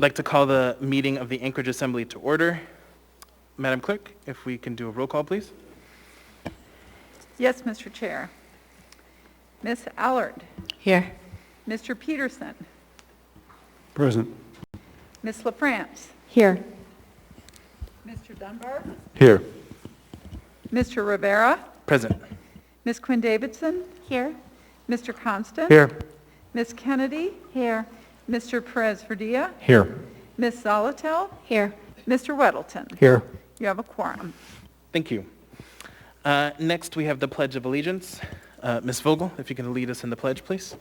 like to call the meeting of the Anchorage Assembly to order. Madam Clerk, if we can do a roll call, please. Yes, Mr. Chair. Ms. Allard. Here. Mr. Peterson. Present. Ms. LaFrance. Here. Mr. Dunbar. Here. Mr. Rivera. Present. Ms. Quinn Davidson. Here. Mr. Constant. Here. Ms. Kennedy. Here. Mr. Perez Verdilla. Here. Ms. Zolotel. Here. Mr. Weddleton. Here. You have a quorum. Thank you. Next, we have the Pledge of Allegiance. Ms. Vogel, if you can lead us in the pledge, please.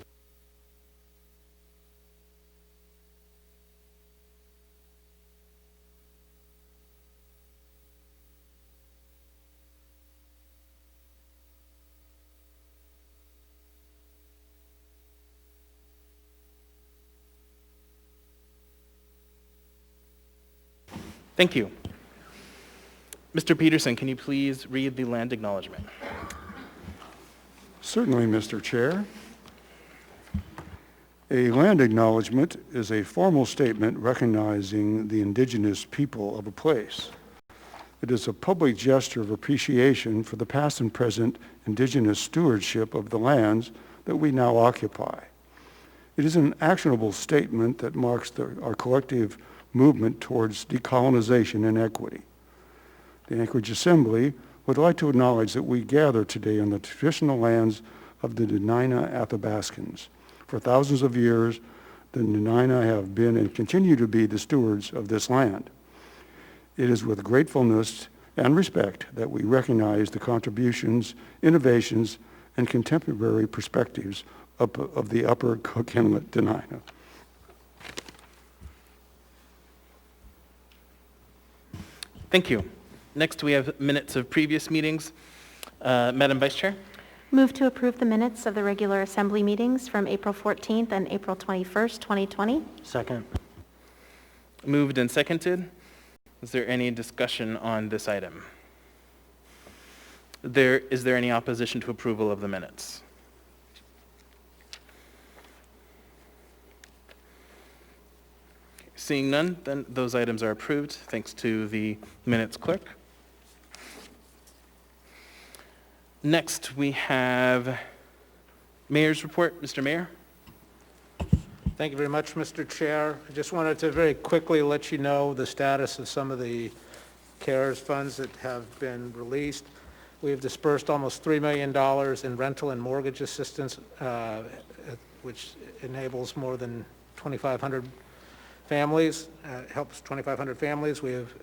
Thank you. Mr. Peterson, can you please read the land acknowledgement? Certainly, Mr. Chair. A land acknowledgement is a formal statement recognizing the indigenous people of a place. It is a public gesture of appreciation for the past and present indigenous stewardship of the lands that we now occupy. It is an actionable statement that marks our collective movement towards decolonization and equity. The Anchorage Assembly would like to acknowledge that we gather today on the traditional lands of the Dena'ina Athabascans. For thousands of years, the Dena'ina have been and continue to be the stewards of this land. It is with gratefulness and respect that we recognize the contributions, innovations, and contemporary perspectives of the Upper Cook Inlet Dena'ina. Thank you. Next, we have minutes of previous meetings. Madam Vice Chair? Move to approve the minutes of the regular assembly meetings from April 14th and April 21st, 2020. Second. Moved and seconded. Is there any discussion on this item? Is there any opposition to approval of the minutes? Seeing none, then those items are approved, thanks to the minutes clerk. Next, we have Mayor's report. Mr. Mayor? Thank you very much, Mr. Chair. I just wanted to very quickly let you know the status of some of the CARES funds that have been released. We have dispersed almost $3 million in rental and mortgage assistance, which enables more than 2,500 families, helps 2,500 families. We have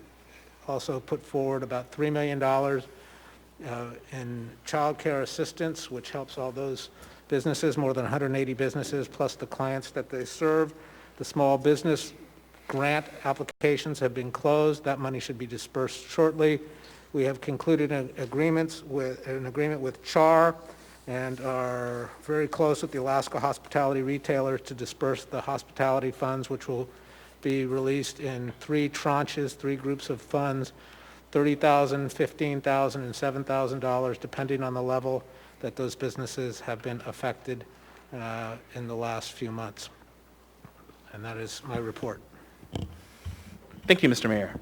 also put forward about $3 million in child care assistance, which helps all those businesses, more than 180 businesses, plus the clients that they serve. The small business grant applications have been closed. That money should be dispersed shortly. We have concluded an agreement with CHAR and are very close with the Alaska Hospitality Retailer to disperse the hospitality funds, which will be released in 3 tranches, 3 groups of funds, $30,000, $15,000, and $7,000, depending on the level that those businesses have been affected in the last few months. And that is my report. Thank you, Mr. Mayor.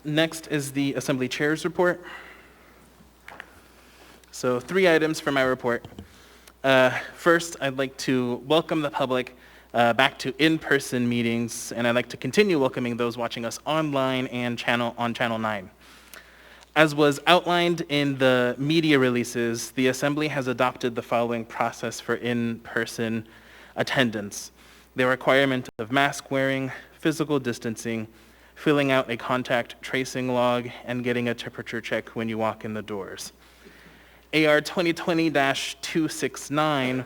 Next is the Assembly Chair's report. So 3 items for my report. First, I'd like to welcome the public back to in-person meetings, and I'd like to continue welcoming those watching us online and on Channel 9. As was outlined in the media releases, the Assembly has adopted the following process for in-person attendance: the requirement of mask wearing, physical distancing, filling out a contact tracing log, and getting a temperature check when you walk in the doors. AR 2020-296,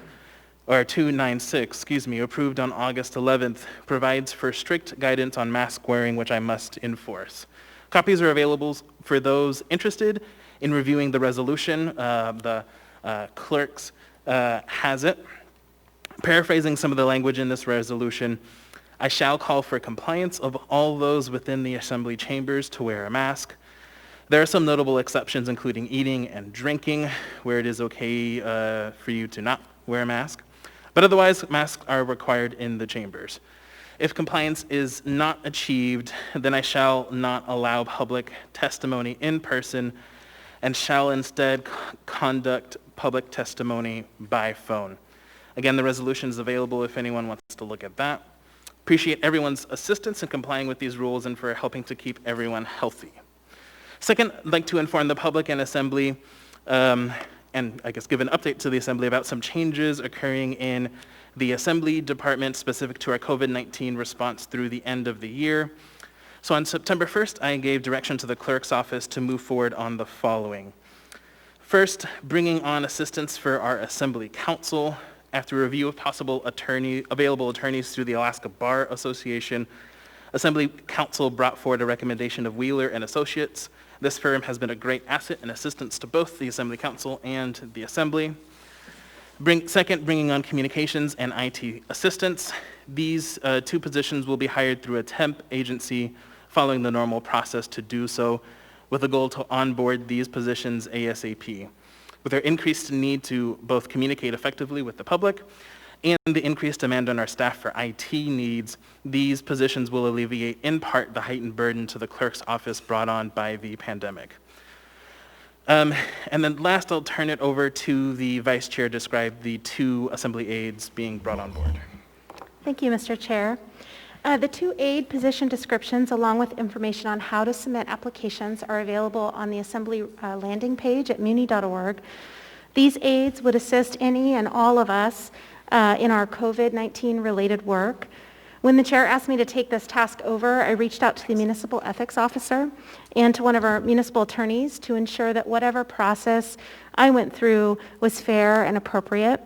or 296, approved on August 11th, provides for strict guidance on mask wearing, which I must enforce. Copies are available for those interested in reviewing the resolution. The clerks has it. Paraphrasing some of the language in this resolution, I shall call for compliance of all those within the assembly chambers to wear a mask. There are some notable exceptions, including eating and drinking, where it is okay for you to not wear a mask. but otherwise masks are required in the chambers. If compliance is not achieved, then I shall not allow public testimony in person and shall instead conduct public testimony by phone. Again, the resolution is available if anyone wants to look at that. Appreciate everyone's assistance in complying with these rules and for helping to keep everyone healthy. Second, I'd like to inform the public and Assembly, and I guess give an update to the Assembly about some changes occurring in the Assembly Department specific to our COVID-19 response through the end of the year. So on September 1st, I gave direction to the clerk's office to move forward on the following. First, bringing on assistance for our Assembly Council. After review of possible available attorneys through the Alaska Bar Association, Assembly Council brought forward a recommendation of Wheeler and Associates. This firm has been a great asset and assistance to both the Assembly Council and the Assembly. Second, bringing on communications and IT assistants. These two positions will be hired through a temp agency following the normal process to do so, with a goal to onboard these positions ASAP. With their increased need to both communicate effectively with the public and the increased demand on our staff for IT needs, these positions will alleviate in part the heightened burden to the clerk's office brought on by the pandemic. And then last, I'll turn it over to the Vice Chair to describe the two Assembly aides being brought on board. Thank you, Mr. Chair. The two aide position descriptions, along with information on how to submit applications, are available on the Assembly landing page at muni.org. These aides would assist any and all of us in our COVID-19 related work. When the chair asked me to take this task over, I reached out to the municipal ethics officer and to one of our municipal attorneys to ensure that whatever process I went through was fair and appropriate.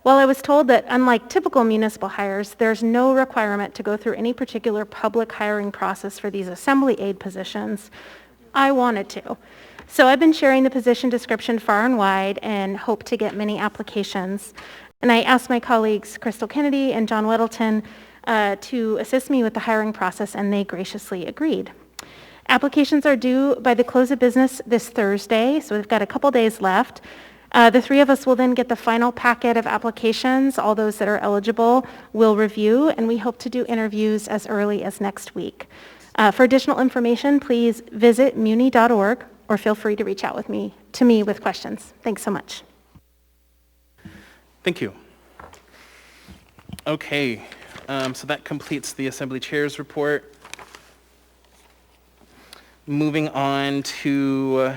While I was told that, unlike typical municipal hires, there's no requirement to go through any particular public hiring process for these Assembly aide positions, I wanted to. So I've been sharing the position description far and wide and hope to get many applications. And I asked my colleagues, Crystal Kennedy and John Weddleton, to assist me with the hiring process, and they graciously agreed. Applications are due by the close of business this Thursday, so we've got a couple days left. The three of us will then get the final packet of applications. All those that are eligible will review, and we hope to do interviews as early as next week. For additional information, please visit muni.org or feel free to reach out to me with questions. Thanks so much. Thank you. Okay, so that completes the Assembly Chair's report. Moving on to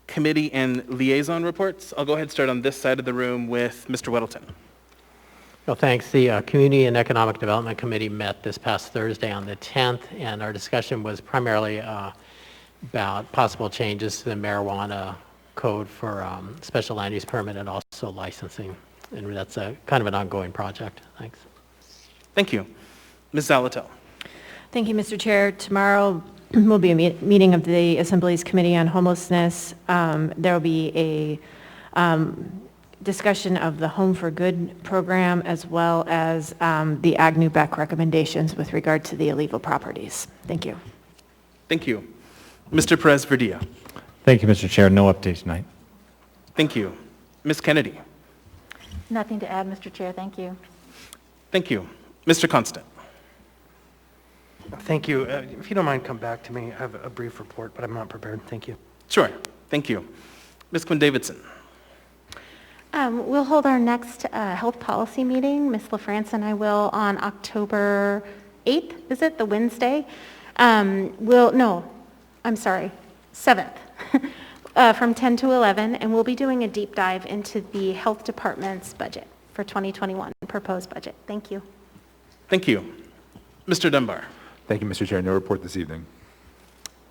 committee and liaison reports. I'll go ahead and start on this side of the room with Mr. Weddleton. Well, thanks. The Community and Economic Development Committee met this past Thursday on the 10th, and our discussion was primarily about possible changes to the marijuana code for special land use permit and also licensing. And that's a kind of an ongoing project. Thanks. Thank you. Ms. Zalatel. Thank you, Mr. Chair. Tomorrow will be a meeting of the Assembly's Committee on Homelessness. There will be a discussion of the Home for Good program as well as the Agnew-Beck recommendations with regard to the illegal properties. Thank you. Thank you. Mr. Perez-Verdilla. Thank you, Mr. Chair. No update tonight. Thank you. Ms. Kennedy. Nothing to add, Mr. Chair. Thank you. Thank you. Mr. Constant. Thank you. If you don't mind, come back to me. I have a brief report, but I'm not prepared. Thank you. Sure. Thank you. Ms. Quinn-Davidson. We'll hold our next health policy meeting. Ms. LaFrance and I will on October 8th, is it, the Wednesday? 7th, from 10 to 11, and we'll be doing a deep dive into the health department's budget for 2021, proposed budget. Thank you. Thank you. Mr. Dunbar. Thank you, Mr. Chair. No report this evening.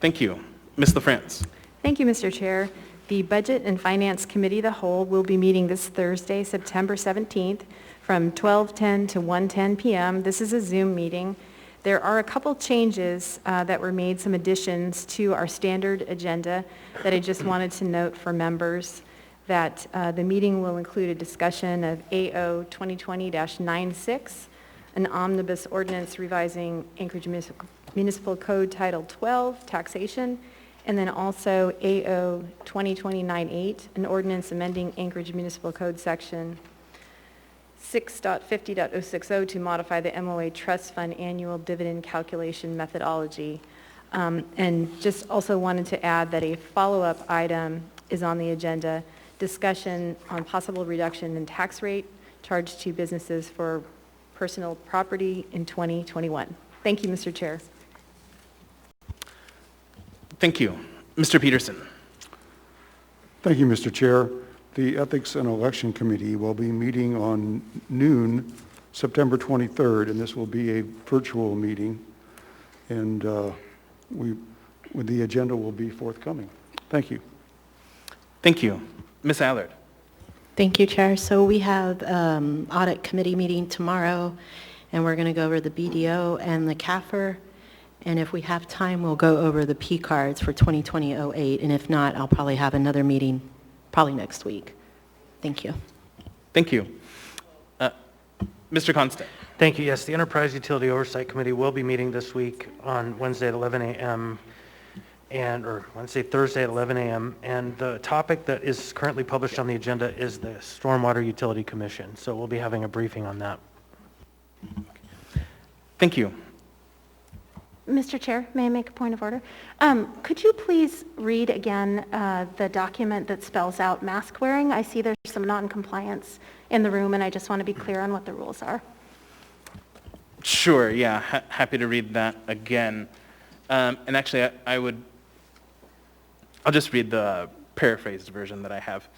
Thank you. Ms. LaFrance. Thank you, Mr. Chair. The Budget and Finance Committee of the Whole will be meeting this Thursday, September 17th, from 12:10 to 1:10 p.m. This is a Zoom meeting. There are a couple changes that were made, some additions to our standard agenda that I just wanted to note for members, that the meeting will include a discussion of AO 2020-96, an omnibus ordinance revising Anchorage Municipal Code Title 12, taxation, and then also AO 2020-98, an ordinance amending Anchorage Municipal Code Section 6.50.060 to modify the MOA Trust Fund annual dividend calculation methodology. And just also wanted to add that a follow-up item is on the agenda, discussion on possible reduction in tax rate charged to businesses for personal property in 2021. Thank you, Mr. Chair. Thank you. Mr. Peterson. Thank you, Mr. Chair. The Ethics and Election Committee will be meeting on noon, September 23rd, and this will be a virtual meeting. And the agenda will be forthcoming. Thank you. Thank you. Ms. Allard. Thank you, Chair. So we have audit committee meeting tomorrow, and we're going to go over the BDO and the CAFR. And if we have time, we'll go over the P cards for 2020-08. And if not, I'll probably have another meeting probably next week. Thank you. Thank you. Mr. Constant. Thank you. Yes, the Enterprise Utility Oversight Committee will be meeting this week on Wednesday at 11 a.m. or Thursday at 11 a.m. And the topic that is currently published on the agenda is the Stormwater Utility Commission. So we'll be having a briefing on that. Thank you. Mr. Chair, may I make a point of order? Could you please read again the document that spells out mask wearing? I see there's some non-compliance in the room, and I just want to be clear on what the rules are. Sure, yeah, happy to read that again. And actually, I'll just read the paraphrased version that I have.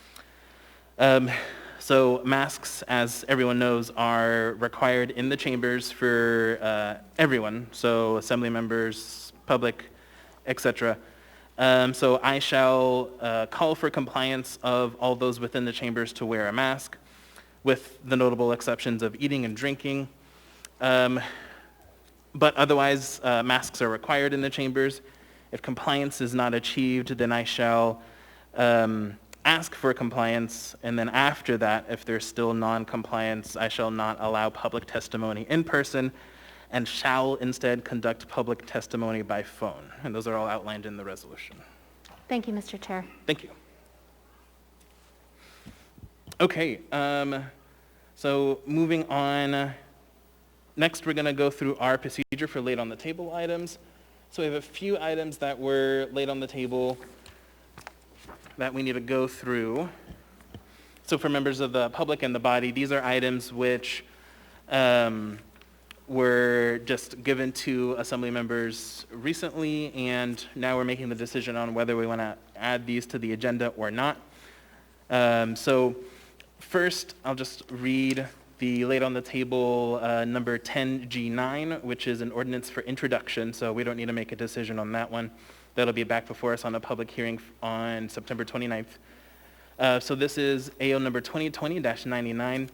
So masks, as everyone knows, are required in the chambers for everyone, so assembly members, public, etc. So I shall call for compliance of all those within the chambers to wear a mask, with the notable exceptions of eating and drinking. But otherwise, masks are required in the chambers. If compliance is not achieved, then I shall ask for compliance, and then after that, if there's still non-compliance, I shall not allow public testimony in person and shall instead conduct public testimony by phone. And those are all outlined in the resolution. Thank you, Mr. Chair. Thank you. Okay, so moving on. Next, we're going to go through our procedure for laid on the table items. So we have a few items that were laid on the table that we need to go through. So for members of the public and the body, these are items which were just given to assembly members recently, and now we're making the decision on whether we want to add these to the agenda or not. So first, I'll just read the laid on the table number 10G9, which is an ordinance for introduction, so we don't need to make a decision on that one. That'll be back before us on a public hearing on September 29th. So this is AO number 2020-99,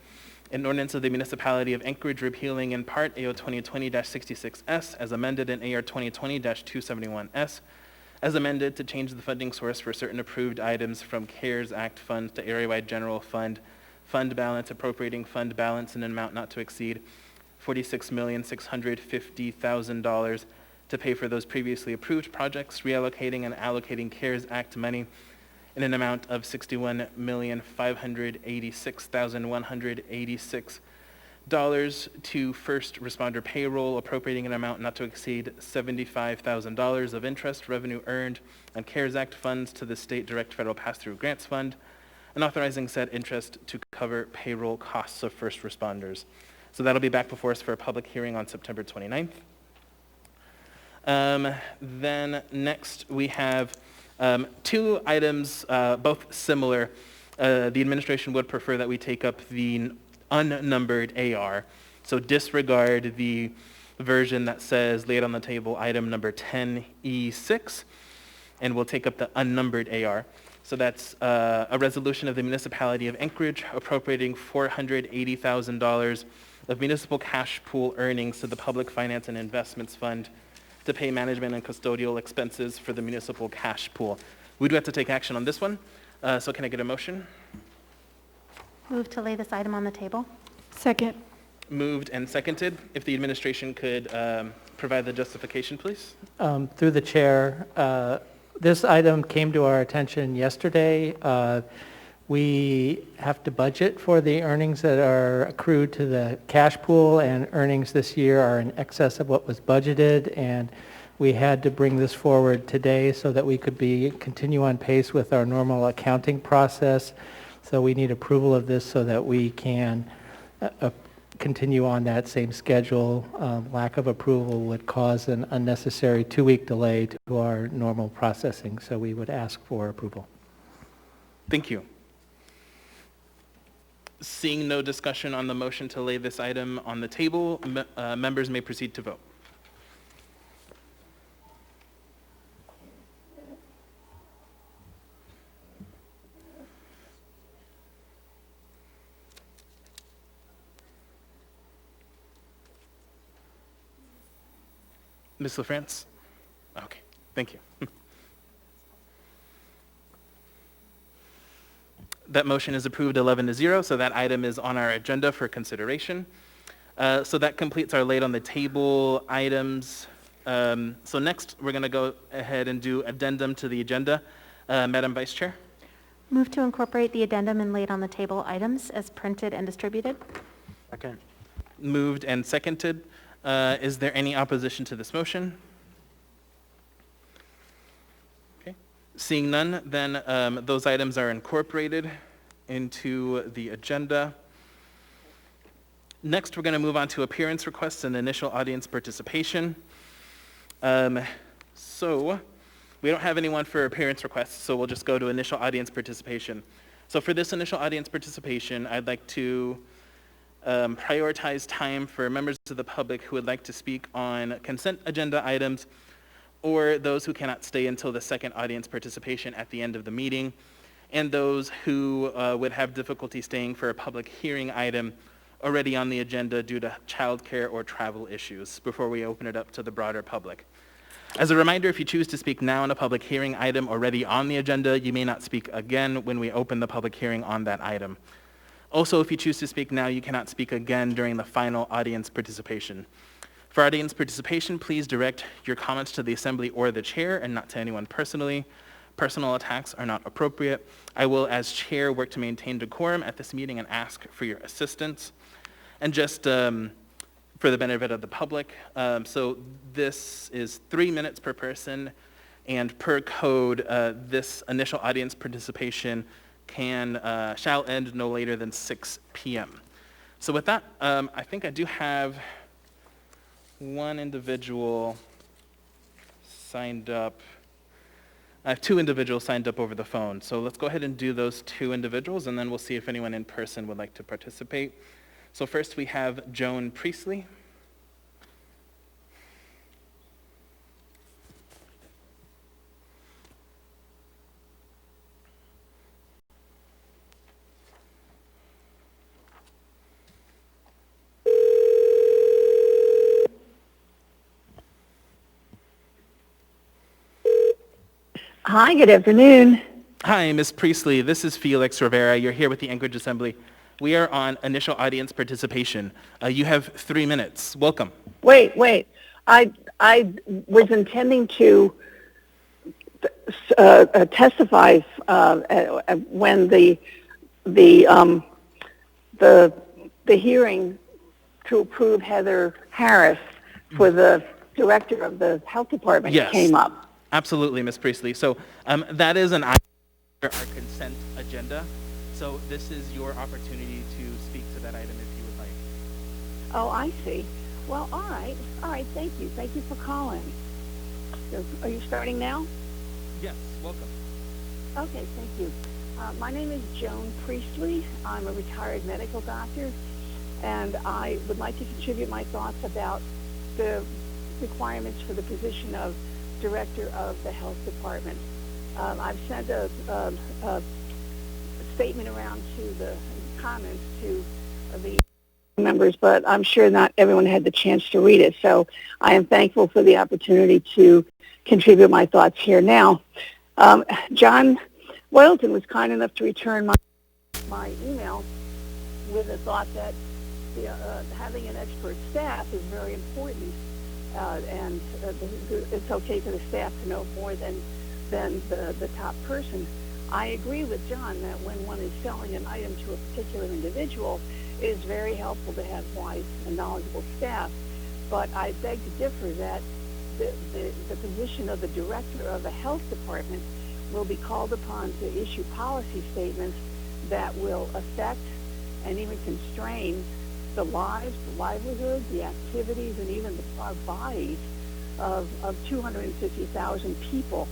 an ordinance of the Municipality of Anchorage repealing in part AO 2020-66S as amended in AR 2020-271S, as amended to change the funding source for certain approved items from CARES Act funds to area-wide general fund balance, appropriating fund balance in an amount not to exceed $46,650,000 to pay for those previously approved projects, reallocating and allocating CARES Act money in an amount of $61,586,186 to first responder payroll, appropriating an amount not to exceed $75,000 of interest revenue earned on CARES Act funds to the State Direct Federal Pass-Through Grants Fund, and authorizing said interest to cover payroll costs of first responders. So that'll be back before us for a public hearing on September 29th. Then next we have two items, both similar. The administration would prefer that we take up the unnumbered AR. So disregard the version that says laid on the table item number 10E6, and we'll take up the unnumbered AR. So that's a resolution of the Municipality of Anchorage appropriating $480,000 of municipal cash pool earnings to the Public Finance and Investments Fund to pay management and custodial expenses for the municipal cash pool. We do have to take action on this one, so can I get a motion? Move to lay this item on the table. Second. Moved and seconded. If the administration could provide the justification, please. Through the chair, this item came to our attention yesterday. We have to budget for the earnings that are accrued to the cash pool, and earnings this year are in excess of what was budgeted, and we had to bring this forward today so that we could continue on pace with our normal accounting process. So we need approval of this so that we can continue on that same schedule. Lack of approval would cause an unnecessary 2-week delay to our normal processing, so we would ask for approval. Thank you. Seeing no discussion on the motion to lay this item on the table, members may proceed to vote. Ms. LaFrance? Okay, thank you. That motion is approved 11-0, so that item is on our agenda for consideration. So that completes our laid on the table items. So next, we're going to go ahead and do addendum to the agenda. Madam Vice Chair? Move to incorporate the addendum and laid on the table items as printed and distributed. Second. Moved and seconded. Is there any opposition to this motion? Okay. Seeing none, then those items are incorporated into the agenda. Next, we're going to move on to appearance requests and initial audience participation. So we don't have anyone for appearance requests, so we'll just go to initial audience participation. So for this initial audience participation, I'd like to prioritize time for members of the public who would like to speak on consent agenda items, or those who cannot stay until the second audience participation at the end of the meeting, and those who would have difficulty staying for a public hearing item already on the agenda due to childcare or travel issues before we open it up to the broader public. As a reminder, if you choose to speak now on a public hearing item already on the agenda, you may not speak again when we open the public hearing on that item. Also, if you choose to speak now, you cannot speak again during the final audience participation. For audience participation, please direct your comments to the assembly or the chair and not to anyone personally. Personal attacks are not appropriate. I will, as chair, work to maintain decorum at this meeting and ask for your assistance. And just for the benefit of the public, so this is 3 minutes per person, and per code, this initial audience participation shall end no later than 6 p.m. So with that, I think I do have one individual signed up. I have 2 individuals signed up over the phone. So let's go ahead and do those 2 individuals, and then we'll see if anyone in person would like to participate. So first we have Joan Priestley. Hi, good afternoon. Hi, Ms. Priestley. This is Felix Rivera. You're here with the Anchorage Assembly. We are on initial audience participation. You have 3 minutes. Welcome. Wait. I was intending to testify when the hearing to approve Heather Harris for the director of the health department came up. Absolutely, Ms. Priestley. So that is an item for our consent agenda. So this is your opportunity to speak to that item if you would like. Oh, I see. Well, all right. Thank you. Thank you for calling. So, are you starting now? Yes, welcome. Okay, thank you. My name is Joan Priestley. I'm a retired medical doctor, and I would like to contribute my thoughts about the requirements for the position of director of the health department. I've sent a statement around to the comments to the members, but I'm sure not everyone had the chance to read it. So I am thankful for the opportunity to contribute my thoughts here now. John Boylton was kind enough to return my email with the thought that having an expert staff is very important, and it's okay for the staff to know more than the top person. I agree with John that when one is selling an item to a particular individual, it is very helpful to have wise and knowledgeable staff. But I beg to differ that the position of the director of the health department will be called upon to issue policy statements that will affect and even constrain the lives, the livelihood, the activities, and even our bodies of 250,000 people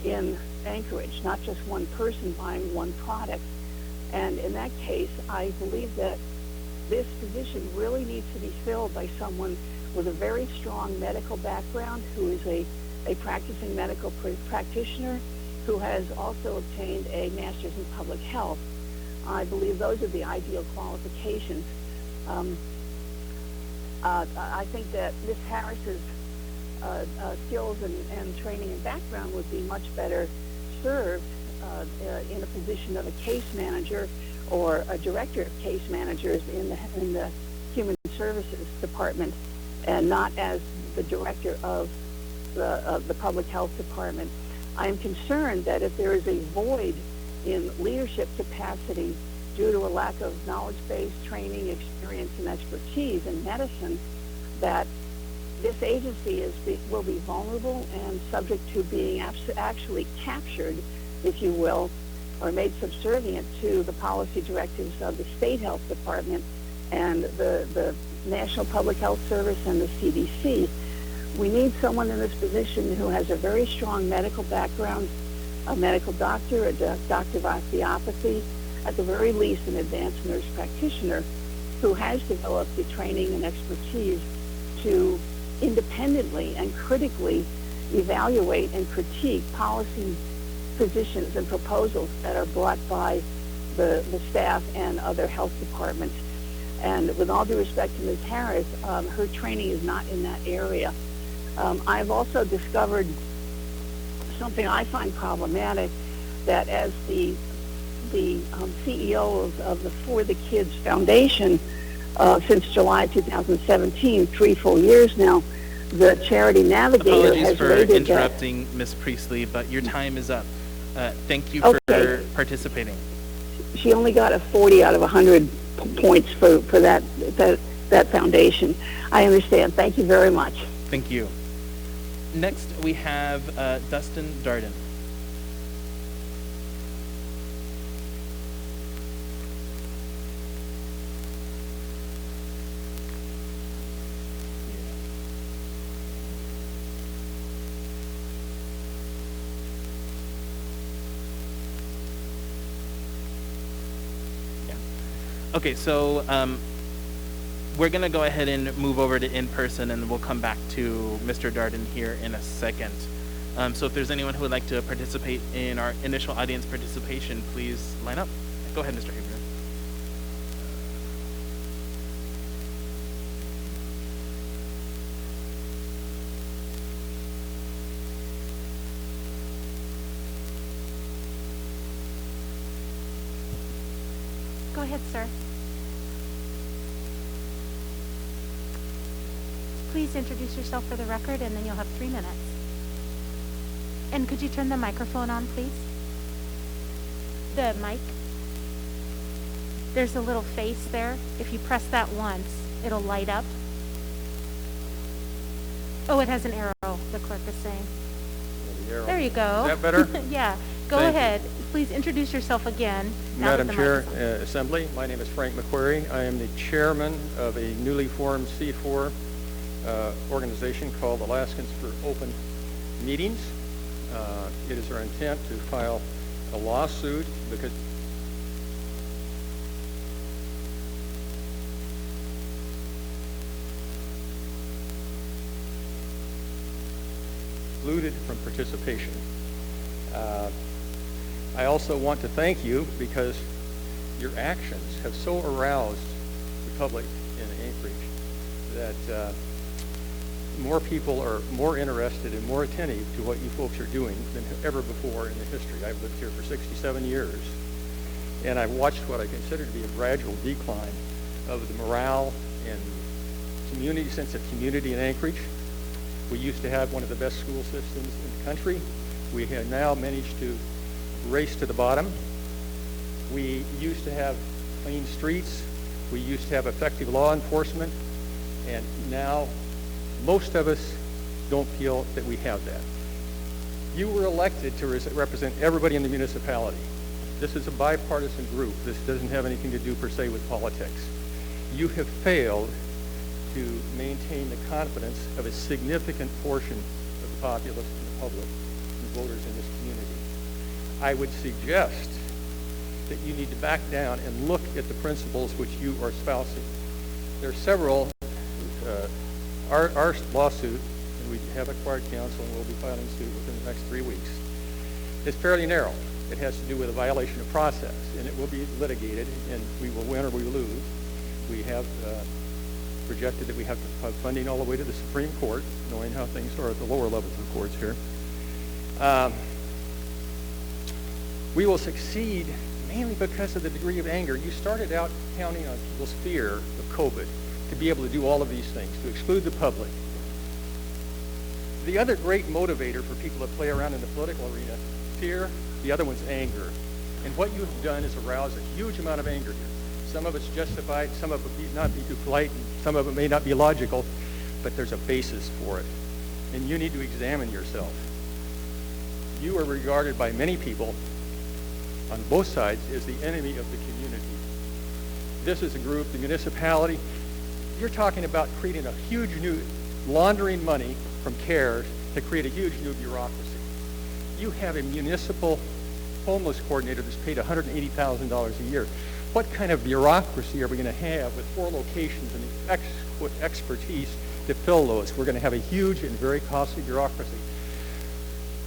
in Anchorage, not just one person buying one product. And in that case, I believe that this position really needs to be filled by someone with a very strong medical background, who is a practicing medical practitioner, who has also obtained a master's in public health. I believe those are the ideal qualifications. I think that Ms. Harris's skills and training and background would be much better served in a position of a case manager or a director of case managers in the Human Services Department, and not as the director of the Public Health Department. I am concerned that if there is a void in leadership capacity due to a lack of knowledge-based training, experience, and expertise in medicine, that this agency will be vulnerable and subject to being actually captured, if you will, or made subservient to the policy directives of the State Health Department and the National Public Health Service and the CDC. We need someone in this position who has a very strong medical background, a medical doctor, a doctor of osteopathy, at the very least an advanced nurse practitioner, who has developed the training and expertise to independently and critically evaluate and critique policy positions and proposals that are brought by the staff and other health departments. And with all due respect to Ms. Harris, her training is not in that area. I've also discovered something I find problematic, that as the CEO of the For the Kids Foundation since July 2017, 3 full years now, the charity navigator Apologies has for rated interrupting, Ms. Priestley, but your time is up. Thank you for participating. She only got a 40 out of 100 points for that foundation. I understand. Thank you very much. Thank you. Next, we have Dustin Darden. Okay, so we're going to go ahead and move over to in-person, and we'll come back to Mr. Darden here in a second. So if there's anyone who would like to participate in our initial audience participation, please line up. Go ahead, Mr. Haber. Go ahead, sir. Please introduce yourself for the record, and then you'll have 3 minutes. And could you turn the microphone on, please? The mic. There's a little face there. If you press that once, it'll light up. Oh, it has an arrow, the clerk is saying. There you go. Is that better? Yeah. Go ahead. Please introduce yourself again. Madam Chair, Assembly, my name is Frank McQuarrie. I am the chairman of a newly formed C4 organization called Alaskans for Open Meetings. It is our intent to file a lawsuit because excluded from participation. I also want to thank you because your actions have so aroused the public in Anchorage that more people are more interested and more attentive to what you folks are doing than ever before in the history. I've lived here for 67 years, and I've watched what I consider to be a gradual decline of the morale and community, sense of community in Anchorage. We used to have one of the best school systems in the country. We have now managed to race to the bottom. We used to have clean streets. We used to have effective law enforcement. And now most of us don't feel that we have that. You were elected to represent everybody in the municipality. This is a bipartisan group. This doesn't have anything to do per se with politics. You have failed to maintain the confidence of a significant portion of the populace and the public and voters in this community. I would suggest that you need to back down and look at the principles which you are espousing. There are several, our lawsuit, and we have acquired counsel and we'll be filing suit within the next 3 weeks, is fairly narrow. It has to do with a violation of process, and it will be litigated, and we will win or we will lose. We have projected that we have to have funding all the way to the Supreme Court, knowing how things are at the lower levels of courts here. We will succeed mainly because of the degree of anger. You started out counting on people's fear of COVID to be able to do all of these things, to exclude the public. The other great motivator for people that play around in the political arena, fear, the other one's anger. And what you have done is arouse a huge amount of anger here. Some of it's justified, some of it may not be too polite, and some of it may not be logical, but there's a basis for it. And you need to examine yourself. You are regarded by many people on both sides as the enemy of the community. This is a group, the municipality, you're talking about creating a huge new, laundering money from CARES to create a huge new bureaucracy. You have a municipal homeless coordinator that's paid $180,000 a year. What kind of bureaucracy are we going to have with 4 locations and the expertise to fill those? We're going to have a huge and very costly bureaucracy.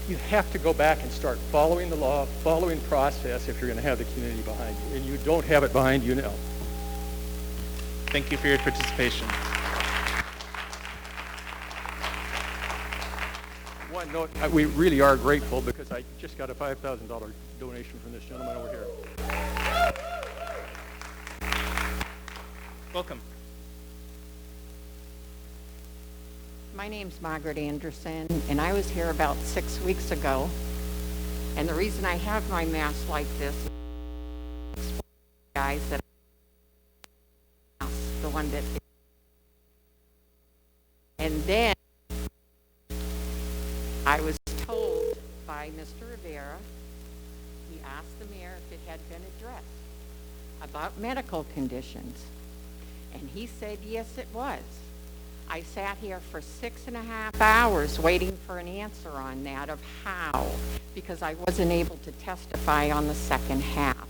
You have to go back and start following the law, following process if you're going to have the community behind you. And you don't have it behind you now. Thank you for your participation. One note, we really are grateful because I just got a $5,000 donation from this gentleman over here. Welcome. My name's Margaret Anderson, and I was here about 6 weeks ago. And the reason I have my mask like this is guys that the one that, and then I was told by Mr. Rivera, he asked the mayor if it had been addressed about medical conditions. And he said, yes, it was. I sat here for 6.5 hours waiting for an answer on that of how, because I wasn't able to testify on the second half.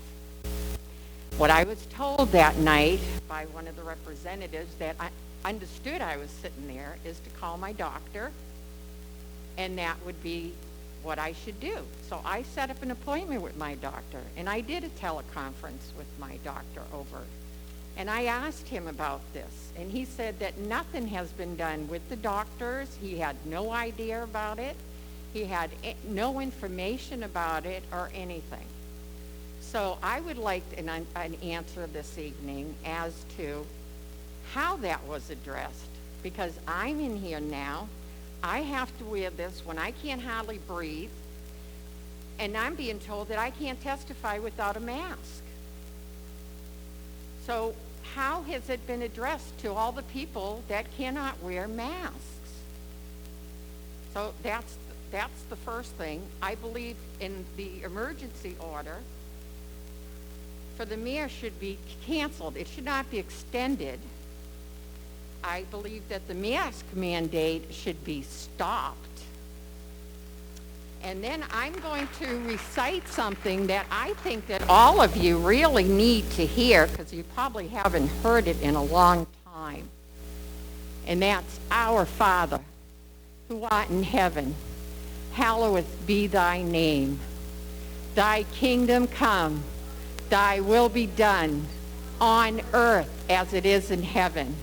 What I was told that night by one of the representatives that I understood I was sitting there is to call my doctor, and that would be what I should do. So I set up an appointment with my doctor, and I did a teleconference with my doctor over. And I asked him about this, and he said that nothing has been done with the doctors. He had no idea about it. He had no information about it or anything. So I would like an answer this evening as to how that was addressed, because I'm in here now. I have to wear this when I can't hardly breathe, and I'm being told that I can't testify without a mask. So how has it been addressed to all the people that cannot wear masks? So that's the first thing. I believe in the emergency order for the mayor should be canceled. It should not be extended. I believe that the mask mandate should be stopped. And then I'm going to recite something that I think that all of you really need to hear, because you probably haven't heard it in a long time. And that's, Our Father, who art in heaven, hallowed be thy name. Thy kingdom come, thy will be done on earth as it is in heaven.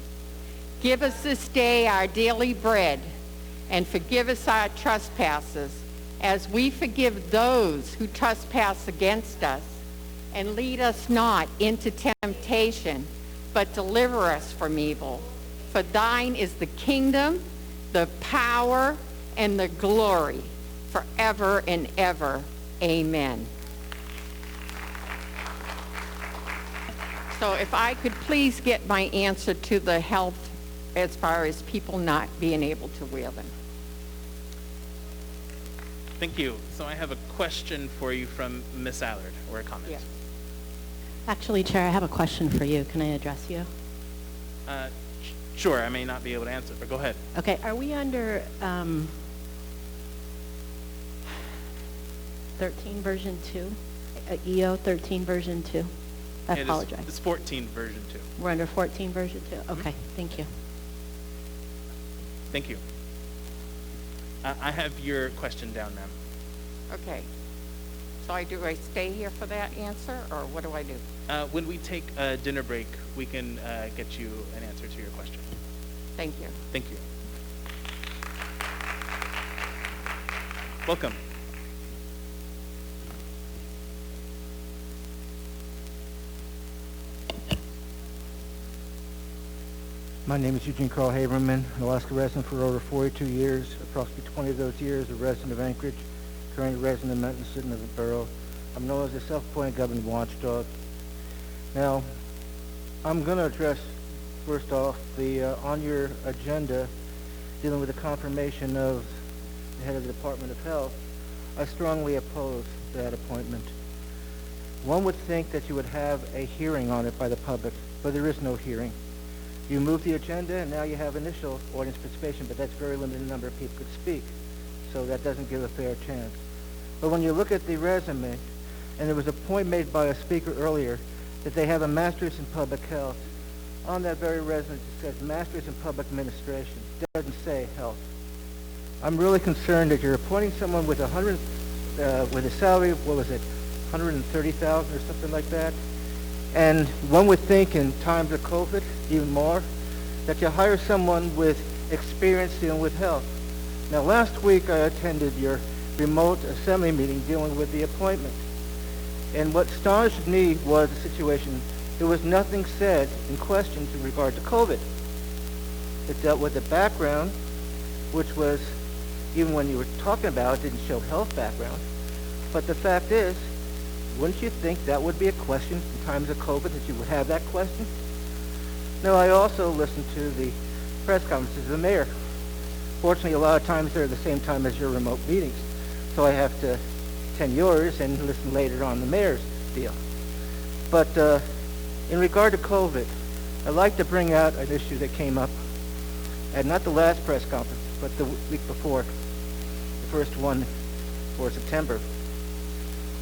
Give us this day our daily bread, and forgive us our trespasses, as we forgive those who trespass against us. And lead us not into temptation, but deliver us from evil. For thine is the kingdom, the power, and the glory, forever and ever. Amen. So if I could please get my answer to the health as far as people not being able to wear them. Thank you. So I have a question for you from Ms. Allard, or a comment. Yes. Actually, Chair, I have a question for you. Can I address you? Sure, I may not be able to answer, but go ahead. Okay, are we under 13 version 2? EO 13 version 2? I apologize. It's 14 version 2. We're under 14 version 2? Okay, thank you. Thank you. I have your question down, ma'am. Okay. So do I stay here for that answer, or what do I do? When we take a dinner break, we can get you an answer to your question. Thank you. Thank you. Welcome. My name is Eugene Carl Haberman, an Alaska resident for over 42 years, approximately 20 of those years a resident of Anchorage, currently resident of Mountain City of the borough. I'm known as a self-appointed government watchdog. Now, I'm going to address, first off, the on your agenda dealing with the confirmation of the head of the Department of Health. I strongly oppose that appointment. One would think that you would have a hearing on it by the public, but there is no hearing. You move the agenda, and now you have initial audience participation, but that's very limited number of people could speak, so that doesn't give a fair chance. But when you look at the resume, and there was a point made by a speaker earlier that they have a master's in public health. On that very resume, it says master's in public administration. It doesn't say health. I'm really concerned that you're appointing someone with with a salary of, what was it, $130,000 or something like that. And one would think in times of COVID, even more, that you hire someone with experience dealing with health. Now, last week I attended your remote assembly meeting dealing with the appointment. And what astonished me was the situation. There was nothing said in questions in regard to COVID. It dealt with the background, which was, even when you were talking about it, didn't show health background. But the fact is, wouldn't you think that would be a question in times of COVID, that you would have that question? Now, I also listened to the press conferences of the mayor. Fortunately, a lot of times they're at the same time as your remote meetings. So I have to attend yours and listen later on the mayor's deal. But in regard to COVID, I'd like to bring out an issue that came up at not the last press conference, but the week before, the first one for September.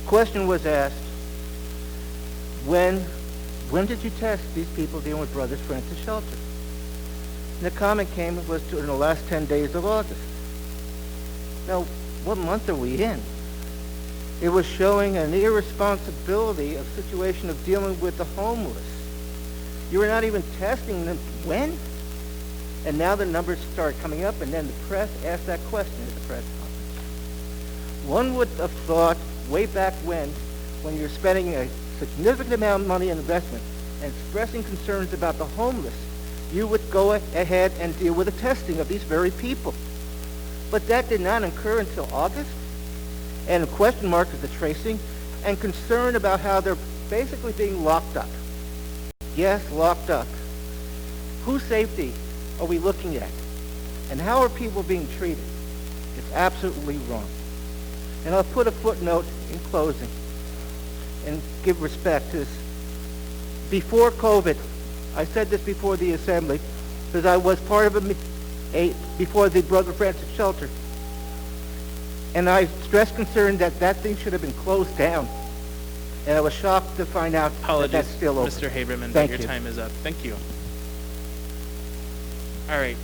Question was asked, when did you test these people dealing with Brothers Francis Shelter? And the comment came, it was in the last 10 days of August. Now, what month are we in? It was showing an irresponsibility of situation of dealing with the homeless. You were not even testing them when? And now the numbers start coming up, and then the press asked that question at the press conference. One would have thought way back when you're spending a significant amount of money in investment and expressing concerns about the homeless, you would go ahead and deal with the testing of these very people. But that did not occur until August. And a question mark is the tracing, and concern about how they're basically being locked up. Yes, locked up. Whose safety are we looking at? And how are people being treated? It's absolutely wrong. And I'll put a footnote in closing and give respect to this. Before COVID, I said this before the assembly, because I was part of before the Brother Francis Shelter. And I stressed concern that that thing should have been closed down. And I was shocked to find out that that's still open. Mr. Haberman, but your time is up. Thank you. All right,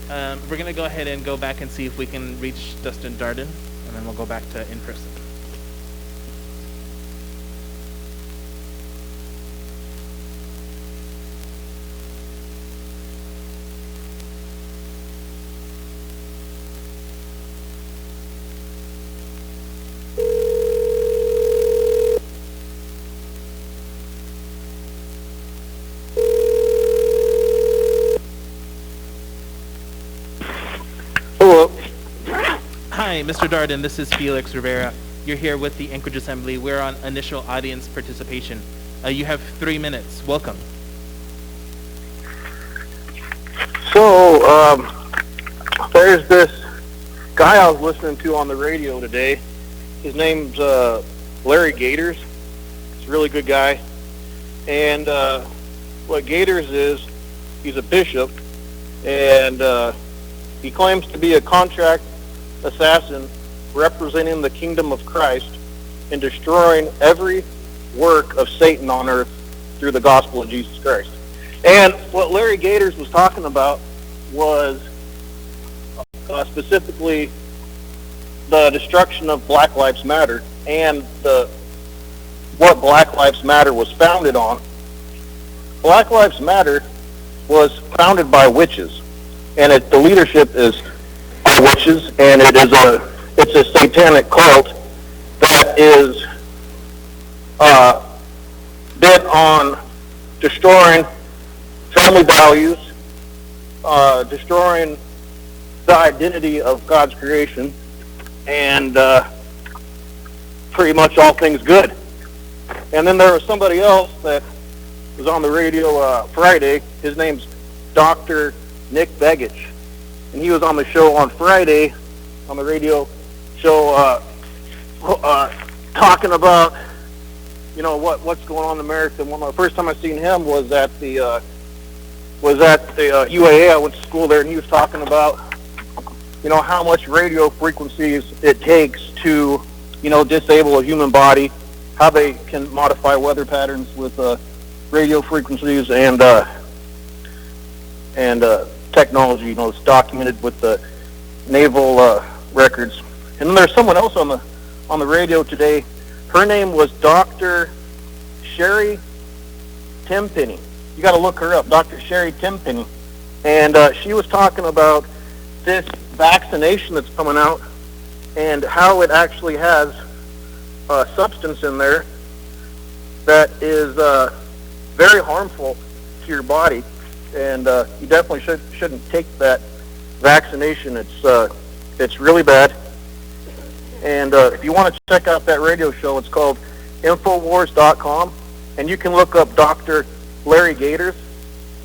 we're going to go ahead and go back and see if we can reach Dustin Darden, and then we'll go back to in-person. Hi, Mr. Darden, this is Felix Rivera. You're here with the Anchorage Assembly. We're on initial audience participation. You have 3 minutes. Welcome. So, there's this guy I was listening to on the radio today. His name's Larry Gators. He's a really good guy. And what Gators is, he's a bishop, and he claims to be a contract assassin representing the kingdom of Christ and destroying every work of Satan on earth through the gospel of Jesus Christ. And what Larry Gators was talking about was specifically the destruction of Black Lives Matter and what Black Lives Matter was founded on. Black Lives Matter was founded by witches, and the leadership is by witches, and it's a satanic cult that is bent on destroying family values, destroying the identity of God's creation, and pretty much all things good. And then there was somebody else that was on the radio Friday. His name's Dr. Nick Begich, and he was on the show on Friday, on the radio show, talking about, you know, what's going on in America. And the first time I seen him was at the UAA. I went to school there, and he was talking about, you know, how much radio frequencies it takes to, you know, disable a human body, how they can modify weather patterns with radio frequencies and technology. You know, it's documented with the naval records. And then there's someone else on the radio today. Her name was Dr. Sherry Timpenny. You got to look her up, Dr. Sherry Timpenny. And she was talking about this vaccination that's coming out and how it actually has a substance in there that is very harmful to your body, and you definitely shouldn't take that vaccination. It's really bad. And if you want to check out that radio show, it's called Infowars.com, and you can look up Dr. Larry Gators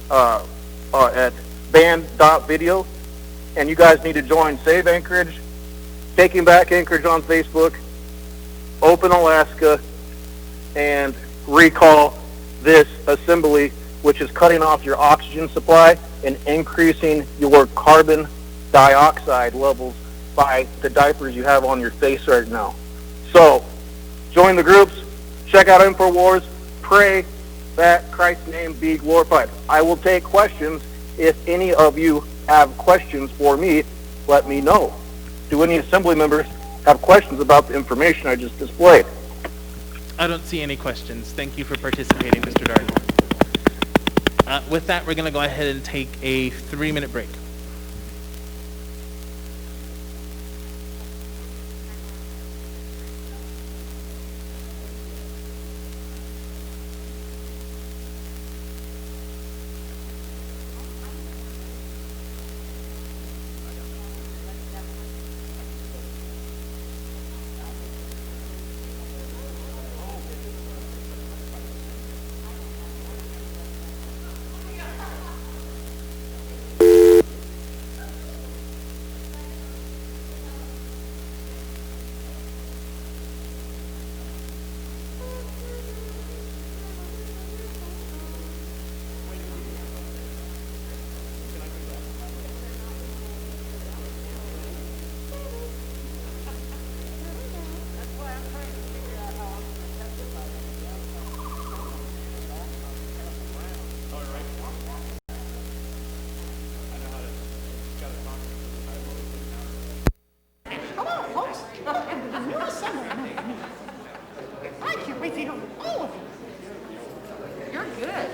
at band.video, and you guys need to join Save Anchorage, Taking Back Anchorage on Facebook, Open Alaska, and Recall this assembly, which is cutting off your oxygen supply and increasing your carbon dioxide levels by the diapers you have on your face right now. So, join the groups, check out InfoWars, pray that Christ's name be glorified. I will take questions. If any of you have questions for me, let me know. Do any assembly members have questions about the information I just displayed? I don't see any questions. Thank you for participating, Mr. Darden. With that, we're going to go ahead and take a 3-minute break.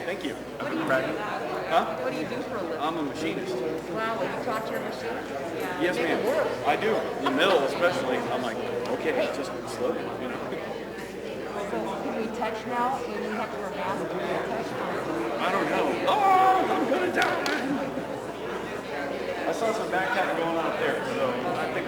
Thank you. What do you do? Huh? What do you do for a living? I'm a machinist. Wow, will you talk to your machine? Yes, Make it ma'am. work. I do. In the middle, especially. I'm like, okay, just slow down, you know. So can we touch now? When you have to wear a mask, can we touch now? I don't know. Oh, I'm gonna die. I saw some backpack going on up there, so I think.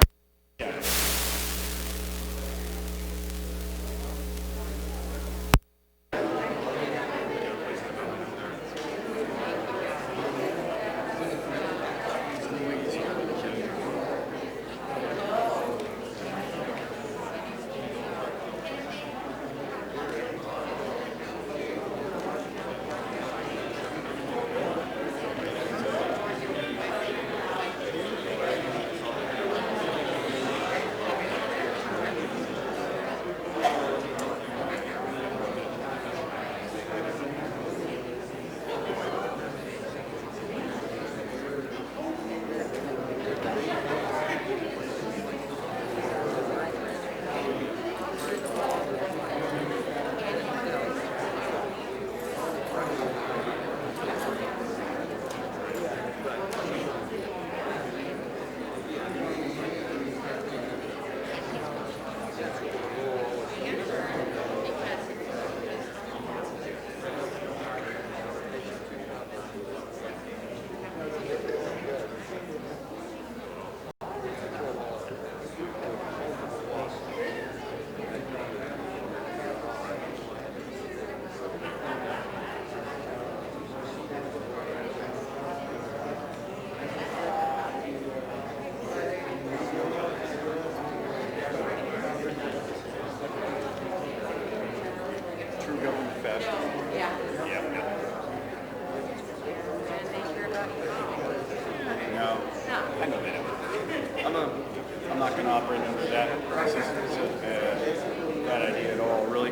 can operate under that process is a bad idea at all, really.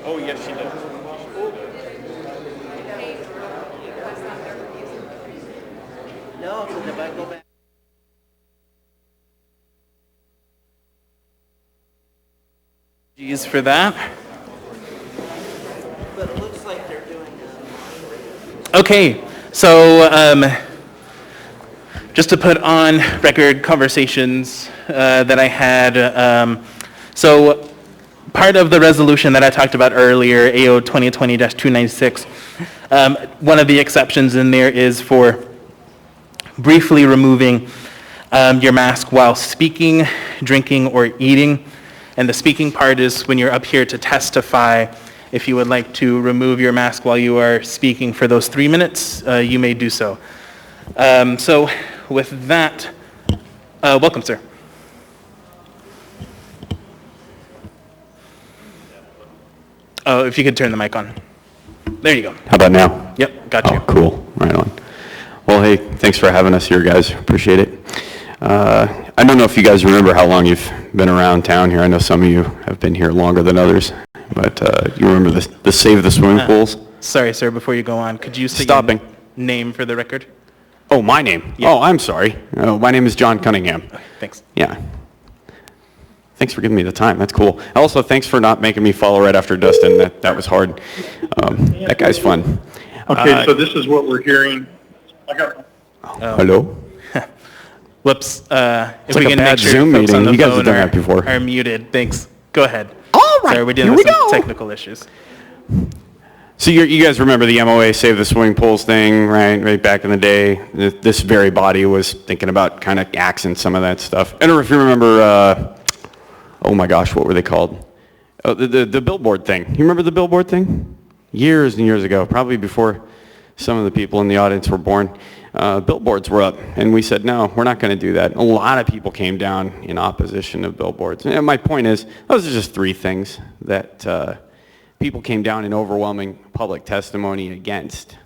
Oh, yes, she does. No, because if I go back. Apologies for that. But it looks like they're doing Okay, so just to put on record conversations that I had, so part of the resolution that I talked about earlier, AO 2020-296, one of the exceptions in there is for briefly removing your mask while speaking, drinking, or eating. And the speaking part is when you're up here to testify. If you would like to remove your mask while you are speaking for those 3 minutes, you may do so. So with that, welcome, sir. Oh, if you could turn the mic on. There you go. How about now? Yep, got you. Oh, cool. Right on. Well, hey, thanks for having us here, guys. Appreciate it. I don't know if you guys remember how long you've been around town here. I know some of you have been here longer than others, but you remember the Save the Swimming Pools? Sorry, sir, before you go on, could you say your name for the record? Oh, my name? Yeah. Oh, I'm sorry. Oh, my name is John Cunningham. Thanks. Yeah. Thanks for giving me the time. That's cool. Also, thanks for not making me follow right after Dustin. That was hard. That guy's fun. Okay, so this is what we're hearing. Hello? Whoops. If It's we like a can bad make sure Zoom folks on meeting. the You guys have phone done that before. are muted. Thanks. Go ahead. All right, Sorry, we're dealing here with we some go. technical issues. So you guys remember the MOA Save the Swimming Pools thing, right back in the day? This very body was thinking about kind of axing some of that stuff. I don't know if you remember, oh my gosh, what were they called? Oh, the billboard thing. You remember the billboard thing? Years and years ago, probably before some of the people in the audience were born. Billboards were up, and we said, no, we're not going to do that. A lot of people came down in opposition of billboards. And my point is, those are just three things that people came down in overwhelming public testimony against.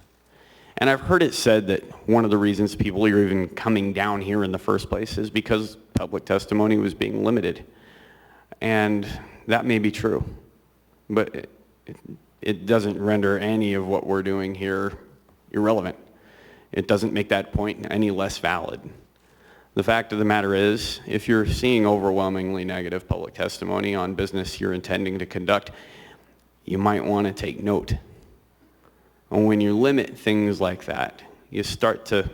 And I've heard it said that one of the reasons people are even coming down here in the first place is because public testimony was being limited. And that may be true, but it doesn't render any of what we're doing here irrelevant. It doesn't make that point any less valid. The fact of the matter is, if you're seeing overwhelmingly negative public testimony on business you're intending to conduct, you might want to take note. And when you limit things like that, you start to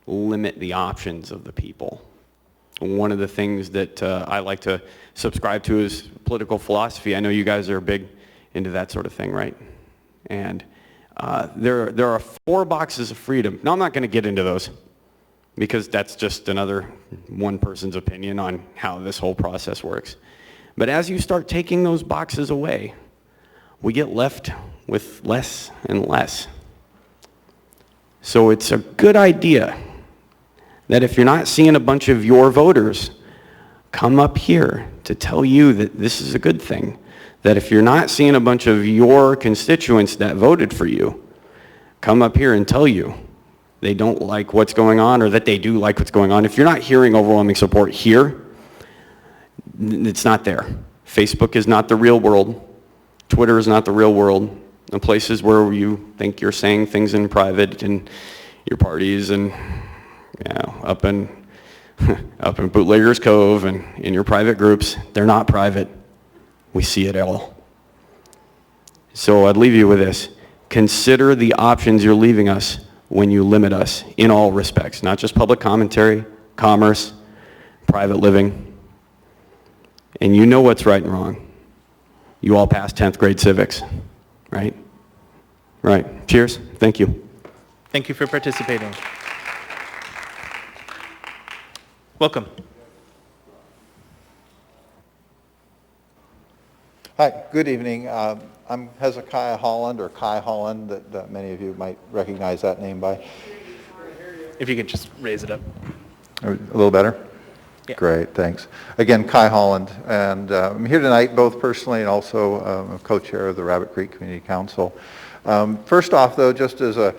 limit the options of the people. One of the things that I like to subscribe to is political philosophy. I know you guys are big into that sort of thing, right? And there are 4 boxes of freedom. Now, I'm not going to get into those because that's just another one person's opinion on how this whole process works. But as you start taking those boxes away, we get left with less and less. So it's a good idea that if you're not seeing a bunch of your voters come up here to tell you that this is a good thing, that if you're not seeing a bunch of your constituents that voted for you come up here and tell you they don't like what's going on or that they do like what's going on, if you're not hearing overwhelming support here, it's not there. Facebook is not the real world. Twitter is not the real world. The places where you think you're saying things in private and your parties and up in Bootleggers Cove and in your private groups, they're not private. We see it all. So I'd leave you with this. Consider the options you're leaving us when you limit us in all respects, not just public commentary, commerce, private living. And you know what's right and wrong. You all passed 10th grade civics, right? Right. Cheers. Thank you. Thank you for participating. Welcome. Hi, good evening. I'm Hezekiah Holland, or Kai Holland, that many of you might recognize that name by. If you could just raise it up. A little better? Yeah. Great, thanks. Again, Kai Holland, and I'm here tonight both personally and also co-chair of the Rabbit Creek Community Council. First off, though, just as a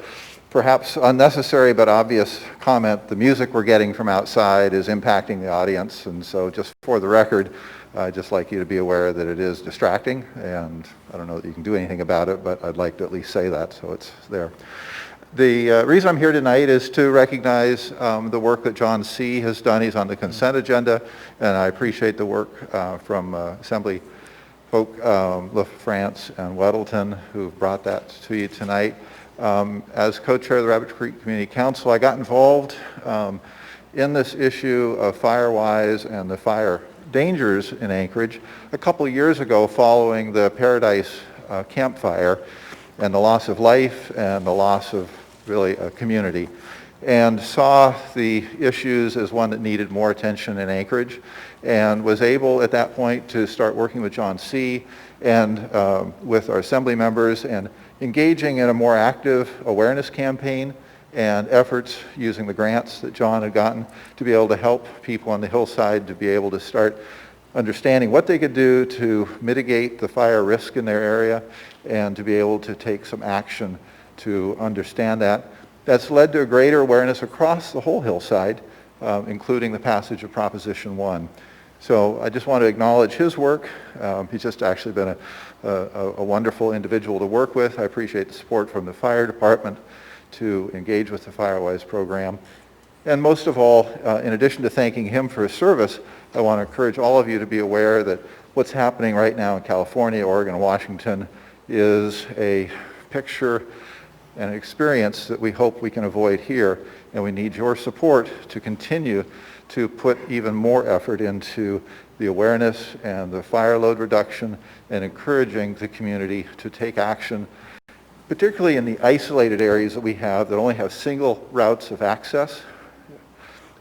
perhaps unnecessary but obvious comment, the music we're getting from outside is impacting the audience, and so just for the record, I'd just like you to be aware that it is distracting, and I don't know that you can do anything about it, but I'd like to at least say that so it's there. The reason I'm here tonight is to recognize the work that John C. has done. He's on the consent agenda, and I appreciate the work from Assembly folk, LaFrance and Weddleton, who brought that to you tonight. As co-chair of the Rabbit Creek Community Council, I got involved in this issue of FireWise and the fire dangers in Anchorage a couple years ago following the Paradise campfire and the loss of life and the loss of really a community, and saw the issues as one that needed more attention in Anchorage, and was able at that point to start working with John C. and with our assembly members and engaging in a more active awareness campaign and efforts using the grants that John had gotten to be able to help people on the hillside to be able to start understanding what they could do to mitigate the fire risk in their area and to be able to take some action to understand that. That's led to a greater awareness across the whole hillside, including the passage of Proposition 1. So I just want to acknowledge his work. He's just actually been a wonderful individual to work with. I appreciate the support from the fire department to engage with the FireWise program. And most of all, in addition to thanking him for his service, I want to encourage all of you to be aware that what's happening right now in California, Oregon, and Washington is a picture and an experience that we hope we can avoid here, and we need your support to continue to put even more effort into the awareness and the fire load reduction and encouraging the community to take action, particularly in the isolated areas that we have that only have single routes of access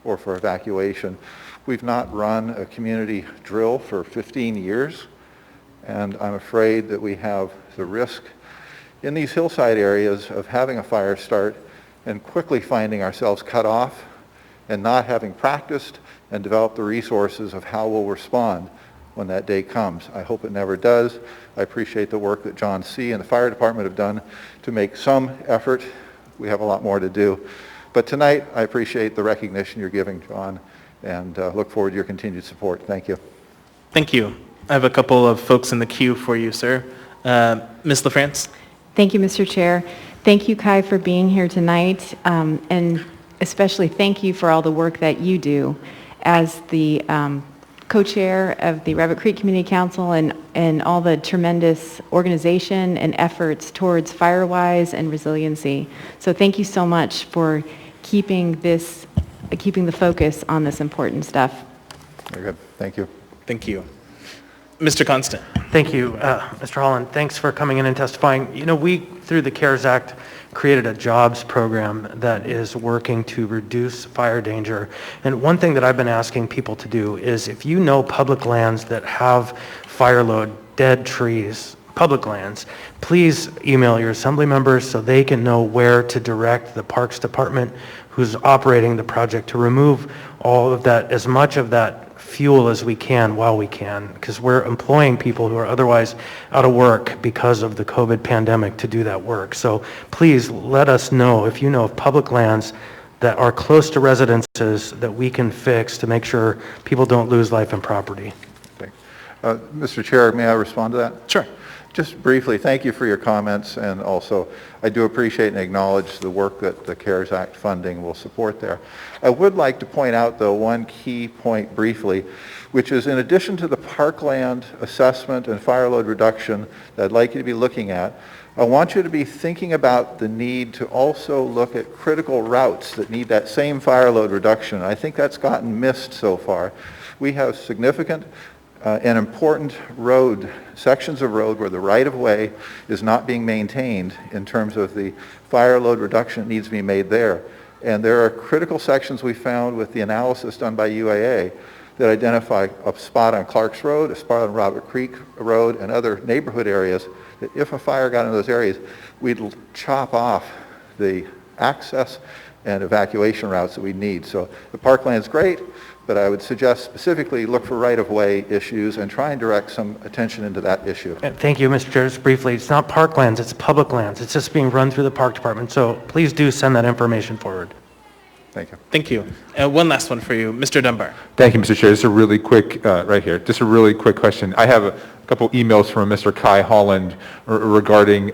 or for evacuation. We've not run a community drill for 15 years, and I'm afraid that we have the risk in these hillside areas of having a fire start and quickly finding ourselves cut off and not having practiced and developed the resources of how we'll respond when that day comes. I hope it never does. I appreciate the work that John C. and the fire department have done to make some effort. We have a lot more to do. But tonight, I appreciate the recognition you're giving, John, and look forward to your continued support. Thank you. Thank you. I have a couple of folks in the queue for you, sir. Ms. LaFrance? Thank you, Mr. Chair. Thank you, Kai, for being here tonight, and especially thank you for all the work that you do as the co-chair of the Rabbit Creek Community Council and all the tremendous organization and efforts towards FireWise and resiliency. So thank you so much for keeping the focus on this important stuff. Very good. Thank you. Thank you. Mr. Constant. Thank you, Mr. Holland. Thanks for coming in and testifying. You know, we, through the CARES Act, created a jobs program that is working to reduce fire danger. And one thing that I've been asking people to do is if you know public lands that have fire load, dead trees, public lands, please email your assembly members so they can know where to direct the Parks Department who's operating the project to remove all of that, as much of that fuel as we can while we can, because we're employing people who are otherwise out of work because of the COVID pandemic to do that work. So please let us know if you know of public lands that are close to residences that we can fix to make sure people don't lose life and property. Okay. Mr. Chair, may I respond to that? Sure. Just briefly, thank you for your comments, and also I do appreciate and acknowledge the work that the CARES Act funding will support there. I would like to point out, though, one key point briefly, which is in addition to the parkland assessment and fire load reduction that I'd like you to be looking at, I want you to be thinking about the need to also look at critical routes that need that same fire load reduction. I think that's gotten missed so far. We have significant and important sections of road where the right-of-way is not being maintained in terms of the fire load reduction that needs to be made there. And there are critical sections we found with the analysis done by UAA that identify a spot on Clark's Road, a spot on Robert Creek Road, and other neighborhood areas that if a fire got into those areas, we'd chop off the access and evacuation routes that we need. So the parkland's great, but I would suggest specifically look for right-of-way issues and try and direct some attention into that issue. Thank you, Mr. Chair. Just briefly, it's not park lands, it's public lands. It's just being run through the park department, so please do send that information forward. Thank you. Thank you. One last one for you, Mr. Dunbar. Thank you, Mr. Chair. Just a really quick, right here, just a really quick question. I have a couple emails from Mr. Kai Holland regarding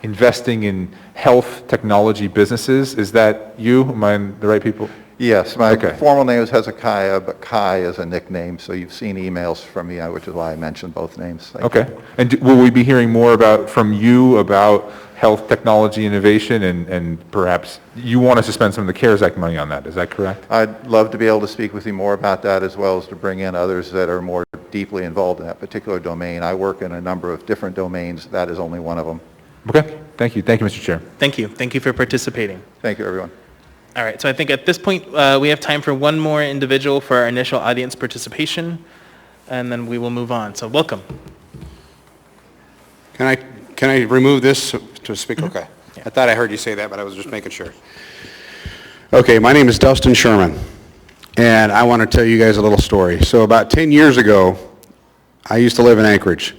investing in health technology businesses. Is that you? Am I in the right people? Yes, my formal name is Hezekiah, but Kai is a nickname, so you've seen emails from me, which is why I mentioned both names. Thank you. And will we be hearing more from you about health technology innovation, and perhaps you want us to spend some of the CARES Act money on that, is that correct? I'd love to be able to speak with you more about that, as well as to bring in others that are more deeply involved in that particular domain. I work in a number of different domains. That is only one of them. Okay, thank you. Thank you, Mr. Chair. Thank you. Thank you for participating. Thank you, everyone. All right, so I think at this point, we have time for one more individual for our initial audience participation, and then we will move on. So welcome. Can I remove this to speak? Okay. I thought I heard you say that, but I was just making sure. Okay, my name is Dustin Sherman, and I want to tell you guys a little story. So about 10 years ago, I used to live in Anchorage.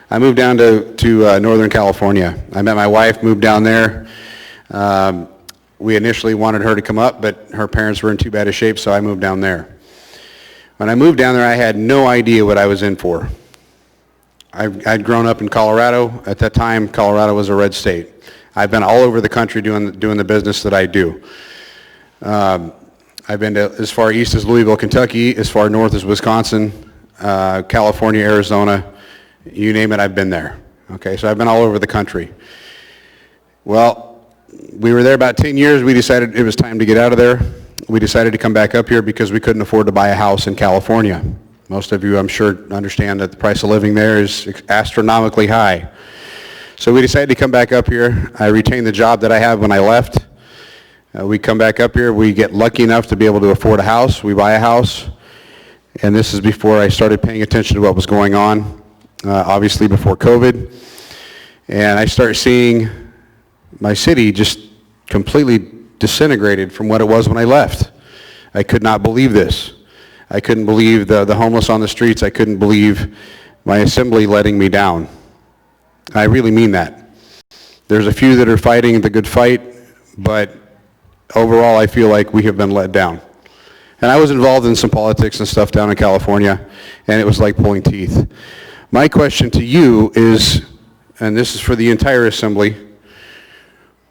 I moved down to Northern California. I met my wife, moved down there. We initially wanted her to come up, but her parents were in too bad a shape, so I moved down there. When I moved down there, I had no idea what I was in for. I'd grown up in Colorado. At that time, Colorado was a red state. I've been all over the country doing the business that I do. I've been to as far east as Louisville, Kentucky, as far north as Wisconsin, California, Arizona, you name it, I've been there. Okay, so I've been all over the country. Well, we were there about 10 years. We decided it was time to get out of there. We decided to come back up here because we couldn't afford to buy a house in California. Most of you, I'm sure, understand that the price of living there is astronomically high. So we decided to come back up here. I retained the job that I had when I left. We come back up here. We get lucky enough to be able to afford a house. We buy a house. And this is before I started paying attention to what was going on, obviously before COVID. And I start seeing my city just completely disintegrated from what it was when I left. I could not believe this. I couldn't believe the homeless on the streets. I couldn't believe my assembly letting me down. I really mean that. There's a few that are fighting the good fight, but overall I feel like we have been let down. And I was involved in some politics and stuff down in California, and it was like pulling teeth. My question to you is, and this is for the entire assembly,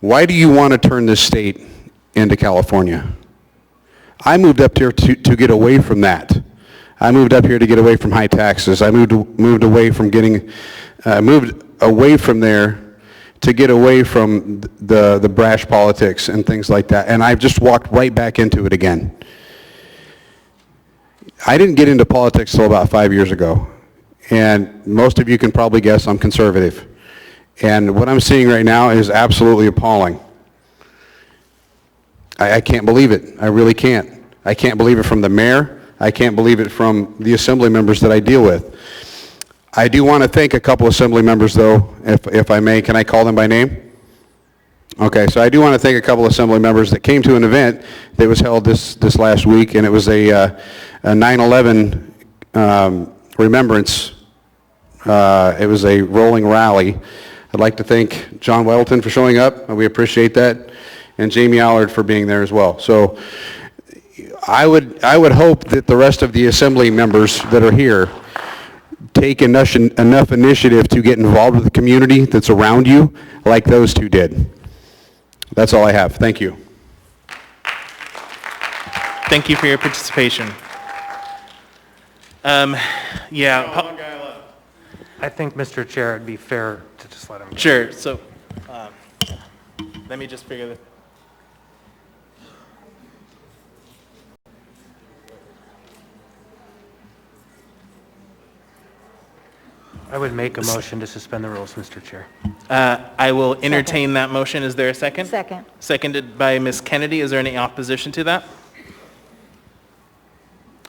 why do you want to turn this state into California? I moved up here to get away from that. I moved up here to get away from high taxes. I moved away from moved away from there to get away from the brash politics and things like that. And I've just walked right back into it again. I didn't get into politics till about 5 years ago. And most of you can probably guess I'm conservative. And what I'm seeing right now is absolutely appalling. I can't believe it. I really can't. I can't believe it from the mayor. I can't believe it from the assembly members that I deal with. I do want to thank a couple assembly members, though, if I may. Can I call them by name? Okay, so I do want to thank a couple assembly members that came to an event that was held this last week, and it was a 9/11 remembrance. It was a rolling rally. I'd like to thank John Weddleton for showing up. We appreciate that. And Jamie Allard for being there as well. So I would hope that the rest of the assembly members that are here take enough initiative to get involved with the community that's around you like those two did. That's all I have. Thank you. Thank you for your participation. Yeah. I think, Mr. Chair, it'd be fair to just let him go. Sure. So let me just figure this. I would make a motion to suspend the rules, Mr. Chair. I will entertain that motion. Is there a second? Second. Seconded by Ms. Kennedy. Is there any opposition to that?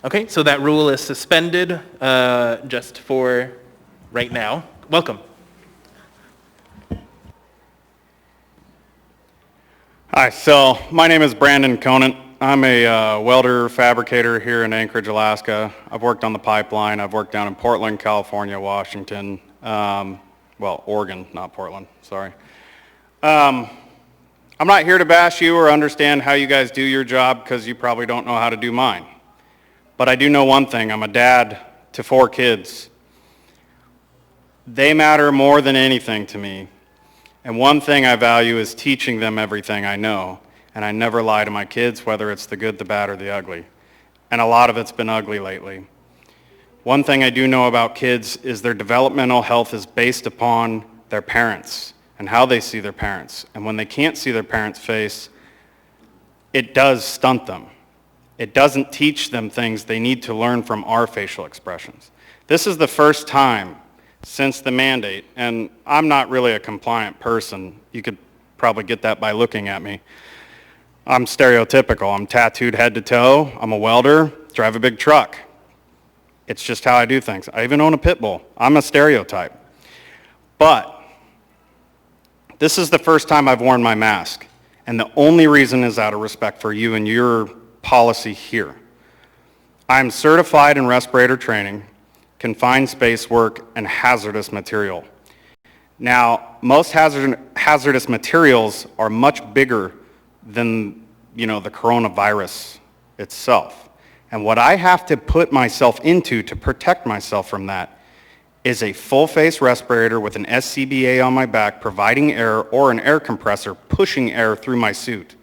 Okay, so that rule is suspended just for right now. Welcome. Hi, so my name is Brandon Conant. I'm a welder fabricator here in Anchorage, Alaska. I've worked on the pipeline. I've worked down in Portland, California, Washington. Well, Oregon, not Portland, sorry. I'm not here to bash you or understand how you guys do your job because you probably don't know how to do mine. But I do know one thing. I'm a dad to 4 kids. They matter more than anything to me. And one thing I value is teaching them everything I know. And I never lie to my kids, whether it's the good, the bad, or the ugly. And a lot of it's been ugly lately. One thing I do know about kids is their developmental health is based upon their parents and how they see their parents. And when they can't see their parents' face, it does stunt them. It doesn't teach them things they need to learn from our facial expressions. This is the first time since the mandate, and I'm not really a compliant person. You could probably get that by looking at me. I'm stereotypical. I'm tattooed head to toe. I'm a welder, drive a big truck. It's just how I do things. I even own a pit bull. I'm a stereotype. But this is the first time I've worn my mask, and the only reason is out of respect for you and your policy here. I'm certified in respirator training, confined space work, and hazardous material. Now, most hazardous materials are much bigger than, the coronavirus itself. And what I have to put myself into to protect myself from that is a full-face respirator with an SCBA on my back providing air, or an air compressor pushing air through my suit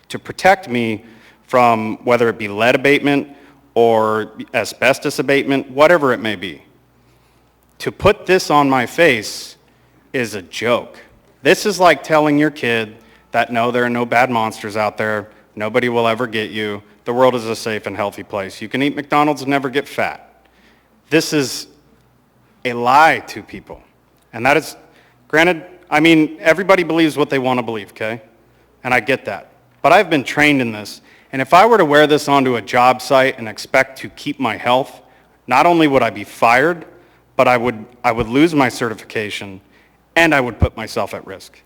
to protect me from whether it be lead abatement or asbestos abatement, whatever it may be. To put this on my face is a joke. This is like telling your kid that no, there are no bad monsters out there, nobody will ever get you, the world is a safe and healthy place. You can eat McDonald's and never get fat. This is a lie to people. And that is, granted, everybody believes what they want to believe, okay? And I get that. But I've been trained in this. And if I were to wear this onto a job site and expect to keep my health, not only would I be fired, but I would lose my certification and I would put myself at risk.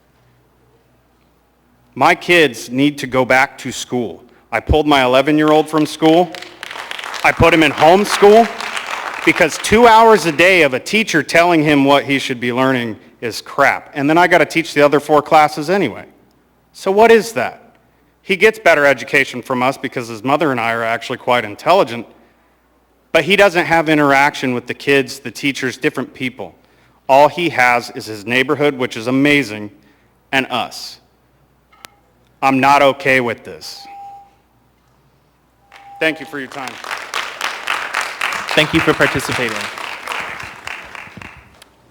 My kids need to go back to school. I pulled my 11-year-old from school. I put him in homeschool because 2 hours a day of a teacher telling him what he should be learning is crap. And then I got to teach the other 4 classes anyway. So what is that? He gets better education from us because his mother and I are actually quite intelligent, but he doesn't have interaction with the kids, the teachers, different people. All he has is his neighborhood, which is amazing, and us. I'm not okay with this. Thank you for your time. Thank you for participating.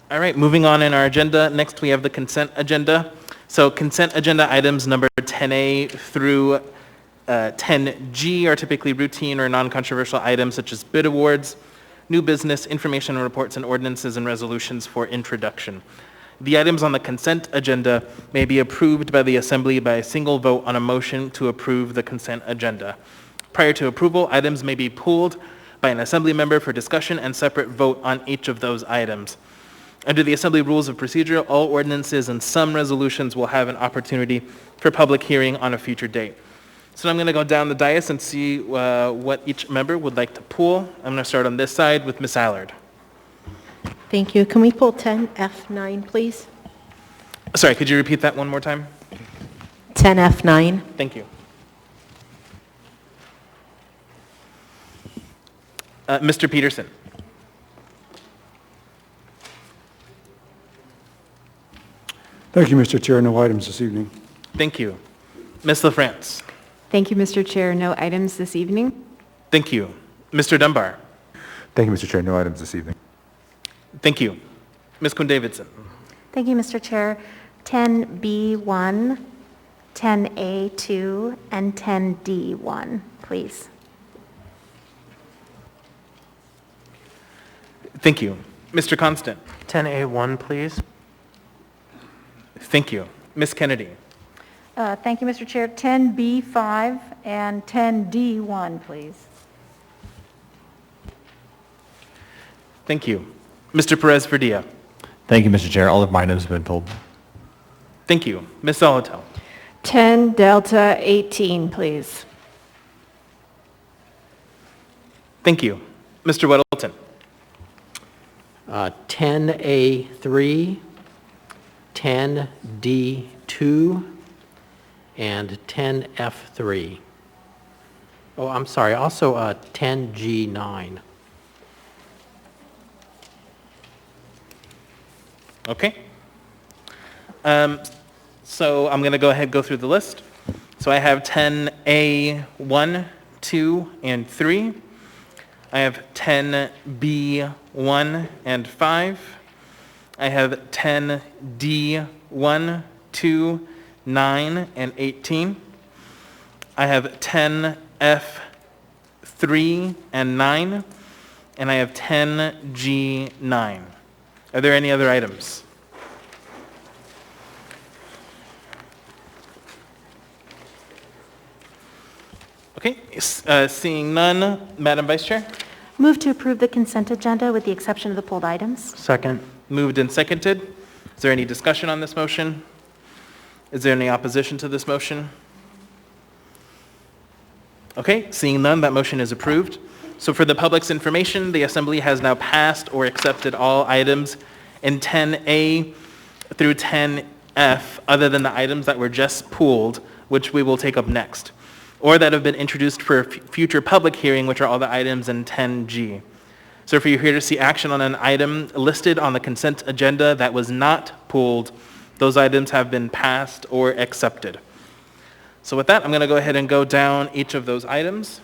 All right, moving on in our agenda. Next, we have the consent agenda. So consent agenda items number 10A through 10G are typically routine or non-controversial items such as bid awards, new business, information reports, and ordinances and resolutions for introduction. The items on the consent agenda may be approved by the Assembly by a single vote on a motion to approve the consent agenda. Prior to approval, items may be pulled by an Assembly member for discussion and separate vote on each of those items. Under the Assembly Rules of Procedure, all ordinances and some resolutions will have an opportunity for public hearing on a future date. So I'm going to go down the dais and see what each member would like to pull. I'm going to start on this side with Ms. Allard. Thank you. Can we pull 10F9, please? Sorry, could you repeat that one more time? 10F9. Thank you. Mr. Peterson. Thank you, Mr. Chair. No items this evening. Thank you. Ms. LaFrance. Thank you, Mr. Chair. No items this evening. Thank you. Mr. Dunbar. Thank you, Mr. Chair. No items this evening. Thank you. Ms. Quinn-Davidson. Thank you, Mr. Chair. 10B1, 10A2, and 10D1, please. Thank you. Mr. Constant. 10A1, please. Thank you. Ms. Kennedy. Thank you, Mr. Chair. 10B5 and 10D1, please. Thank you. Mr. Perez-Verdia. Thank you, Mr. Chair. All of my items have been pulled. Thank you. Ms. Solotel. 10 Delta 18, please. Thank you. Mr. Weddleton. 10A3, 10D2, and 10F3. Oh, I'm sorry, also 10G9. Okay. So I'm going to go ahead and go through the list. So I have 10A1, 2, and 3. I have 10B1 and 5. I have 10D1, 2, 9, and 18. I have 10F3 and 9. And I have 10G9. Are there any other items? Okay, seeing none, Madam Vice Chair? Move to approve the consent agenda with the exception of the pulled items. Second. Moved and seconded. Is there any discussion on this motion? Is there any opposition to this motion? Okay, seeing none, that motion is approved. So for the public's information, the Assembly has now passed or accepted all items in 10A through 10F, other than the items that were just pulled, which we will take up next, or that have been introduced for a future public hearing, which are all the items in 10G. So if you're here to see action on an item listed on the consent agenda that was not pulled, those items have been passed or accepted. So with that, I'm going to go ahead and go down each of those items,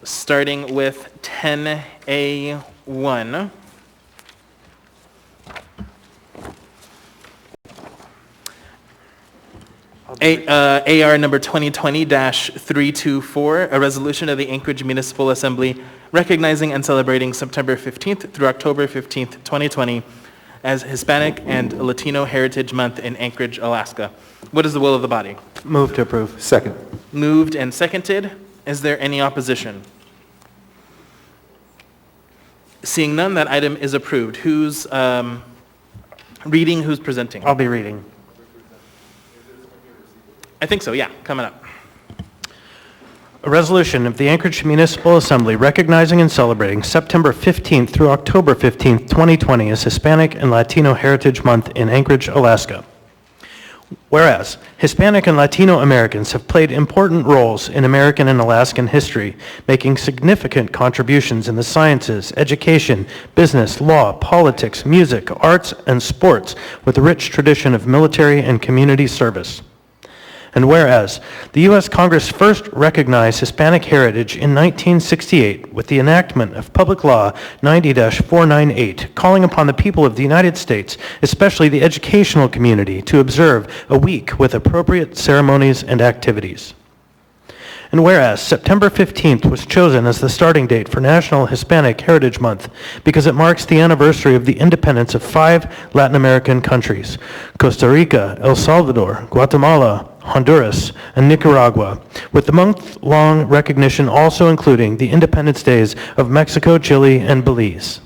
starting with 10A1. AR number 2020-324, a resolution of the Anchorage Municipal Assembly recognizing and celebrating September 15th through October 15th, 2020 as Hispanic and Latino Heritage Month in Anchorage, Alaska. What is the will of the body? Move to approve. Second. Moved and seconded. Is there any opposition? Seeing none, that item is approved. Who's reading, who's presenting? I'll be reading. I think so, yeah, coming up. A resolution of the Anchorage Municipal Assembly recognizing and celebrating September 15th through October 15th, 2020 as Hispanic and Latino Heritage Month in Anchorage, Alaska. Whereas Hispanic and Latino Americans have played important roles in American and Alaskan history, making significant contributions in the sciences, education, business, law, politics, music, arts, and sports with a rich tradition of military and community service. And whereas the U.S. Congress first recognized Hispanic heritage in 1968 with the enactment of Public Law 90-498, calling upon the people of the United States, especially the educational community, to observe a week with appropriate ceremonies and activities. And whereas September 15th was chosen as the starting date for National Hispanic Heritage Month because it marks the anniversary of the independence of 5 Latin American countries, Costa Rica, El Salvador, Guatemala, Honduras, and Nicaragua, with the month-long recognition also including the Independence Days of Mexico, Chile, and Belize.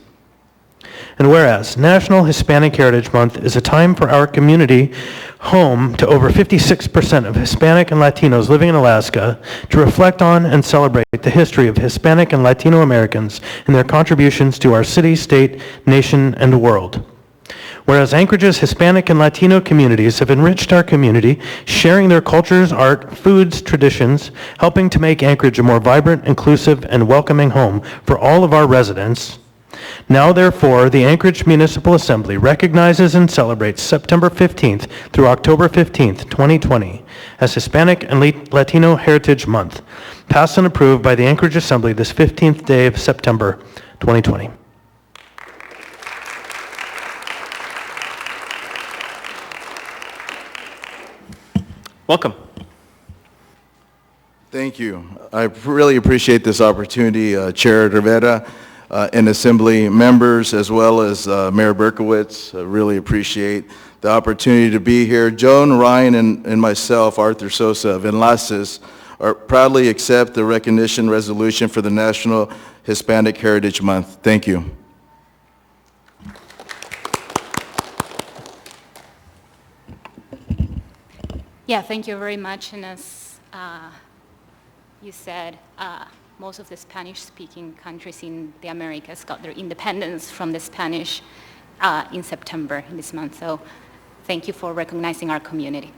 And whereas National Hispanic Heritage Month is a time for our community, home to over 56% of Hispanic and Latinos living in Alaska, to reflect on and celebrate the history of Hispanic and Latino Americans and their contributions to our city, state, nation, and world. Whereas Anchorage's Hispanic and Latino communities have enriched our community, sharing their cultures, art, foods, traditions, helping to make Anchorage a more vibrant, inclusive, and welcoming home for all of our residents. Now, therefore, the Anchorage Municipal Assembly recognizes and celebrates September 15th through October 15th, 2020 as Hispanic and Latino Heritage Month, passed and approved by the Anchorage Assembly this 15th day of September, 2020. Welcome. Thank you. I really appreciate this opportunity, Chair Rivera and Assembly members, as well as Mayor Berkowitz. I really appreciate the opportunity to be here. Joan, Ryan, and myself, Arthur Sosa of Enlaces, proudly accept the recognition resolution for the National Hispanic Heritage Month. Thank you. Yeah, thank you very much. And as you said, most of the Spanish-speaking countries in the Americas got their independence from the Spanish in September in this month. So thank you for recognizing our community.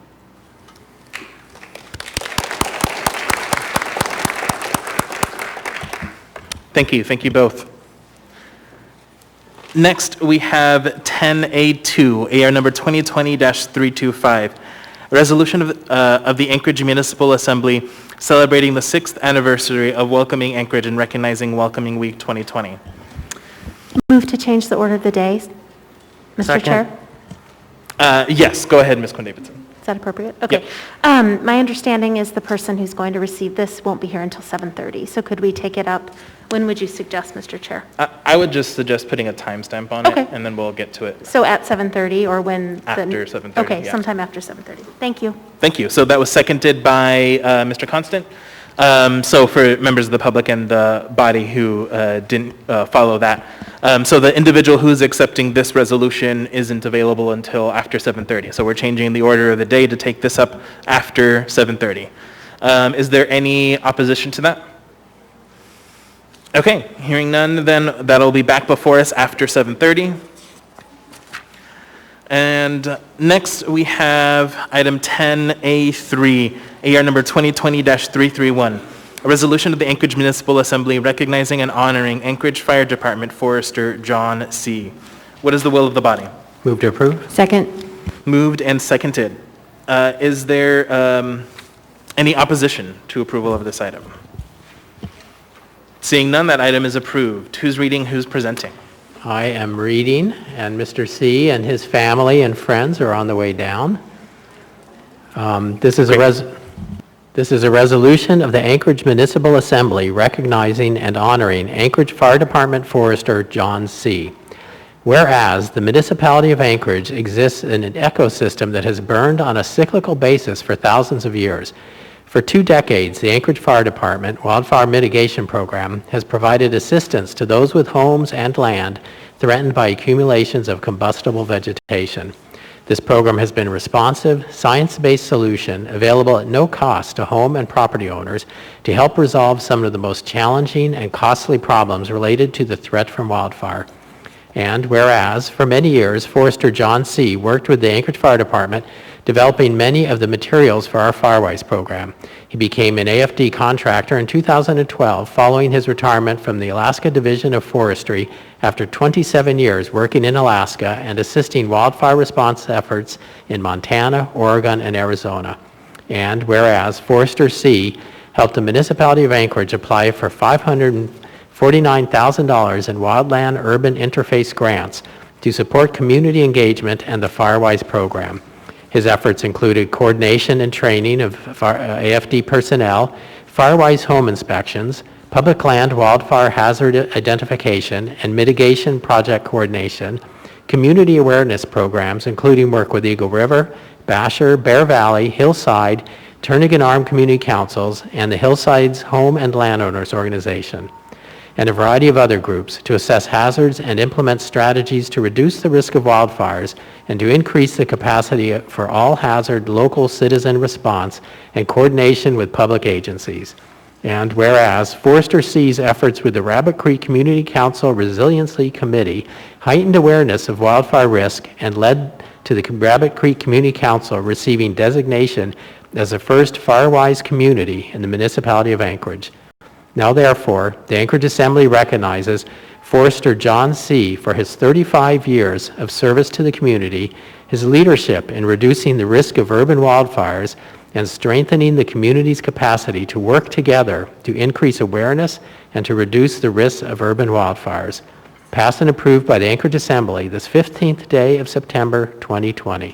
Thank you. Thank you both. Next, we have 10A2, AR number 2020-325, a resolution of the Anchorage Municipal Assembly celebrating the 6th anniversary of welcoming Anchorage and recognizing Welcoming Week 2020. Move to change the order of the day, Mr. Second. Chair. Yes, go ahead, Ms. Quinn-Davidson. Is that appropriate? Okay. Yep. My understanding is the person who's going to receive this won't be here until 7:30, so could we take it up? When would you suggest, Mr. Chair? I would just suggest putting a timestamp on Okay. it, and then we'll get to it. So at 7:30 or when? After 7:30, Okay, yeah. sometime after 7:30. Thank you. Thank you. So that was seconded by Mr. Constant. So for members of the public and the body who didn't follow that, so the individual who's accepting this resolution isn't available until after 7:30. So we're changing the order of the day to take this up after 7:30. Is there any opposition to that? Okay, hearing none, then that'll be back before us after 7:30. And next, we have item 10A3, AR number 2020-331, a resolution of the Anchorage Municipal Assembly recognizing and honoring Anchorage Fire Department Forester John C. What is the will of the body? Move to approve. Second. Moved and seconded. Is there any opposition to approval of this item? Seeing none, that item is approved. Who's reading, who's presenting? I am reading, and Mr. C. and his family and friends are on the way down. This is a resolution of the Anchorage Municipal Assembly recognizing and honoring Anchorage Fire Department Forester John C. Whereas the municipality of Anchorage exists in an ecosystem that has burned on a cyclical basis for thousands of years. For 2 decades, the Anchorage Fire Department Wildfire Mitigation Program has provided assistance to those with homes and land threatened by accumulations of combustible vegetation. This program has been a responsive, science-based solution available at no cost to home and property owners to help resolve some of the most challenging and costly problems related to the threat from wildfire. And whereas, for many years, Forester John C. worked with the Anchorage Fire Department developing many of the materials for our Firewise program. He became an AFD contractor in 2012 following his retirement from the Alaska Division of Forestry after 27 years working in Alaska and assisting wildfire response efforts in Montana, Oregon, and Arizona. And whereas Forester C. helped the municipality of Anchorage apply for $549,000 in wildland urban interface grants to support community engagement and the Firewise program. His efforts included coordination and training of AFD personnel, Firewise home inspections, public land wildfire hazard identification and mitigation project coordination, community awareness programs including work with Eagle River, Basher, Bear Valley, Hillside, Turnagain Arm Community Councils, and the Hillsides Home and Landowners Organization, and a variety of other groups to assess hazards and implement strategies to reduce the risk of wildfires and to increase the capacity for all hazard local citizen response and coordination with public agencies. And whereas Forester C's efforts with the Rabbit Creek Community Council Resiliency Committee heightened awareness of wildfire risk and led to the Rabbit Creek Community Council receiving designation as the first Firewise community in the municipality of Anchorage. Now therefore, the Anchorage Assembly recognizes Forester John C. for his 35 years of service to the community, his leadership in reducing the risk of urban wildfires, and strengthening the community's capacity to work together to increase awareness and to reduce the risk of urban wildfires. Passed and approved by the Anchorage Assembly this 15th day of September 2020.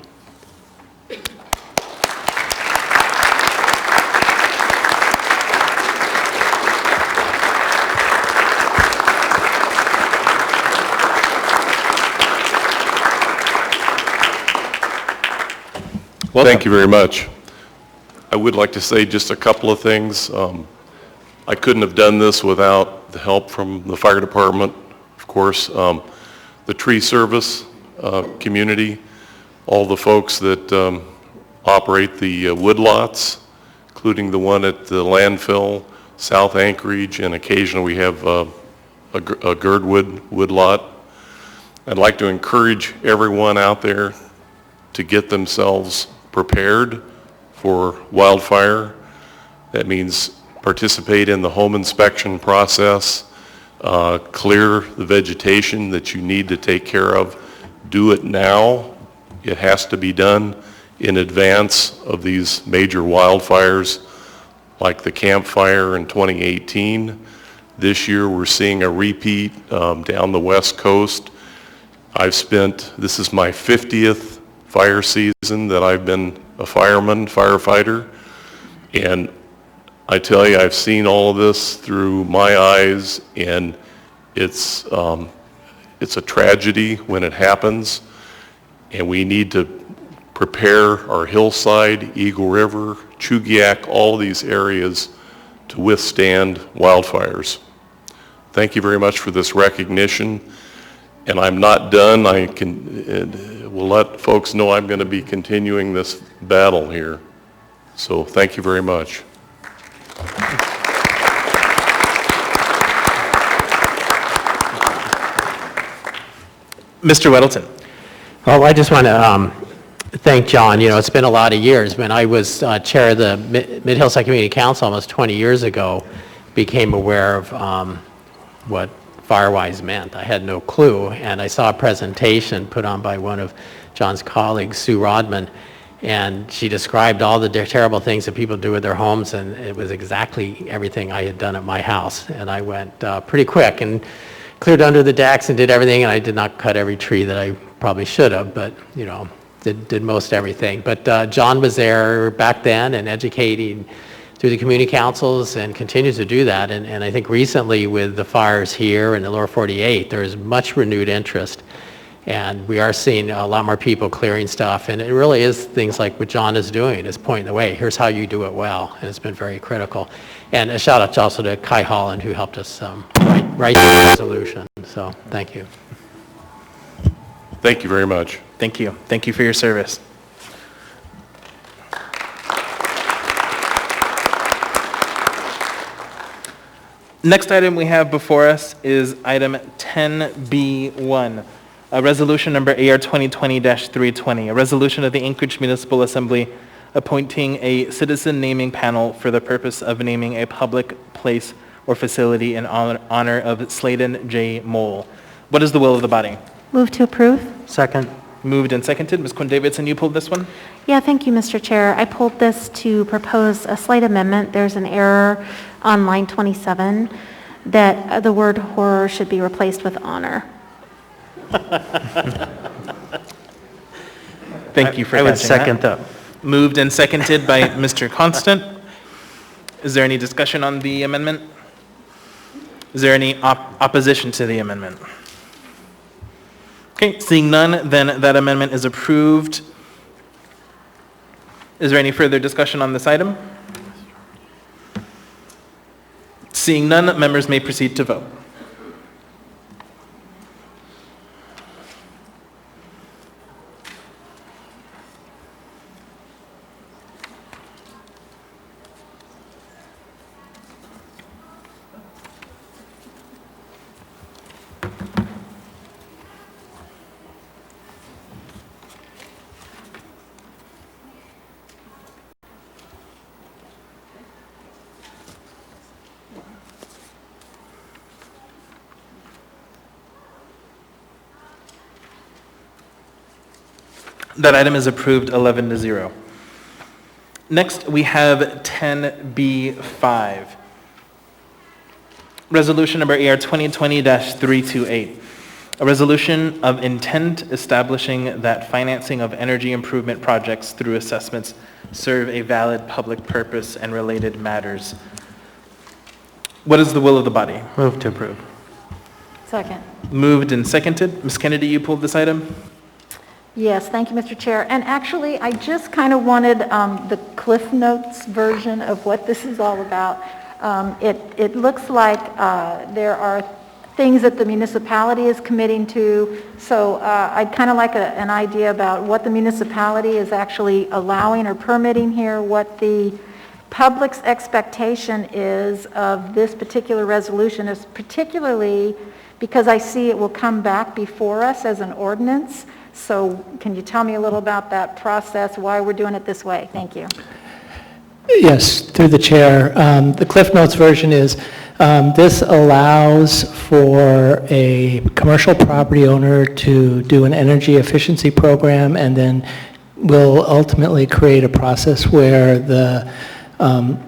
Thank you very much. I would like to say just a couple of things. I couldn't have done this without the help from the fire department, of course, the tree service community, all the folks that operate the wood lots, including the one at the landfill, South Anchorage, and occasionally we have a girdwood woodlot. I'd like to encourage everyone out there to get themselves prepared for wildfire. That means participate in the home inspection process, clear the vegetation that you need to take care of. Do it now. It has to be done in advance of these major wildfires like the Camp Fire in 2018. This year we're seeing a repeat down the West Coast. This is my 50th fire season that I've been a firefighter, and I tell you, I've seen all of this through my eyes, and it's a tragedy when it happens, and we need to prepare our hillside, Eagle River, Chugiak, all these areas to withstand wildfires. Thank you very much for this recognition, and I'm not done. We'll let folks know I'm going to be continuing this battle here. So thank you very much. Mr. Weddleton. Well, I just want to thank John. You know, it's been a lot of years. When I was chair of the Mid-Hillside Community Council almost 20 years ago, became aware of what Firewise meant. I had no clue, and I saw a presentation put on by one of John's colleagues, Sue Rodman, and she described all the terrible things that people do with their homes, and it was exactly everything I had done at my house. And I went pretty quick and cleared under the decks and did everything, and I did not cut every tree that I probably should have, but, you know, did most everything. But John was there back then and educating through the community councils and continues to do that. And I think recently with the fires here in the lower 48, there is much renewed interest. And we are seeing a lot more people clearing stuff. And it really is things like what John is doing, is pointing the way. Here's how you do it well. And it's been very critical. And a shout out also to Kai Holland, who helped us write the resolution. So thank you. Thank you very much. Thank you. Thank you for your service. Next item we have before us is item 10B1, a resolution number AR 2020-320, a resolution of the Anchorage Municipal Assembly appointing a citizen naming panel for the purpose of naming a public place or facility in honor of Sladen J. Mole. What is the will of the body? Move to approve. Second. Moved and seconded. Ms. Quinn-Davidson, you pulled this one? Yeah, thank you, Mr. Chair. I pulled this to propose a slight amendment. There's an error on line 27 that the word horror should be replaced with honor. Thank you for I would catching second that. Moved and seconded by Mr. Constant. Is there any discussion on the amendment? Is there any opposition to the amendment? Okay, seeing none, then that amendment is approved. Is there any further discussion on this item? Seeing none, members may proceed to vote. That item is approved 11-0. Next, we have 10B5. Resolution number AR 2020-328. A resolution of intent establishing that financing of energy improvement projects through assessments serve a valid public purpose and related matters. What is the will of the body? Move to approve. Second. Moved and seconded. Ms. Kennedy, you pulled this item? Yes, thank you, Mr. Chair. And actually, I just kind of wanted the Cliff Notes version of what this is all about. It looks like there are things that the municipality is committing to. So I'd kind of like an idea about what the municipality is actually allowing or permitting here, what the public's expectation is of this particular resolution, is particularly because I see it will come back before us as an ordinance. So can you tell me a little about that process, why we're doing it this way? Thank you. Yes, through the chair. The Cliff Notes version is, this allows for a commercial property owner to do an energy efficiency program, and then will ultimately create a process where the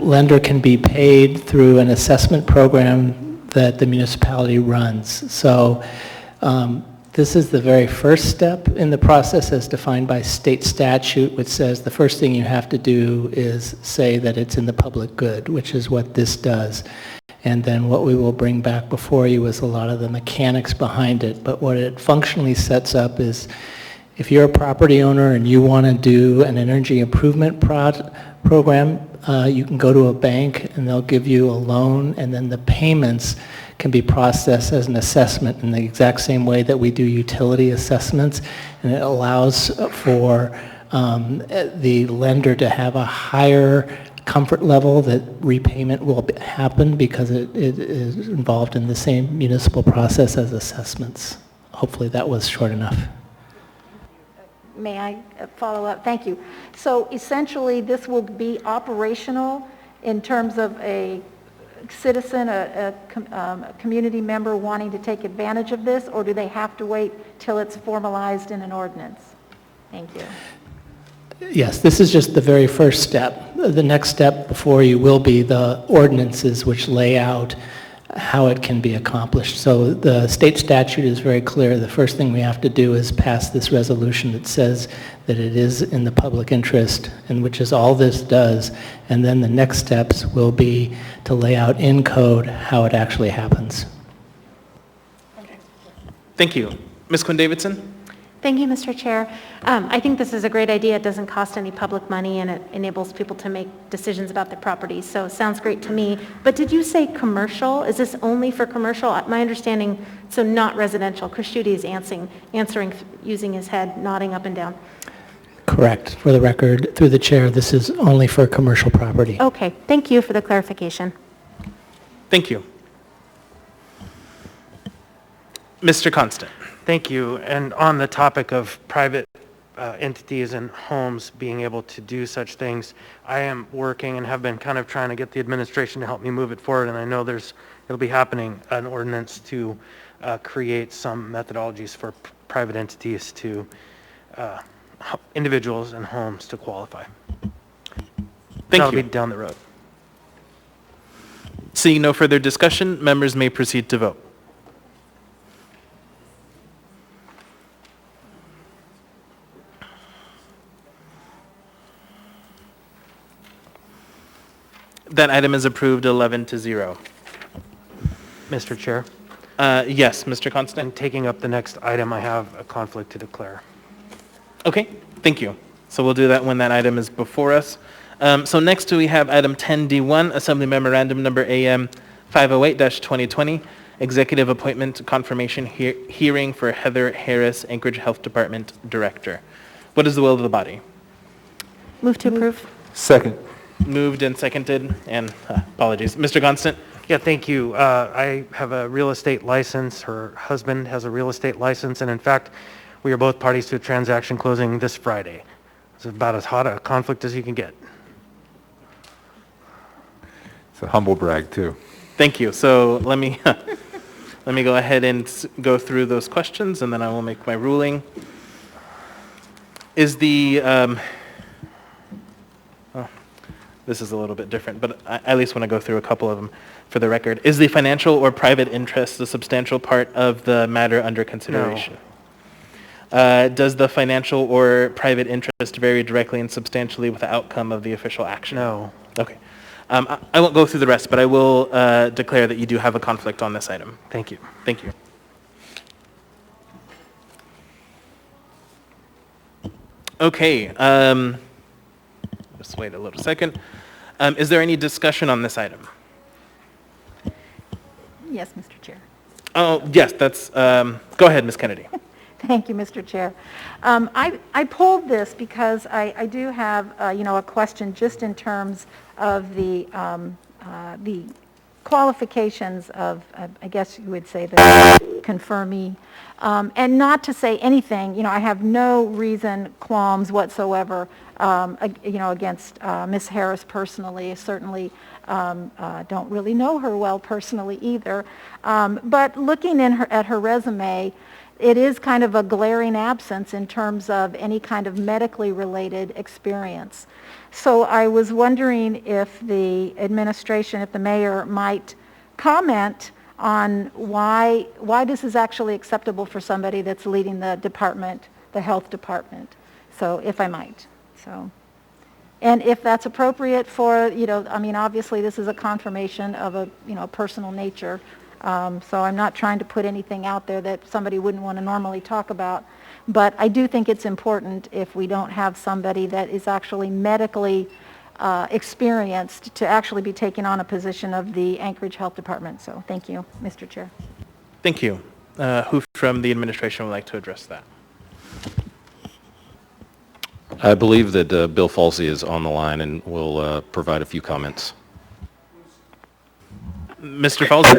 lender can be paid through an assessment program that the municipality runs. So this is the very first step in the process as defined by state statute, which says the first thing you have to do is say that it's in the public good, which is what this does. And then what we will bring back before you is a lot of the mechanics behind it. But what it functionally sets up is, if you're a property owner and you want to do an energy improvement program, you can go to a bank and they'll give you a loan, and then the payments can be processed as an assessment in the exact same way that we do utility assessments, and it allows for the lender to have a higher comfort level that repayment will happen because it is involved in the same municipal process as assessments. Hopefully that was short enough. May I follow up? Thank you. So essentially, this will be operational in terms of a citizen, a community member wanting to take advantage of this, or do they have to wait till it's formalized in an ordinance? Thank you. Yes, this is just the very first step. The next step before you will be the ordinances which lay out how it can be accomplished. So the state statute is very clear. The first thing we have to do is pass this resolution that says that it is in the public interest, and which is all this does. And then the next steps will be to lay out in code how it actually happens. Thank you. Ms. Quinn-Davidson? Thank you, Mr. Chair. I think this is a great idea. It doesn't cost any public money, and it enables people to make decisions about their properties. So it sounds great to me. But did you say commercial? Is this only for commercial? My understanding, so not residential. Chris Schutte is answering using his head, nodding up and down. Correct. For the record, through the chair, this is only for commercial property. Okay. Thank you for the clarification. Thank you. Mr. Constant. Thank you. And on the topic of private entities and homes being able to do such things, I am working and have been kind of trying to get the administration to help me move it forward, and I know it'll be happening, an ordinance to create some methodologies for private entities to individuals and homes to qualify. That'll be down the road. Seeing no further discussion, members may proceed to vote. That item is approved 11-0. Mr. Chair? Yes, Mr. Constant? And taking up the next item, I have a conflict to declare. Okay, thank you. So we'll do that when that item is before us. So next we have item 10D1, Assembly Memorandum Number AM 508-2020, Executive Appointment Confirmation Hearing for Heather Harris, Anchorage Health Department Director. What is the will of the body? Move to approve. Second. Moved and seconded, and apologies. Mr. Constant? Yeah, thank you. I have a real estate license. Her husband has a real estate license, and in fact, we are both parties to a transaction closing this Friday. It's about as hot a conflict as you can get. It's a humble brag, too. Thank you. So let me go ahead and go through those questions, and then I will make my ruling. Is the this is a little bit different, but I at least want to go through a couple of them for the record. Is the financial or private interest a substantial part of the matter under consideration? No. Does the financial or private interest vary directly and substantially with the outcome of the official action? No. Okay. I won't go through the rest, but I will declare that you do have a conflict on this item. Thank you. Thank you. Okay. Just wait a little second. Is there any discussion on this item? Yes, Mr. Chair. Oh, yes, that's, go ahead, Ms. Kennedy. Thank you, Mr. Chair. I pulled this because I do have, a question just in terms of the qualifications of, I guess you would say, the confirmee. And not to say anything, I have no reason, qualms whatsoever, against Ms. Harris personally. Certainly don't really know her well personally either. But looking at her resume, it is kind of a glaring absence in terms of any kind of medically related experience. So I was wondering if the administration, if the mayor might comment on why this is actually acceptable for somebody that's leading the department, the health department. So if I might. And if that's appropriate for, obviously this is a confirmation of a, personal nature. So I'm not trying to put anything out there that somebody wouldn't want to normally talk about. But I do think it's important if we don't have somebody that is actually medically experienced to actually be taking on a position of the Anchorage Health Department. So thank you, Mr. Chair. Thank you. Who from the administration would like to address that? I believe that Bill Falsey is on the line and will provide a few comments. Mr. Falsey?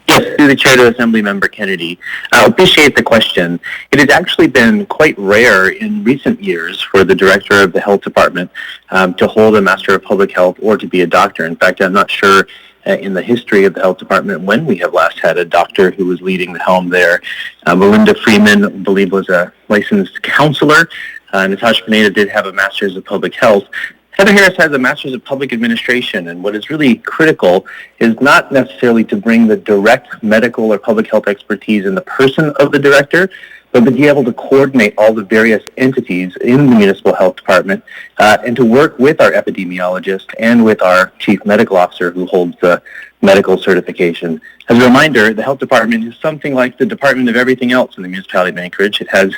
Through the chair to Assemblymember Kennedy. I appreciate the question. It has actually been quite rare in recent years for the director of the health department to hold a Master of Public Health or to be a doctor. In fact, I'm not sure in the history of the health department when we have last had a doctor who was leading the helm there. Melinda Freeman, I believe, was a licensed counselor. Natasha Pineda did have a Master's of Public Health. Heather Harris has a Master's of Public Administration, and what is really critical is not necessarily to bring the direct medical or public health expertise in the person of the director, but to be able to coordinate all the various entities in the municipal health department and to work with our epidemiologist and with our chief medical officer who holds the medical certification. As a reminder, the health department is something like the department of everything else in the municipality of Anchorage. It has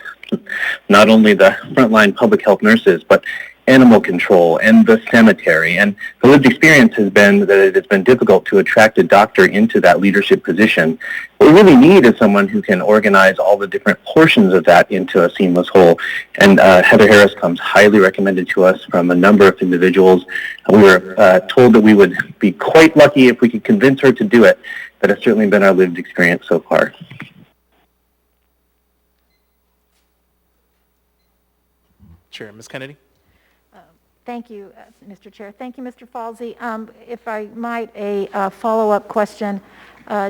not only the frontline public health nurses, but animal control and the cemetery. And the lived experience has been that it has been difficult to attract a doctor into that leadership position. What we really need is someone who can organize all the different portions of that into a seamless whole. And Heather Harris comes highly recommended to us from a number of individuals. We were told that we would be quite lucky if we could convince her to do it. That has certainly been our lived experience so far. Sure. Ms. Kennedy? Thank you, Mr. Chair. Thank you, Mr. Falsey. If I might, a follow-up question,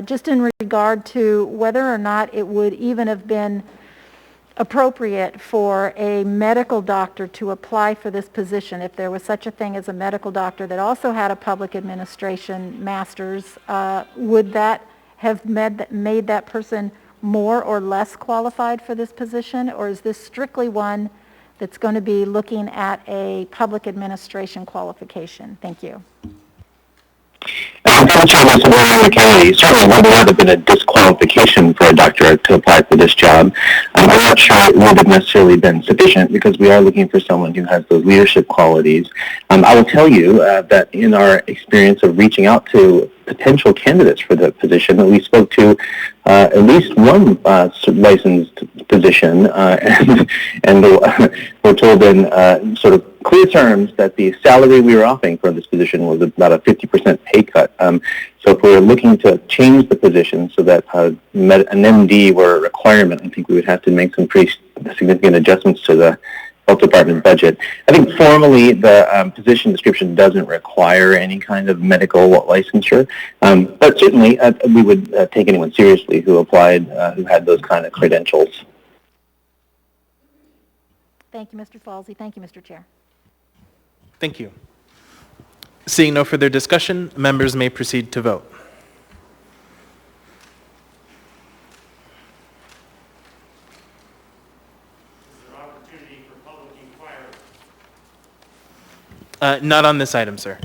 just in regard to whether or not it would even have been appropriate for a medical doctor to apply for this position, if there was such a thing as a medical doctor that also had a public administration master's, would that have made that person more or less qualified for this position, or is this strictly one that's going to be looking at a public administration qualification? Thank you. Assemblymember Kennedy, certainly would not have been a disqualification for a doctor to apply for this job. I'm not sure it would have necessarily been sufficient because we are looking for someone who has those leadership qualities. I will tell you that in our experience of reaching out to potential candidates for the position, that we spoke to at least one licensed physician, and we're told in sort of clear terms that the salary we were offering for this position was about a 50% pay cut. So if we were looking to change the position so that an MD were a requirement, I think we would have to make some pretty significant adjustments to the health department budget. I think formally the position description doesn't require any kind of medical licensure, but certainly we would take anyone seriously who applied, who had those kind of credentials. Thank you, Mr. Falsey. Thank you, Mr. Chair. Thank you. Seeing no further discussion, members may proceed to vote. Not on this item, sir.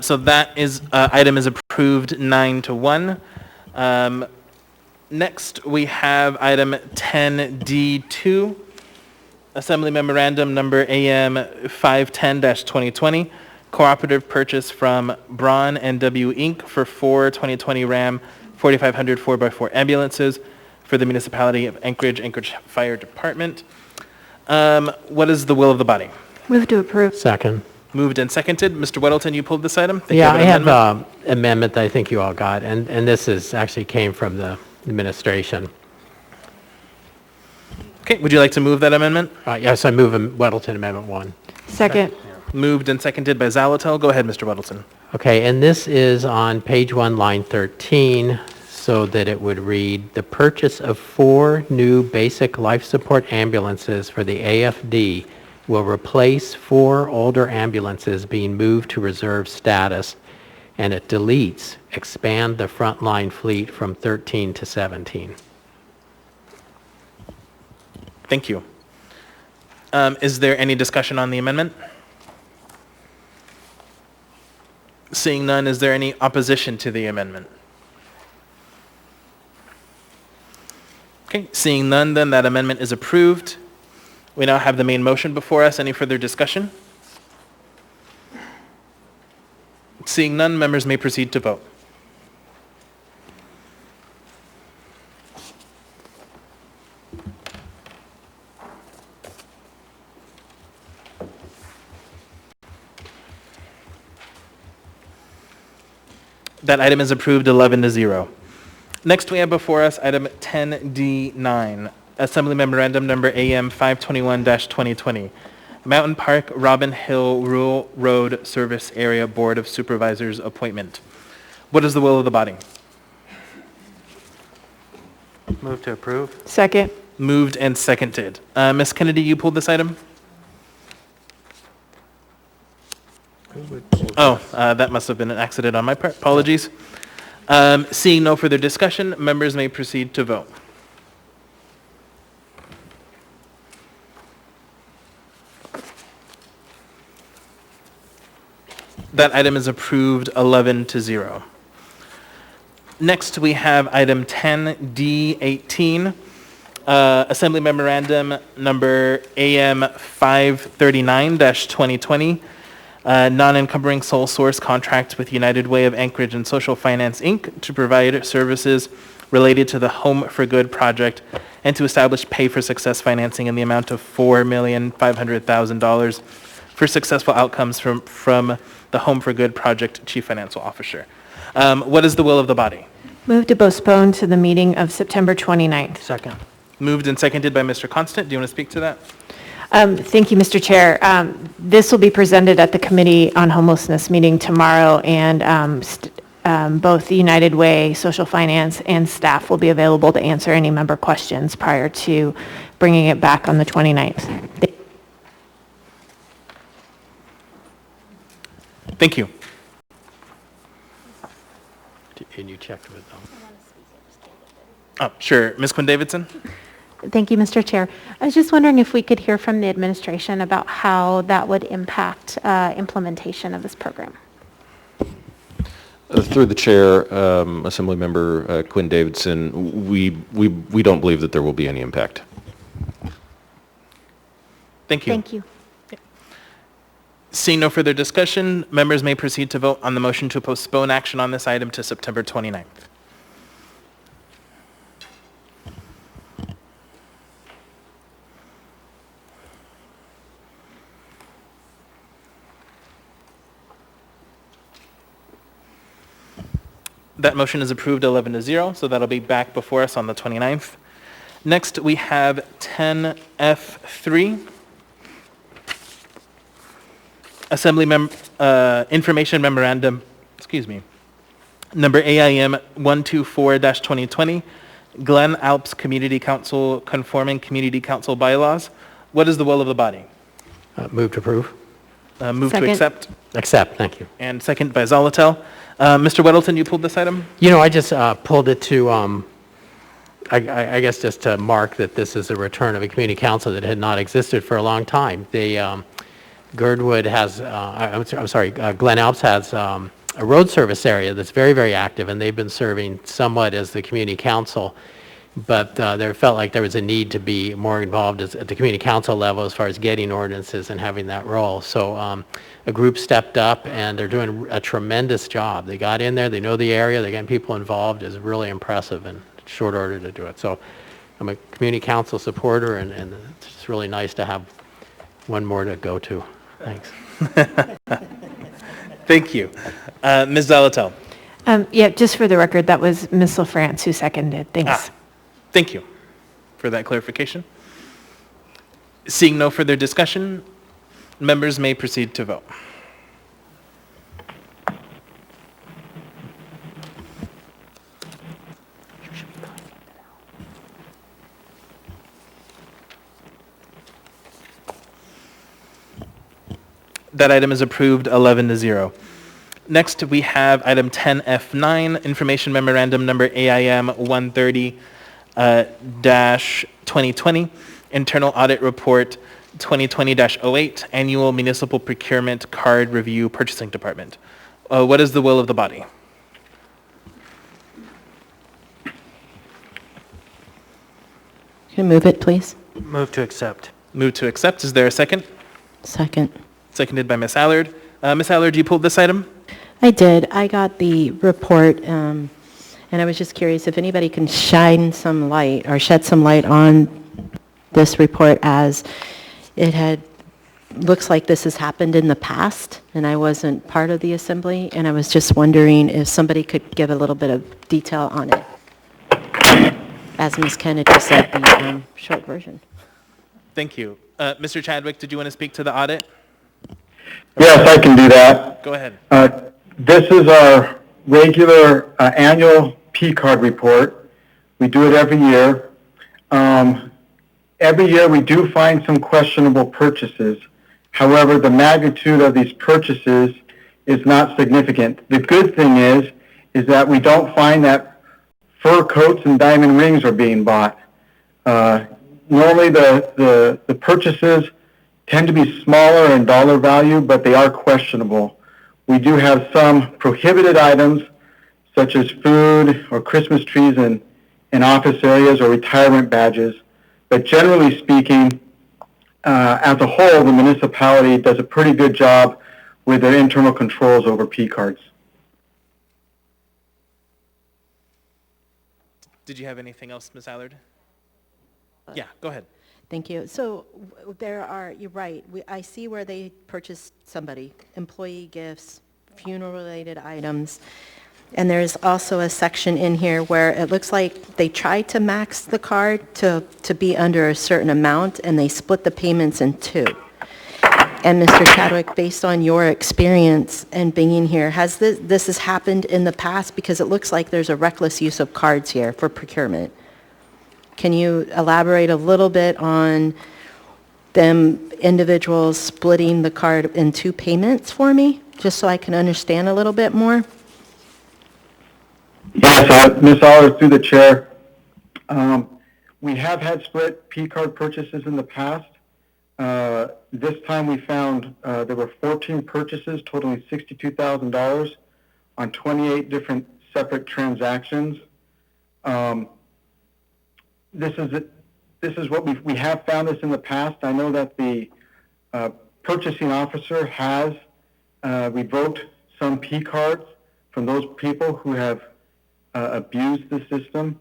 So that item is approved 9-1. Next, we have item 10D2, Assembly Memorandum number AM 510-2020, cooperative purchase from Braun & W Inc. for 4 2020 Ram 4500 4x4 ambulances for the municipality of Anchorage, Anchorage Fire Department. What is the will of the body? Move to approve. Second. Moved and seconded. Mr. Weddleton, you pulled this item? Think you Yeah, an I have amendment? an amendment that I think you all got, and this is actually came from the administration. Okay, would you like to move that amendment? Yes, I move Weddleton Amendment 1. Second. Moved and seconded by Zalatel. Go ahead, Mr. Weddleton. Okay, and this is on page 1, line 13, so that it would read, "The purchase of 4 new basic life support ambulances for the AFD will replace 4 older ambulances being moved to reserve status, and it deletes expand the frontline fleet from 13 to 17. Thank you. Is there any discussion on the amendment? Seeing none, is there any opposition to the amendment? Okay, seeing none, then that amendment is approved. We now have the main motion before us. Any further discussion? Seeing none, members may proceed to vote. That item is approved 11-0. Next, we have before us item 10D9, Assembly Memorandum Number AM 521-2020, Mountain Park Robin Hill Rural Road Service Area Board of Supervisors appointment. What is the will of the body? Move to approve. Second. Moved and seconded. Ms. Kennedy, you pulled this item? Oh, that must have been an accident on my part. Apologies. Seeing no further discussion, members may proceed to vote. That item is approved 11-0. Next, we have item 10D18, Assembly Memorandum Number AM 539-2020, non-encumbering sole source contract with United Way of Anchorage and Social Finance, Inc. to provide services related to the Home for Good project and to establish pay for success financing in the amount of $4,500,000 for successful outcomes from the Home for Good project Chief Financial Officer. What is the will of the body? Move to postpone to the meeting of September 29th. Second. Moved and seconded by Mr. Constant. Do you want to speak to that? Thank you, Mr. Chair. This will be presented at the Committee on Homelessness meeting tomorrow, and both the United Way, Social Finance, and staff will be available to answer any member questions prior to bringing it back on the 29th. Thank you. And you checked with them. Oh, sure. Ms. Quinn-Davidson? Thank you, Mr. Chair. I was just wondering if we could hear from the administration about how that would impact implementation of this program. Through the chair, Assemblymember Quinn Davidson, we don't believe that there will be any impact. Thank you. Thank you. Seeing no further discussion, members may proceed to vote on the motion to postpone action on this item to September 29th. That motion is approved 11-0, so that'll be back before us on the 29th. Next, we have 10F3. Information Memorandum, number AIM 124-2020, Glen Alps Community Council conforming Community Council bylaws. What is the will of the body? Move to approve. Move Second. to accept. Accept, thank you. And second by Zalatel. Mr. Weddleton, you pulled this item? You know, I just pulled it to, I guess just to mark that this is a return of a community council that had not existed for a long time. Girdwood has, Glen Alps has a road service area that's very, very active, and they've been serving somewhat as the community council, but there felt like there was a need to be more involved at the community council level as far as getting ordinances and having that role. So a group stepped up, and they're doing a tremendous job. They got in there, they know the area, they're getting people involved. It's really impressive and short order to do it. So I'm a community council supporter, and it's just really nice to have one more to go to. Thanks. Thank you. Ms. Zalatel. Yeah, just for the record, that was Ms. LaFrance who seconded. Thanks. Thank you for that clarification. Seeing no further discussion, members may proceed to vote. That item is approved 11-0. Next, we have item 10F9, Information Memorandum Number AIM 130-2020, Internal Audit Report 2020-08, Annual Municipal Procurement Card Review Purchasing Department. What is the will of the body? Can you move it, please? Move to accept. Move to accept. Is there a second? Second. Seconded by Ms. Allard. Ms. Allard, you pulled this item? I did. I got the report, and I was just curious if anybody can shine some light or shed some light on this report, as it looks like this has happened in the past, and I wasn't part of the assembly, and I was just wondering if somebody could give a little bit of detail on it. As Ms. Kennedy said, the short version. Thank you. Mr. Chadwick, did you want to speak to the audit? Yes, I can do that. Go ahead. This is our regular annual P-card report. We do it every year. Every year we do find some questionable purchases. However, the magnitude of these purchases is not significant. The good thing is that we don't find that fur coats and diamond rings are being bought. Normally the purchases tend to be smaller in dollar value, but they are questionable. We do have some prohibited items, such as food or Christmas trees in office areas or retirement badges. But generally speaking, as a whole, the municipality does a pretty good job with their internal controls over P-cards. Did you have anything else, Ms. Allard? Yeah, go ahead. Thank you. So you're right, I see where they purchased somebody, employee gifts, funeral-related items, and there's also a section in here where it looks like they tried to max the card to be under a certain amount, and they split the payments in two. And Mr. Chadwick, based on your experience and being here, has this has happened in the past? Because it looks like there's a reckless use of cards here for procurement. Can you elaborate a little bit on them individuals splitting the card in two payments for me, just so I can understand a little bit more? Yes, Ms. Allard, through the chair. We have had split P-card purchases in the past. This time we found there were 14 purchases totaling $62,000 on 28 different separate transactions. This is what we have found this in the past. I know that the purchasing officer has revoked some P-cards from those people who have abused the system.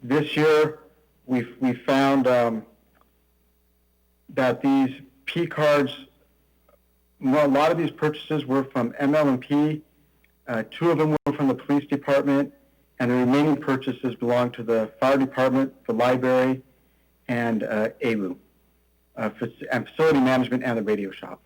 This year, we found that these P-cards, a lot of these purchases were from ML&P. Two of them were from the police department, and the remaining purchases belong to the fire department, the library, and ALU, and facility management and the radio shop.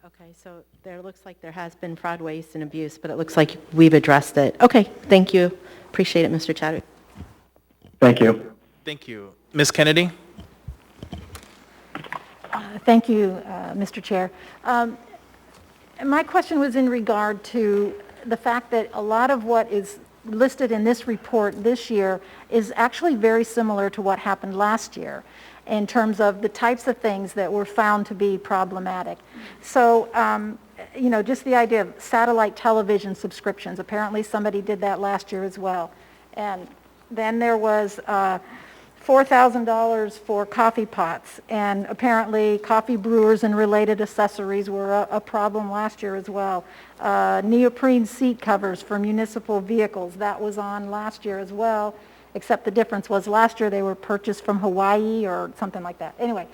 Okay, so there looks like there has been fraud, waste, and abuse, but it looks like we've addressed it. Okay, thank you. Appreciate it, Mr. Chadwick. Thank you. Thank you. Ms. Kennedy? Thank you, Mr. Chair. My question was in regard to the fact that a lot of what is listed in this report this year is actually very similar to what happened last year in terms of the types of things that were found to be problematic. So, you know, just the idea of satellite television subscriptions. Apparently somebody did that last year as well. And then there was $4,000 for coffee pots, and apparently coffee brewers and related accessories were a problem last year as well. Neoprene seat covers for municipal vehicles, that was on last year as well, except the difference was last year they were purchased from Hawaii or something like that. Anyway,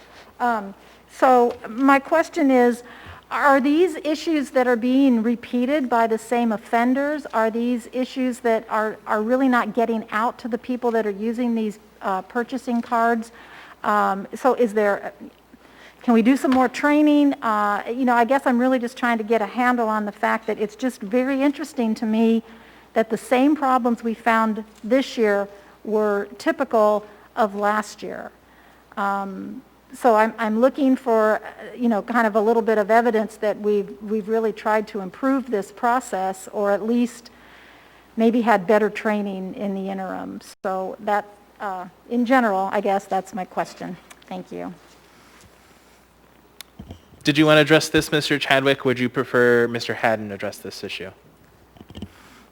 so my question is, are these issues that are being repeated by the same offenders? Are these issues that are really not getting out to the people that are using these purchasing cards? So can we do some more training? I guess I'm really just trying to get a handle on the fact that it's just very interesting to me that the same problems we found this year were typical of last year. So I'm looking for, kind of a little bit of evidence that we've really tried to improve this process, or at least maybe had better training in the interim. So that, in general, I guess that's my question. Thank you. Did you want to address this, Mr. Chadwick? Would you prefer Mr. Haddon address this issue?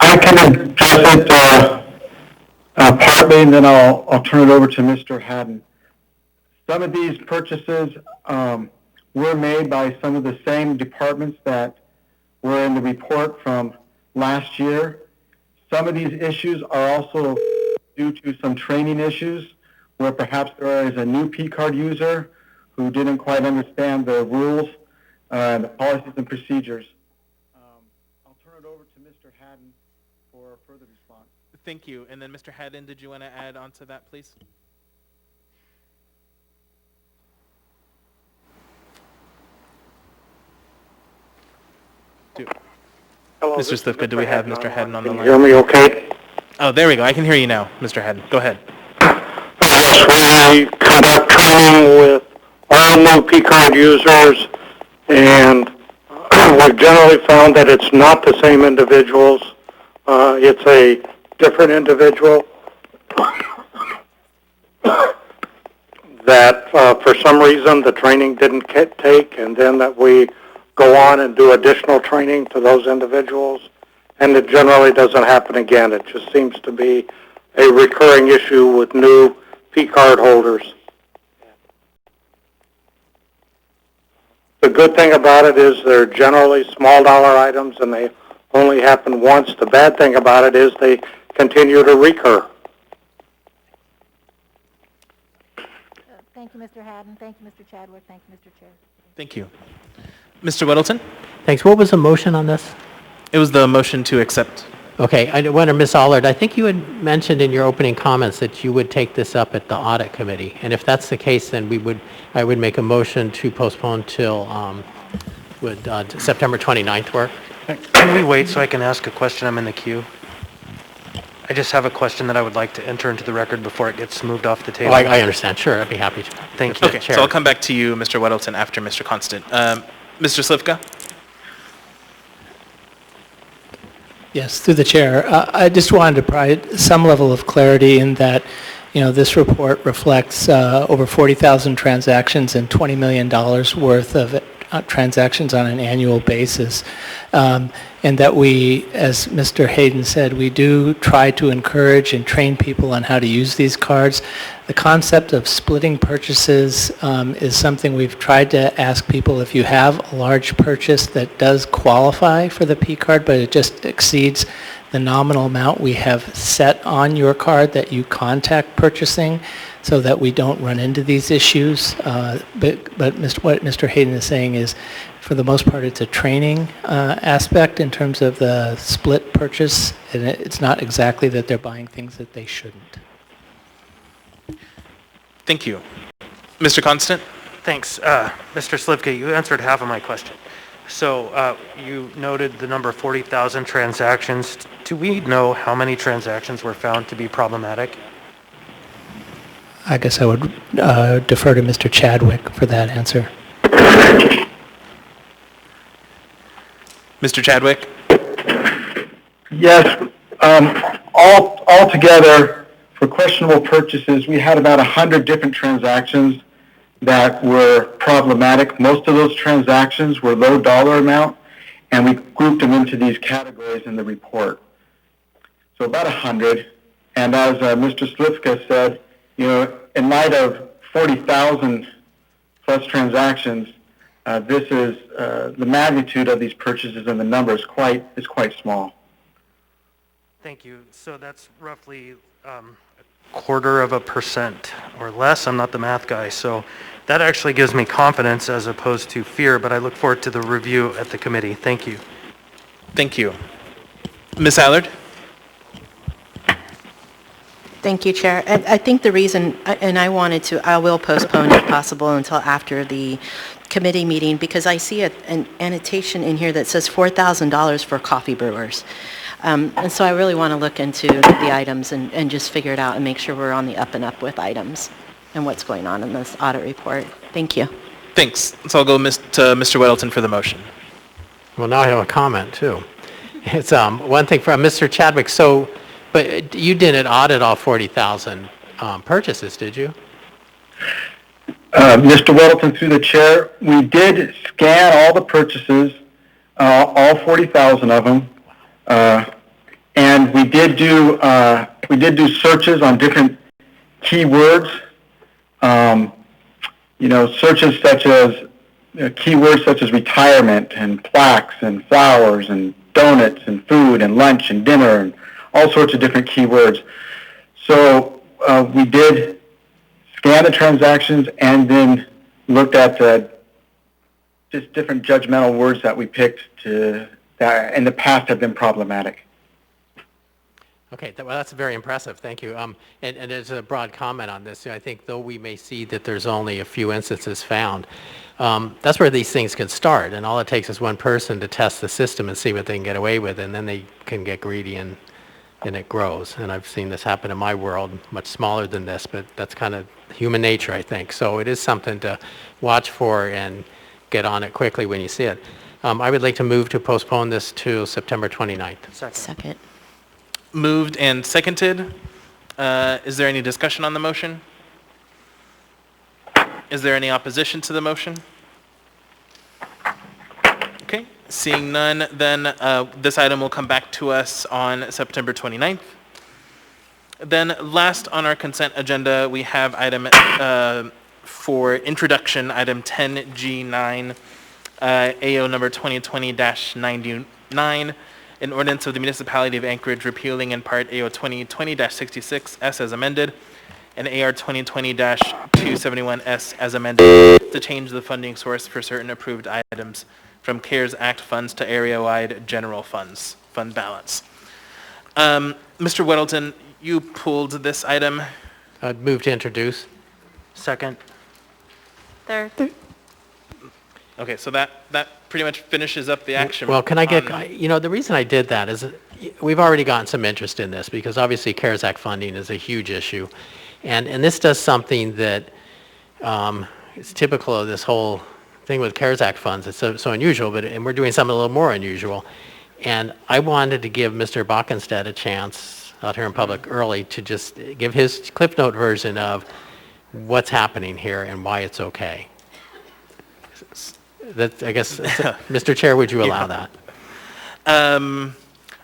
I can address it partly, and then I'll turn it over to Mr. Haddon. Some of these purchases were made by some of the same departments that were in the report from last year. Some of these issues are also due to some training issues where perhaps there is a new P-card user who didn't quite understand the rules, the policies and procedures. I'll turn it over to Mr. Haddon for further response. Thank you. And then Mr. Haddon, did you want to add on to that, please? Hello, Mr. Slivka, do we have Mr. Haddon on the line? Can you hear me okay? Oh, there we go. I can hear you now, Mr. Haddon. Go ahead. Yes, we conduct training with all new P-card users, and we've generally found that it's not the same individuals. It's a different individual that for some reason the training didn't take, and then that we go on and do additional training to those individuals, and it generally doesn't happen again. It just seems to be a recurring issue with new P-card holders. The good thing about it is they're generally small dollar items and they only happen once. The bad thing about it is they continue to recur. Thank you, Mr. Haddon. Thank you, Mr. Chadwick. Thank you, Mr. Chair. Thank you. Mr. Weddleton? Thanks. What was the motion on this? It was the motion to accept. Okay. I wonder, Ms. Allard, I think you had mentioned in your opening comments that you would take this up at the audit committee. And if that's the case, then I would make a motion to postpone till September 29th work. Can we wait so I can ask a question? I'm in the queue. I just have a question that I would like to enter into the record before it gets moved off the table. Oh, I understand. Sure, I'd be happy to. Thank you. Okay, so I'll come back to you, Mr. Weddleton, after Mr. Constant. Mr. Slivka? Yes, through the chair. I just wanted to provide some level of clarity in that, this report reflects over 40,000 transactions and $20 million worth of transactions on an annual basis. And that we, as Mr. Hayden said, we do try to encourage and train people on how to use these cards. The concept of splitting purchases is something we've tried to ask people. If you have a large purchase that does qualify for the P card, but it just exceeds the nominal amount we have set on your card, that you contact purchasing so that we don't run into these issues. But what Mr. Hayden is saying is, for the most part, it's a training aspect in terms of the split purchase, and it's not exactly that they're buying things that they shouldn't. Thank you. Mr. Constant? Thanks. Mr. Slivka, you answered half of my question. So you noted the number 40,000 transactions. Do we know how many transactions were found to be problematic? I guess I would defer to Mr. Chadwick for that answer. Mr. Chadwick? Yes, altogether, for questionable purchases, we had about 100 different transactions that were problematic. Most of those transactions were low dollar amount, and we grouped them into these categories in the report. So about 100, and as Mr. Slivka said, in light of 40,000 plus transactions, this is the magnitude of these purchases and the number is quite small. Thank you. So that's roughly a 0.25% or less. I'm not the math guy, so that actually gives me confidence as opposed to fear, but I look forward to the review at the committee. Thank you. Thank you. Ms. Allard? Thank you, Chair. I think the reason, and I will postpone if possible until after the committee meeting, because I see an annotation in here that says $4,000 for coffee brewers. And so I really want to look into the items and just figure it out and make sure we're on the up and up with items and what's going on in this audit report. Thank you. Thanks. So I'll go to Mr. Weddleton for the motion. Well, now I have a comment, too. It's one thing from Mr. Chadwick. But you didn't audit all 40,000 purchases, did you? Mr. Weddleton, through the chair, we did scan all the purchases, all 40,000 of them, and we did do searches on different keywords. Searches such as keywords such as retirement and plaques and flowers and donuts and food and lunch and dinner and all sorts of different keywords. So we did scan the transactions and then looked at just different judgmental words that we picked that in the past have been problematic. Okay, well, that's very impressive. Thank you. And there's a broad comment on this. I think though we may see that there's only a few instances found, that's where these things could start. And all it takes is one person to test the system and see what they can get away with, and then they can get greedy and it grows. And I've seen this happen in my world, much smaller than this, but that's kind of human nature, I think. So it is something to watch for and get on it quickly when you see it. I would like to move to postpone this to September 29th. Second. Moved and seconded. Is there any discussion on the motion? Is there any opposition to the motion? Okay, seeing none, then this item will come back to us on September 29th. Then last on our consent agenda, we have item for introduction, item 10G9, AO number 2020-99, an ordinance of the Municipality of Anchorage repealing in part AO 2020-66S as amended, and AR 2020-271S as amended to change the funding source for certain approved items from CARES Act funds to area-wide general funds, fund balance. Mr. Weddleton, you pulled this item. I'd move to introduce. Second. Third. Okay, so that pretty much finishes up the action. Well, can I get, the reason I did that is we've already gotten some interest in this because obviously CARES Act funding is a huge issue. And this does something that is typical of this whole thing with CARES Act funds. It's so unusual, and we're doing something a little more unusual. And I wanted to give Mr. Bockenstead a chance out here in public early to just give his Cliff Note version of what's happening here and why it's okay. That, I guess, Mr. Chair, would you allow that?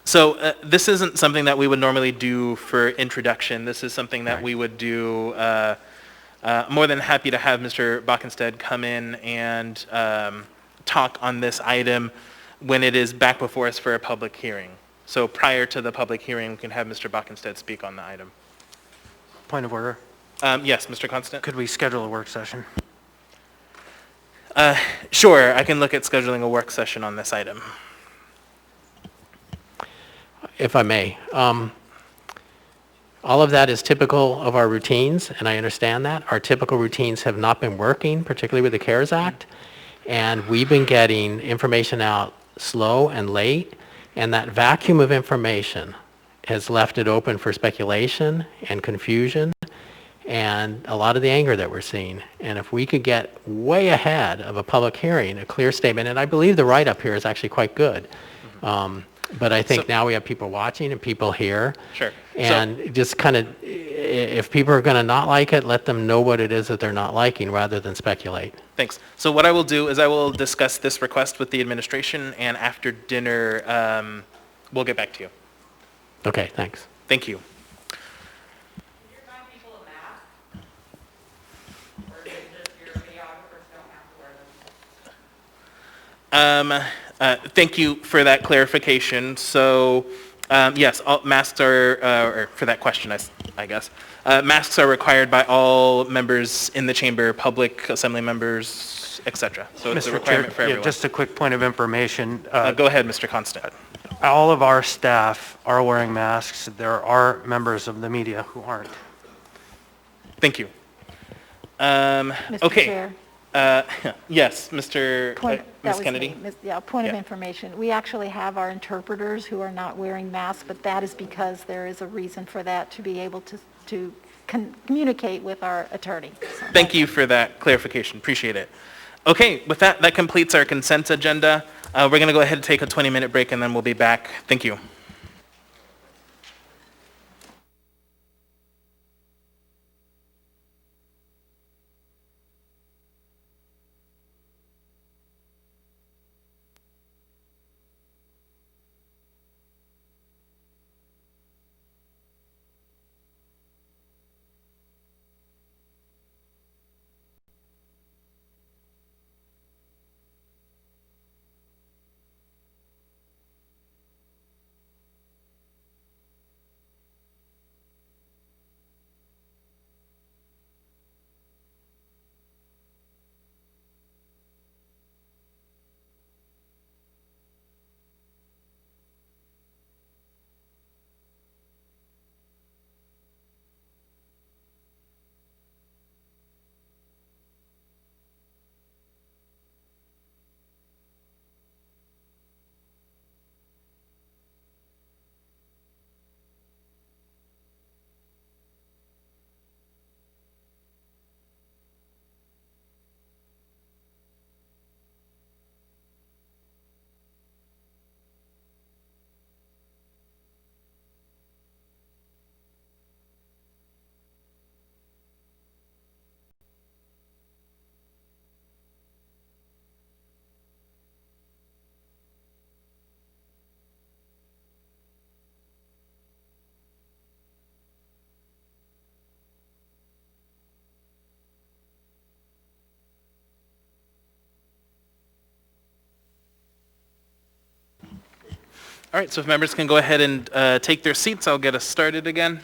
So this isn't something that we would normally do for introduction. This is something that we would do. More than happy to have Mr. Bockenstead come in and talk on this item when it is back before us for a public hearing. So prior to the public hearing, we can have Mr. Bockenstead speak on the item. Point of order. Yes, Mr. Constant? Could we schedule a work session? Sure, I can look at scheduling a work session on this item. If I may. All of that is typical of our routines, and I understand that. Our typical routines have not been working, particularly with the CARES Act, and we've been getting information out slow and late, and that vacuum of information has left it open for speculation and confusion and a lot of the anger that we're seeing. And if we could get way ahead of a public hearing, a clear statement, and I believe the write-up here is actually quite good. But I think now we have people watching and people here. Sure. And just kind of, if people are going to not like it, let them know what it is that they're not liking rather than speculate. Thanks. So what I will do is I will discuss this request with the administration, and after dinner, we'll get back to you. Okay, thanks. Thank you. Thank you for that clarification. So, yes, masks are, or for that question, I guess. Masks are required by all members in the chamber, public assembly members, etc. So it's a requirement for everyone. Just a quick point of information. Go ahead, Mr. Constant. All of our staff are wearing masks. There are members of the media who aren't. Thank you. Mr. Okay. Chair. Yes, Ms. Kennedy. Point of information. We actually have our interpreters who are not wearing masks, but that is because there is a reason for that to be able to communicate with our attorney. So, Thank you for that clarification. Appreciate it. Okay, with that, that completes our consent agenda. We're going to go ahead and take a 20-minute break, and then we'll be back. Thank you. All right, so if members can go ahead and take their seats, I'll get us started again.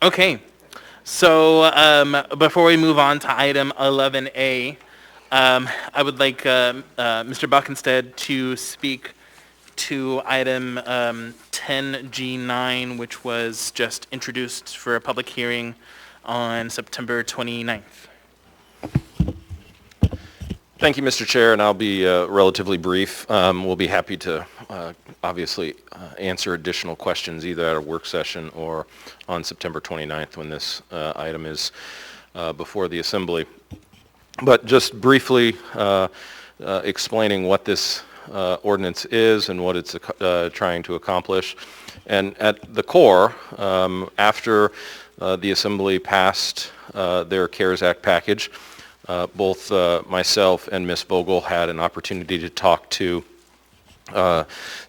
Okay, so before we move on to item 11A, I would like Mr. Buckenstead to speak to item 10G9, which was just introduced for a public hearing on September 29th. Thank you, Mr. Chair, and I'll be relatively brief. We'll be happy to obviously answer additional questions either at a work session or on September 29th when this item is before the Assembly. But just briefly explaining what this ordinance is and what it's trying to accomplish. And at the core, after the Assembly passed their CARES Act package, both myself and Ms. Vogel had an opportunity to talk to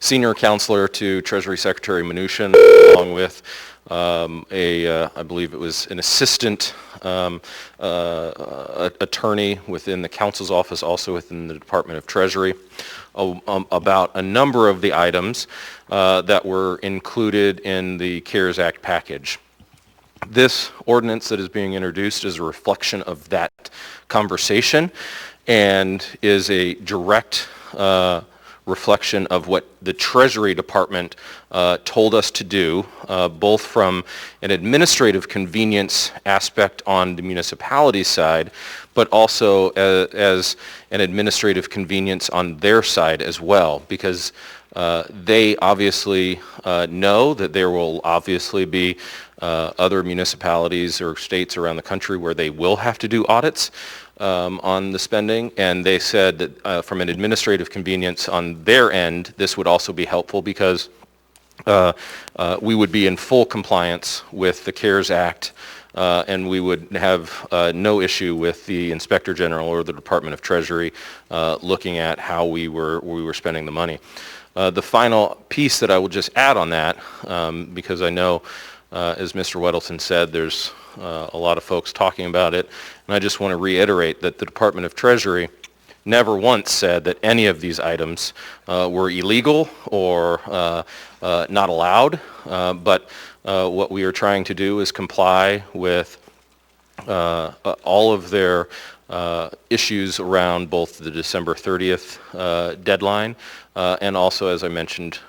Senior Counselor to Treasury Secretary Mnuchin, along with I believe it was an assistant attorney within the counsel's office, also within the Department of Treasury, about a number of the items that were included in the CARES Act package. This ordinance that is being introduced is a reflection of that conversation and is a direct reflection of what the Treasury Department told us to do, both from an administrative convenience aspect on the municipality side, but also as an administrative convenience on their side as well, because they obviously know that there will obviously be other municipalities or states around the country where they will have to do audits on the spending, and they said that from an administrative convenience on their end, this would also be helpful because we would be in full compliance with the CARES Act, and we would have no issue with the Inspector General or the Department of Treasury looking at how we were spending the money. The final piece that I will just add on that, because I know, as Mr. Weddleton said, there's a lot of folks talking about it, and I just want to reiterate that the Department of Treasury never once said that any of these items were illegal or not allowed, but what we are trying to do is comply with all of their issues around both the December 30th deadline and also, as I mentioned,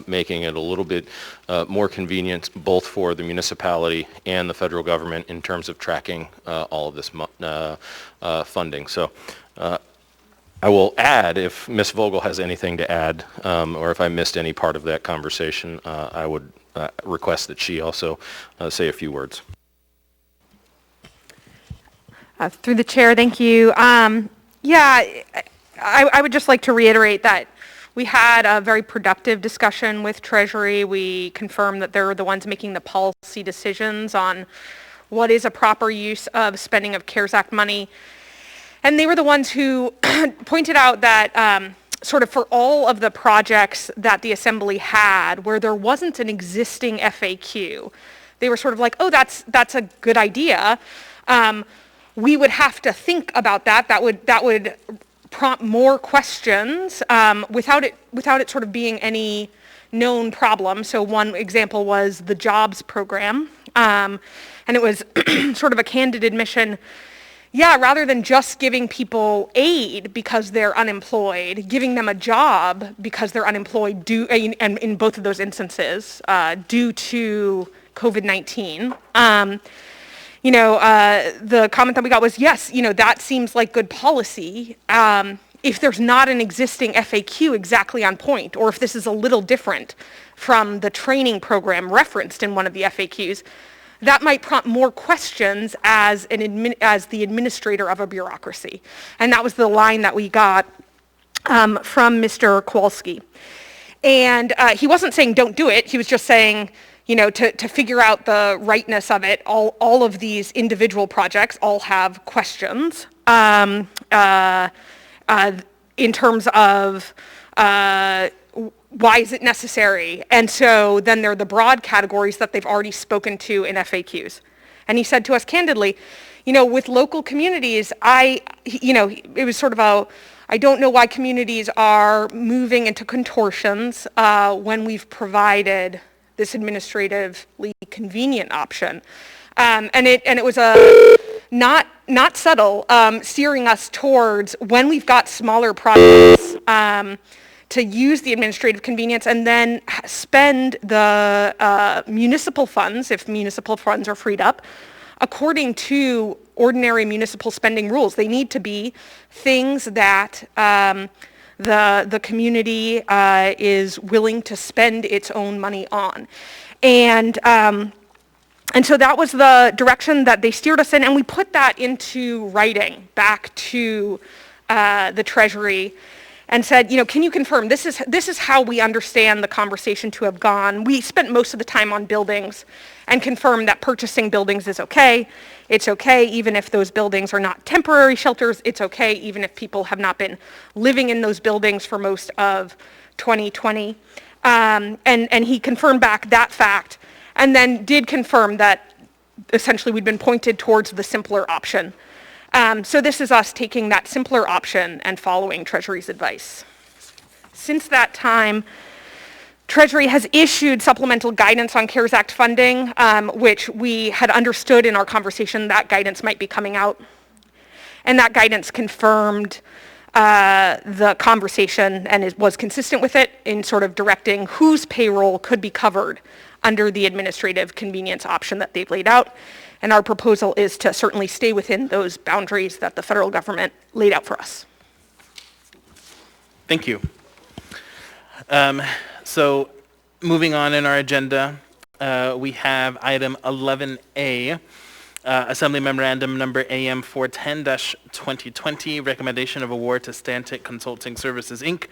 making it a little bit more convenient both for the municipality and the federal government in terms of tracking all of this funding. So I will add, if Ms. Vogel has anything to add, or if I missed any part of that conversation, I would request that she also say a few words. Through the chair, thank you. Yeah, I would just like to reiterate that we had a very productive discussion with Treasury. We confirmed that they're the ones making the policy decisions on what is a proper use of spending of CARES Act money. And they were the ones who pointed out that sort of for all of the projects that the Assembly had where there wasn't an existing FAQ, they were sort of like, oh, that's a good idea. We would have to think about that. That would prompt more questions without it sort of being any known problem. So one example was the jobs program, and it was sort of a candid admission. Yeah, rather than just giving people aid because they're unemployed, giving them a job because they're unemployed and in both of those instances due to COVID-19. The comment that we got was, yes, that seems like good policy. If there's not an existing FAQ exactly on point, or if this is a little different from the training program referenced in one of the FAQs, that might prompt more questions as the administrator of a bureaucracy. And that was the line that we got from Mr. Kowalski. And he wasn't saying don't do it. He was just saying, to figure out the rightness of it, all of these individual projects all have questions in terms of why is it necessary? And so then there are the broad categories that they've already spoken to in FAQs. And he said to us candidly, with local communities, it was sort of I don't know why communities are moving into contortions when we've provided this administratively convenient option. And it was not subtle, steering us towards when we've got smaller projects to use the administrative convenience and then spend the municipal funds, if municipal funds are freed up, according to ordinary municipal spending rules. They need to be things that the community is willing to spend its own money on. And so that was the direction that they steered us in, and we put that into writing back to the Treasury and said, can you confirm this is how we understand the conversation to have gone. We spent most of the time on buildings and confirmed that purchasing buildings is okay. It's okay even if those buildings are not temporary shelters. It's okay even if people have not been living in those buildings for most of 2020. And he confirmed back that fact and then did confirm that essentially we'd been pointed towards the simpler option. So this is us taking that simpler option and following Treasury's advice. Since that time, Treasury has issued supplemental guidance on CARES Act funding, which we had understood in our conversation that guidance might be coming out. And that guidance confirmed the conversation and was consistent with it in sort of directing whose payroll could be covered under the administrative convenience option that they've laid out. And our proposal is to certainly stay within those boundaries that the federal government laid out for us. Thank you. So moving on in our agenda, we have item 11A, Assembly Memorandum Number AM 410-2020, recommendation of award to Stantec Consulting Services, Inc.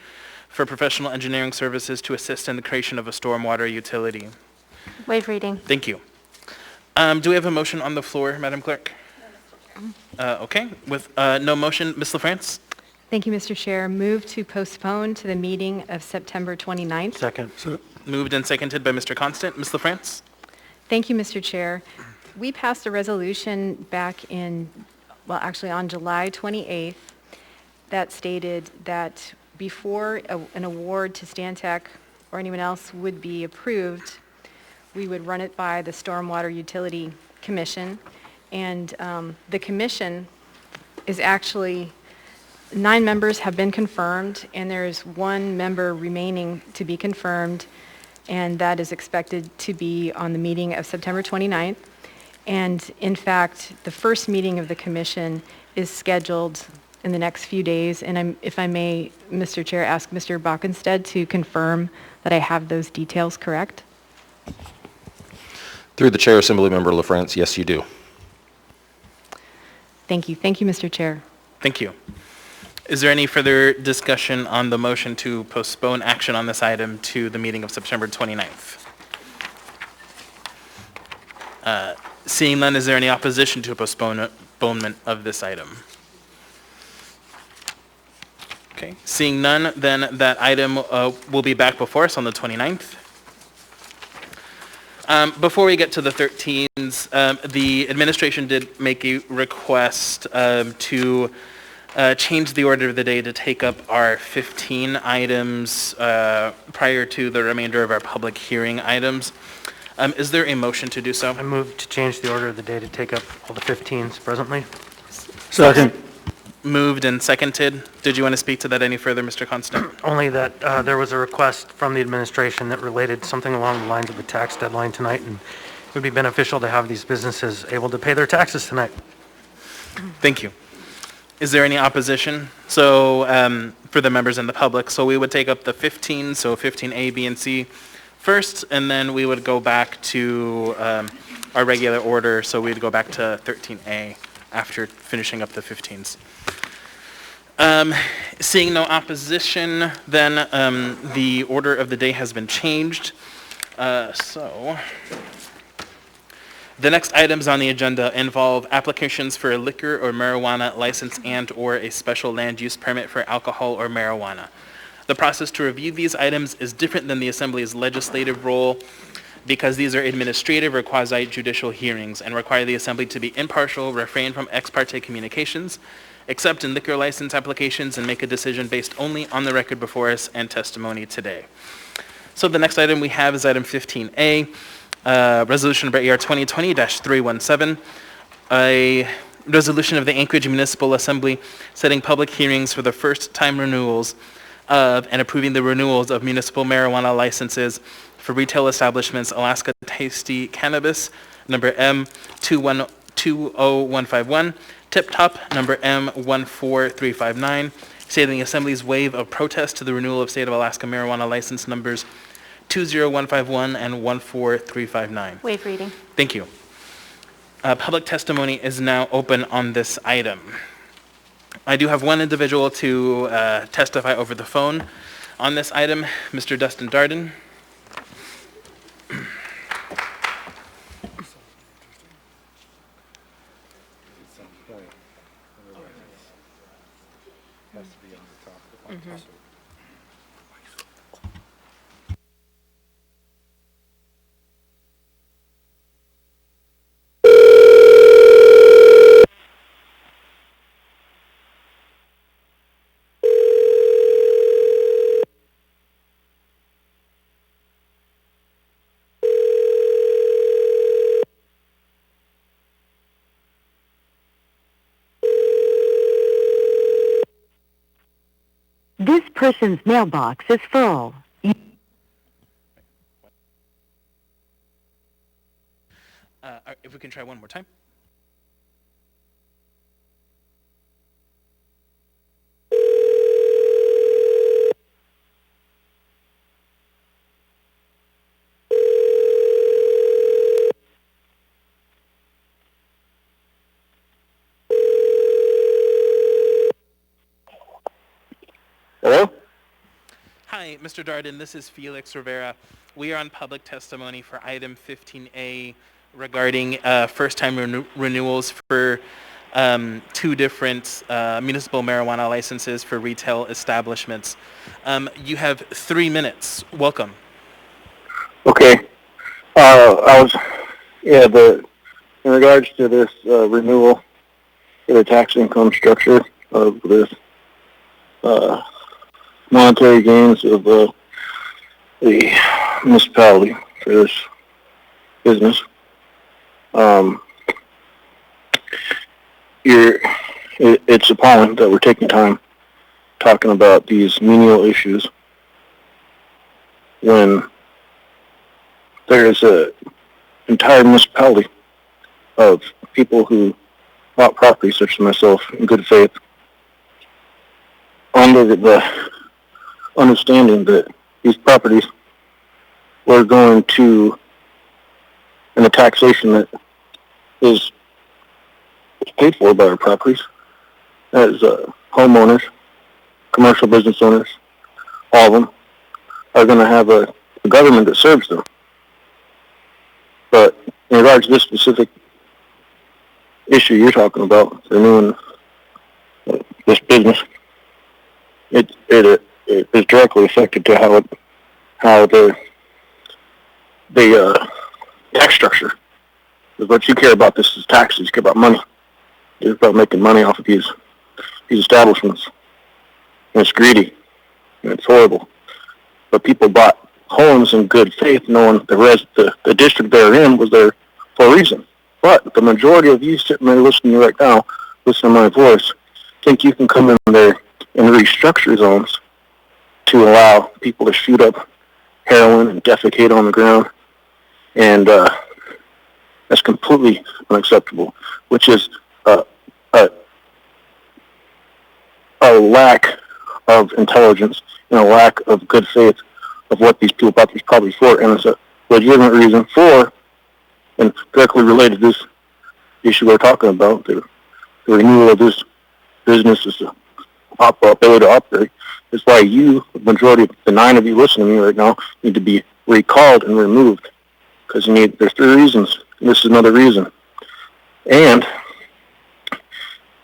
for professional engineering services to assist in the creation of a stormwater utility. Waive reading. Thank you. Do we have a motion on the floor, Madam Clerk? Okay, with no motion, Ms. LaFrance? Thank you, Mr. Chair. Move to postpone to the meeting of September 29th. Second. Moved and seconded by Mr. Constant. Ms. LaFrance? Thank you, Mr. Chair. We passed a resolution back in, well, actually on July 28th that stated that before an award to Stantec or anyone else would be approved, we would run it by the Stormwater Utility Commission. And the commission is actually, 9 members have been confirmed, and there's 1 member remaining to be confirmed, and that is expected to be on the meeting of September 29th. And in fact, the first meeting of the commission is scheduled in the next few days. And if I may, Mr. Chair, ask Mr. Bockenstead to confirm that I have those details correct. Through the chair, Assemblymember LaFrance, yes, you do. Thank you. Thank you, Mr. Chair. Thank you. Is there any further discussion on the motion to postpone action on this item to the meeting of September 29th? Seeing none, is there any opposition to a postponement of this item? Okay, seeing none, then that item will be back before us on the 29th. Before we get to the 13s, the administration did make a request to change the order of the day to take up our 15 items prior to the remainder of our public hearing items. Is there a motion to do so? I move to change the order of the day to take up all the 15s presently. Second. Moved and seconded. Did you want to speak to that any further, Mr. Constant? Only that there was a request from the administration that related something along the lines of the tax deadline tonight, and it would be beneficial to have these businesses able to pay their taxes tonight. Thank you. Is there any opposition? So for the members and the public, so we would take up the 15, so 15A, B, and C first, and then we would go back to our regular order, so we'd go back to 13A after finishing up the 15s. Seeing no opposition, then the order of the day has been changed. So the next items on the agenda involve applications for a liquor or marijuana license and/or a special land use permit for alcohol or marijuana. The process to review these items is different than the Assembly's legislative role because these are administrative or quasi-judicial hearings and require the Assembly to be impartial, refrain from ex parte communications, accept in liquor license applications, and make a decision based only on the record before us and testimony today. So the next item we have is item 15A, resolution number AR 2020-317, a resolution of the Anchorage Municipal Assembly setting public hearings for the first-time renewals of and approving the renewals of municipal marijuana licenses for retail establishments Alaska Tasty Cannabis, number M212151, Tip Top, number M14359, stating the Assembly's waive of protest to the renewal of State of Alaska marijuana license numbers 20151 and 14359. Waive reading. Thank you. Public testimony is now open on this item. I do have one individual to testify over the phone on this item, Mr. Dustin Darden. This person's mailbox is full. If we can try one more time. Hello? Hi, Mr. Darden. This is Felix Rivera. We are on public testimony for item 15A regarding first-time renewals for two different municipal marijuana licenses for retail establishments. You have 3 minutes. Welcome. Okay. In regards to this renewal for the tax income structure of this monetary gains of the municipality for this business, it's appalling that we're taking time talking about these menial issues when there is an entire municipality of people who bought property, such as myself, in good faith, under the understanding that these properties were going to, and the taxation that is paid for by our properties as homeowners, commercial business owners, all of them, are going to have a government that serves them. But in regards to this specific issue you're talking about, renewing this business, it is directly affected to how the tax structure. Because what you care about this is taxes. You care about money. It's about making money off of these establishments. And it's greedy. And it's horrible. But people bought homes in good faith, knowing the district they're in was there for a reason. But the majority of you sitting there listening to me right now, listening to my voice, think you can come in there and restructure zones to allow people to shoot up heroin and defecate on the ground. And that's completely unacceptable, which is a lack of intelligence and a lack of good faith of what these people bought these properties for, and it's a legitimate reason for, and directly related to this issue we're talking about, the renewal of this business is ability to operate, is why you, the majority of the 9 of you listening to me right now, need to be recalled and removed. Because there's 3 reasons, and this is another reason. And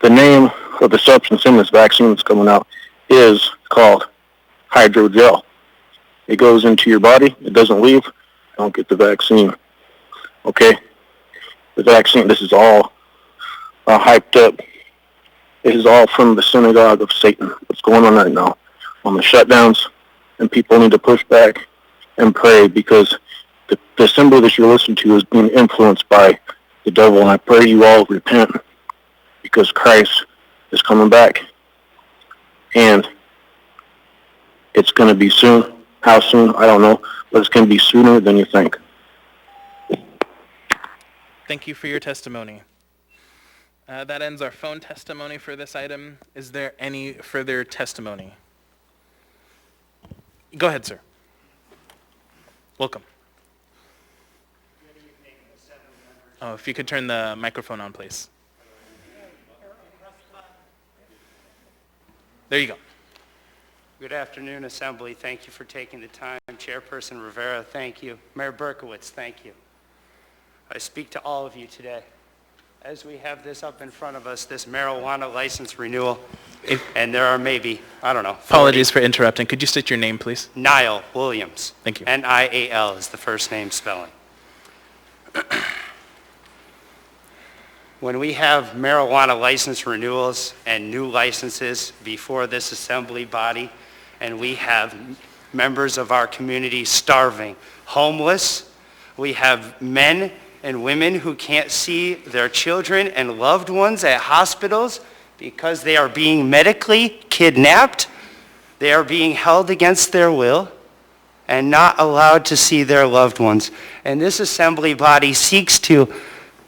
the name of the substance in this vaccine that's coming out is called hydrogel. It goes into your body, it doesn't leave, don't get the vaccine. Okay? The vaccine, this is all hyped up. It is all from the synagogue of Satan. What's going on right now on the shutdowns, and people need to push back and pray, because the symbol that you're listening to is being influenced by the devil, and I pray you all repent, because Christ is coming back, and it's going to be soon. How soon? I don't know, but it's going to be sooner than you think. Thank you for your testimony. That ends our phone testimony for this item. Is there any further testimony? Go ahead, sir. Welcome. Oh, if you could turn the microphone on, please. There you go. Good afternoon, Assembly. Thank you for taking the time. Chairperson Rivera, thank you. Mayor Berkowitz, thank you. I speak to all of you today. As we have this up in front of us, this marijuana license renewal, and there are maybe, I don't know, 40. Apologies for interrupting. Could you state your name, please? Niall Williams. Thank you. Nial is the first name spelling. When we have marijuana license renewals and new licenses before this assembly body, and we have members of our community starving, homeless, we have men and women who can't see their children and loved ones at hospitals because they are being medically kidnapped, they are being held against their will, and not allowed to see their loved ones. And this assembly body seeks to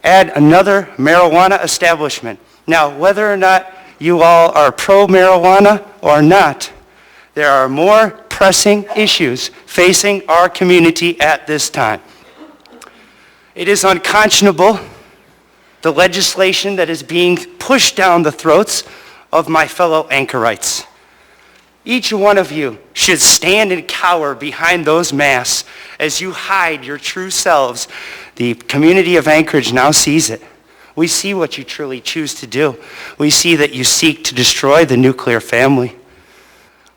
add another marijuana establishment. Now, whether or not you all are pro-marijuana or not, there are more pressing issues facing our community at this time. It is unconscionable, the legislation that is being pushed down the throats of my fellow anchorites. Each one of you should stand and cower behind those masks as you hide your true selves. The community of Anchorage now sees it. We see what you truly choose to do. We see that you seek to destroy the nuclear family.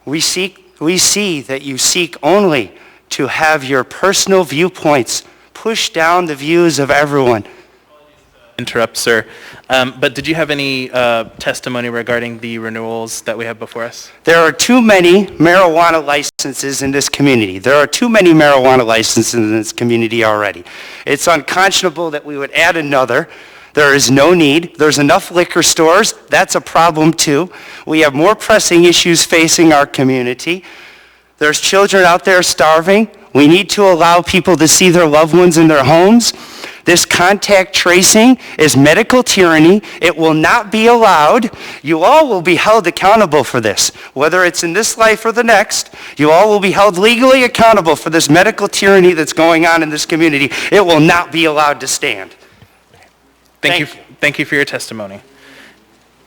We see that you seek only to have your personal viewpoints push down the views of everyone. Interrupt, sir. But did you have any testimony regarding the renewals that we have before us? There are too many marijuana licenses in this community. There are too many marijuana licenses in this community already. It's unconscionable that we would add another. There is no need. There's enough liquor stores. That's a problem too. We have more pressing issues facing our community. There's children out there starving. We need to allow people to see their loved ones in their homes. This contact tracing is medical tyranny. It will not be allowed. You all will be held accountable for this. Whether it's in this life or the next, you all will be held legally accountable for this medical tyranny that's going on in this community. It will not be allowed to stand. Thank you for your testimony.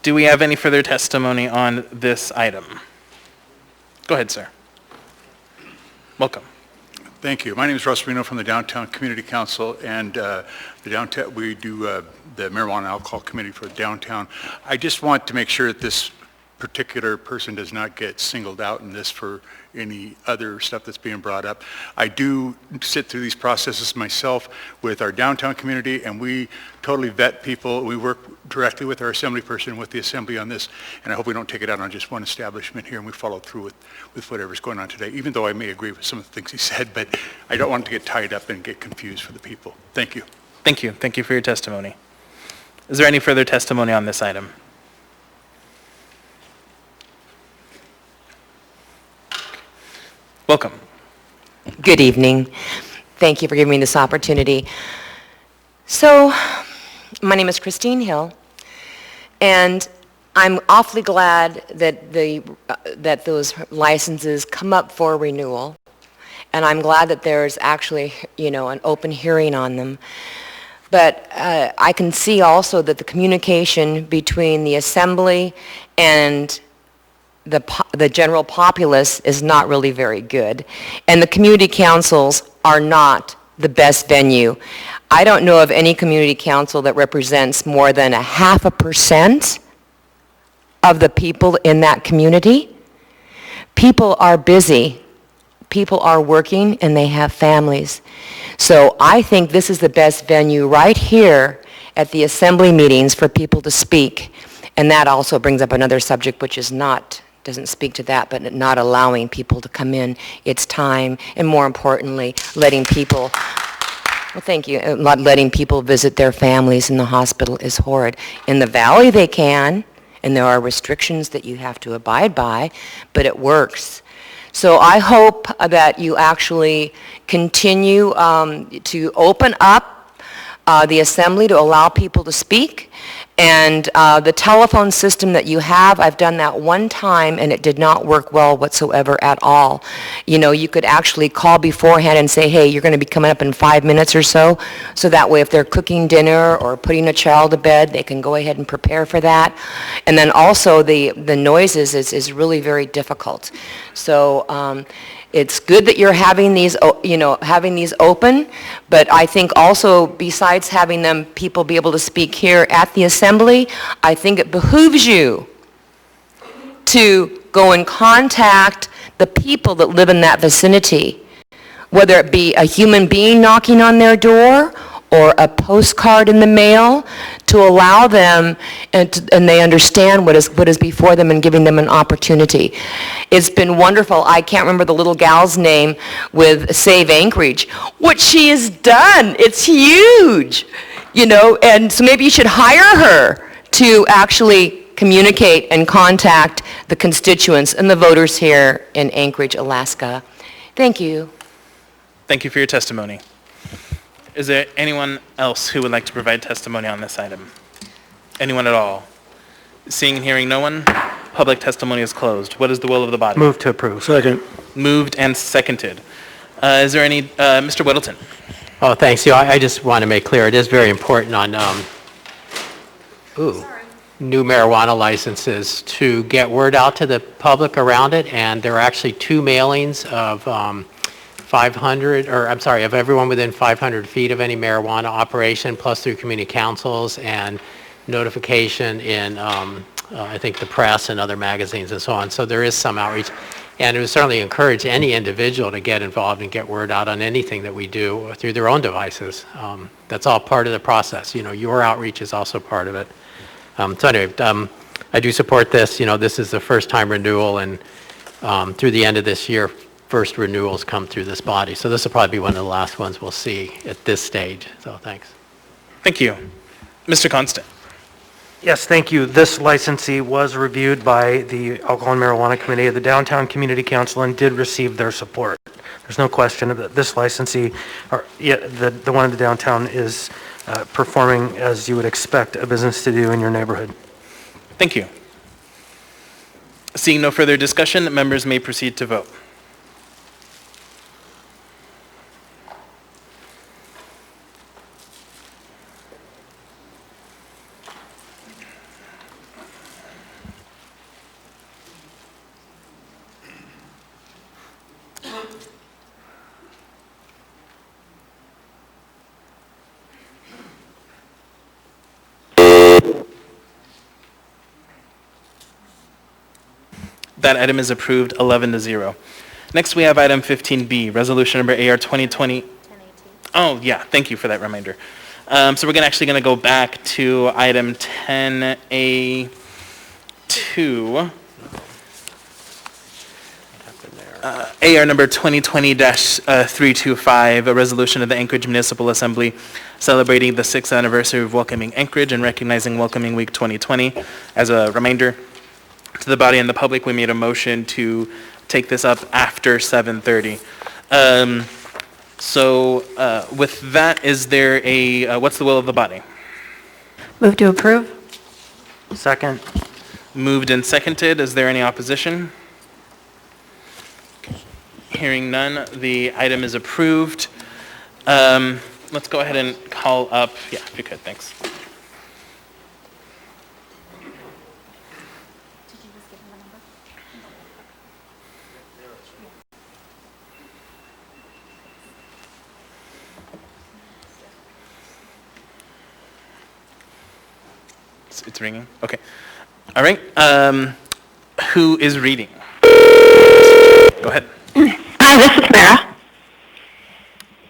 Do we have any further testimony on this item? Go ahead, sir. Welcome. Thank you. My name is Russ Reno from the Downtown Community Council, and we do the Marijuana Alcohol Committee for downtown. I just want to make sure that this particular person does not get singled out in this for any other stuff that's being brought up. I do sit through these processes myself with our downtown community, and we totally vet people. We work directly with our assembly person, with the assembly on this, and I hope we don't take it out on just one establishment here, and we follow through with whatever's going on today, even though I may agree with some of the things he said, but I don't want to get tied up and get confused for the people. Thank you. Thank you. Thank you for your testimony. Is there any further testimony on this item? Welcome. Good evening. Thank you for giving me this opportunity. So, my name is Christine Hill, and I'm awfully glad that that those licenses come up for renewal, and I'm glad that there's actually, an open hearing on them. But I can see also that the communication between the assembly and the general populace is not really very good, and the community councils are not the best venue. I don't know of any community council that represents more than 0.5% of the people in that community. People are busy, people are working, and they have families. So I think this is the best venue right here at the assembly meetings for people to speak. And that also brings up another subject, which is doesn't speak to that, but not allowing people to come in. It's time, and more importantly, letting people, not letting people visit their families in the hospital is horrid. In the valley they can, and there are restrictions that you have to abide by, but it works. So I hope that you actually continue to open up the assembly to allow people to speak. And the telephone system that you have, I've done that one time and it did not work well whatsoever at all. You could actually call beforehand and say, hey, you're going to be coming up in 5 minutes or so. So that way if they're cooking dinner or putting a child to bed, they can go ahead and prepare for that. And then also the noises is really very difficult. So it's good that you're having these, having these open, but I think also besides having them, people be able to speak here at the assembly, I think it behooves you to go and contact the people that live in that vicinity, whether it be a human being knocking on their door or a postcard in the mail, to allow them and they understand what is before them and giving them an opportunity. It's been wonderful. I can't remember the little gal's name with Save Anchorage. What she has done, it's huge, and so maybe you should hire her to actually communicate and contact the constituents and the voters here in Anchorage, Alaska. Thank you. Thank you for your testimony. Is there anyone else who would like to provide testimony on this item? Anyone at all? Seeing and hearing no one, public testimony is closed. What is the will of the body? Move to approve. Second. Moved and seconded. Is there any, Mr. Whittleton? Oh, thanks. I just want to make clear, it is very important on new marijuana licenses to get word out to the public around it, and there are actually 2 mailings of 500, or I'm sorry, of everyone within 500 feet of any marijuana operation, plus through community councils and notification in, I think, the press and other magazines and so on. So there is some outreach. And it would certainly encourage any individual to get involved and get word out on anything that we do through their own devices. That's all part of the process. You know, your outreach is also part of it. So anyway, I do support this. You know, this is the first time renewal, and through the end of this year, first renewals come through this body. So this will probably be one of the last ones we'll see at this stage. So thanks. Thank you. Mr. Constant. Yes, thank you. This licensee was reviewed by the Alcohol and Marijuana Committee of the Downtown Community Council and did receive their support. There's no question that this licensee, or the one in the downtown, is performing as you would expect a business to do in your neighborhood. Thank you. Seeing no further discussion, members may proceed to vote. That item is approved 11-0. Next, we have item 15B, resolution number AR 2020. Oh, yeah, thank you for that reminder. So we're actually going to go back to item 10A2. AR number 2020-325, a resolution of the Anchorage Municipal Assembly celebrating the 6th anniversary of welcoming Anchorage and recognizing Welcoming Week 2020. As a reminder to the body and the public, we made a motion to take this up after 7:30. With that, is there a, what's the will of the body? Move to approve. Second. Moved and seconded. Is there any opposition? Hearing none, the item is approved. Let's go ahead and call up, yeah, if you could, thanks. It's ringing? Okay. All right. Who is reading? Go ahead. Hi, this is Mara.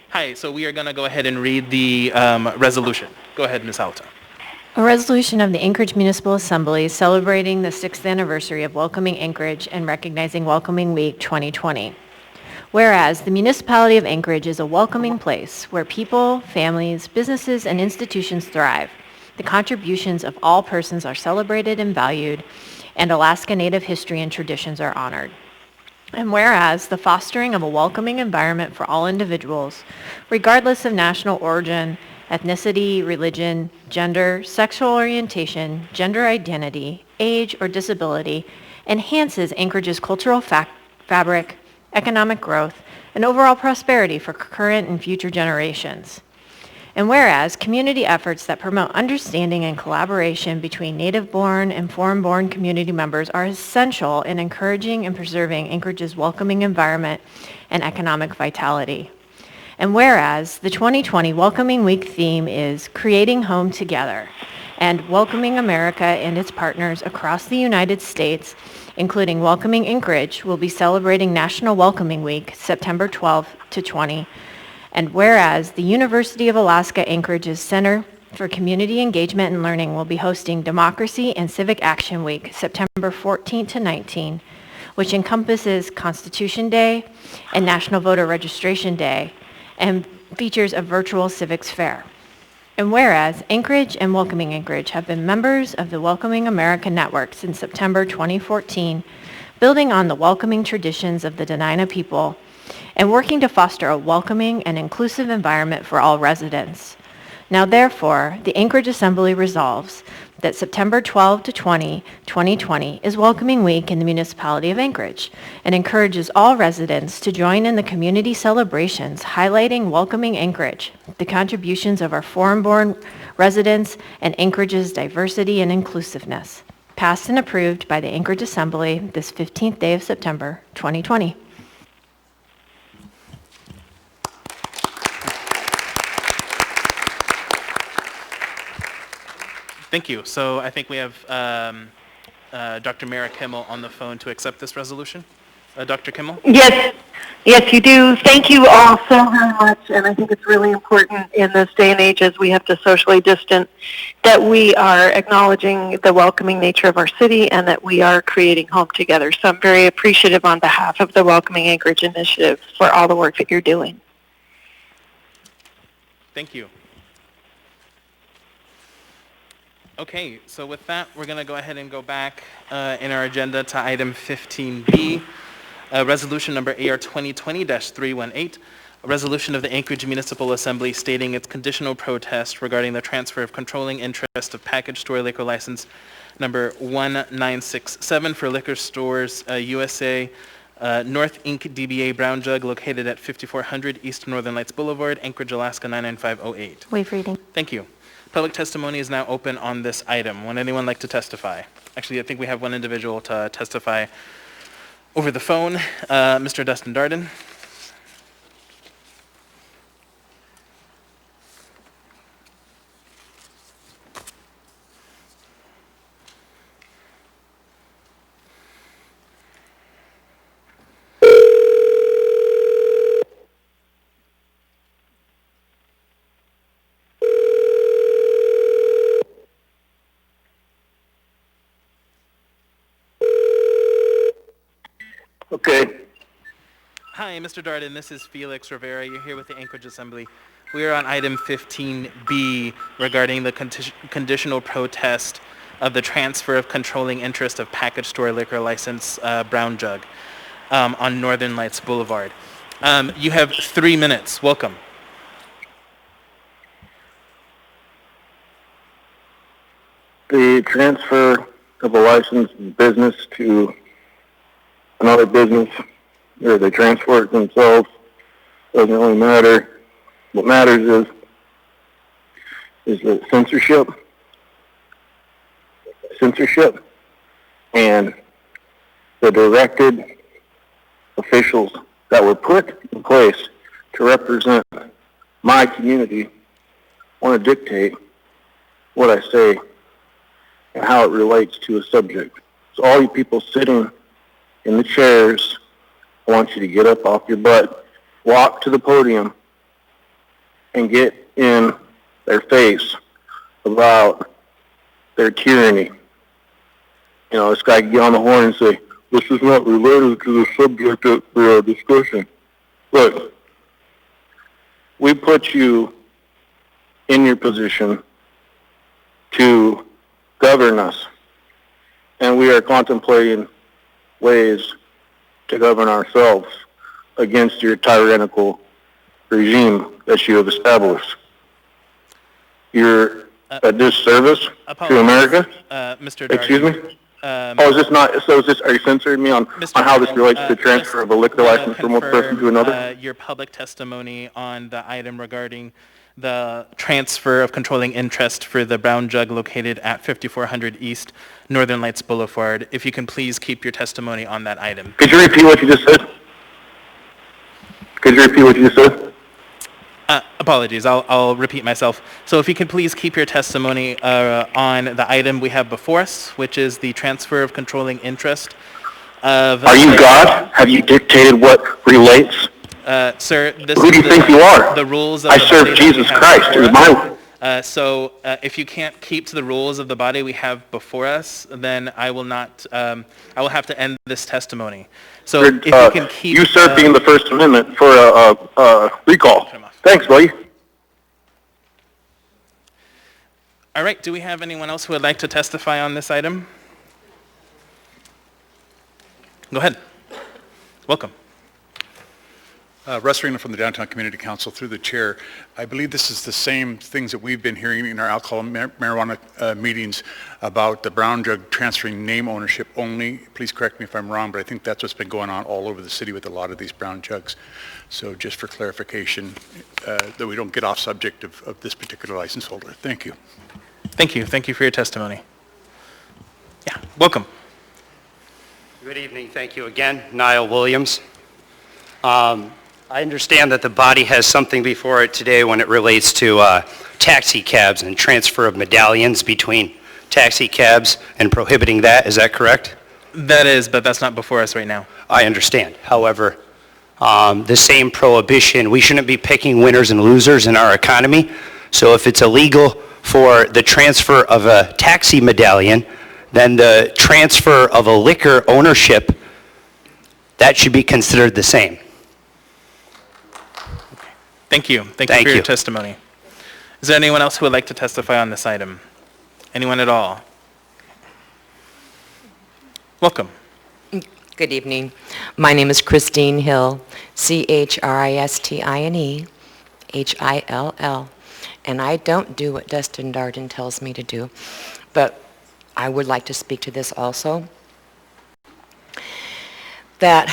Hi, so we are going to go ahead and read the resolution. Go ahead, Ms. Alta. A resolution of the Anchorage Municipal Assembly celebrating the 6th anniversary of welcoming Anchorage and recognizing Welcoming Week 2020. Whereas the municipality of Anchorage is a welcoming place where people, families, businesses, and institutions thrive. The contributions of all persons are celebrated and valued, and Alaska Native history and traditions are honored. And whereas the fostering of a welcoming environment for all individuals, regardless of national origin, ethnicity, religion, gender, sexual orientation, gender identity, age, or disability, enhances Anchorage's cultural fabric, economic growth, and overall prosperity for current and future generations. And whereas community efforts that promote understanding and collaboration between native-born and foreign-born community members are essential in encouraging and preserving Anchorage's welcoming environment and economic vitality. And whereas the 2020 Welcoming Week theme is Creating Home Together, and Welcoming America and its partners across the United States, including Welcoming Anchorage, will be celebrating National Welcoming Week, September 12th to 20. And whereas the University of Alaska Anchorage's Center for Community Engagement and Learning will be hosting Democracy and Civic Action Week, September 14 to 19, which encompasses Constitution Day and National Voter Registration Day, and features a virtual civics fair. And whereas Anchorage and Welcoming Anchorage have been members of the Welcoming America Network since September 2014, building on the welcoming traditions of the Dena'ina people, and working to foster a welcoming and inclusive environment for all residents. Now therefore, the Anchorage Assembly resolves that September 12 to 20, 2020 is Welcoming Week in the municipality of Anchorage and encourages all residents to join in the community celebrations highlighting Welcoming Anchorage, the contributions of our foreign-born residents, and Anchorage's diversity and inclusiveness. Passed and approved by the Anchorage Assembly this 15th day of September, 2020. Thank you. So I think we have Dr. Mara Kimmel on the phone to accept this resolution. Dr. Kimmel? Yes, yes, you do. Thank you all so very much, and I think it's really important in this day and age as we have to socially distance that we are acknowledging the welcoming nature of our city and that we are creating home together. So I'm very appreciative on behalf of the Welcoming Anchorage Initiative for all the work that you're doing. Thank you. Okay, so with that, we're going to go ahead and go back in our agenda to item 15B, resolution number AR 2020-318, a resolution of the Anchorage Municipal Assembly stating its conditional protest regarding the transfer of controlling interest of package store liquor license number 1967 for liquor stores USA North Inc. DBA Brown Jug located at 5400 East Northern Lights Boulevard, Anchorage, Alaska 99508. Waive reading. Thank you. Public testimony is now open on this item. Would anyone like to testify? Actually, I think we have one individual to testify over the phone, Mr. Dustin Darden. Okay. Hi, Mr. Darden. This is Felix Rivera. You're here with the Anchorage Assembly. We are on item 15B regarding the conditional protest of the transfer of controlling interest of package store liquor license Brown Jug on Northern Lights Boulevard. You have 3 minutes. Welcome. The transfer of a licensed business to another business, or they transfer it themselves, doesn't really matter. What matters is the censorship and the directed officials that were put in place to represent my community want to dictate what I say and how it relates to a subject. So all you people sitting in the chairs, I want you to get up off your butt, walk to the podium, and get in their face about their tyranny. You know, this guy can get on the horn and say, this is not related to the subject that we are discussing. Look, we put you in your position to govern us, and we are contemplating ways to govern ourselves against your tyrannical regime that you have established. You're a disservice to America. Mr. Darden. Excuse me? Are you censoring me on how this relates to the transfer of a liquor license from one person to another? Your public testimony on the item regarding the transfer of controlling interest for the Brown Jug located at 5400 East Northern Lights Boulevard. If you can please keep your testimony on that item. Could you repeat what you just said? Apologies, I'll repeat myself. So if you can please keep your testimony on the item we have before us, which is the transfer of controlling interest of... Are you God? Have you dictated what relates? Sir, who do you think you are? The rules of I serve Jesus Christ. It is my... So if you can't keep to the rules of the body we have before us, then I will not. I will have to end this testimony. So if you can keep usurping the First Amendment for a recall. Thanks, buddy. All right. Do we have anyone else who would like to testify on this item? Go ahead. Welcome. Russ Reno from the Downtown Community Council, through the chair. I believe this is the same things that we've been hearing in our alcohol and marijuana meetings about the Brown Jug transferring name ownership only. Please correct me if I'm wrong, but I think that's what's been going on all over the city with a lot of these Brown Jugs. So just for clarification, that we don't get off subject of this particular license holder. Thank you. Thank you. Thank you for your testimony. Yeah, welcome. Good evening. Thank you again. Niall Williams. I understand that the body has something before it today when it relates to taxi cabs and transfer of medallions between taxi cabs and prohibiting that, is that correct? That is, but that's not before us right now. I understand. However, the same prohibition, we shouldn't be picking winners and losers in our economy. So if it's illegal for the transfer of a taxi medallion, then the transfer of a liquor ownership, that should be considered the same. Thank you. Thank you for your testimony. Is there anyone else who would like to testify on this item? Anyone at all? Welcome. Good evening. My name is Christine Hill, Christine Hill, and I don't do what Dustin Darden tells me to do, but I would like to speak to this also. That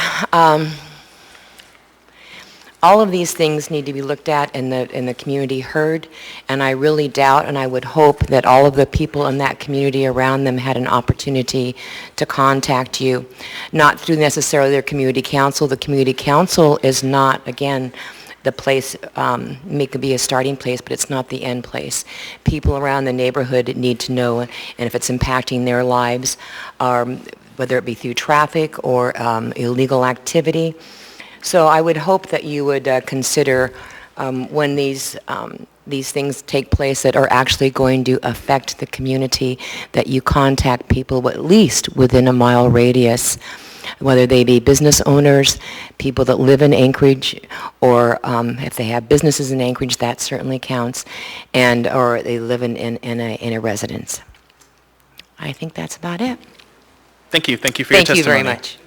all of these things need to be looked at and the community heard, and I really doubt and I would hope that all of the people in that community around them had an opportunity to contact you, not through necessarily their community council. The community council is not, again, the place, it could be a starting place, but it's not the end place. People around the neighborhood need to know, and if it's impacting their lives, whether it be through traffic or illegal activity. So I would hope that you would consider when these things take place that are actually going to affect the community, that you contact people at least within a mile radius, whether they be business owners, people that live in Anchorage, or if they have businesses in Anchorage, that certainly counts, or they live in a residence. I think that's about it. Thank you. Thank you for your testimony. Thank you very much.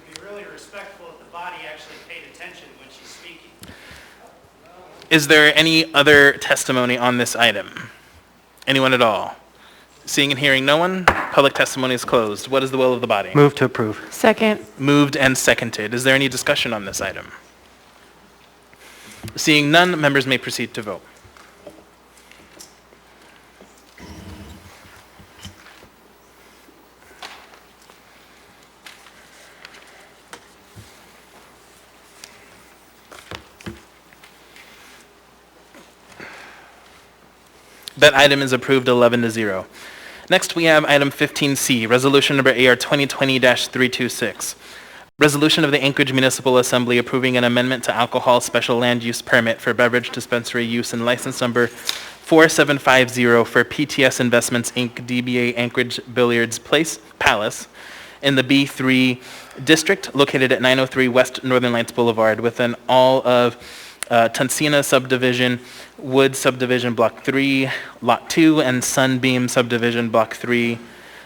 Is there any other testimony on this item? Anyone at all? Seeing and hearing no one, public testimony is closed. What is the will of the body? Move to approve. Second. Moved and seconded. Is there any discussion on this item? Seeing none, members may proceed to vote. That item is approved 11-0. Next, we have item 15C, resolution number AR 2020-326. Resolution of the Anchorage Municipal Assembly approving an amendment to alcohol special land use permit for beverage dispensary use and license number 4750 for PTS Investments Inc., DBA Anchorage Billiards Palace in the B3 district located at 903 West Northern Lights Boulevard within all of Tunsina Subdivision, Wood Subdivision Block 3, Lot 2, and Sunbeam Subdivision Block 3,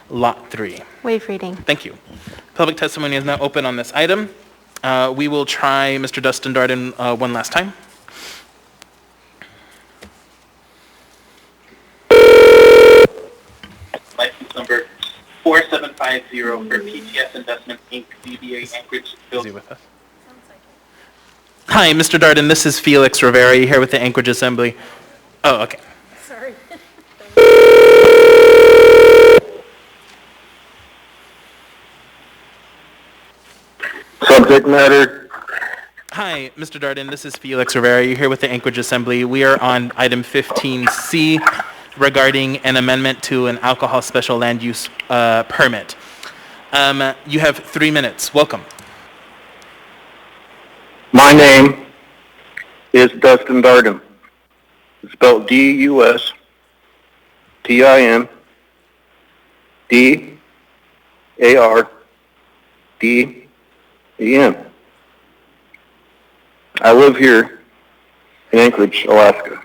Lot 3. Waive reading. Thank you. Public testimony is now open on this item. We will try Mr. Dustin Darden one last time. License number 4750 for PTS Investments Inc., DBA Anchorage. Is he with us? Hi, Mr. Darden. This is Felix Rivera. You're here with the Anchorage Assembly. Oh, okay. Sorry. Subject matter. Hi, Mr. Darden. This is Felix Rivera. You're here with the Anchorage Assembly. We are on item 15C regarding an amendment to an alcohol special land use permit. You have 3 minutes. Welcome. My name is Dustin Darden. It's spelled D-U-S-T-I-N-D-A-R-D-E-N. I live here in Anchorage, Alaska.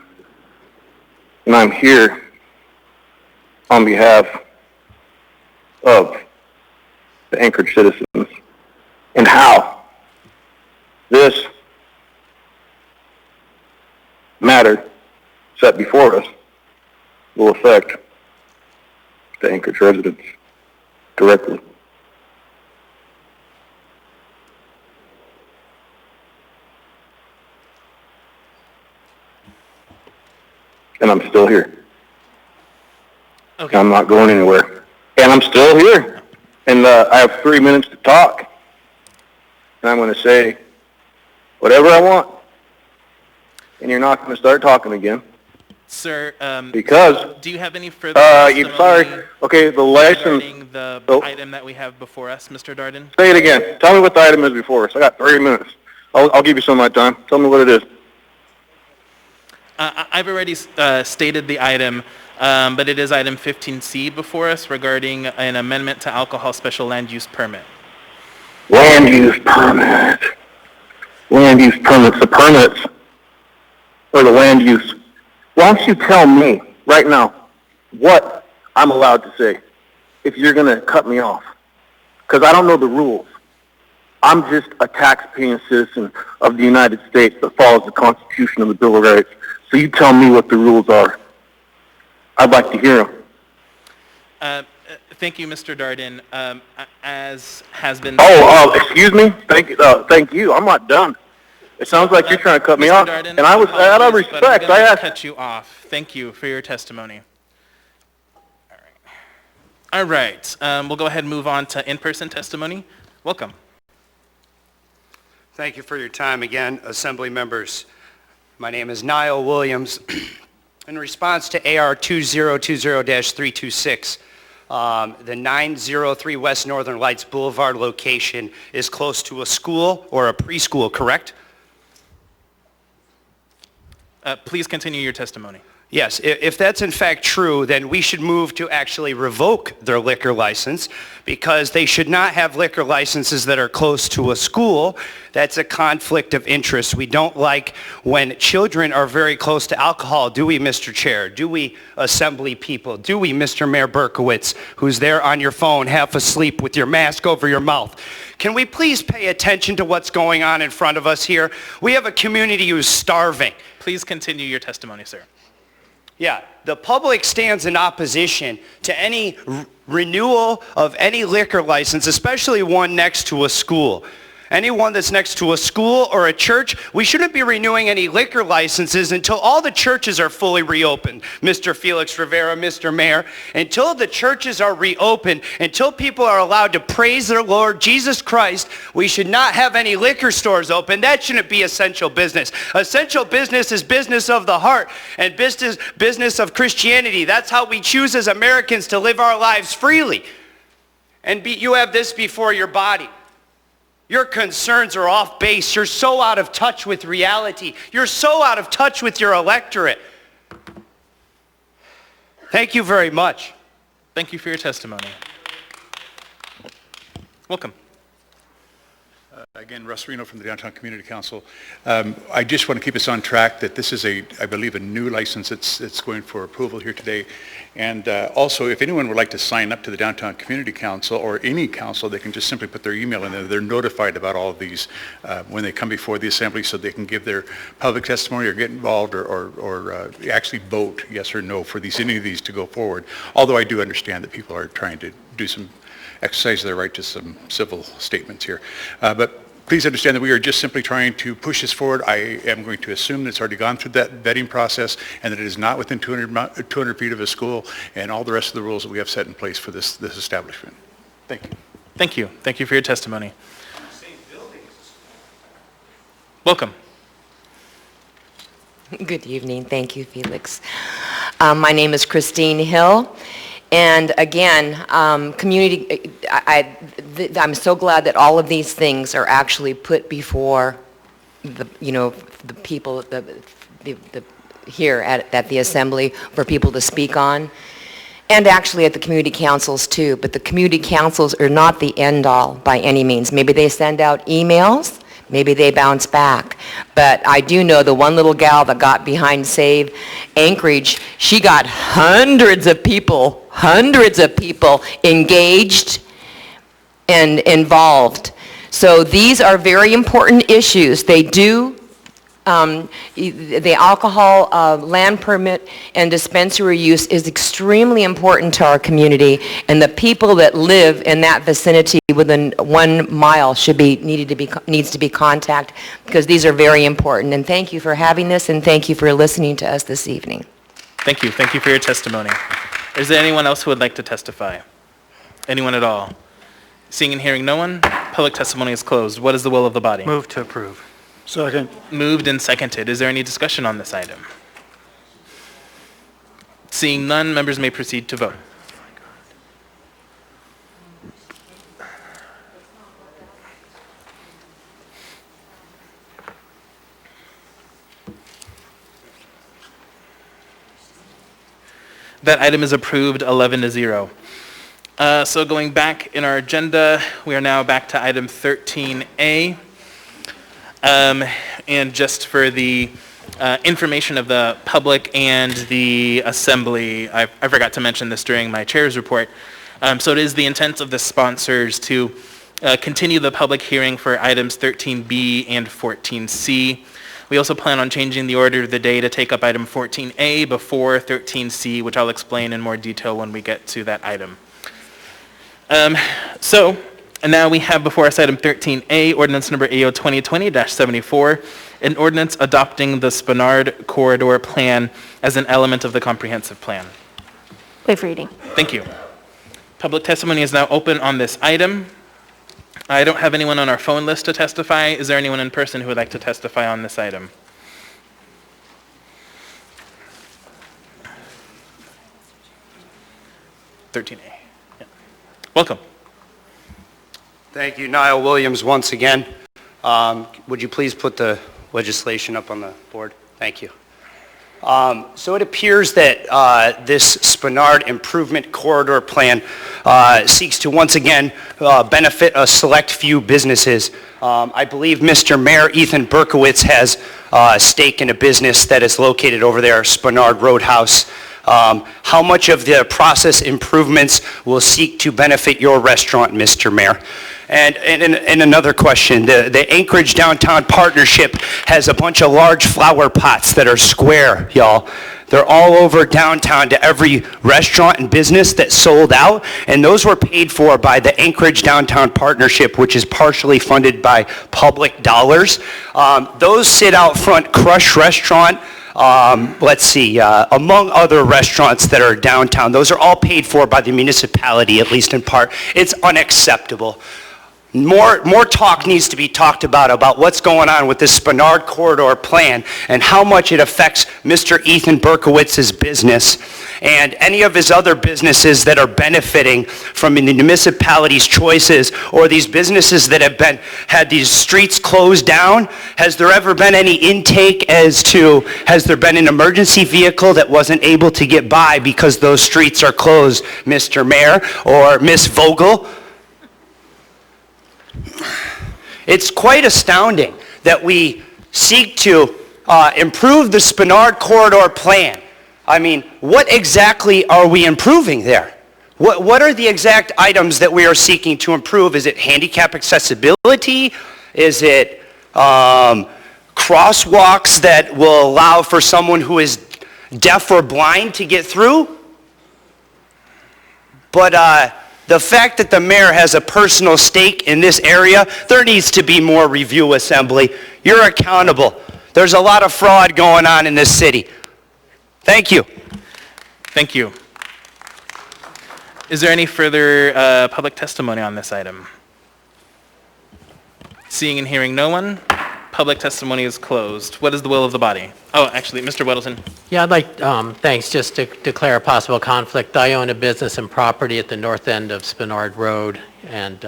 And I'm here on behalf of the Anchorage citizens and how this matter set before us will affect the Anchorage residents directly. And I'm still here. Okay. I'm not going anywhere. And I'm still here. And I have 3 minutes to talk. And I'm going to say whatever I want. And you're not going to start talking again. Sir, Because, do you have any further testimony sorry, okay, the license, regarding the item that we have before us, Mr. Darden? say it again. Tell me what the item is before us. I got 30 minutes. I'll give you some of my time. Tell me what it is. I've already stated the item, but it is item 15C before us regarding an amendment to alcohol special land use permit. Land use permit. Land use permits, the permits, or the land use. Why don't you tell me right now what I'm allowed to say if you're going to cut me off? Because I don't know the rules. I'm just a tax-paying citizen of the United States that follows the Constitution and the Bill of Rights. So you tell me what the rules are. I'd like to hear them. Thank you, Mr. Darden. As has been... Excuse me? Thank you. I'm not done. It sounds like you're trying to cut me off. Darden, And I was, out of respect, I asked... cut you off. Thank you for your testimony. All right. We'll go ahead and move on to in-person testimony. Welcome. Thank you for your time again, Assembly members. My name is Niall Williams. In response to AR 2020-326, the 903 West Northern Lights Boulevard location is close to a school or a preschool, correct? Please continue your testimony. Yes, if that's in fact true, then we should move to actually revoke their liquor license because they should not have liquor licenses that are close to a school. That's a conflict of interest. We don't like when children are very close to alcohol, do we, Mr. Chair? Do we, Assembly people? Do we, Mr. Mayor Berkowitz, who's there on your phone half asleep with your mask over your mouth? Can we please pay attention to what's going on in front of us here? We have a community who's starving. Please continue your testimony, sir. Yeah, the public stands in opposition to any renewal of any liquor license, especially one next to a school. Anyone that's next to a school or a church, we shouldn't be renewing any liquor licenses until all the churches are fully reopened. Mr. Felix Rivera, Mr. Mayor, until the churches are reopened, until people are allowed to praise their Lord Jesus Christ, we should not have any liquor stores open. That shouldn't be essential business. Essential business is business of the heart and business of Christianity. That's how we choose as Americans to live our lives freely. And you have this before your body. Your concerns are off base. You're so out of touch with reality. You're so out of touch with your electorate. Thank you very much. Thank you for your testimony. Welcome. Again, Russ Reno from the Downtown Community Council. I just want to keep us on track that this is I believe, a new license that's going for approval here today. And also, if anyone would like to sign up to the Downtown Community Council or any council, they can just simply put their email in there. They're notified about all of these when they come before the Assembly so they can give their public testimony or get involved or actually vote yes or no for any of these to go forward. Although I do understand that people are trying to do some exercise their right to some civil statements here. But please understand that we are just simply trying to push this forward. I am going to assume that it's already gone through that vetting process and that it is not within 200 feet of a school and all the rest of the rules that we have set in place for this establishment. Thank you. Thank you. Thank you for your testimony. Welcome. Good evening. Thank you, Felix. My name is Christine Hill. And again, I'm so glad that all of these things are actually put before the people here at the Assembly for people to speak on, and actually at the community councils too. But the community councils are not the end all by any means. Maybe they send out emails, maybe they bounce back. But I do know the one little gal that got behind Save Anchorage, she got hundreds of people engaged and involved. So these are very important issues. They do, the alcohol land permit and dispensary use is extremely important to our community, and the people that live in that vicinity within 1 mile needs to be contacted, because these are very important. And thank you for having this, and thank you for listening to us this evening. Thank you. Thank you for your testimony. Is there anyone else who would like to testify? Anyone at all? Seeing and hearing no one, public testimony is closed. What is the will of the body? Move to approve. Second. Moved and seconded. Is there any discussion on this item? Seeing none, members may proceed to vote. That item is approved 11-0. So going back in our agenda, we are now back to item 13A. And just for the information of the public and the assembly, I forgot to mention this during my chair's report. So it is the intent of the sponsors to continue the public hearing for items 13B and 14C. We also plan on changing the order of the day to take up item 14A before 13C, which I'll explain in more detail when we get to that item. And now we have before us item 13A, ordinance number AO 2020-74, an ordinance adopting the Spenard Corridor Plan as an element of the comprehensive plan. Waive reading. Thank you. Public testimony is now open on this item. I don't have anyone on our phone list to testify. Is there anyone in person who would like to testify on this item? (13A). Yeah. Welcome. Thank you, Niall Williams, once again. Would you please put the legislation up on the board? Thank you. So it appears that this Spenard Improvement Corridor Plan seeks to once again benefit a select few businesses. I believe Mr. Mayor Ethan Berkowitz has a stake in a business that is located over there, Spenard Roadhouse. How much of the process improvements will seek to benefit your restaurant, Mr. Mayor? And another question, the Anchorage Downtown Partnership has a bunch of large flower pots that are square, y'all. They're all over downtown to every restaurant and business that sold out, and those were paid for by the Anchorage Downtown Partnership, which is partially funded by public dollars. Those sit out front, Crush Restaurant, among other restaurants that are downtown. Those are all paid for by the municipality, at least in part. It's unacceptable. More talk needs to be talked about what's going on with this Spenard Corridor Plan and how much it affects Mr. Ethan Berkowitz's business and any of his other businesses that are benefiting from the municipality's choices, or these businesses that have had these streets closed down. Has there ever been any intake as to, has there been an emergency vehicle that wasn't able to get by because those streets are closed, Mr. Mayor or Miss Vogel? It's quite astounding that we seek to improve the Spenard Corridor Plan. I mean, what exactly are we improving there? What are the exact items that we are seeking to improve? Is it handicap accessibility? Is it crosswalks that will allow for someone who is deaf or blind to get through? But the fact that the mayor has a personal stake in this area, there needs to be more review, Assembly. You're accountable. There's a lot of fraud going on in this city. Thank you. Thank you. Is there any further public testimony on this item? Seeing and hearing no one, public testimony is closed. What is the will of the body? Oh, actually, Mr. Weddleton. Yeah, I'd like, thanks, just to declare a possible conflict. I own a business and property at the north end of Spenard Road, and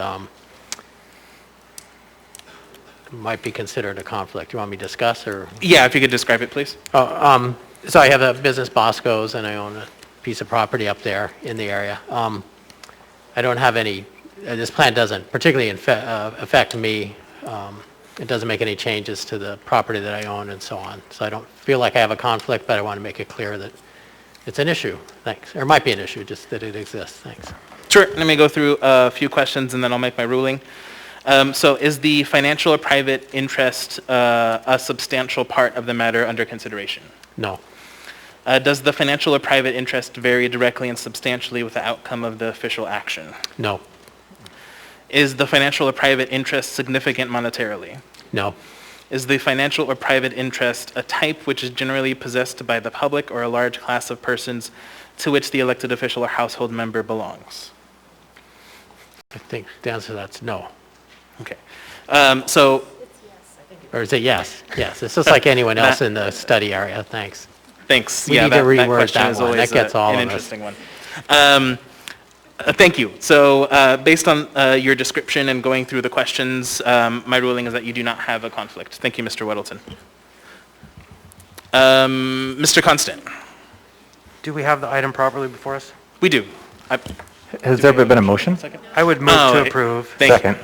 might be considered a conflict. You want me to discuss, or? Yeah, if you could describe it, please. Oh, so I have a business, Bosco's, and I own a piece of property up there in the area. I don't have any, this plan doesn't particularly affect me. It doesn't make any changes to the property that I own and so on. So I don't feel like I have a conflict, but I want to make it clear that it's an issue. Thanks. Or it might be an issue, just that it exists. Thanks. Sure. Let me go through a few questions and then I'll make my ruling. So is the financial or private interest a substantial part of the matter under consideration? No. Does the financial or private interest vary directly and substantially with the outcome of the official action? No. Is the financial or private interest significant monetarily? No. Is the financial or private interest a type which is generally possessed by the public or a large class of persons to which the elected official or household member belongs? I think the answer to that's no. Okay. Or is it yes? Yes. It's just like anyone else in the study area. Thanks. Thanks. We Yeah, need to that reword question that is one. always That gets all an of us. interesting one. Thank you. So based on your description and going through the questions, my ruling is that you do not have a conflict. Thank you, Mr. Weddleton. Mr. Constant. Do we have the item properly before us? We do. Has there been a motion? I would move to approve. Second.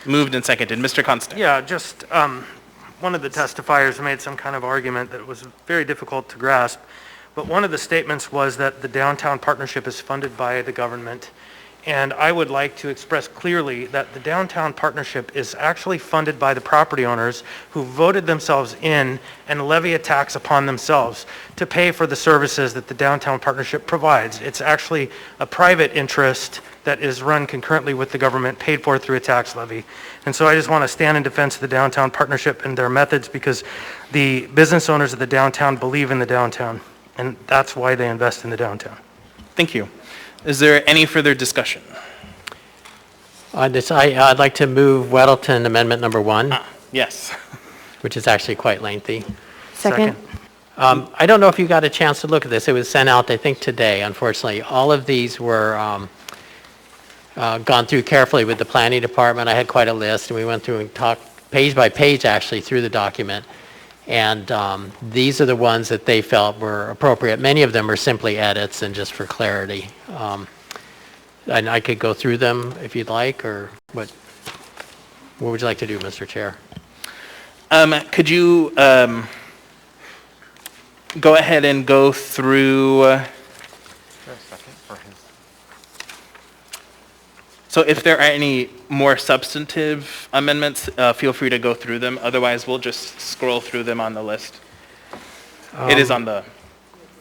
Moved and seconded. Mr. Constant. Yeah, just one of the testifiers made some kind of argument that was very difficult to grasp, but one of the statements was that the downtown partnership is funded by the government. And I would like to express clearly that the downtown partnership is actually funded by the property owners who voted themselves in and levy a tax upon themselves to pay for the services that the downtown partnership provides. It's actually a private interest that is run concurrently with the government, paid for through a tax levy. And so I just want to stand in defense of the downtown partnership and their methods, because the business owners of the downtown believe in the downtown, and that's why they invest in the downtown. Thank you. Is there any further discussion? I'd like to move Weddleton Amendment Number 1. Yes. Which is actually quite lengthy. Second. I don't know if you got a chance to look at this. It was sent out, I think, today, unfortunately. All of these were gone through carefully with the planning department. I had quite a list, and we went through and talked page by page, actually, through the document. And these are the ones that they felt were appropriate. Many of them are simply edits and just for clarity. And I could go through them if you'd like, or what would you like to do, Mr. Chair? Could you go ahead and go through... So if there are any more substantive amendments, feel free to go through them. Otherwise, we'll just scroll through them on the list. It is on the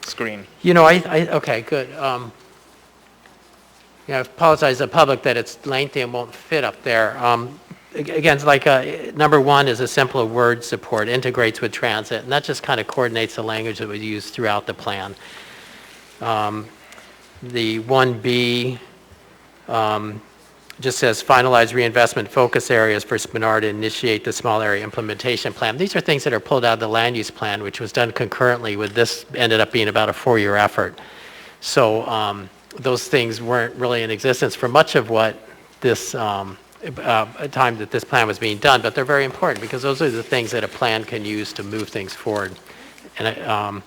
screen. You know, okay, good. I apologize to the public that it's lengthy and won't fit up there. Again, it's like number 1 is a simple word support, integrates with transit, and that just kind of coordinates the language that we use throughout the plan. The 1B just says finalize reinvestment focus areas for Spenard to initiate the small area implementation plan. These are things that are pulled out of the land use plan, which was done concurrently with this, ended up being about a 4-year effort. So those things weren't really in existence for much of what this time that this plan was being done, but they're very important because those are the things that a plan can use to move things forward. And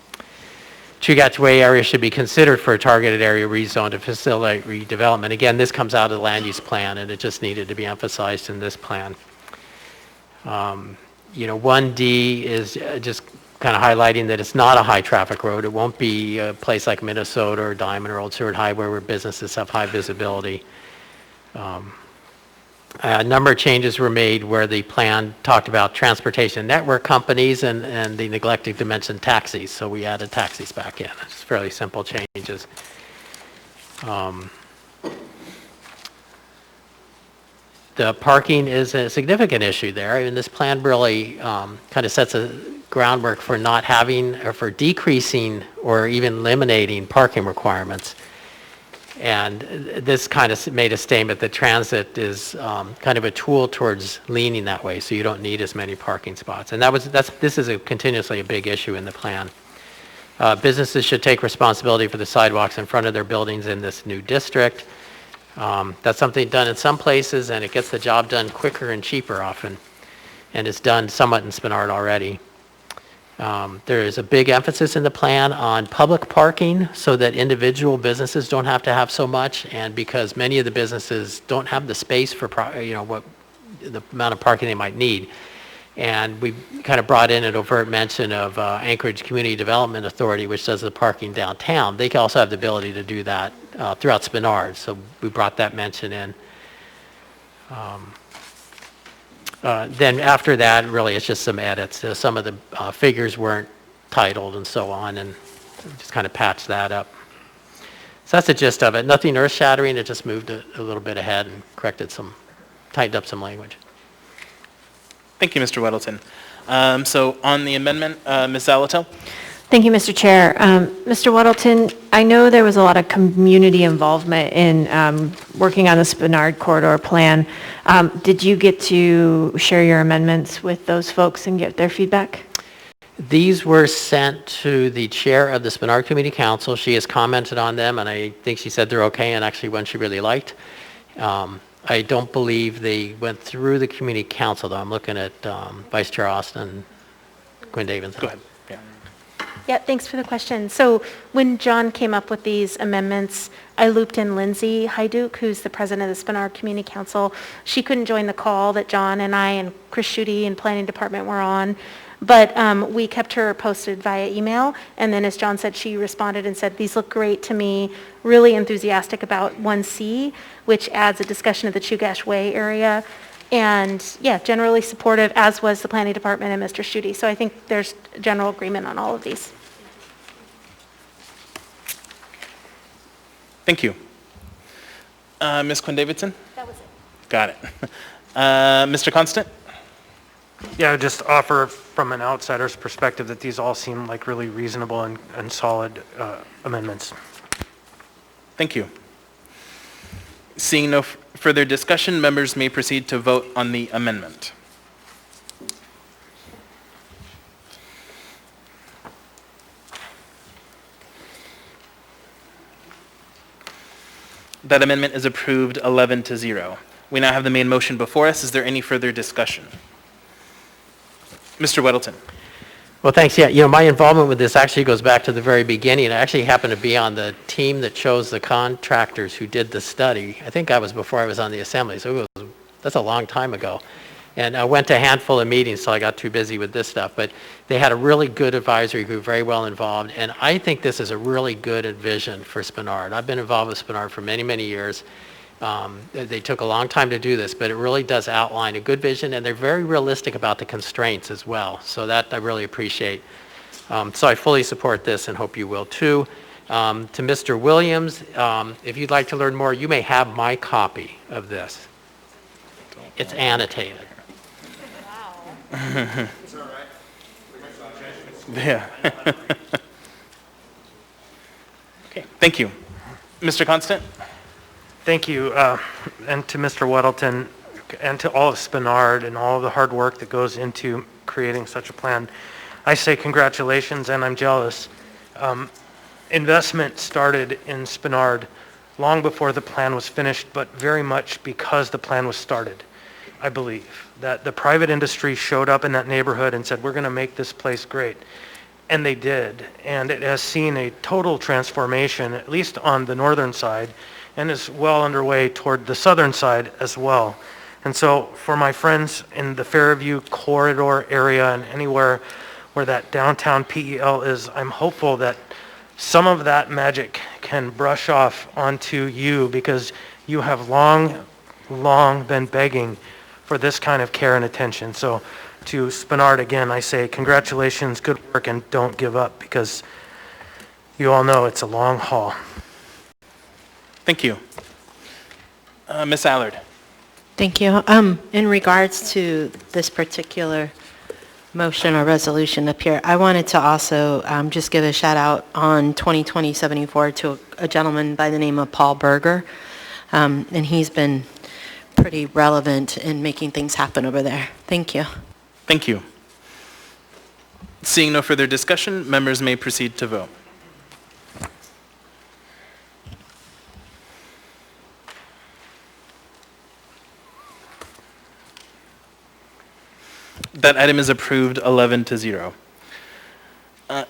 Chugach Way area should be considered for a targeted area rezone to facilitate redevelopment. Again, this comes out of the land use plan, and it just needed to be emphasized in this plan. 1D is just kind of highlighting that it's not a high traffic road. It won't be a place like Minnesota or Diamond or Old Seward Highway where businesses have high visibility. A number of changes were made where the plan talked about transportation network companies and the neglected to mention taxis. So we added taxis back in. It's fairly simple changes. The parking is a significant issue there. And this plan really kind of sets a groundwork for not having or for decreasing or even eliminating parking requirements. And this kind of made a statement that transit is kind of a tool towards leaning that way, so you don't need as many parking spots. And this is continuously a big issue in the plan. Businesses should take responsibility for the sidewalks in front of their buildings in this new district. That's something done in some places, and it gets the job done quicker and cheaper often. And it's done somewhat in Spenard already. There is a big emphasis in the plan on public parking so that individual businesses don't have to have so much, and because many of the businesses don't have the space for what the amount of parking they might need. And we kind of brought in an overt mention of Anchorage Community Development Authority, which does the parking downtown. They can also have the ability to do that throughout Spenard, so we brought that mention in. Then after that, really, it's just some edits. Some of the figures weren't titled and so on, and just kind of patched that up. So that's the gist of it. Nothing earth-shattering. It just moved a little bit ahead and tightened up some language. Thank you, Mr. Weddleton. So on the amendment, Ms. Zalato? Thank you, Mr. Chair. Mr. Weddleton, I know there was a lot of community involvement in working on the Spenard Corridor Plan. Did you get to share your amendments with those folks and get their feedback? These were sent to the chair of the Spenard Community Council. She has commented on them, and I think she said they're okay, and actually one she really liked. I don't believe they went through the community council, though. I'm looking at Vice Chair Austin, Quinn Davidson. Go ahead. Yeah. Yeah, thanks for the question. So when John came up with these amendments, I looped in Lindsay Hyduke, who's the president of the Spenard Community Council. She couldn't join the call that John and I and Chris Schutte and Planning Department were on, but we kept her posted via email. And then as John said, she responded and said, these look great to me, really enthusiastic about 1C, which adds a discussion of the Chugach Way area. And yeah, generally supportive, as was the Planning Department and Mr. Schutte. So I think there's general agreement on all of these. Thank you. Ms. Quinn Davidson? That was it. Got it. Mr. Constant? Yeah, I would just offer from an outsider's perspective that these all seem like really reasonable and solid amendments. Thank you. Seeing no further discussion, members may proceed to vote on the amendment. That amendment is approved 11-0. We now have the main motion before us. Is there any further discussion? Mr. Weddleton. Well, thanks. Yeah, my involvement with this actually goes back to the very beginning. I actually happened to be on the team that chose the contractors who did the study. I think I was before I was on the assembly, so that's a long time ago. And I went to a handful of meetings, so I got too busy with this stuff. But they had a really good advisory group, very well involved. And I think this is a really good vision for Spenard. I've been involved with Spenard for many, many years. They took a long time to do this, but it really does outline a good vision, and they're very realistic about the constraints as well. So that I really appreciate. So I fully support this and hope you will too. To Mr. Williams, if you'd like to learn more, you may have my copy of this. It's annotated. It's all right. Yeah. Okay, thank you. Mr. Constant? Thank you, and to Mr. Weddleton, and to all of Spenard and all of the hard work that goes into creating such a plan. I say congratulations, and I'm jealous. Investment started in Spenard long before the plan was finished, but very much because the plan was started, I believe. That the private industry showed up in that neighborhood and said, we're going to make this place great. And they did, and it has seen a total transformation, at least on the northern side, and is well underway toward the southern side as well. And so for my friends in the Fairview corridor area and anywhere where that downtown PEL is, I'm hopeful that some of that magic can brush off onto you, because you have long been begging for this kind of care and attention. So to Spenard, again, I say congratulations, good work, and don't give up, because you all know it's a long haul. Thank you. Ms. Allard. Thank you. In regards to this particular motion or resolution up here, I wanted to also just give a shout out on 2020-74 to a gentleman by the name of Paul Berger, and he's been pretty relevant in making things happen over there. Thank you. Thank you. Seeing no further discussion, members may proceed to vote. That item is approved 11-0.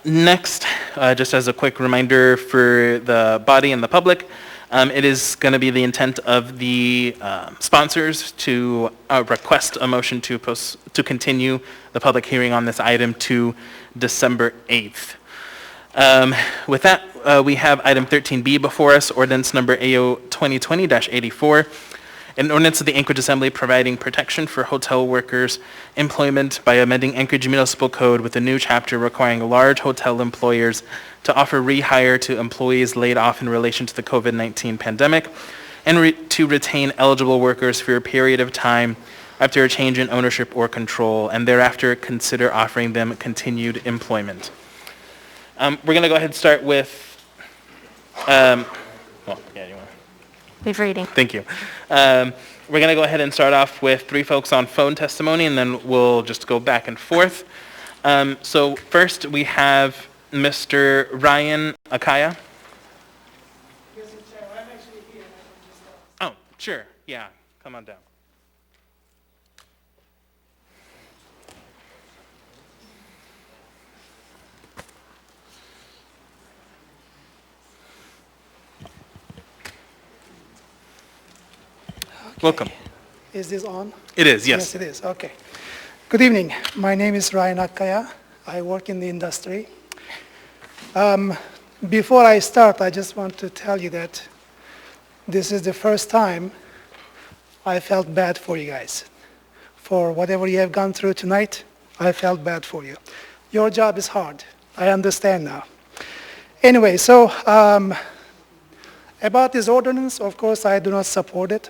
Next, just as a quick reminder for the body and the public, it is going to be the intent of the sponsors to request a motion to continue the public hearing on this item to December 8th. With that, we have item 13B before us, ordinance number AO 2020-84, an ordinance of the Anchorage Assembly providing protection for hotel workers' employment by amending Anchorage Municipal Code with a new chapter requiring large hotel employers to offer rehire to employees laid off in relation to the COVID-19 pandemic, and to retain eligible workers for a period of time after a change in ownership or control, and thereafter consider offering them continued employment. We're going to go ahead and start with, Waive reading. Thank you. We're going to go ahead and start off with 3 folks on phone testimony, and then we'll just go back and forth. So first, we have Mr. Ryan Akaya. Oh, sure, yeah, come on down. Welcome. Is this on? It is, yes. Yes, it is. Okay. Good evening. My name is Ryan Akaya. I work in the industry. Before I start, I just want to tell you that this is the first time I felt bad for you guys. For whatever you have gone through tonight, I felt bad for you. Your job is hard. I understand now. Anyway, so about this ordinance, of course, I do not support it.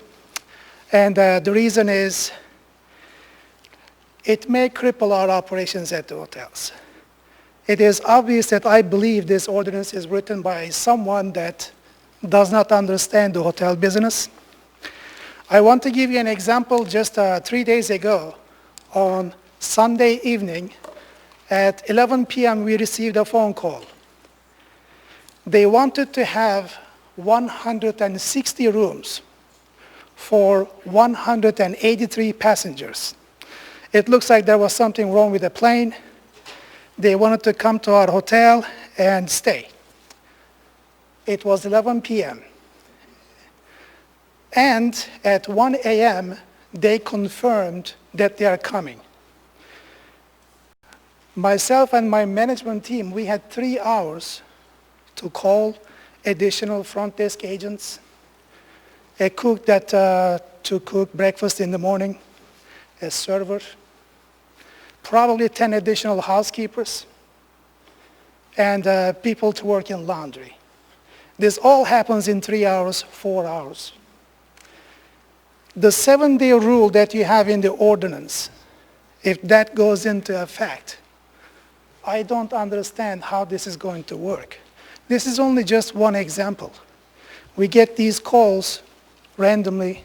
And the reason is it may cripple our operations at the hotels. It is obvious that I believe this ordinance is written by someone that does not understand the hotel business. I want to give you an example. Just 3 days ago, on Sunday evening, at 11 p.m., we received a phone call. They wanted to have 160 rooms for 183 passengers. It looks like there was something wrong with the plane. They wanted to come to our hotel and stay. It was 11 p.m. And at 1 a.m., they confirmed that they are coming. Myself and my management team, we had 3 hours to call additional front desk agents, a cook to cook breakfast in the morning, a server, probably 10 additional housekeepers, and people to work in laundry. This all happens in 3 hours, 4 hours. The 7-day rule that you have in the ordinance, if that goes into effect, I don't understand how this is going to work. This is only just one example. We get these calls randomly,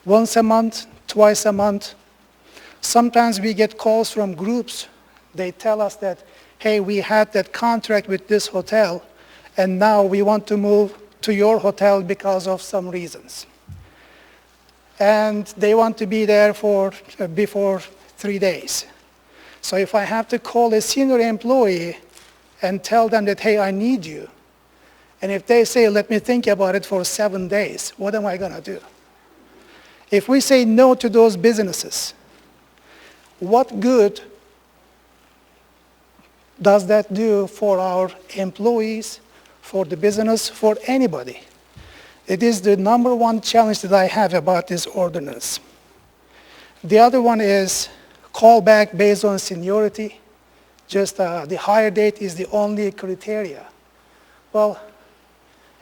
once a month, twice a month. Sometimes we get calls from groups. They tell us that, hey, we had that contract with this hotel, and now we want to move to your hotel because of some reasons. And they want to be there for before 3 days. So if I have to call a senior employee and tell them that, hey, I need you, and if they say, let me think about it for 7 days, what am I going to do? If we say no to those businesses, what good does that do for our employees, for the business, for anybody? It is the number one challenge that I have about this ordinance. The other one is callback based on seniority. Just the hire date is the only criteria. Well,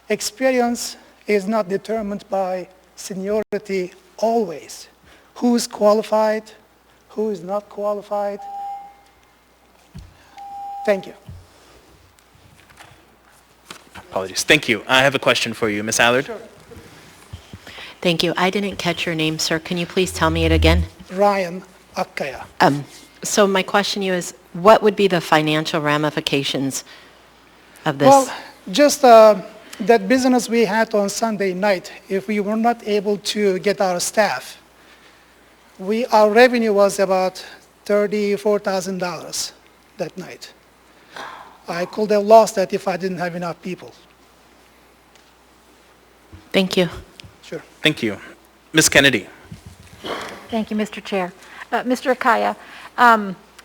experience is not determined by seniority always. Who is qualified, who is not qualified. Thank you. Apologies. Thank you. I have a question for you, Ms. Allard. Sure. Thank you. I didn't catch your name, sir. Can you please tell me it again? Ryan Akkaya. So my question to you is, what would be the financial ramifications of this? Well, just that business we had on Sunday night, if we were not able to get our staff, our revenue was about $34,000 that night. I could have lost that if I didn't have enough people. Thank you. Sure. Thank you. Ms. Kennedy. Thank you, Mr. Chair. Mr. Akaya,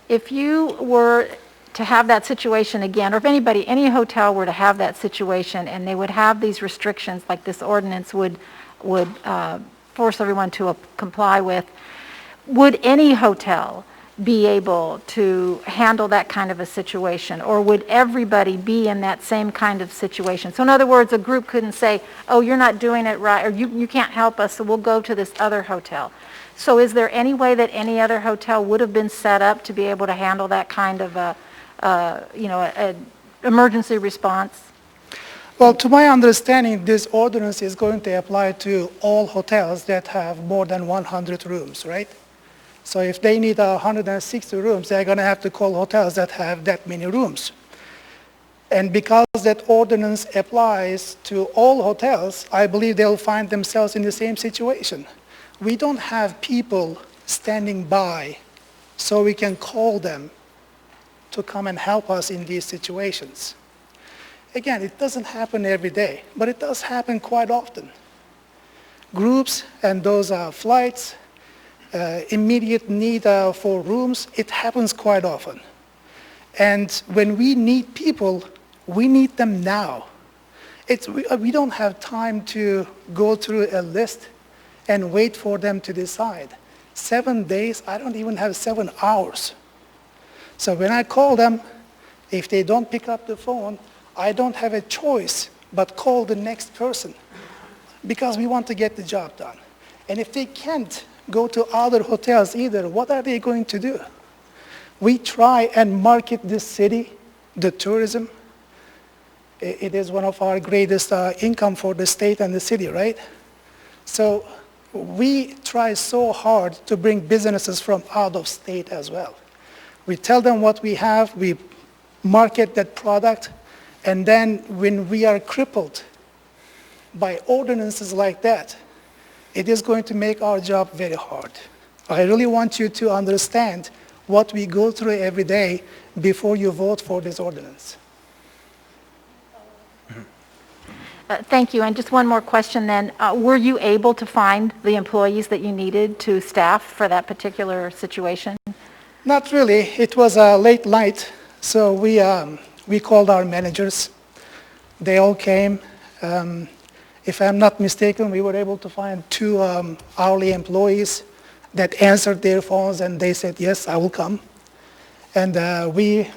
if you were to have that situation again, or if any hotel were to have that situation and they would have these restrictions like this ordinance would force everyone to comply with, would any hotel be able to handle that kind of a situation, or would everybody be in that same kind of situation? So in other words, a group couldn't say, oh, you're not doing it right, or you can't help us, so we'll go to this other hotel. So is there any way that any other hotel would have been set up to be able to handle that kind of an emergency response? Well, to my understanding, this ordinance is going to apply to all hotels that have more than 100 rooms, right? So if they need 160 rooms, they're going to have to call hotels that have that many rooms. And because that ordinance applies to all hotels, I believe they'll find themselves in the same situation. We don't have people standing by so we can call them to come and help us in these situations. Again, it doesn't happen every day, but it does happen quite often. Groups and those flights, immediate need for rooms, it happens quite often. And when we need people, we need them now. We don't have time to go through a list and wait for them to decide. 7 days, I don't even have 7 hours. So when I call them, if they don't pick up the phone, I don't have a choice but call the next person because we want to get the job done. And if they can't go to other hotels either, what are they going to do? We try and market this city, the tourism. It is one of our greatest income for the state and the city, right? So we try so hard to bring businesses from out of state as well. We tell them what we have, we market that product, and then when we are crippled by ordinances like that, it is going to make our job very hard. I really want you to understand what we go through every day before you vote for this ordinance. Thank you. And just one more question then. Were you able to find the employees that you needed to staff for that particular situation? Not really. It was a late night, so we called our managers. They all came. If I'm not mistaken, we were able to find 2 hourly employees that answered their phones, and they said, yes, I will come. And we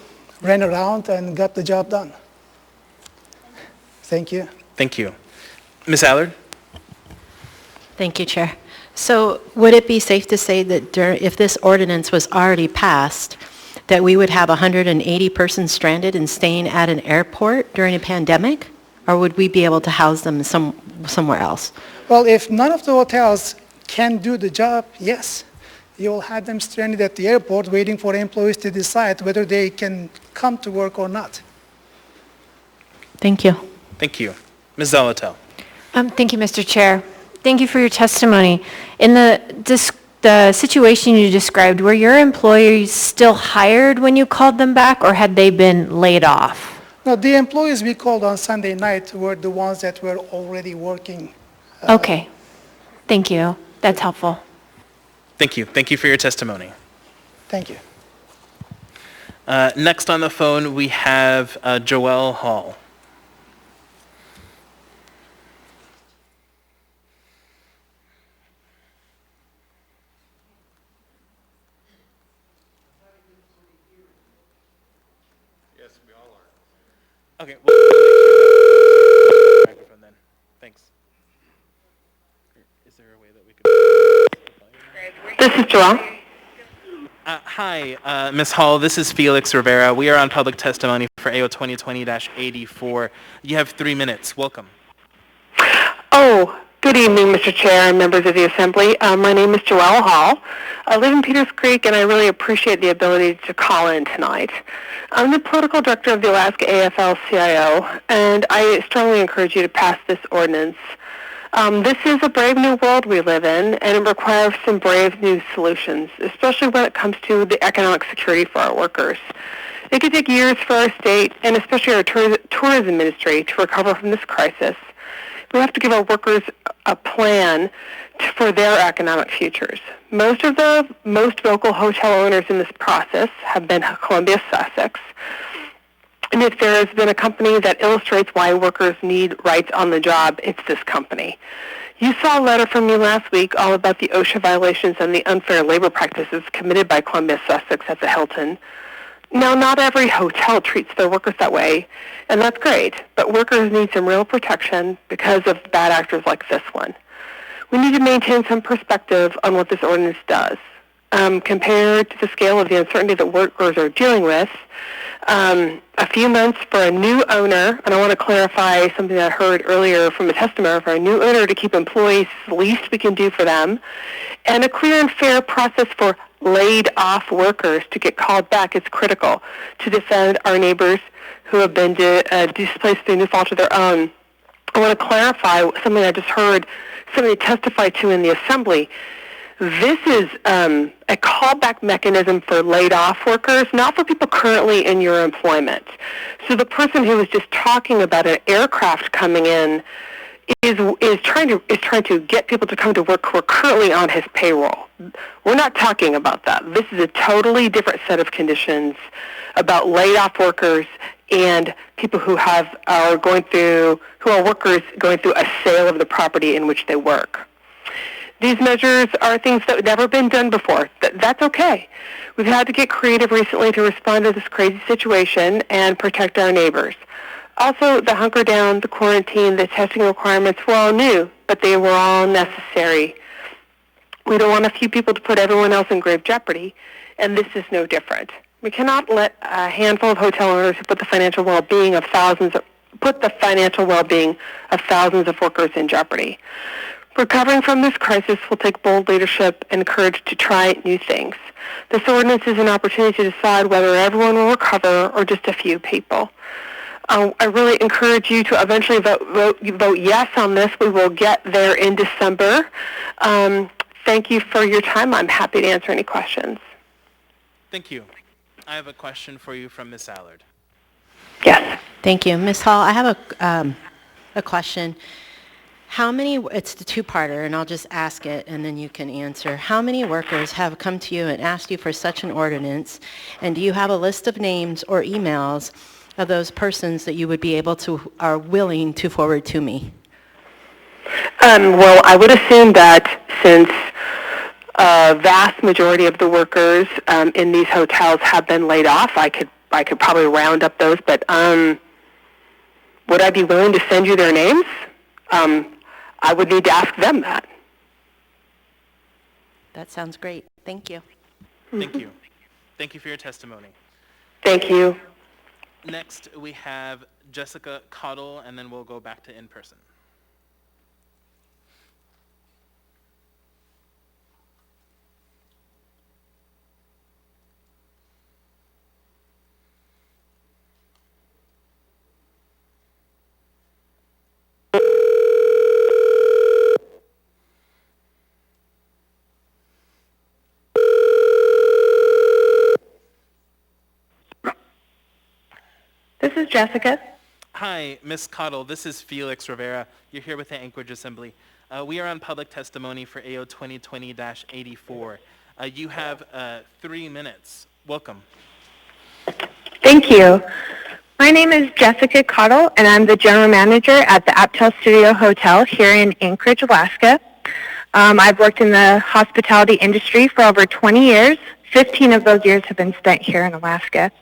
ran around and got the job done. Thank you. Thank you. Ms. Allard? Thank you, Chair. So would it be safe to say that if this ordinance was already passed, that we would have 180 persons stranded and staying at an airport during a pandemic? Or would we be able to house them somewhere else? Well, if none of the hotels can do the job, yes. You'll have them stranded at the airport waiting for employees to decide whether they can come to work or not. Thank you. Thank you. Ms. Zolotel? Thank you, Mr. Chair. Thank you for your testimony. In the situation you described, were your employees still hired when you called them back, or had they been laid off? No, the employees we called on Sunday night were the ones that were already working. Okay. Thank you. That's helpful. Thank you. Thank you for your testimony. Thank you. Next on the phone, we have Joelle Hall. Okay. Microphone then. Thanks. Is there a way that we could? This is Joelle. Hi, Ms. Hall. This is Felix Rivera. We are on public testimony for AO 2020-84. You have 3 minutes. Welcome. Oh, good evening, Mr. Chair and members of the Assembly. My name is Joelle Hall. I live in Peters Creek, and I really appreciate the ability to call in tonight. I'm the political director of the Alaska AFL-CIO, and I strongly encourage you to pass this ordinance. This is a brave new world we live in, and it requires some brave new solutions, especially when it comes to the economic security for our workers. It could take years for our state, and especially our tourism ministry, to recover from this crisis. We have to give our workers a plan for their economic futures. Most vocal hotel owners in this process have been Columbia Sussex. And if there has been a company that illustrates why workers need rights on the job, it's this company. You saw a letter from me last week all about the OSHA violations and the unfair labor practices committed by Columbia Sussex at the Hilton. Now, not every hotel treats their workers that way, and that's great, but workers need some real protection because of bad actors like this one. We need to maintain some perspective on what this ordinance does. Compared to the scale of the uncertainty that workers are dealing with, a few months for a new owner, and I want to clarify something that I heard earlier from a testimony, for a new owner to keep employees is the least we can do for them, and a clear and fair process for laid off workers to get called back is critical to defend our neighbors who have been displaced through no fault of their own. I want to clarify something I just heard somebody testify to in the assembly. This is a callback mechanism for laid off workers, not for people currently in your employment. So the person who was just talking about an aircraft coming in is trying to get people to come to work who are currently on his payroll. We're not talking about that. This is a totally different set of conditions about laid off workers and people who are workers going through a sale of the property in which they work. These measures are things that have never been done before. That's okay. We've had to get creative recently to respond to this crazy situation and protect our neighbors. Also, the hunker down, the quarantine, the testing requirements were all new, but they were all necessary. We don't want a few people to put everyone else in grave jeopardy, and this is no different. We cannot let a handful of hotel owners who put the financial well-being of thousands of workers in jeopardy. Recovering from this crisis will take bold leadership and courage to try new things. This ordinance is an opportunity to decide whether everyone will recover or just a few people. I really encourage you to eventually vote yes on this. We will get there in December. Thank you for your time. I'm happy to answer any questions. Thank you. I have a question for you from Ms. Allard. Yes. Thank you. Ms. Hall, I have a question. It's the two-parter, and I'll just ask it, and then you can answer. How many workers have come to you and asked you for such an ordinance, and do you have a list of names or emails of those persons that you would be are willing to forward to me? Well, I would assume that since a vast majority of the workers in these hotels have been laid off, I could probably round up those, but would I be willing to send you their names? I would need to ask them that. That sounds great. Thank you. Thank you. Thank you for your testimony. Thank you. Next, we have Jessica Cottle, and then we'll go back to in-person. This is Jessica. Hi, Ms. Cottle. This is Felix Rivera. You're here with the Anchorage Assembly. We are on public testimony for AO 2020-84. You have 3 minutes. Welcome. Thank you. My name is Jessica Cottle, and I'm the general manager at the Aptel Studio Hotel here in Anchorage, Alaska. I've worked in the hospitality industry for over 20 years. 15 of those years have been spent here in Alaska.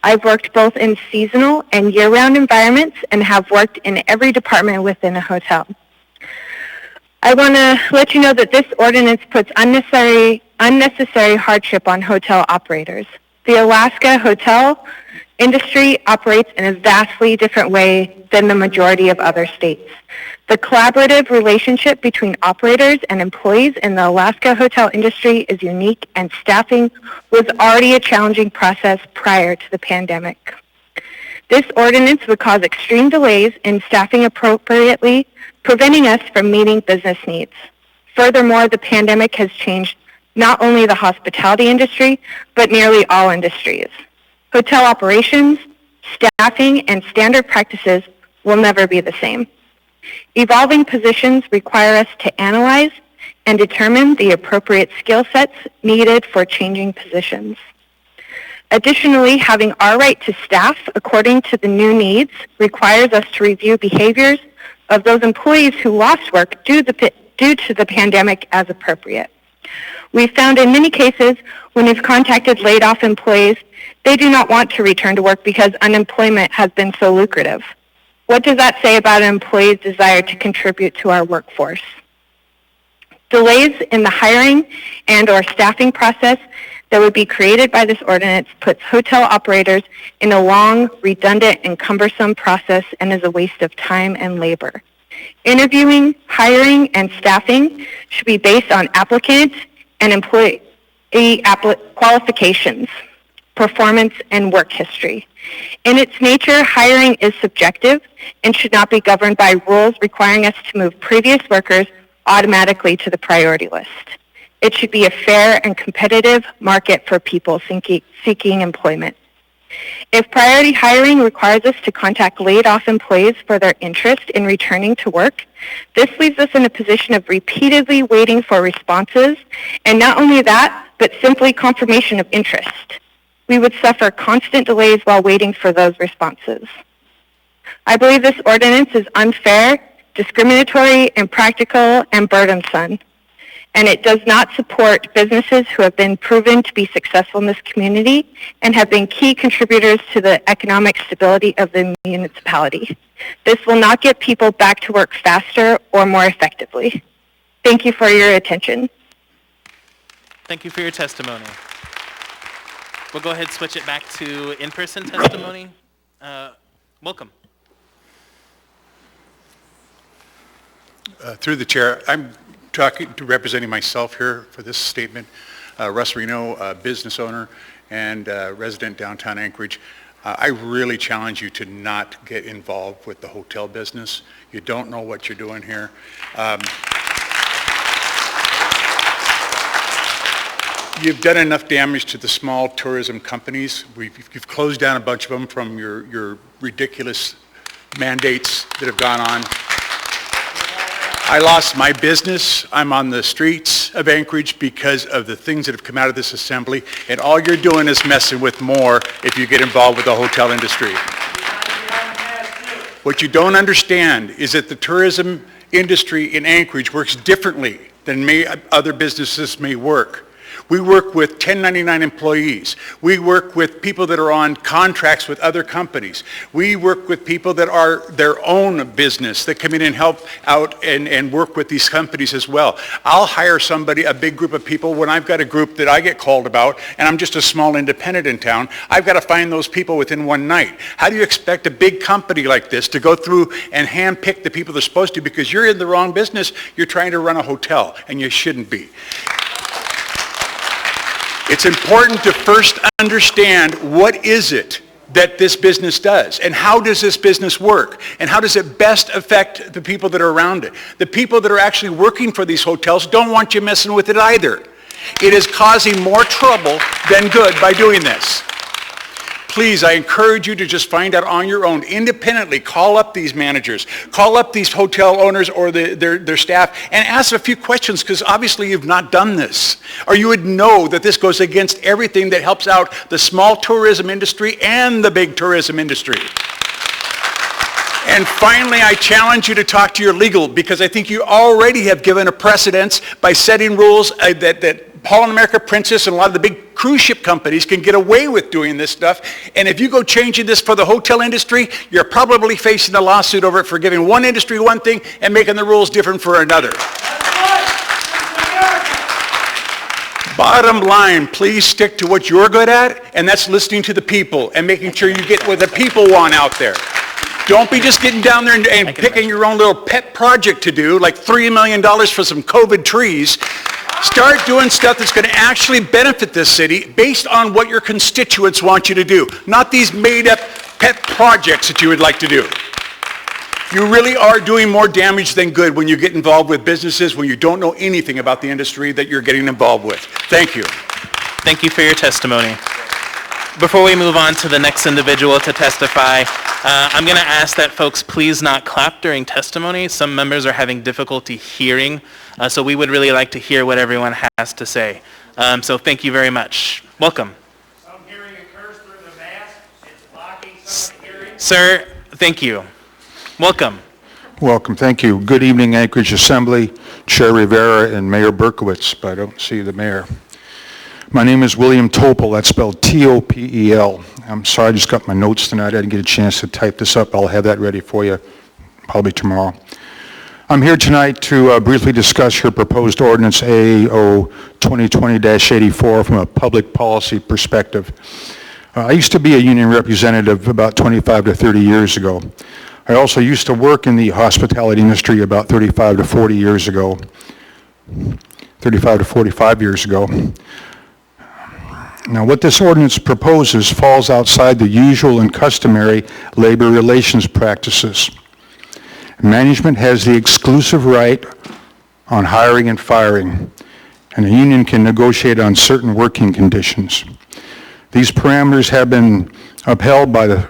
I've worked both in seasonal and year-round environments and have worked in every department within a hotel. I want to let you know that this ordinance puts unnecessary hardship on hotel operators. The Alaska hotel industry operates in a vastly different way than the majority of other states. The collaborative relationship between operators and employees in the Alaska hotel industry is unique, and staffing was already a challenging process prior to the pandemic. This ordinance would cause extreme delays in staffing appropriately, preventing us from meeting business needs. Furthermore, the pandemic has changed not only the hospitality industry, but nearly all industries. Hotel operations, staffing, and standard practices will never be the same. Evolving positions require us to analyze and determine the appropriate skill sets needed for changing positions. Additionally, having our right to staff according to the new needs requires us to review behaviors of those employees who lost work due to the pandemic as appropriate. We found in many cases when we've contacted laid-off employees, they do not want to return to work because unemployment has been so lucrative. What does that say about an employee's desire to contribute to our workforce? Delays in the hiring and/or staffing process that would be created by this ordinance puts hotel operators in a long, redundant, and cumbersome process and is a waste of time and labor. Interviewing, hiring, and staffing should be based on applicant and employee qualifications, performance, and work history. In its nature, hiring is subjective and should not be governed by rules requiring us to move previous workers automatically to the priority list. It should be a fair and competitive market for people seeking employment. If priority hiring requires us to contact laid-off employees for their interest in returning to work, this leaves us in a position of repeatedly waiting for responses, and not only that, but simply confirmation of interest. We would suffer constant delays while waiting for those responses. I believe this ordinance is unfair, discriminatory, impractical, and burdensome, and it does not support businesses who have been proven to be successful in this community and have been key contributors to the economic stability of the municipality. This will not get people back to work faster or more effectively. Thank you for your attention. Thank you for your testimony. We'll go ahead and switch it back to in-person testimony. Welcome. Through the chair, I'm representing myself here for this statement. Russ Reno, business owner and resident downtown Anchorage. I really challenge you to not get involved with the hotel business. You don't know what you're doing here. You've done enough damage to the small tourism companies. You've closed down a bunch of them from your ridiculous mandates that have gone on. I lost my business. I'm on the streets of Anchorage because of the things that have come out of this assembly, and all you're doing is messing with more if you get involved with the hotel industry. What you don't understand is that the tourism industry in Anchorage works differently than other businesses may work. We work with 1099 employees. We work with people that are on contracts with other companies. We work with people that are their own business that come in and help out and work with these companies as well. I'll hire somebody, a big group of people, when I've got a group that I get called about and I'm just a small independent in town. I've got to find those people within one night. How do you expect a big company like this to go through and handpick the people they're supposed to, because you're in the wrong business? You're trying to run a hotel and you shouldn't be. It's important to first understand what is it that this business does, and how does this business work, and how does it best affect the people that are around it. The people that are actually working for these hotels don't want you messing with it either. It is causing more trouble than good by doing this. Please, I encourage you to just find out on your own, independently. Call up these managers, call up these hotel owners or their staff, and ask a few questions, because obviously you've not done this. Or you would know that this goes against everything that helps out the small tourism industry and the big tourism industry. And finally, I challenge you to talk to your legal, because I think you already have given a precedence by setting rules that Paul and America Princess and a lot of the big cruise ship companies can get away with doing this stuff. And if you go changing this for the hotel industry, you're probably facing a lawsuit over it for giving one industry one thing and making the rules different for another. Bottom line, please stick to what you're good at, and that's listening to the people and making sure you get what the people want out there. Don't be just getting down there and picking your own little pet project to do, like $3 million for some COVID trees. Start doing stuff that's going to actually benefit this city based on what your constituents want you to do, not these made-up pet projects that you would like to do. You really are doing more damage than good when you get involved with businesses when you don't know anything about the industry that you're getting involved with. Thank you. Thank you for your testimony. Before we move on to the next individual to testify, I'm going to ask that folks please not clap during testimony. Some members are having difficulty hearing, so we would really like to hear what everyone has to say. So thank you very much. Welcome. I'm hearing a curse through the mask. It's blocking some of the hearing. Sir, thank you. Welcome. Welcome. Thank you. Good evening, Anchorage Assembly, Chair Rivera and Mayor Berkowitz, but I don't see the mayor. My name is William Topel. That's spelled T-O-P-E-L. I'm sorry, I just got my notes tonight. I didn't get a chance to type this up. I'll have that ready for you probably tomorrow. I'm here tonight to briefly discuss your proposed ordinance AO 2020-84 from a public policy perspective. I used to be a union representative about 25 to 30 years ago. I also used to work in the hospitality industry about 35 to 40 years ago, 35 to 45 years ago. Now, what this ordinance proposes falls outside the usual and customary labor relations practices. Management has the exclusive right on hiring and firing, and a union can negotiate on certain working conditions. These parameters have been upheld by the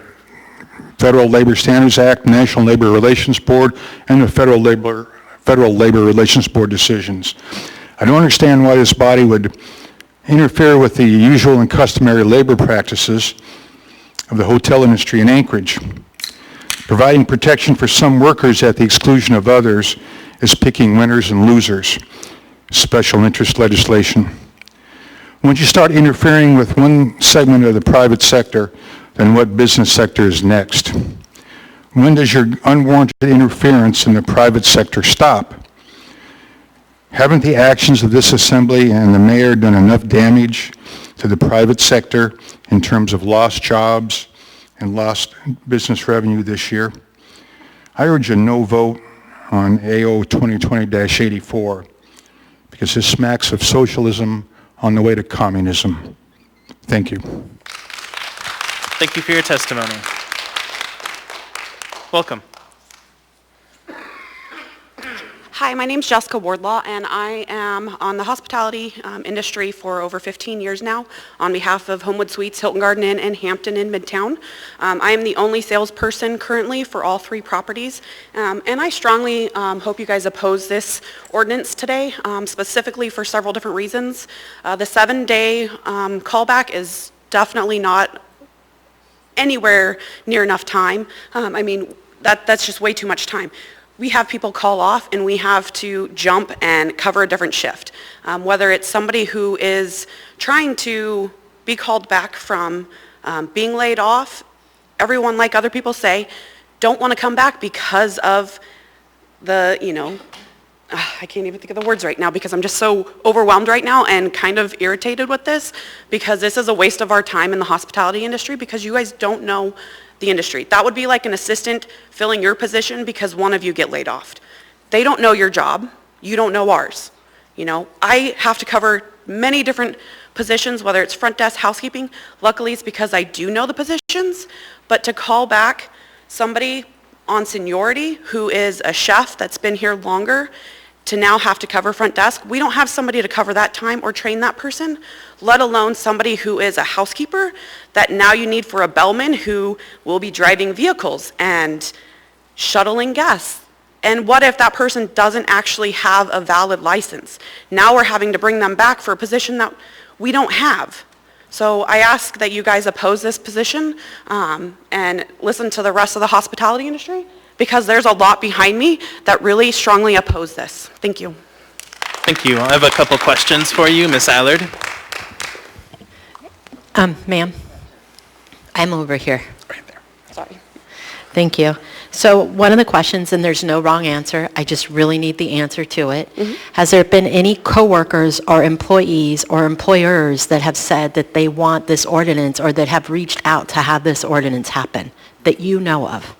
Federal Labor Standards Act, National Labor Relations Board, and the Federal Labor Relations Board decisions. I don't understand why this body would interfere with the usual and customary labor practices of the hotel industry in Anchorage. Providing protection for some workers at the exclusion of others is picking winners and losers. Special interest legislation. Once you start interfering with one segment of the private sector, then what business sector is next? When does your unwarranted interference in the private sector stop? Haven't the actions of this assembly and the mayor done enough damage to the private sector in terms of lost jobs and lost business revenue this year? I urge a no vote on AO 2020-84 because this smacks of socialism on the way to communism. Thank you. Thank you for your testimony. Welcome. Hi, my name's Jessica Wardlaw, and I am on the hospitality industry for over 15 years now on behalf of Homewood Suites, Hilton Garden Inn, and Hampton Inn Midtown. I am the only salesperson currently for all three properties, and I strongly hope you guys oppose this ordinance today, specifically for several different reasons. The 7-day callback is definitely not anywhere near enough time. I mean, that's just way too much time. We have people call off and we have to jump and cover a different shift. Whether it's somebody who is trying to be called back from being laid off, everyone, like other people say, don't want to come back because of the, I can't even think of the words right now because I'm just so overwhelmed right now and kind of irritated with this because this is a waste of our time in the hospitality industry because you guys don't know the industry. That would be like an assistant filling your position because one of you get laid off. They don't know your job. You don't know ours. I have to cover many different positions, whether it's front desk, housekeeping. Luckily, it's because I do know the positions, but to call back somebody on seniority who is a chef that's been here longer to now have to cover front desk, we don't have somebody to cover that time or train that person, let alone somebody who is a housekeeper that now you need for a bellman who will be driving vehicles and shuttling guests. And what if that person doesn't actually have a valid license? Now we're having to bring them back for a position that we don't have. So I ask that you guys oppose this position and listen to the rest of the hospitality industry because there's a lot behind me that really strongly oppose this. Thank you. Thank you. I have a couple questions for you, Ms. Allard. Ma'am, I'm over here. Right there. Sorry. Thank you. So one of the questions, and there's no wrong answer, I just really need the answer to it. Mm-hmm. Has there been any coworkers or employees or employers that have said that they want this ordinance or that have reached out to have this ordinance happen that you know of?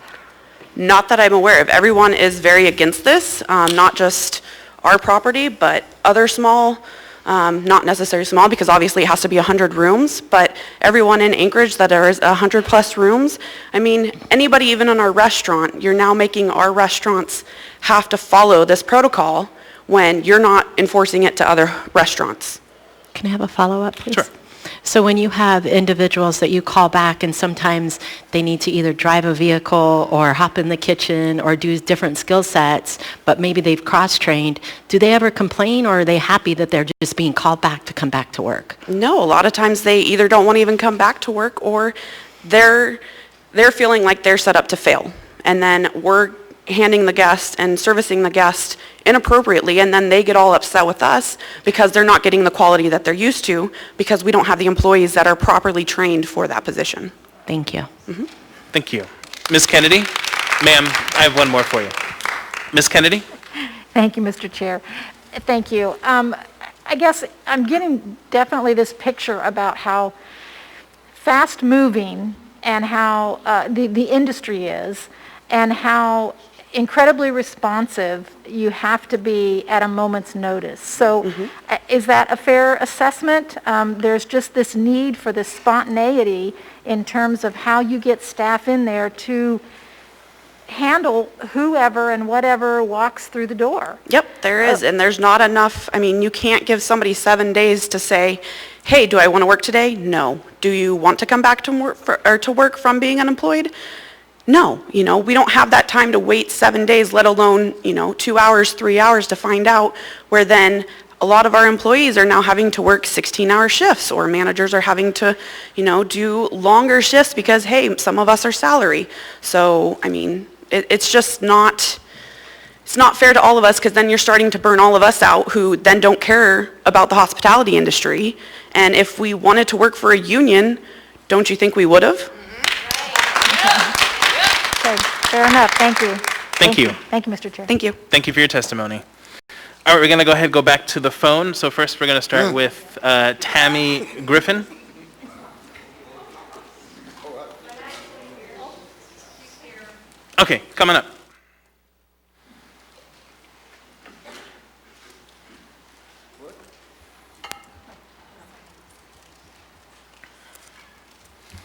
Not that I'm aware of. Everyone is very against this, not just our property, but other small, not necessarily small because obviously it has to be 100 rooms, but everyone in Anchorage that there is 100 plus rooms. I mean, anybody even in our restaurant, you're now making our restaurants have to follow this protocol when you're not enforcing it to other restaurants. Can I have a follow-up, please? Sure. So when you have individuals that you call back and sometimes they need to either drive a vehicle or hop in the kitchen or do different skill sets, but maybe they've cross-trained, do they ever complain or are they happy that they're just being called back to come back to work? No, a lot of times they either don't want to even come back to work or they're feeling like they're set up to fail. And then we're handing the guest and servicing the guest inappropriately, and then they get all upset with us because they're not getting the quality that they're used to because we don't have the employees that are properly trained for that position. Thank you. Mm-hmm. Thank you. Ms. Kennedy? Ma'am, I have one more for you. Ms. Kennedy? Thank you, Mr. Chair. Thank you. I guess I'm getting definitely this picture about how fast-moving and how the industry is and how incredibly responsive, you have to be at a moment's notice. So is that a fair assessment? There's just this need for this spontaneity in terms of how you get staff in there to handle whoever and whatever walks through the door. Yep, there is, and there's not enough. I mean, you can't give somebody 7 days to say, hey, do I want to work today? No. Do you want to come back to work from being unemployed? No. You know, we don't have that time to wait 7 days, let alone, 2 hours, 3 hours to find out, where then a lot of our employees are now having to work 16-hour shifts, or managers are having to, do longer shifts because, hey, some of us are salary. So, I mean, it's just not, it's not fair to all of us, because then you're starting to burn all of us out who then don't care about the hospitality industry. And if we wanted to work for a union, don't you think we would have? Okay, fair enough. Thank you. Thank you. Thank you, Mr. Chair. Thank you. Thank you for your testimony. All right, we're going to go ahead and go back to the phone. So first we're going to start with Tammy Griffin. Okay, coming up.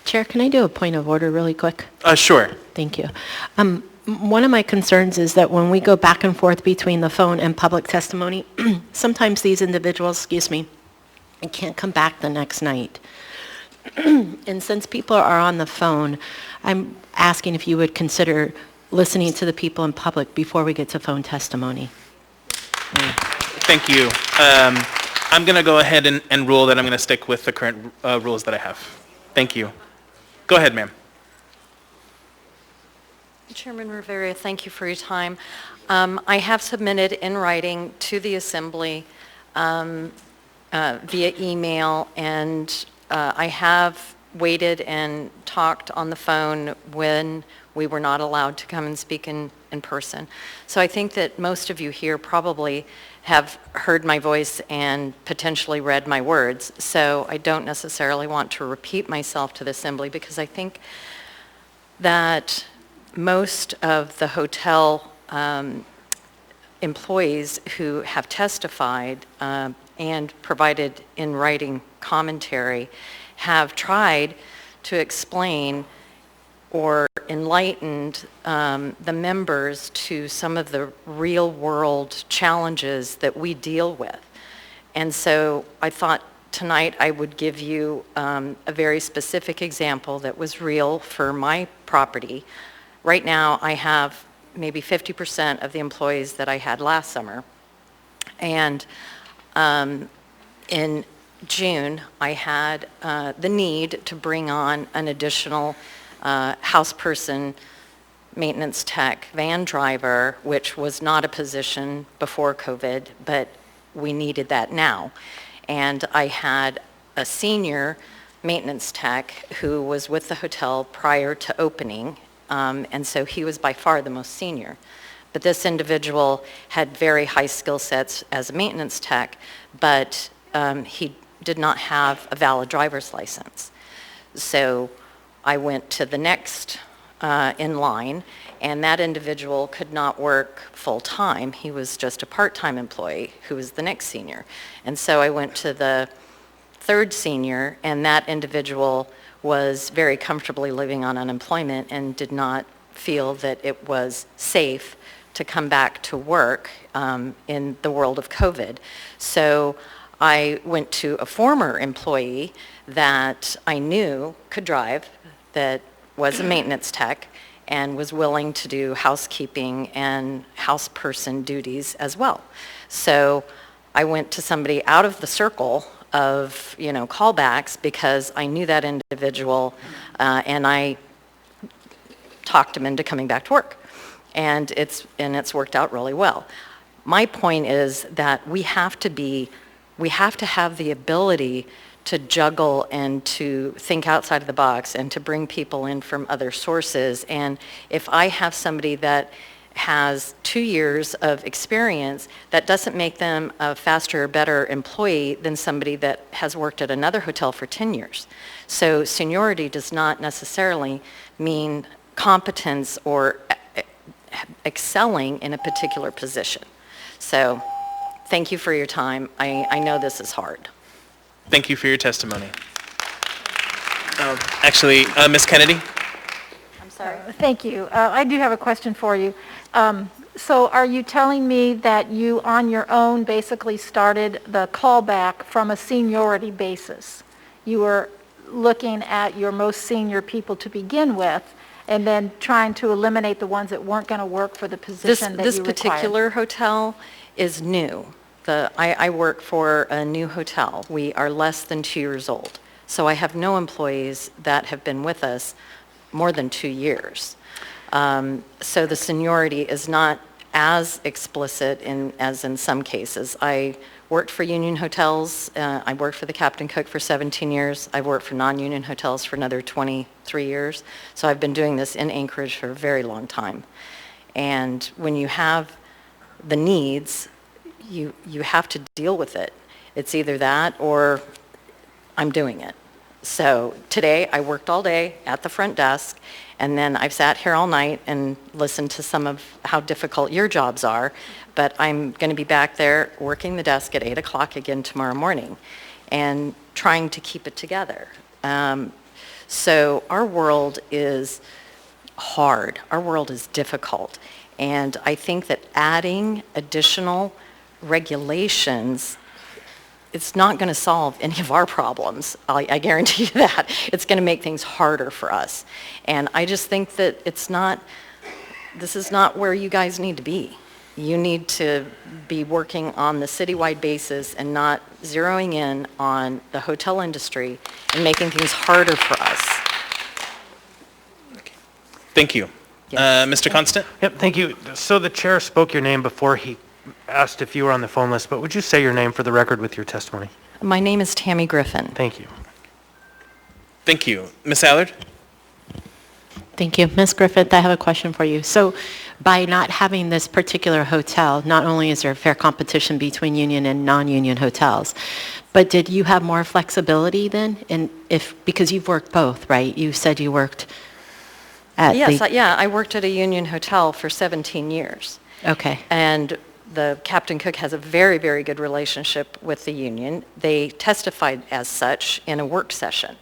Chair, can I do a point of order really quick? Sure. Thank you. One of my concerns is that when we go back and forth between the phone and public testimony, sometimes these individuals, can't come back the next night. And since people are on the phone, I'm asking if you would consider listening to the people in public before we get to phone testimony. Thank you. I'm going to go ahead and rule that I'm going to stick with the current rules that I have. Thank you. Go ahead, ma'am. Chairman Rivera, thank you for your time. I have submitted in writing to the Assembly via email, and I have waited and talked on the phone when we were not allowed to come and speak in person. So I think that most of you here probably have heard my voice and potentially read my words. So I don't necessarily want to repeat myself to the Assembly, because I think that most of the hotel employees who have testified and provided in writing commentary have tried to explain or enlightened the members to some of the real world challenges that we deal with. And so I thought tonight I would give you a very specific example that was real for my property. Right now I have maybe 50% of the employees that I had last summer. And in June, I had the need to bring on an additional house person, maintenance tech, van driver, which was not a position before COVID, but we needed that now. And I had a senior maintenance tech who was with the hotel prior to opening, and so he was by far the most senior. But this individual had very high skill sets as a maintenance tech, but he did not have a valid driver's license. So I went to the next in line, and that individual could not work full-time. He was just a part-time employee who was the next senior. And so I went to the third senior, and that individual was very comfortably living on unemployment and did not feel that it was safe to come back to work in the world of COVID. So I went to a former employee that I knew could drive, that was a maintenance tech, and was willing to do housekeeping and house person duties as well. So I went to somebody out of the circle of, callbacks, because I knew that individual, and I talked him into coming back to work. And it's worked out really well. My point is that we have to have the ability to juggle and to think outside of the box and to bring people in from other sources. And if I have somebody that has 2 years of experience, that doesn't make them a faster or better employee than somebody that has worked at another hotel for 10 years. So seniority does not necessarily mean competence or excelling in a particular position. So thank you for your time. I know this is hard. Thank you for your testimony. Actually, Ms. Kennedy? I'm sorry. Thank you. I do have a question for you. So are you telling me that you on your own basically started the callback from a seniority basis? You were looking at your most senior people to begin with and then trying to eliminate the ones that weren't going to work for the position that you This required? particular hotel is new. I work for a new hotel. We are less than 2 years old. So I have no employees that have been with us more than 2 years. So the seniority is not as explicit as in some cases. I worked for union hotels. I worked for the Captain Cook for 17 years. I've worked for non-union hotels for another 23 years. So I've been doing this in Anchorage for a very long time. And when you have the needs, you have to deal with it. It's either that or I'm doing it. So today I worked all day at the front desk, and then I've sat here all night and listened to some of how difficult your jobs are, but I'm going to be back there working the desk at 8 o'clock again tomorrow morning and trying to keep it together. So our world is hard. Our world is difficult. And I think that adding additional regulations, it's not going to solve any of our problems. I guarantee you that. It's going to make things harder for us. And I just think that this is not where you guys need to be. You need to be working on the citywide basis and not zeroing in on the hotel industry and making things harder for us. Thank you. Mr. Constant? Yep, thank you. So the chair spoke your name before he asked if you were on the phone list, but would you say your name for the record with your testimony? My name is Tammy Griffin. Thank you. Thank you. Ms. Allard? Thank you. Ms. Griffith, I have a question for you. So by not having this particular hotel, not only is there fair competition between union and non-union hotels, but did you have more flexibility then? Because you've worked both, right? You said you worked at I worked at a union hotel for 17 years. Okay. And the Captain Cook has a very, very good relationship with the union. They testified as such in a work session.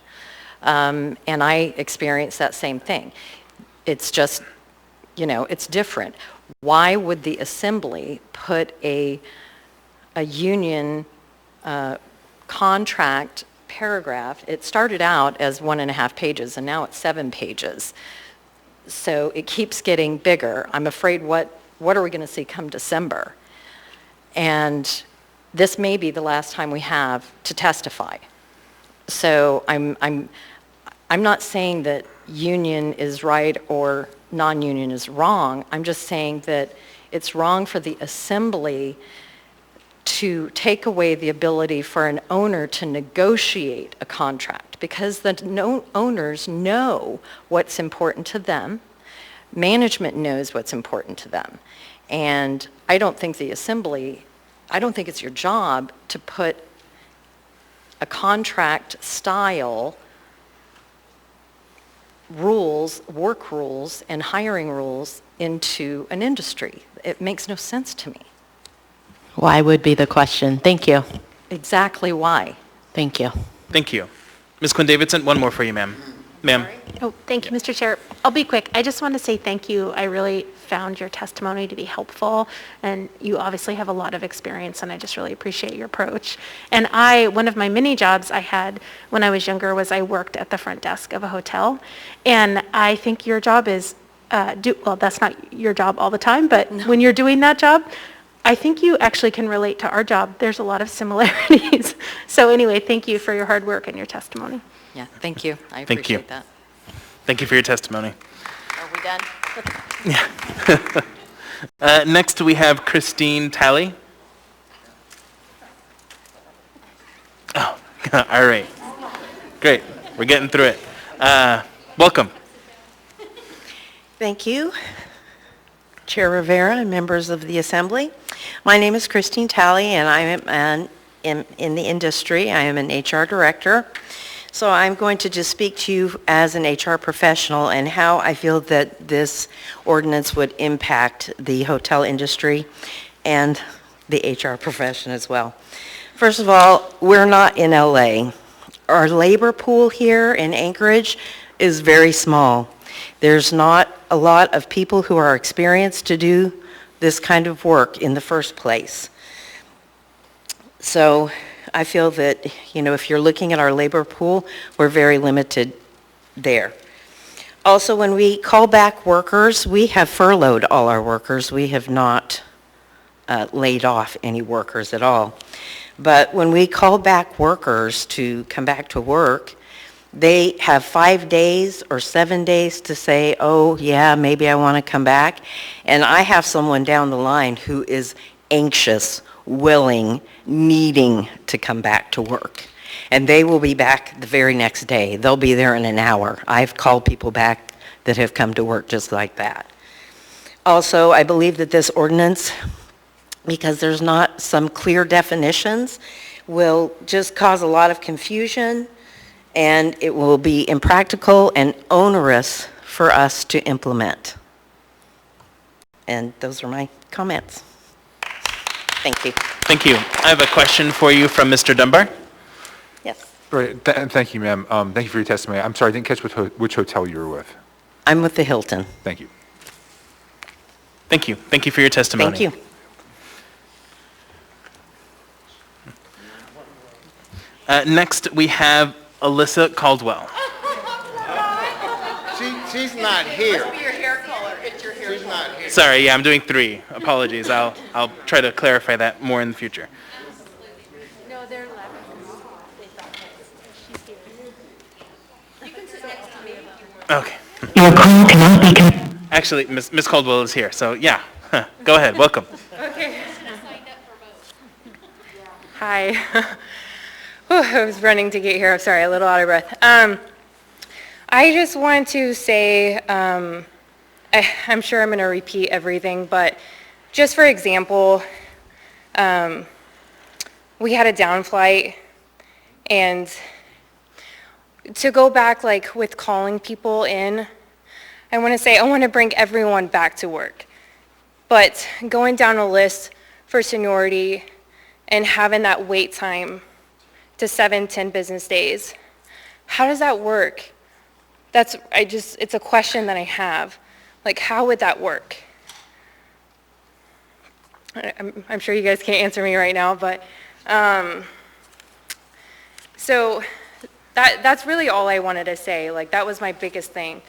And I experienced that same thing. It's just, it's different. Why would the assembly put a union contract paragraph? It started out as 1.5 pages, and now it's 7 pages. So it keeps getting bigger. I'm afraid what are we going to see come December? And this may be the last time we have to testify. So I'm not saying that union is right or non-union is wrong. I'm just saying that it's wrong for the assembly to take away the ability for an owner to negotiate a contract, because the owners know what's important to them. Management knows what's important to them. And I don't think it's your job to put a contract style rules, work rules, and hiring rules into an industry. It makes no sense to me. Why would be the question. Thank you. Exactly why. Thank you. Thank you. Ms. Quinn-Davidson, one more for you, ma'am. Ma'am. Oh, thank you, Mr. Chair. I'll be quick. I just want to say thank you. I really found your testimony to be helpful, and you obviously have a lot of experience, and I just really appreciate your approach. And one of my many jobs I had when I was younger was I worked at the front desk of a hotel, and I think your job is, well, that's not your job all the time, but when you're doing that job, I think you actually can relate to our job. There's a lot of similarities. So anyway, thank you for your hard work and your testimony. Yeah, thank you. I appreciate that. Thank you for your testimony. Are we done? Yeah. Next, we have Christine Talley. Oh, all right. Great. We're getting through it. Welcome. Thank you, Chair Rivera and members of the Assembly. My name is Christine Talley, and I am in the industry. I am an HR director. So I'm going to just speak to you as an HR professional and how I feel that this ordinance would impact the hotel industry and the HR profession as well. First of all, we're not in LA. Our labor pool here in Anchorage is very small. There's not a lot of people who are experienced to do this kind of work in the first place. So I feel that, if you're looking at our labor pool, we're very limited there. Also, when we call back workers, we have furloughed all our workers. We have not laid off any workers at all. But when we call back workers to come back to work, they have 5 days or 7 days to say, oh, yeah, maybe I want to come back. And I have someone down the line who is anxious, willing, needing to come back to work. And they will be back the very next day. They'll be there in an hour. I've called people back that have come to work just like that. Also, I believe that this ordinance, because there's not some clear definitions, will just cause a lot of confusion, and it will be impractical and onerous for us to implement. And those are my comments. Thank you. Thank you. I have a question for you from Mr. Dunbar. Yes. Right. Thank you, ma'am. Thank you for your testimony. I'm sorry, I didn't catch which hotel you were with. I'm with the Hilton. Thank you. Thank you. Thank you for your testimony. Thank you. Next, we have Alyssa Caldwell. She's not here. Your hair color. It's your hair She's not here. Sorry, yeah, I'm doing 3. Apologies. I'll try to clarify that more in the future. No, they're left. They thought she's here. You can sit next to me. Okay. Your call cannot be con- Actually, Miss Caldwell is here, so yeah. Go ahead. Welcome. Okay. Hi. Whew, I was running to get here. I'm sorry, a little out of breath. I just want to say, I'm sure I'm going to repeat everything, but just for example, we had a down flight, and to go back like with calling people in, I want to say I want to bring everyone back to work. But going down a list for seniority and having that wait time to 7-10 business days, how does that work? It's a question that I have. Like, how would that work? I'm sure you guys can't answer me right now, but so that's really all I wanted to say. Like, that was my biggest thing.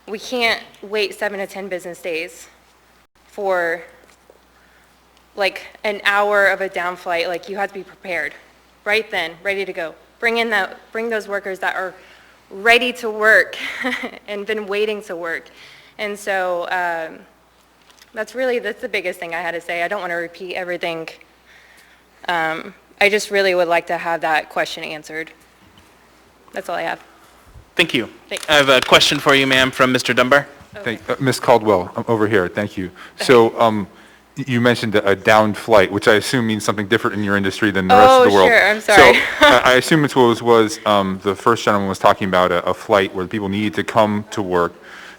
We can't wait 7 to 10 business days for like an hour of a down flight. Like, you have to be prepared right then, ready to go. Bring those workers that are ready to work and been waiting to work. And so that's the biggest thing I had to say. I don't want to repeat everything. I just really would like to have that question answered. That's all I have. Thank you. Thanks. I have a question for you, ma'am, from Mr. Dunbar. Okay. Ms. Caldwell, I'm over here. Thank you. So you mentioned a down flight, which I assume means something different in your industry than the rest of the world. Oh, sure. I'm sorry. So I assume it was the first gentleman was talking about a flight where people needed to come to work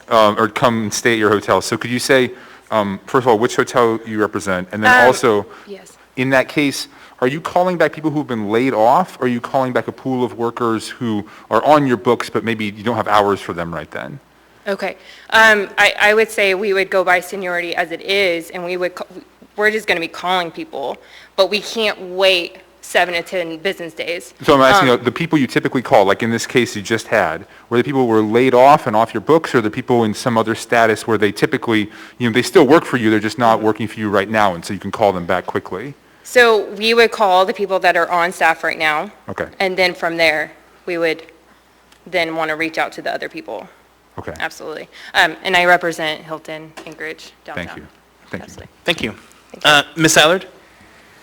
or come and stay at your hotel. So could you say, first of all, which hotel you represent? And then also, yes. in that case, are you calling back people who've been laid off, or are you calling back a pool of workers who are on your books, but maybe you don't have hours for them right then? Okay. I would say we would go by seniority as it is, and we're just going to be calling people, but we can't wait 7 to 10 business days. So I'm asking the people you typically call, like in this case you just had, were the people who were laid off and off your books, or the people in some other status where they typically, they still work for you, they're just not working for you right now, and so you can call them back quickly? So we would call the people that are on staff right now. Okay. And then from there, we would then want to reach out to the other people. Okay. Absolutely. And I represent Hilton, Anchorage, downtown. Thank you. Thank you. Thank you. Ms. Allard?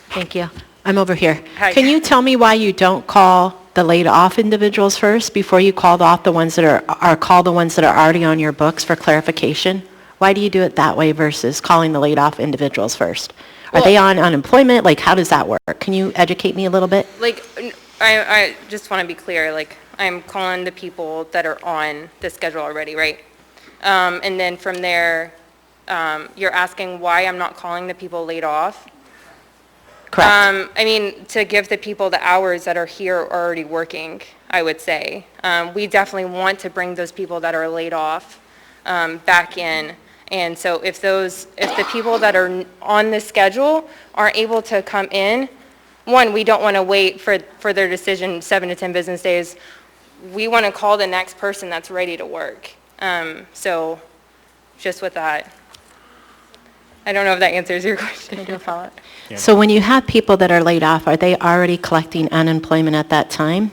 Thank you. I'm over here. Hi. Can you tell me why you don't call the laid off individuals first before you call off the ones that call the ones that are already on your books for clarification? Why do you do it that way versus calling the laid off individuals first? Are they on unemployment? Like, how does that work? Can you educate me a little bit? Like, I just want to be clear, like, I'm calling the people that are on the schedule already, right? And then from there, you're asking why I'm not calling the people laid off? Correct. I mean, to give the people the hours that are here already working, I would say. We definitely want to bring those people that are laid off back in. And so if the people that are on the schedule aren't able to come in, one, we don't want to wait for their decision 7 to 10 business days. We want to call the next person that's ready to work. So just with that. I don't know if that answers your question. Can I do a follow-up? So when you have people that are laid off, are they already collecting unemployment at that time?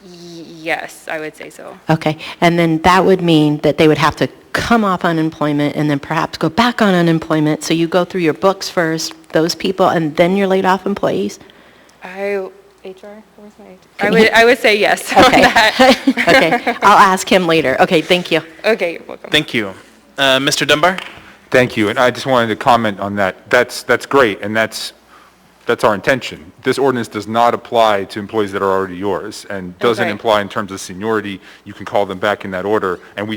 Yes, I would say so. Okay, and then that would mean that they would have to come off unemployment and then perhaps go back on unemployment. So you go through your books first, those people, and then your laid off employees? HR? Where's my I would say yes on Okay. that. Okay, I'll ask him later. Okay, thank you. Okay, you're welcome. Thank you. Mr. Dunbar? Thank you, and I just wanted to comment on that. That's great, and that's our intention. This ordinance does not apply to employees that are already yours, and doesn't Okay. imply in terms of seniority. You can call them back in that order, and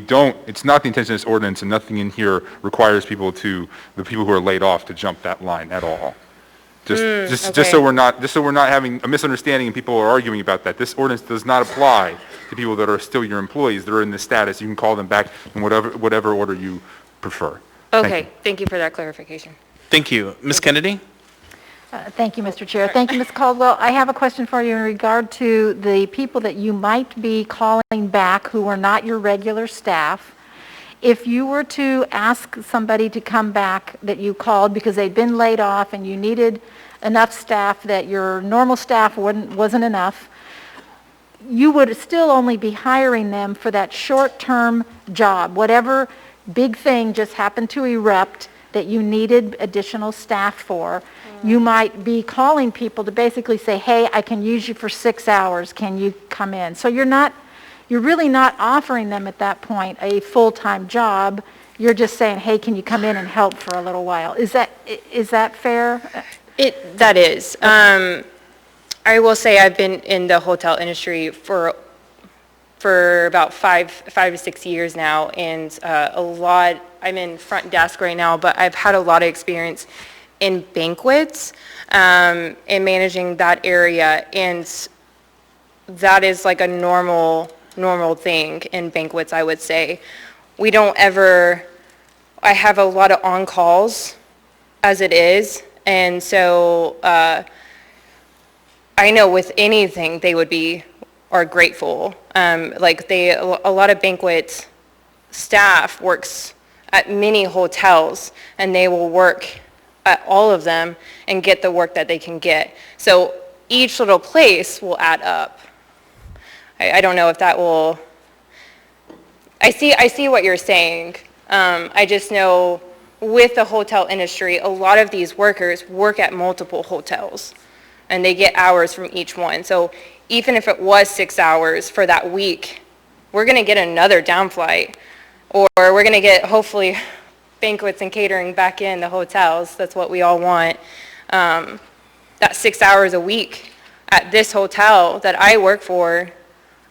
it's not the intention of this ordinance, and nothing in here requires the people who are laid off to jump that line at all. Just so we're not having a misunderstanding and people are arguing about that. This ordinance does not apply to people that are still your employees. They're in this status. You can call them back in whatever order you prefer. Okay, thank you for that clarification. Thank you. Ms. Kennedy? Thank you, Mr. Chair. Thank you, Ms. Caldwell. I have a question for you in regard to the people that you might be calling back who are not your regular staff. If you were to ask somebody to come back that you called because they'd been laid off and you needed enough staff that your normal staff wasn't enough, you would still only be hiring them for that short-term job, whatever big thing just happened to erupt that you needed additional staff for. You might be calling people to basically say, hey, I can use you for 6 hours, can you come in? So you're really not offering them at that point a full-time job. You're just saying, hey, can you come in and help for a little while? Is that fair? That is. I will say I've been in the hotel industry for about 5 to 6 years now, and I'm in front desk right now, but I've had a lot of experience in banquets and managing that area, and that is like a normal thing in banquets, I would say. I have a lot of on-calls as it is, and so I know with anything they are grateful. A lot of banquet staff works at many hotels, and they will work at all of them and get the work that they can get. So each little place will add up. I don't know if that will, I see what you're saying. I just know with the hotel industry, a lot of these workers work at multiple hotels, and they get hours from each one. So even if it was 6 hours for that week, we're going to get another down flight, or we're going to get, hopefully, banquets and catering back in the hotels. That's what we all want. That 6 hours a week at this hotel that I work for,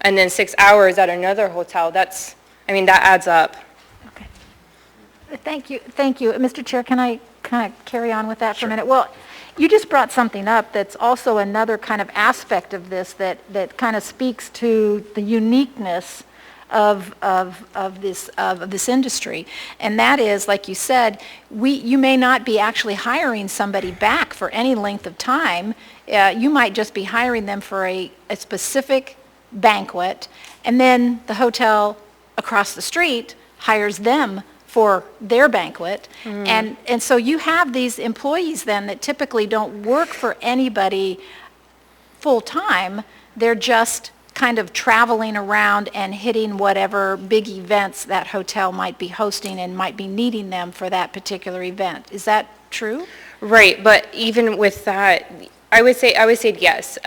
and then 6 hours at another hotel, that adds up. Okay. Thank you. Mr. Chair, can I kind of carry on with that for a minute? Well, you just brought something up that's also another kind of aspect of this that kind of speaks to the uniqueness of this industry, and that is, like you said, you may not be actually hiring somebody back for any length of time. You might just be hiring them for a specific banquet, and then the hotel across the street hires them for their banquet. And so you have these employees then that typically don't work for anybody full-time. They're just kind of traveling around and hitting whatever big events that hotel might be hosting and might be needing them for that particular event. Is that true? Right, but even with that, I would say yes.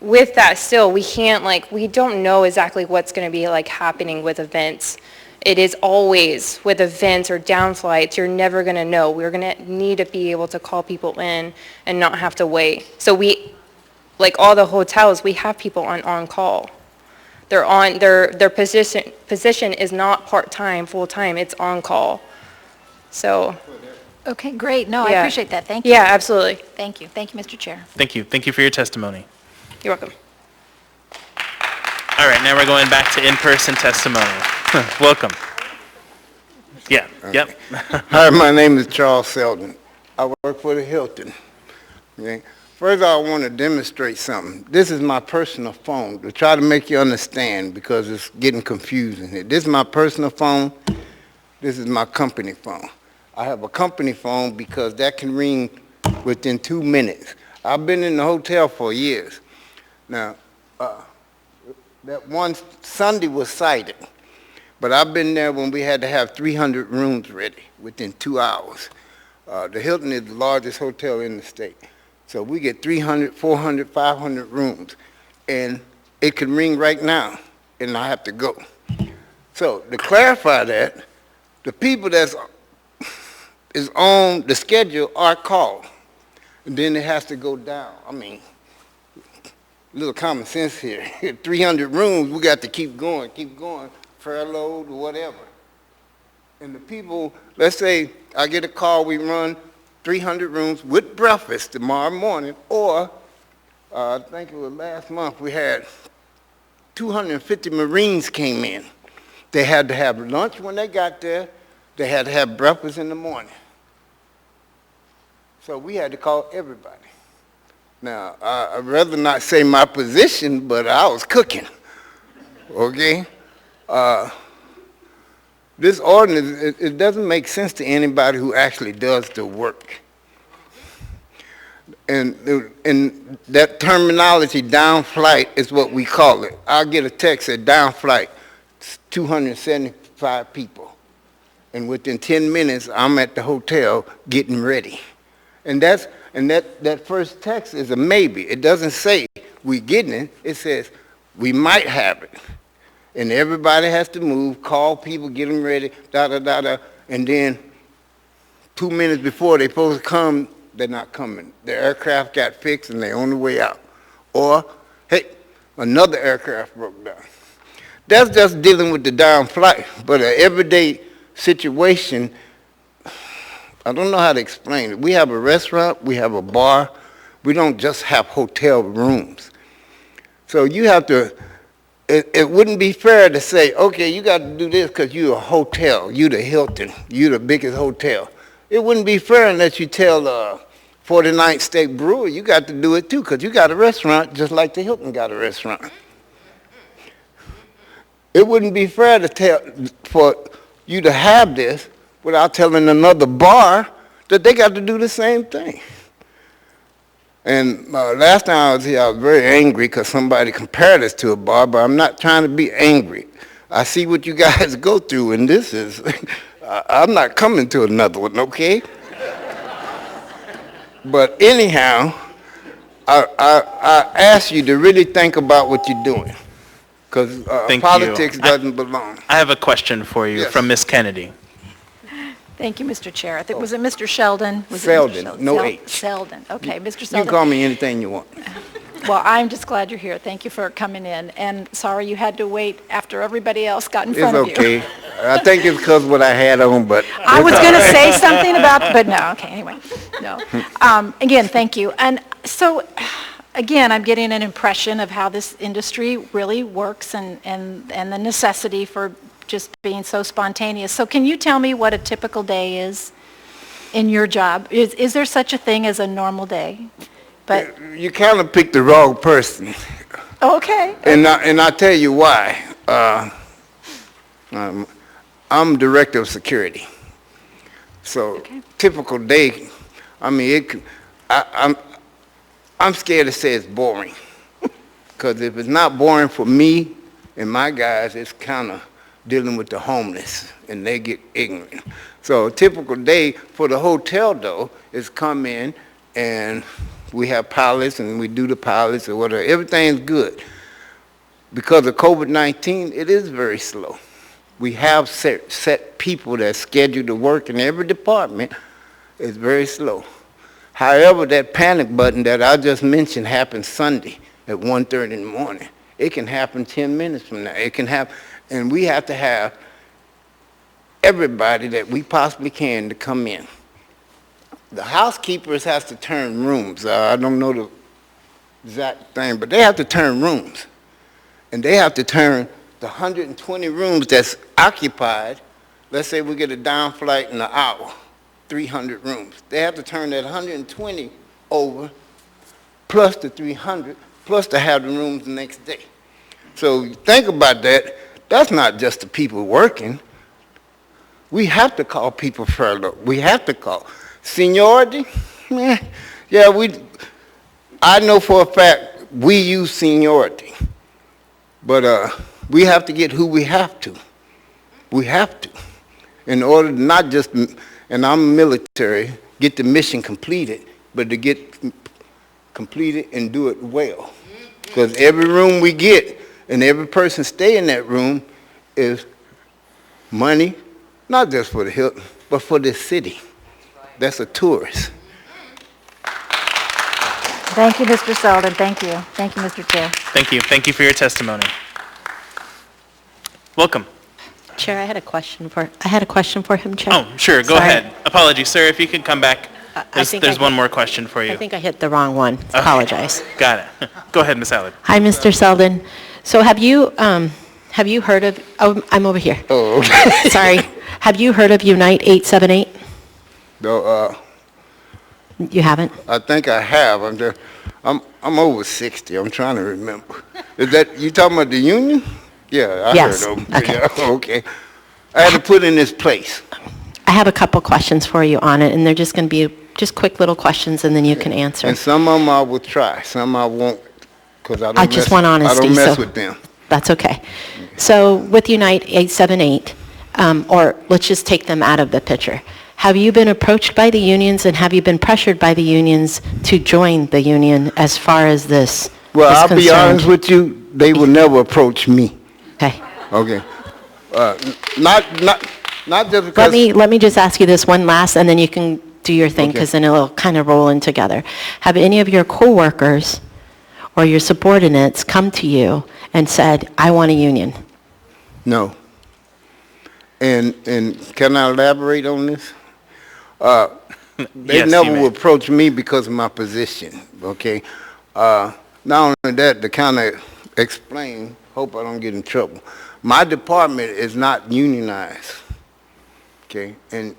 With that still, we don't know exactly what's going to be happening with events. It is always with events or down flights, you're never going to know. We're going to need to be able to call people in and not have to wait. So like all the hotels, we have people on call. They're on, their position is not part-time, full-time, it's on call. So, Okay, great. No, I Yeah. appreciate that. Thank you. yeah, absolutely. Thank you. Thank you, Mr. Chair. Thank you. Thank you for your testimony. You're welcome. All right, now we're going back to in-person testimony. Welcome. Yeah, yep. Hi, my name is Charles Selden. I work for the Hilton. Okay. First, I want to demonstrate something. This is my personal phone to try to make you understand because it's getting confusing here. This is my personal phone. This is my company phone. I have a company phone because that can ring within 2 minutes. I've been in the hotel for years. Now, that one Sunday was cited, but I've been there when we had to have 300 rooms ready within 2 hours. The Hilton is the largest hotel in the state. So we get 300, 400, 500 rooms, and it can ring right now, and I have to go. So to clarify that, the people that's is on the schedule are called, and then it has to go down. I mean, a little common sense here. 300 rooms, we got to keep going, furloughed or whatever. And the people, let's say I get a call, we run 300 rooms with breakfast tomorrow morning, or I think it was last month, we had 250 Marines came in. They had to have lunch when they got there. They had to have breakfast in the morning. So we had to call everybody. Now, I'd rather not say my position, but I was cooking, okay? This ordinance, it doesn't make sense to anybody who actually does the work. And that terminology, down flight, is what we call it. I'll get a text at down flight, 275 people. And within 10 minutes, I'm at the hotel getting ready. And that first text is a maybe. It doesn't say we getting it. It says we might have it. And everybody has to move, call people, get them ready, da-da-da-da. And then 2 minutes before they're supposed to come, they're not coming. The aircraft got fixed and they're on the way out. Or, hey, another aircraft broke down. That's just dealing with the down flight. But an everyday situation, I don't know how to explain it. We have a restaurant, we have a bar. We don't just have hotel rooms. So you have to, it wouldn't be fair to say, okay, you got to do this because you're a hotel, you the Hilton, you the biggest hotel. It wouldn't be fair unless you tell 49th State Brewer, you got to do it too because you got a restaurant just like the Hilton got a restaurant. It wouldn't be fair to tell, for you to have this without telling another bar that they got to do the same thing. And last time I was here, I was very angry because somebody compared us to a bar, but I'm not trying to be angry. I see what you guys go through, and this is, I'm not coming to another one, okay? But anyhow, I ask you to really think about what you're doing, because politics doesn't belong. I have a question for you Yes. from Ms. Kennedy. Thank you, Mr. Chair. I think, was it Mr. Sheldon? Was Selden, it Mr. Sheldon? no H. Selden, okay, Mr. You Selden. can call me anything you want. Well, I'm just glad you're here. Thank you for coming in, and sorry you had to wait after everybody else got in It's front of you. okay. I think it's because what I had on, but. I was going to say something about, but no, okay, anyway, no. Again, thank you. And so, again, I'm getting an impression of how this industry really works and the necessity for just being so spontaneous. So can you tell me what a typical day is in your job? Is there such a thing as a normal day? But You kind of picked the wrong person. okay. And I tell you why. I'm director of security. So typical day, I mean, I'm scared to say it's boring. Because if it's not boring for me and my guys, it's kind of dealing with the homeless and they get ignorant. So a typical day for the hotel though is come in and we have pilots and we do the pilots or whatever. Everything's good. Because of COVID-19, it is very slow. We have set people that schedule to work in every department. It's very slow. However, that panic button that I just mentioned happened Sunday at 1:30 in the morning. It can happen 10 minutes from now. It can happen, and we have to have everybody that we possibly can to come in. The housekeepers has to turn rooms. I don't know the exact thing, but they have to turn rooms. And they have to turn the 120 rooms that's occupied. Let's say we get a down flight in an hour, 300 rooms. They have to turn that 120 over, plus the 300, plus to have the rooms the next day. So think about that. That's not just the people working. We have to call people furlough. We have to call. Seniority? Yeah, I know for a fact we use seniority. But we have to get who we have to. We have to. In order to not just, and I'm military, get the mission completed, but to get completed and do it well. Because every room we get and every person stay in that room is money, not just for the Hilton, but for this city. That's a tourist. Thank you, Mr. Selden. Thank you. Thank you, Mr. Chair. Thank you. Thank you for your testimony. Welcome. Chair, I had a question for him, Chair. Oh, sure. Go Sorry. ahead. Apologies, sir. If you could come back. There's one more question for you. I think I hit the wrong one. Okay. Apologize. Got it. Go ahead, Ms. Allard. Hi, Mr. Selden. So have you heard of, oh, I'm over here. Oh, okay. Sorry. Have you heard of Unite 878? No, You haven't? I think I have. I'm over 60. I'm trying to remember. Is that, you talking about the union? Yeah, I Yes. heard of them. Okay. Yeah, okay. I had to put in this place. I have a couple questions for you on it, and they're just going to be just quick little questions, and then you can answer. And some of them I will try. Some I won't, because I just want honesty. I don't mess so with them. That's okay. So with Unite 878, or let's just take them out of the picture. Have you been approached by the unions, and have you been pressured by the unions to join the union as far as this Well, is I'll concerned? be honest with you, they will never approach me. Okay. Okay. Not just because... Let me just ask you this one last, and then you can do your thing, Okay. because then it'll kind of roll in together. Have any of your coworkers or your subordinates come to you and said, I want a union? No. And can I elaborate on this? They Yes, never you may. would approach me because of my position, okay? Not only that, to kind of explain, hope I don't get in trouble, my department is not unionized, okay? And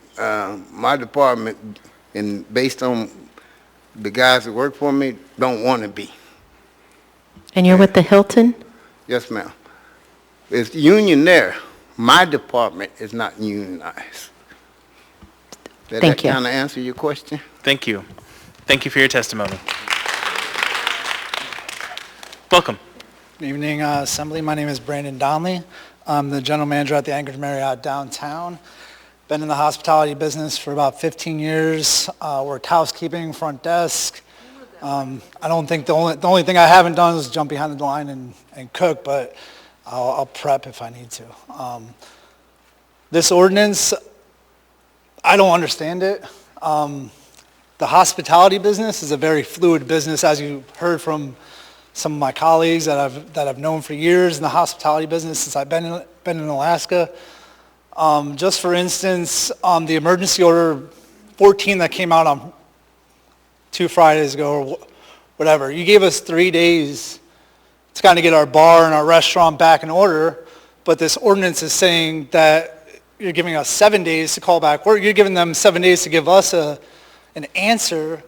my department, and based on the guys that work for me, don't want to be. And you're with the Hilton? Yes, ma'am. It's union there. My department is not unionized. Did Thank that you. kind of answer your question? Thank you. Thank you for your testimony. Welcome. Good evening, Assembly. My name is Brandon Donnelly. I'm the general manager at the Anchorage Marriott downtown. Been in the hospitality business for about 15 years. Worked housekeeping, front desk. I don't think the only thing I haven't done is jump behind the line and cook, but I'll prep if I need to. This ordinance, I don't understand it. The hospitality business is a very fluid business, as you heard from some of my colleagues that I've known for years in the hospitality business since I've been in Alaska. Just for instance, the emergency order 14 that came out on 2 Fridays ago or whatever, you gave us 3 days to kind of get our bar and our restaurant back in order, but this ordinance is saying that you're giving us 7 days to call back work. You're giving them 7 days to give us an answer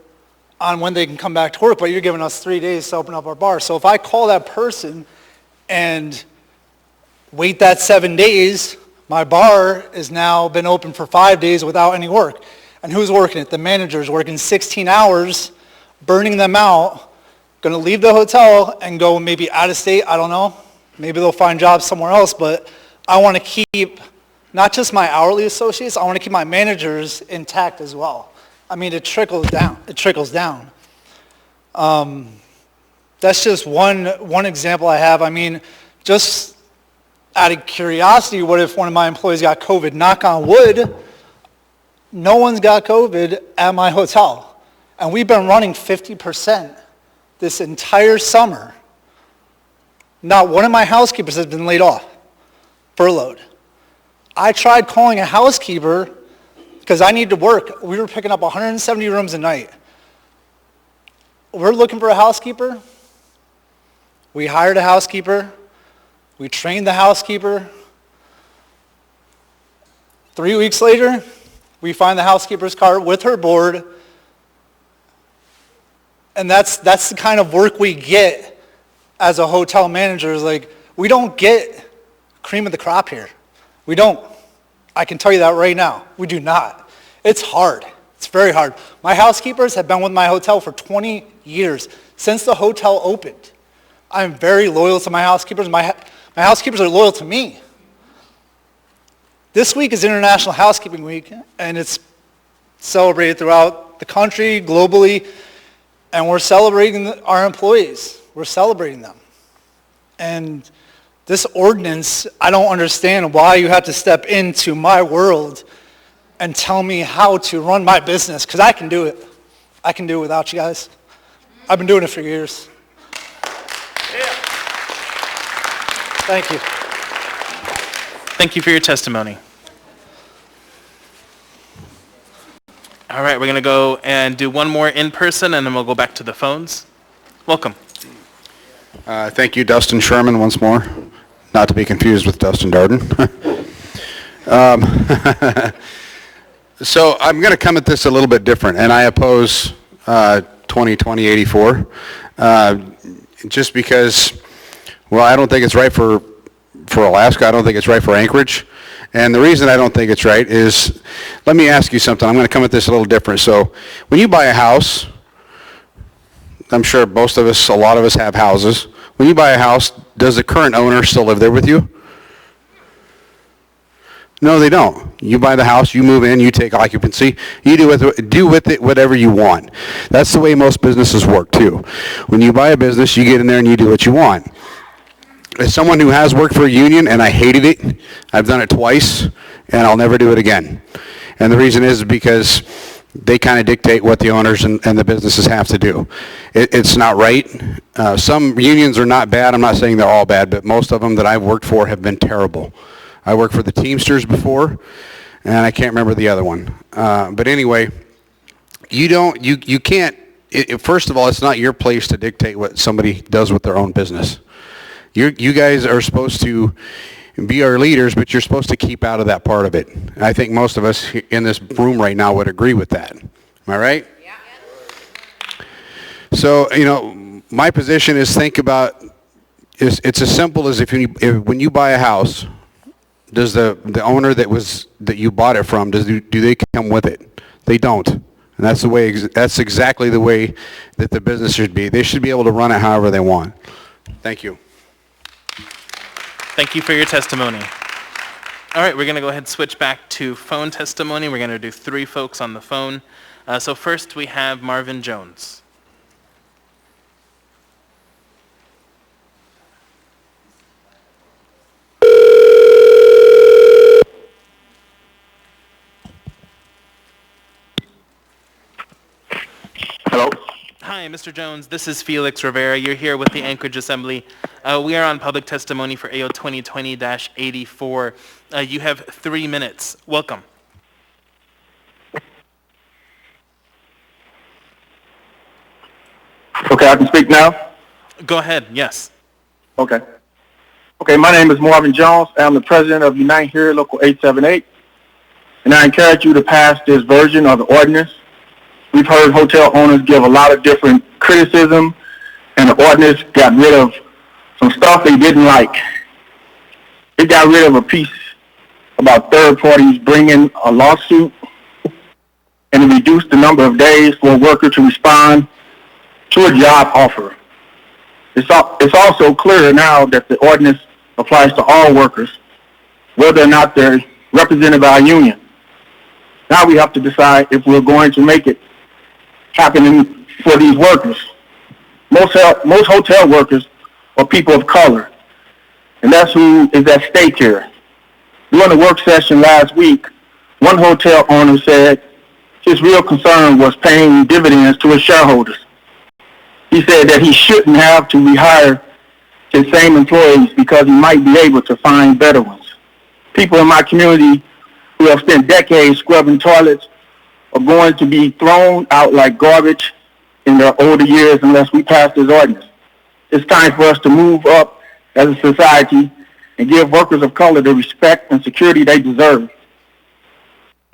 on when they can come back to work, but you're giving us 3 days to open up our bar. So if I call that person and wait that 7 days, my bar has now been open for 5 days without any work. And who's working it? The manager's working 16 hours, burning them out, going to leave the hotel and go maybe out of state, I don't know. Maybe they'll find jobs somewhere else, but I want to keep not just my hourly associates, I want to keep my managers intact as well. I mean, it trickles down. It trickles down. That's just one example I have. I mean, just out of curiosity, what if one of my employees got COVID? Knock on wood, no one's got COVID at my hotel. And we've been running 50% this entire summer. Not one of my housekeepers has been laid off, furloughed. I tried calling a housekeeper because I need to work. We were picking up 170 rooms a night. We're looking for a housekeeper. We hired a housekeeper. We trained the housekeeper. 3 weeks later, we find the housekeeper's car with her board. And that's the kind of work we get as a hotel manager. Is like, we don't get cream of the crop here. We don't. I can tell you that right now. We do not. It's hard. It's very hard. My housekeepers have been with my hotel for 20 years, since the hotel opened. I'm very loyal to my housekeepers. My housekeepers are loyal to me. This week is International Housekeeping Week, and it's celebrated throughout the country, globally, and we're celebrating our employees. We're celebrating them. And this ordinance, I don't understand why you have to step into my world and tell me how to run my business, because I can do it. I can do it without you guys. I've been doing it for years. Thank you. Thank you for your testimony. All right, we're going to go and do one more in person, and then we'll go back to the phones. Welcome. Thank you, Dustin Sherman, once more. Not to be confused with Dustin Darden. So I'm going to come at this a little bit different, and I oppose 2020-84 just because, well, I don't think it's right for Alaska. I don't think it's right for Anchorage. And the reason I don't think it's right is, let me ask you something. I'm going to come at this a little different. So when you buy a house, I'm sure most of us, a lot of us have houses. When you buy a house, does the current owner still live there with you? No, they don't. You buy the house, you move in, you take occupancy, you do with it whatever you want. That's the way most businesses work too. When you buy a business, you get in there and you do what you want. As someone who has worked for a union, and I hated it, I've done it twice, and I'll never do it again. And the reason is because they kind of dictate what the owners and the businesses have to do. It's not right. Some unions are not bad. I'm not saying they're all bad, but most of them that I've worked for have been terrible. I worked for the Teamsters before, and I can't remember the other one. But anyway, you can't, first of all, it's not your place to dictate what somebody does with their own business. You guys are supposed to be our leaders, but you're supposed to keep out of that part of it. And I think most of us in this room right now would agree with that. Am I right? Yeah. So, my position is think about, it's as simple as when you buy a house, does the owner that you bought it from, do they come with it? They don't. And that's exactly the way that the business should be. They should be able to run it however they want. Thank you. Thank you for your testimony. All right, we're going to go ahead and switch back to phone testimony. We're going to do 3 folks on the phone. So first we have Marvin Jones. Hello. Hi, Mr. Jones. This is Felix Rivera. You're here with the Anchorage Assembly. We are on public testimony for AO 2020-84. You have 3 minutes. Welcome. Okay, I can speak now? Go ahead, yes. Okay. Okay, my name is Marvin Jones. I'm the president of Unite Here, Local 878. And I encourage you to pass this version of the ordinance. We've heard hotel owners give a lot of different criticism, and the ordinance got rid of some stuff they didn't like. It got rid of a piece about third parties bringing a lawsuit, and it reduced the number of days for a worker to respond to a job offer. It's also clear now that the ordinance applies to all workers, whether or not they're represented by a union. Now we have to decide if we're going to make it happening for these workers. Most hotel workers are people of color, and that's who is at stake here. During the work session last week, one hotel owner said his real concern was paying dividends to his shareholders. He said that he shouldn't have to rehire his same employees because he might be able to find better ones. People in my community who have spent decades scrubbing toilets are going to be thrown out like garbage in their older years unless we pass this ordinance. It's time for us to move up as a society and give workers of color the respect and security they deserve.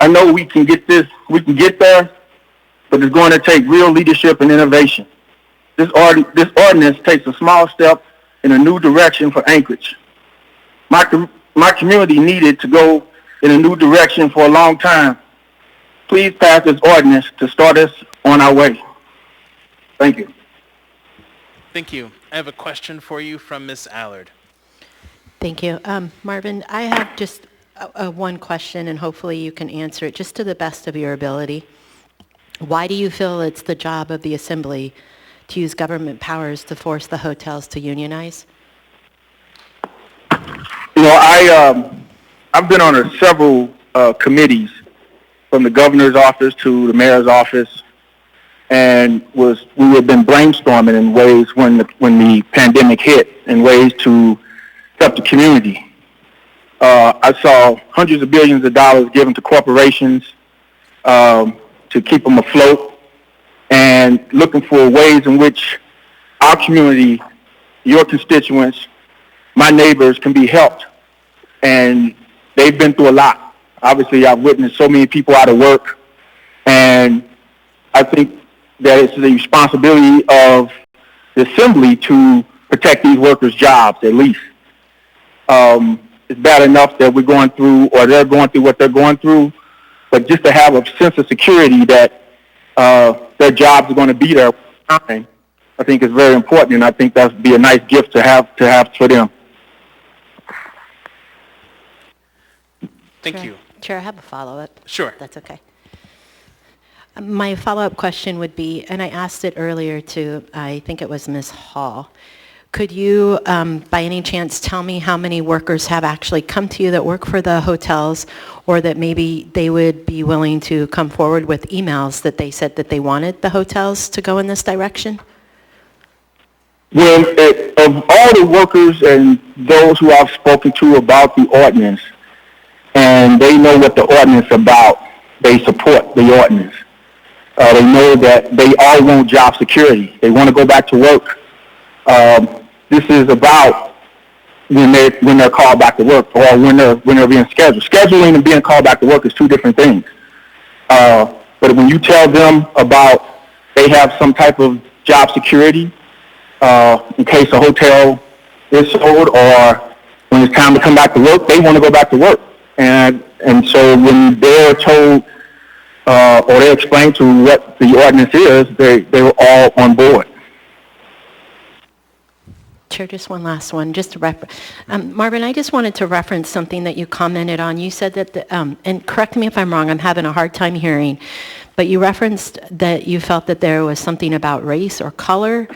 I know we can get there, but it's going to take real leadership and innovation. This ordinance takes a small step in a new direction for Anchorage. My community needed to go in a new direction for a long time. Please pass this ordinance to start us on our way. Thank you. Thank you. I have a question for you from Ms. Allard. Thank you. Marvin, I have just one question, and hopefully you can answer it just to the best of your ability. Why do you feel it's the job of the Assembly to use government powers to force the hotels to unionize? You know, I've been on several committees, from the governor's office to the mayor's office, and we have been brainstorming in ways when the pandemic hit, in ways to help the community. I saw hundreds of billions of dollars given to corporations to keep them afloat, and looking for ways in which our community, your constituents, my neighbors can be helped. And they've been through a lot. Obviously, I've witnessed so many people out of work, and I think that it's the responsibility of the Assembly to protect these workers' jobs, at least. It's bad enough that we're going through, or they're going through what they're going through, but just to have a sense of security that their jobs are going to be there all the time, I think is very important, and I think that would be a nice gift to have for them. Thank you. Chair, I have a follow-up. Sure. That's okay. My follow-up question would be, and I asked it earlier to, I think it was Ms. Hall, could you, by any chance, tell me how many workers have actually come to you that work for the hotels, or that maybe they would be willing to come forward with emails that they said that they wanted the hotels to go in this direction? Well, of all the workers and those who I've spoken to about the ordinance, and they know what the ordinance is about, they support the ordinance. They know that they all want job security. They want to go back to work. This is about when they're called back to work, or when they're being scheduled. Scheduling and being called back to work is two different things. But when you tell them about they have some type of job security in case a hotel is sold, or when it's time to come back to work, they want to go back to work. And so when they're told or they explain to what the ordinance is, they were all on board. Chair, just one last one. Just to Marvin, I just wanted to reference something that you commented on. You said that, and correct me if I'm wrong, I'm having a hard time hearing, but you referenced that you felt that there was something about race or color.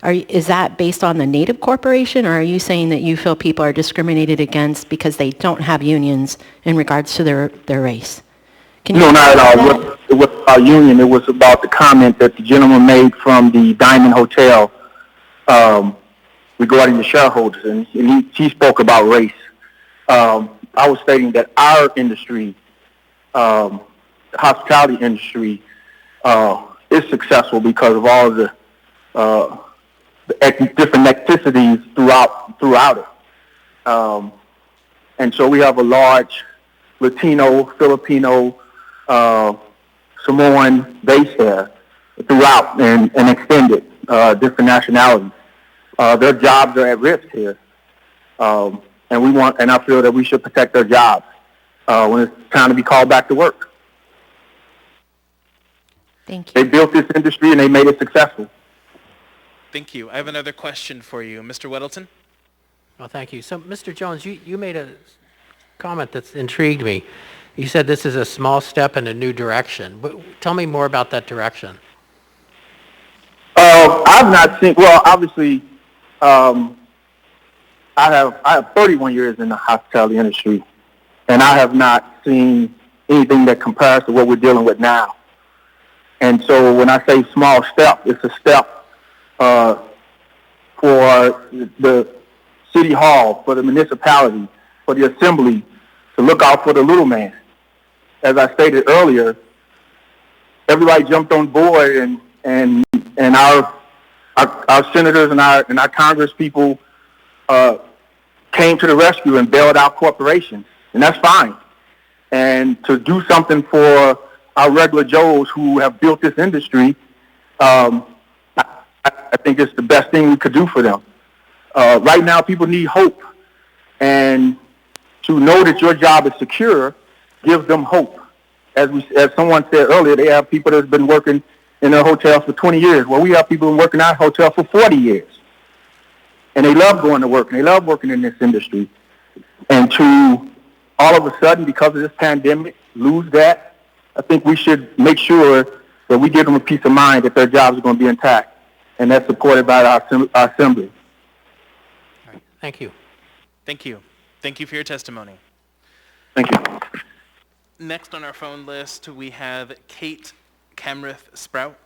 Is that based on the Native Corporation, or are you saying that you feel people are discriminated against because they don't have unions in regards to their race? No, not at all. It was our union. It was about the comment that the gentleman made from the Diamond Hotel regarding the shareholders, and he spoke about race. I was stating that our industry, the hospitality industry, is successful because of all of the different ethnicities throughout it. And so we have a large Latino, Filipino, Samoan base there throughout and extended, different nationalities. Their jobs are at risk here. And I feel that we should protect their jobs when it's time to be called back to work. Thank you. They built this industry and they made it successful. Thank you. I have another question for you. Mr. Weddleton? Well, thank you. So, Mr. Jones, you made a comment that's intrigued me. You said this is a small step in a new direction. But tell me more about that direction. I've not seen, well, obviously, I have 31 years in the hospitality industry, and I have not seen anything that compares to what we're dealing with now. And so when I say small step, it's a step for the city hall, for the municipality, for the assembly to look out for the little man. As I stated earlier, everybody jumped on board, and our senators and our Congress people came to the rescue and bailed out corporations, and that's fine. And to do something for our regular Joes who have built this industry, I think it's the best thing we could do for them. Right now, people need hope, and to know that your job is secure gives them hope. As someone said earlier, they have people that's been working in their hotels for 20 years. Well, we have people who work in our hotel for 40 years. And they love going to work, and they love working in this industry. And to all of a sudden, because of this pandemic, lose that, I think we should make sure that we give them a peace of mind that their jobs are going to be intact. And that's supported by our assembly. Thank you. Thank you. Thank you for your testimony. Thank you. Next on our phone list, we have Kate Camrith Sprout.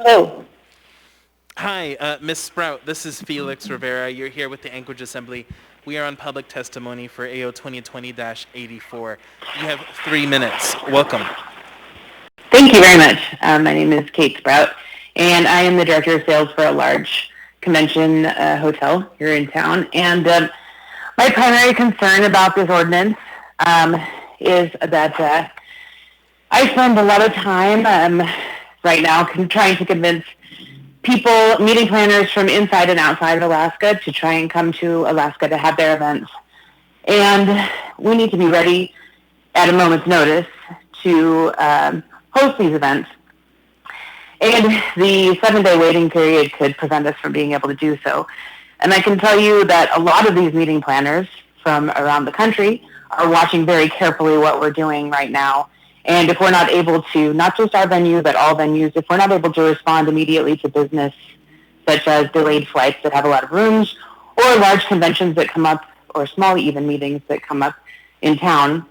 Hello. Hi, Ms. Sprout. This is Felix Rivera. You're here with the Anchorage Assembly. We are on public testimony for AO 2020-84. You have 3 minutes. Welcome. Thank you very much. My name is Kate Sprout, and I am the Director of Sales for a large convention hotel here in town. And my primary concern about this ordinance is that I spend a lot of time right now trying to convince people, meeting planners from inside and outside of Alaska to try and come to Alaska to have their events. And we need to be ready at a moment's notice to host these events. And the 7-day waiting period could prevent us from being able to do so. And I can tell you that a lot of these meeting planners from around the country are watching very carefully what we're doing right now. And if we're not able to, not just our venue, but all venues, if we're not able to respond immediately to business, such as delayed flights that have a lot of rooms, or large conventions that come up, or small even meetings that come up in town,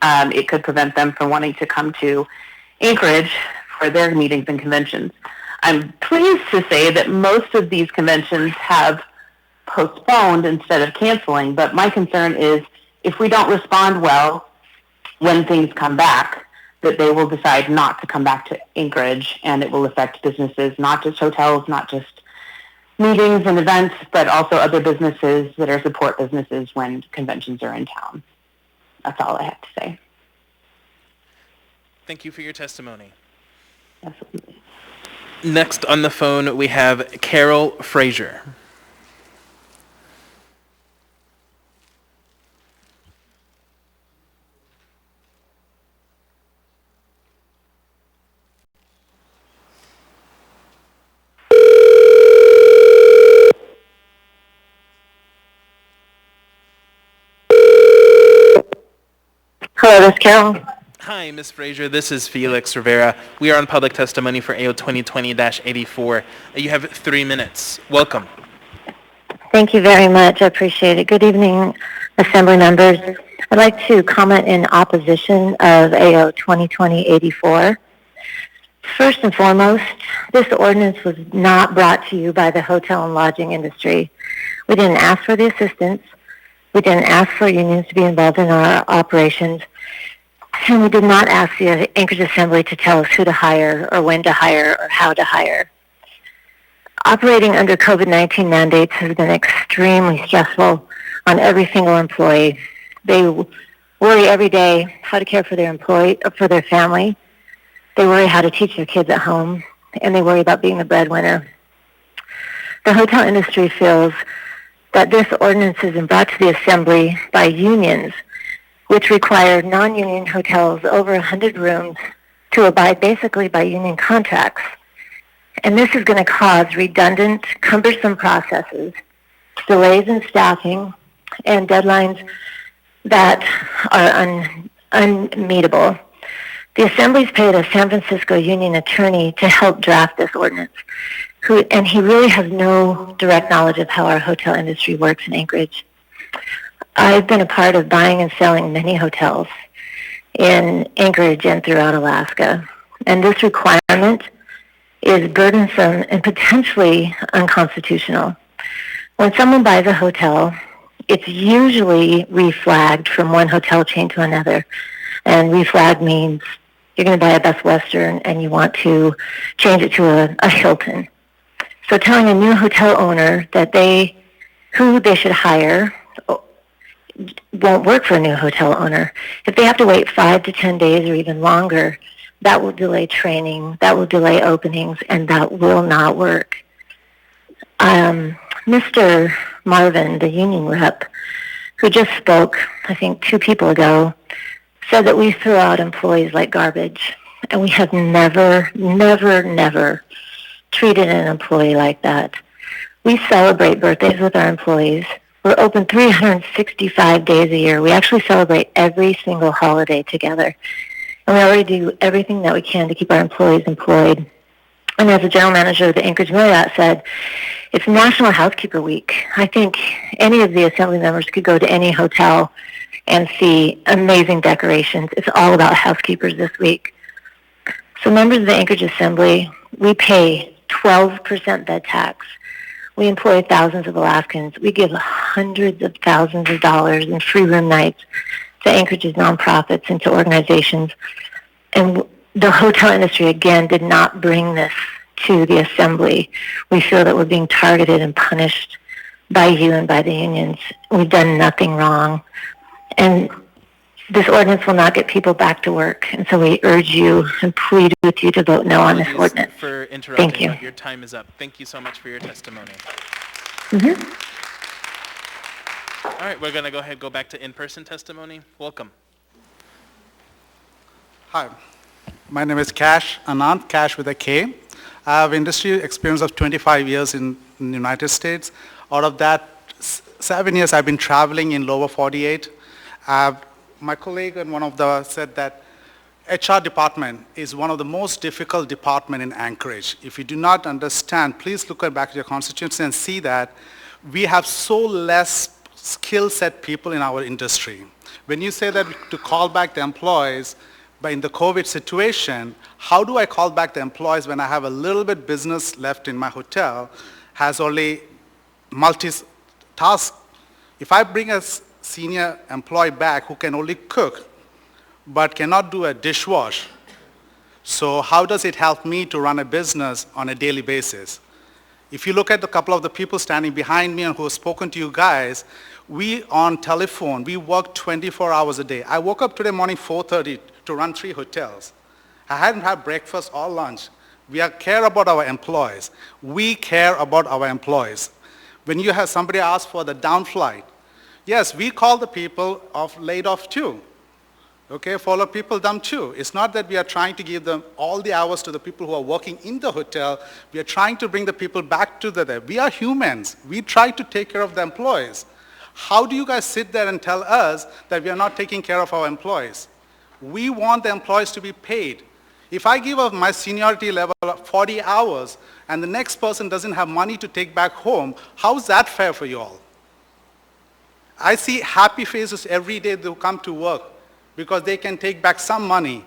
it could prevent them from wanting to come to Anchorage for their meetings and conventions. I'm pleased to say that most of these conventions have postponed instead of canceling, but my concern is if we don't respond well when things come back, that they will decide not to come back to Anchorage, and it will affect businesses, not just hotels, not just meetings and events, but also other businesses that are support businesses when conventions are in town. That's all I have to say. Thank you for your testimony. Absolutely. Next on the phone, we have Carol Frazier. Hello, this is Carol. Hi, Ms. Frazier. This is Felix Rivera. We are on public testimony for AO 2020-84. You have 3 minutes. Welcome. Thank you very much. I appreciate it. Good evening, Assembly members. I'd like to comment in opposition of AO 2020-84. First and foremost, this ordinance was not brought to you by the hotel and lodging industry. We didn't ask for the assistance. We didn't ask for unions to be involved in our operations. And we did not ask the Anchorage Assembly to tell us who to hire or when to hire or how to hire. Operating under COVID-19 mandates has been extremely stressful on every single employee. They worry every day how to care for their for their family. They worry how to teach their kids at home, and they worry about being the breadwinner. The hotel industry feels that this ordinance has been brought to the Assembly by unions which require non-union hotels over 100 rooms to abide basically by union contracts. And this is going to cause redundant, cumbersome processes, delays in staffing, and deadlines that are unmeetable. The Assembly's paid a San Francisco union attorney to help draft this ordinance, and he really has no direct knowledge of how our hotel industry works in Anchorage. I've been a part of buying and selling many hotels in Anchorage and throughout Alaska, and this requirement is burdensome and potentially unconstitutional. When someone buys a hotel, it's usually reflagged from one hotel chain to another, and reflag means you're going to buy a Best Western and you want to change it to a Hilton. So telling a new hotel owner that who they should hire won't work for a new hotel owner. If they have to wait 5 to 10 days or even longer, that will delay training, that will delay openings, and that will not work. Mr. Marvin, the union rep, who just spoke, I think 2 people ago, said that we throw out employees like garbage, and we have never, never, never treated an employee like that. We celebrate birthdays with our employees. We're open 365 days a year. We actually celebrate every single holiday together. And we already do everything that we can to keep our employees employed. And as the general manager of the Anchorage Marriott said, it's National Housekeeper Week. I think any of the Assembly members could go to any hotel and see amazing decorations. It's all about housekeepers this week. So members of the Anchorage Assembly, we pay 12% bed tax. We employ thousands of Alaskans. We give hundreds of thousands of dollars in free room nights to Anchorage's nonprofits and to organizations. And the hotel industry, again, did not bring this to the Assembly. We feel that we're being targeted and punished by you and by the unions. We've done nothing wrong. And this ordinance will not get people back to work. And so we urge you and plead with you to vote no on this ordinance. For interrupting, Thank you. but your time is up. Thank you so much for your testimony. All right, we're going to go ahead and go back to in-person testimony. Welcome. Hi, my name is Cash Anand, Cash with a K. I have industry experience of 25 years in the United States. Out of that, 7 years I've been traveling in lower 48. My colleague and one of the said that HR department is one of the most difficult department in Anchorage. If you do not understand, please look back at your constituency and see that we have so less skill set people in our industry. When you say that to call back the employees, but in the COVID situation, how do I call back the employees when I have a little bit business left in my hotel, has only multi-task? If I bring a senior employee back who can only cook, but cannot do a dishwash, so how does it help me to run a business on a daily basis? If you look at a couple of the people standing behind me and who have spoken to you guys, we on telephone, we work 24 hours a day. I woke up today morning 4:30 to run 3 hotels. I hadn't had breakfast or lunch. We care about our employees. We care about our employees. When you have somebody ask for the down flight, yes, we call the people of laid off too. Okay, follow people down too. It's not that we are trying to give them all the hours to the people who are working in the hotel. We are trying to bring the people back to we are humans. We try to take care of the employees. How do you guys sit there and tell us that we are not taking care of our employees? We want the employees to be paid. If I give up my seniority level of 40 hours and the next person doesn't have money to take back home, how is that fair for you all? I see happy faces every day who come to work because they can take back some money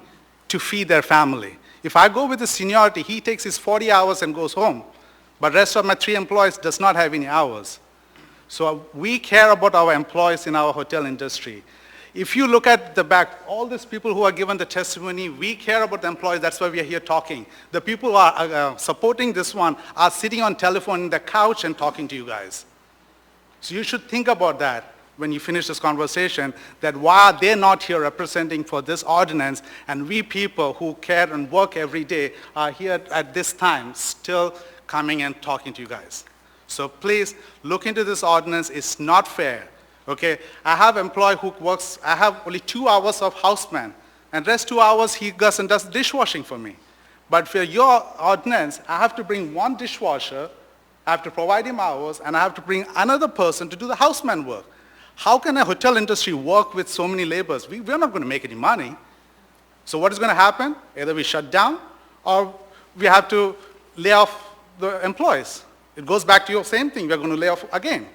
to feed their family. If I go with the seniority, he takes his 40 hours and goes home, but rest of my 3 employees does not have any hours. So we care about our employees in our hotel industry. If you look at the back, all these people who are given the testimony, we care about the employees. That's why we are here talking. The people who are supporting this one are sitting on telephone in the couch and talking to you guys. So you should think about that when you finish this conversation, that why are they not here representing for this ordinance, and we people who care and work every day are here at this time still coming and talking to you guys. So please look into this ordinance. It's not fair. Okay, I have employee who works, I have only 2 hours of houseman, and rest 2 hours he goes and does dishwashing for me. But for your ordinance, I have to bring one dishwasher, I have to provide him hours, and I have to bring another person to do the houseman work. How can a hotel industry work with so many laborers? We're not going to make any money. So what is going to happen? Either we shut down or we have to lay off the employees. It goes back to your same thing. We're going to lay off again.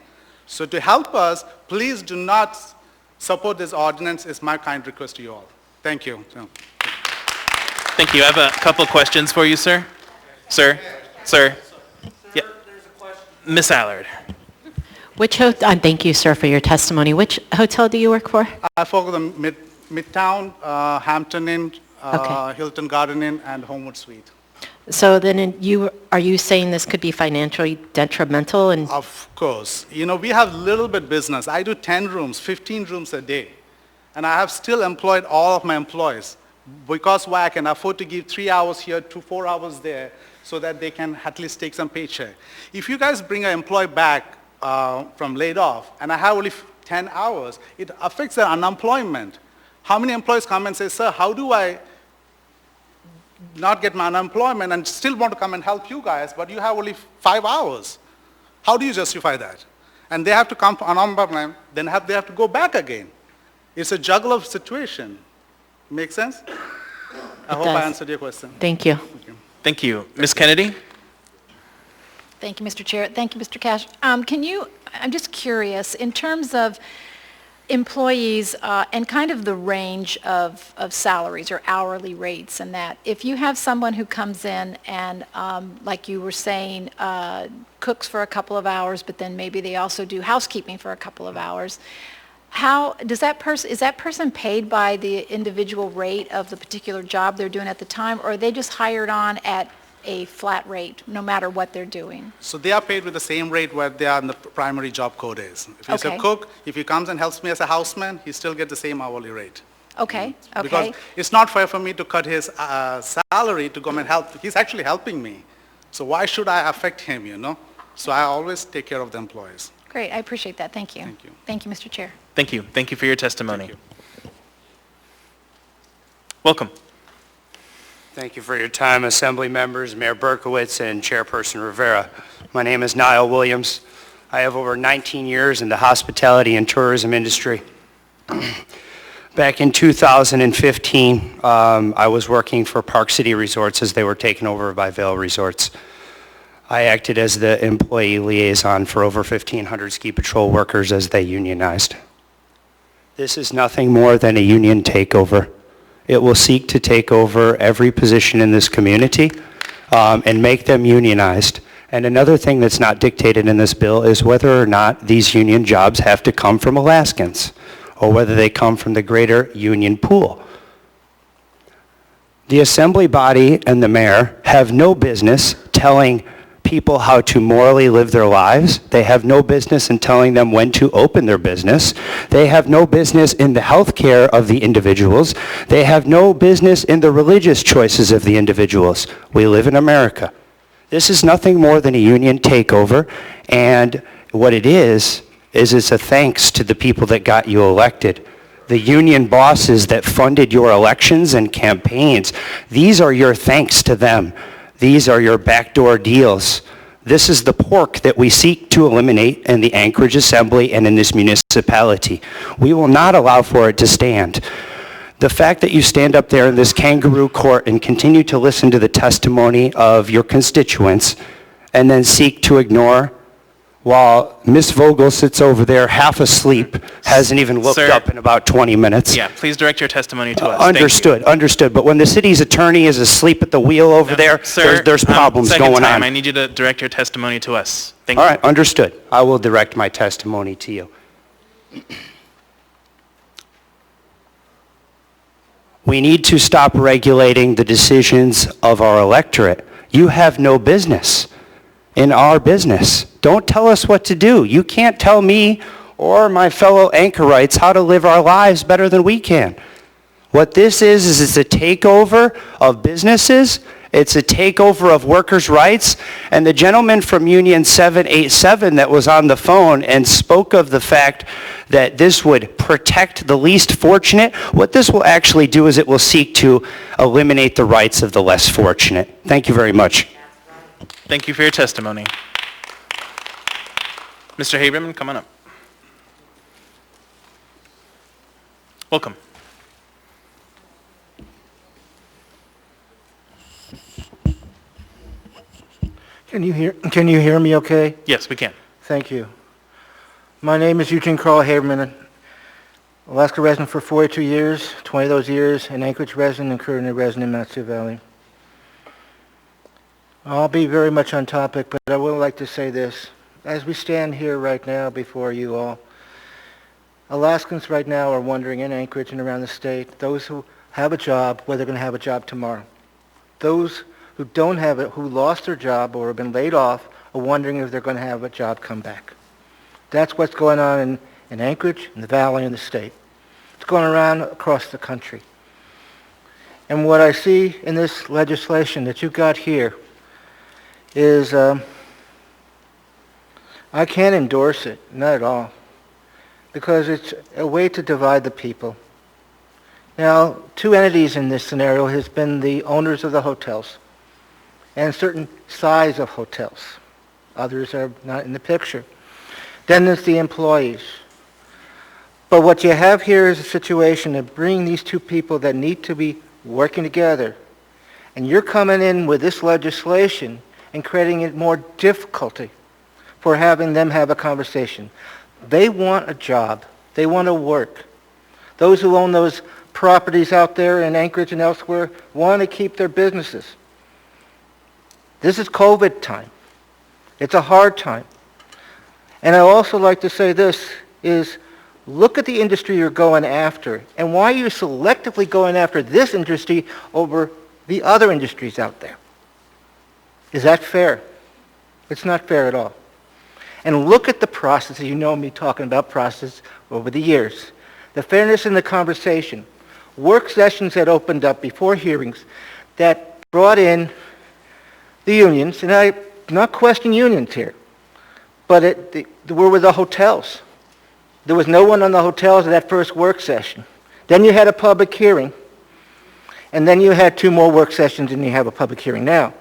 So to help us, please do not support this ordinance is my kind request to you all. Thank you. Thank you. I have a couple questions for you, sir. Sir? Yeah. Miss Allard. Which hotel, thank you, sir, for your testimony. Which hotel do you work for? I focus on Midtown, Hampton Inn, Okay. Hilton Garden Inn, and Homewood Suite. So then are you saying this could be financially detrimental? And Of course. You know, we have little bit business. I do 10 rooms, 15 rooms a day. And I have still employed all of my employees. Because why? I can afford to give 3 hours here to 4 hours there so that they can at least take some paycheck. If you guys bring an employee back from laid off and I have only 10 hours, it affects their unemployment. How many employees come and say, sir, how do I not get my unemployment and still want to come and help you guys, but you have only 5 hours? How do you justify that? And they have to come for unemployment, then they have to go back again. It's a juggle of situation. Make sense? I hope I answered your question. thank you. Thank you. Ms. Kennedy? Thank you, Mr. Chair. Thank you, Mr. Cash. I'm just curious, in terms of employees and kind of the range of salaries or hourly rates and that, if you have someone who comes in and, like you were saying, cooks for a couple of hours, but then maybe they also do housekeeping for a couple of hours, how does is that person paid by the individual rate of the particular job they're doing at the time, or are they just hired on at a flat rate, no matter what they're doing? So they are paid with the same rate where they are in the primary job code is. If he's a cook, if he comes and helps me as a houseman, he still gets the same hourly rate. Okay, okay. Because it's not fair for me to cut his salary to come and help. He's actually helping me. So why should I affect him, you know? So I always take care of the employees. Great, I appreciate that. Thank you. Thank you. Thank you, Mr. Chair. Thank you. Thank you for your testimony. Welcome. Thank you for your time, Assembly members, Mayor Berkowitz, and Chairperson Rivera. My name is Niall Williams. I have over 19 years in the hospitality and tourism industry. Back in 2015, I was working for Park City Resorts as they were taken over by Vail Resorts. I acted as the employee liaison for over 1,500 ski patrol workers as they unionized. This is nothing more than a union takeover. It will seek to take over every position in this community and make them unionized. And another thing that's not dictated in this bill is whether or not these union jobs have to come from Alaskans or whether they come from the greater union pool. The Assembly body and the mayor have no business telling people how to morally live their lives. They have no business in telling them when to open their business. They have no business in the health care of the individuals. They have no business in the religious choices of the individuals. We live in America. This is nothing more than a union takeover, and what it is it's a thanks to the people that got you elected. The union bosses that funded your elections and campaigns, these are your thanks to them. These are your backdoor deals. This is the pork that we seek to eliminate in the Anchorage Assembly and in this municipality. We will not allow for it to stand. The fact that you stand up there in this kangaroo court and continue to listen to the testimony of your constituents and then seek to ignore while Ms. Vogel sits over there half asleep, hasn't even looked up in about 20 minutes. Yeah, please direct your testimony to us. Understood, understood. But when the city's attorney is asleep at the wheel over there, there's problems going on. I need you to direct your testimony to us. Thank All you. right, understood. I will direct my testimony to you. We need to stop regulating the decisions of our electorate. You have no business in our business. Don't tell us what to do. You can't tell me or my fellow anchorites how to live our lives better than we can. What this is it's a takeover of businesses It's a takeover of workers' rights, and the gentleman from Union 787 that was on the phone and spoke of the fact that this would protect the least fortunate, what this will actually do is it will seek to eliminate the rights of the less fortunate. Thank you very much. Thank you for your testimony. Mr. Haberman, come on up. Welcome. Can you hear me okay? Yes, we can. Thank you. My name is Eugene Carl Haberman, Alaska resident for 42 years, 20 of those years an Anchorage resident and currently resident in Mat-Su Valley. I'll be very much on topic, but I would like to say this. As we stand here right now before you all, Alaskans right now are wondering in Anchorage and around the state, those who have a job, whether they're going to have a job tomorrow. Those who don't have it, who lost their job or have been laid off, are wondering if they're going to have a job come back. That's what's going on in Anchorage, in the Valley, and the state. It's going around across the country. And what I see in this legislation that you got here is, I can't endorse it, not at all, because it's a way to divide the people. Now, two entities in this scenario has been the owners of the hotels and certain size of hotels. Others are not in the picture. Then there's the employees. But what you have here is a situation of bringing these two people that need to be working together. And you're coming in with this legislation and creating it more difficulty for having them have a conversation. They want a job. They want to work. Those who own those properties out there in Anchorage and elsewhere want to keep their businesses. This is COVID time. It's a hard time. And I also like to say this is, look at the industry you're going after and why you're selectively going after this industry over the other industries out there. Is that fair? It's not fair at all. And look at the process. You know me talking about process over the years. The fairness in the conversation. Work sessions that opened up before hearings that brought in the unions, and I'm not questioning unions here, but we're with the hotels. There was no one on the hotels at that first work session. Then you had a public hearing, and then you had two more work sessions, and you have a public hearing now.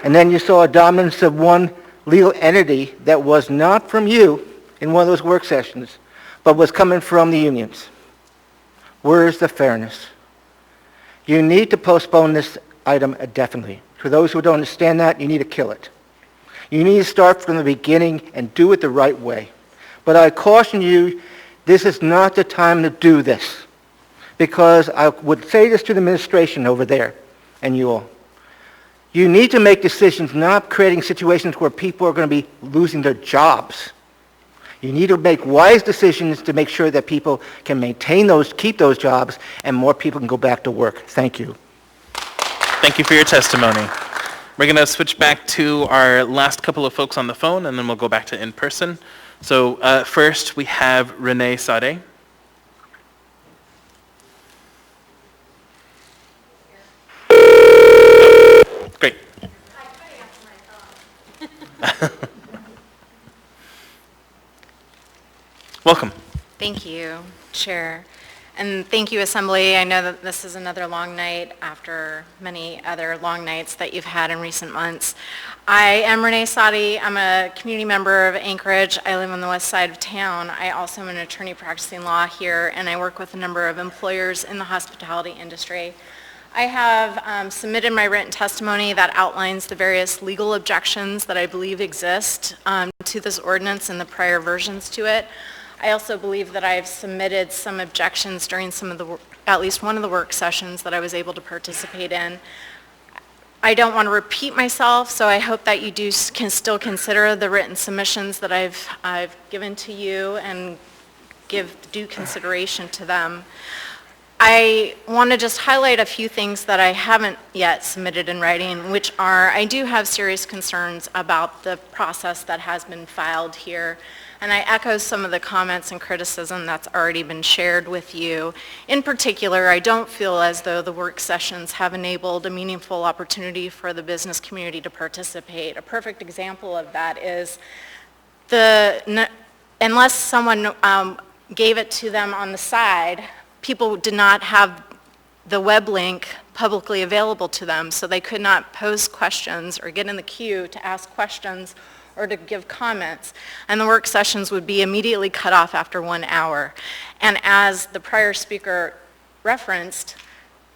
And then you saw a dominance of one legal entity that was not from you in one of those work sessions, but was coming from the unions. Where is the fairness? You need to postpone this item indefinitely. For those who don't understand that, you need to kill it. You need to start from the beginning and do it the right way. But I caution you, this is not the time to do this. Because I would say this to the administration over there and you all. You need to make decisions, not creating situations where people are going to be losing their jobs. You need to make wise decisions to make sure that people can maintain those, keep those jobs, and more people can go back to work. Thank you. Thank you for your testimony. We're going to switch back to our last couple of folks on the phone, and then we'll go back to in-person. So first, we have Renee Sade. Great. Welcome. Thank you, Chair. And thank you, Assembly. I know that this is another long night after many other long nights that you've had in recent months. I am Renee Sadi. I'm a community member of Anchorage. I live on the west side of town. I also am an attorney practicing law here, and I work with a number of employers in the hospitality industry. I have submitted my written testimony that outlines the various legal objections that I believe exist to this ordinance and the prior versions to it. I also believe that I've submitted some objections during some of the, at least one of the work sessions that I was able to participate in. I don't want to repeat myself, so I hope that you can still consider the written submissions that I've given to you and give due consideration to them. I want to just highlight a few things that I haven't yet submitted in writing, which are, I do have serious concerns about the process that has been filed here. And I echo some of the comments and criticism that's already been shared with you. In particular, I don't feel as though the work sessions have enabled a meaningful opportunity for the business community to participate. A perfect example of that is unless someone gave it to them on the side, people did not have the web link publicly available to them, so they could not pose questions or get in the queue to ask questions or to give comments. And the work sessions would be immediately cut off after 1 hour. And as the prior speaker referenced,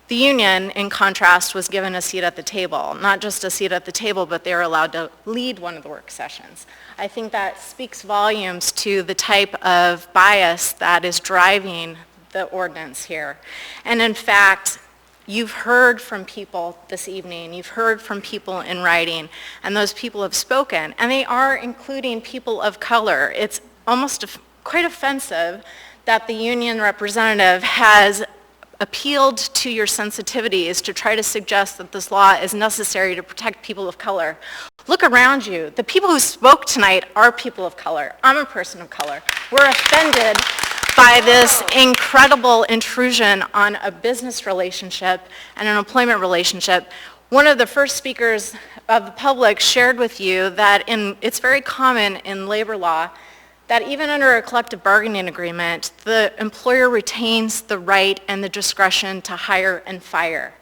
the union, in contrast, was given a seat at the table. Not just a seat at the table, but they were allowed to lead one of the work sessions. I think that speaks volumes to the type of bias that is driving the ordinance here. And in fact, you've heard from people this evening, you've heard from people in writing, and those people have spoken, and they are including people of color. It's almost quite offensive that the union representative has appealed to your sensitivities to try to suggest that this law is necessary to protect people of color. Look around you. The people who spoke tonight are people of color. I'm a person of color. We're offended by this incredible intrusion on a business relationship and an employment relationship. One of the first speakers of the public shared with you that it's very common in labor law that even under a collective bargaining agreement, the employer retains the right and the discretion to hire and fire.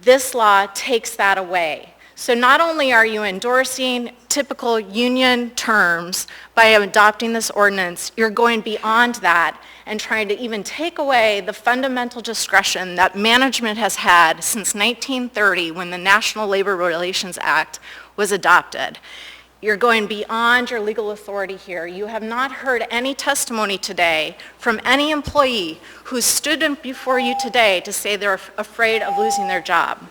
This law takes that away. So not only are you endorsing typical union terms by adopting this ordinance, you're going beyond that and trying to even take away the fundamental discretion that management has had since 1930 when the National Labor Relations Act was adopted. You're going beyond your legal authority here. You have not heard any testimony today from any employee who stood before you today to say they're afraid of losing their job.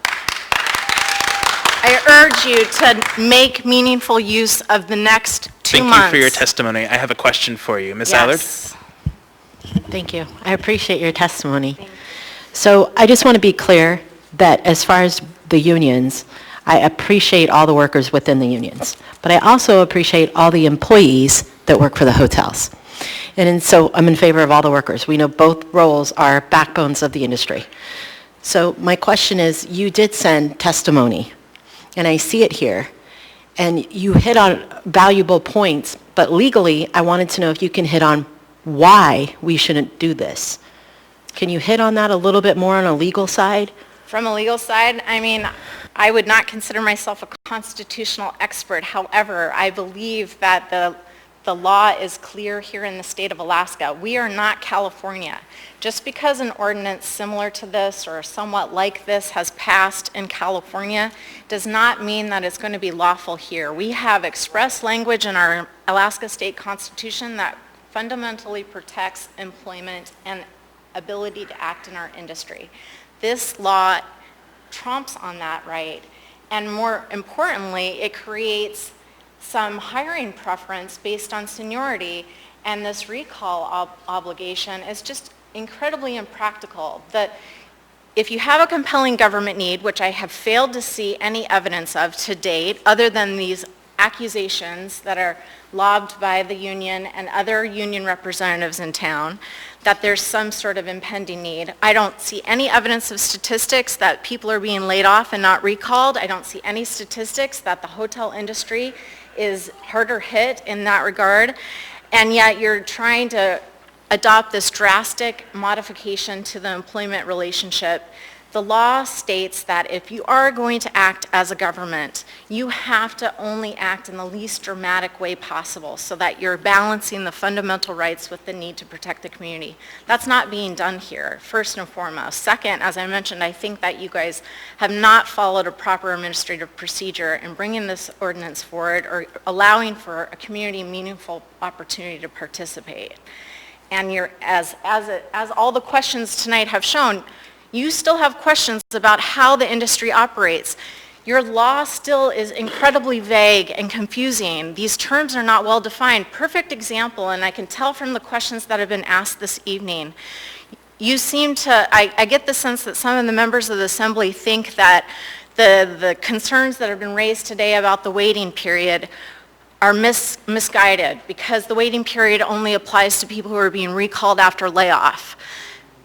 I urge you to make meaningful use of the next 2 months. Thank you for your testimony. I have a question for you. Ms. Allard? Thank you. I appreciate your testimony. So I just want to be clear that as far as the unions, I appreciate all the workers within the unions, but I also appreciate all the employees that work for the hotels. And so I'm in favor of all the workers. We know both roles are backbones of the industry. So my question is, you did send testimony, and I see it here, and you hit on valuable points, but legally, I wanted to know if you can hit on why we shouldn't do this. Can you hit on that a little bit more on a legal side? From a legal side, I mean, I would not consider myself a constitutional expert. However, I believe that the law is clear here in the state of Alaska. We are not California. Just because an ordinance similar to this or somewhat like this has passed in California does not mean that it's going to be lawful here. We have express language in our Alaska state constitution that fundamentally protects employment and ability to act in our industry. This law trumps on that right, and more importantly, it creates some hiring preference based on seniority, and this recall obligation is just incredibly impractical. That if you have a compelling government need, which I have failed to see any evidence of to date, other than these accusations that are lobbed by the union and other union representatives in town, that there's some sort of impending need. I don't see any evidence of statistics that people are being laid off and not recalled. I don't see any statistics that the hotel industry is harder hit in that regard. And yet you're trying to adopt this drastic modification to the employment relationship. The law states that if you are going to act as a government, you have to only act in the least dramatic way possible so that you're balancing the fundamental rights with the need to protect the community. That's not being done here, first and foremost. Second, as I mentioned, I think that you guys have not followed a proper administrative procedure in bringing this ordinance forward or allowing for a community meaningful opportunity to participate. And you're, as all the questions tonight have shown, you still have questions about how the industry operates. Your law still is incredibly vague and confusing. These terms are not well defined. Perfect example, and I can tell from the questions that have been asked this evening, you seem to, I get the sense that some of the members of the Assembly think that the concerns that have been raised today about the waiting period are misguided because the waiting period only applies to people who are being recalled after layoff.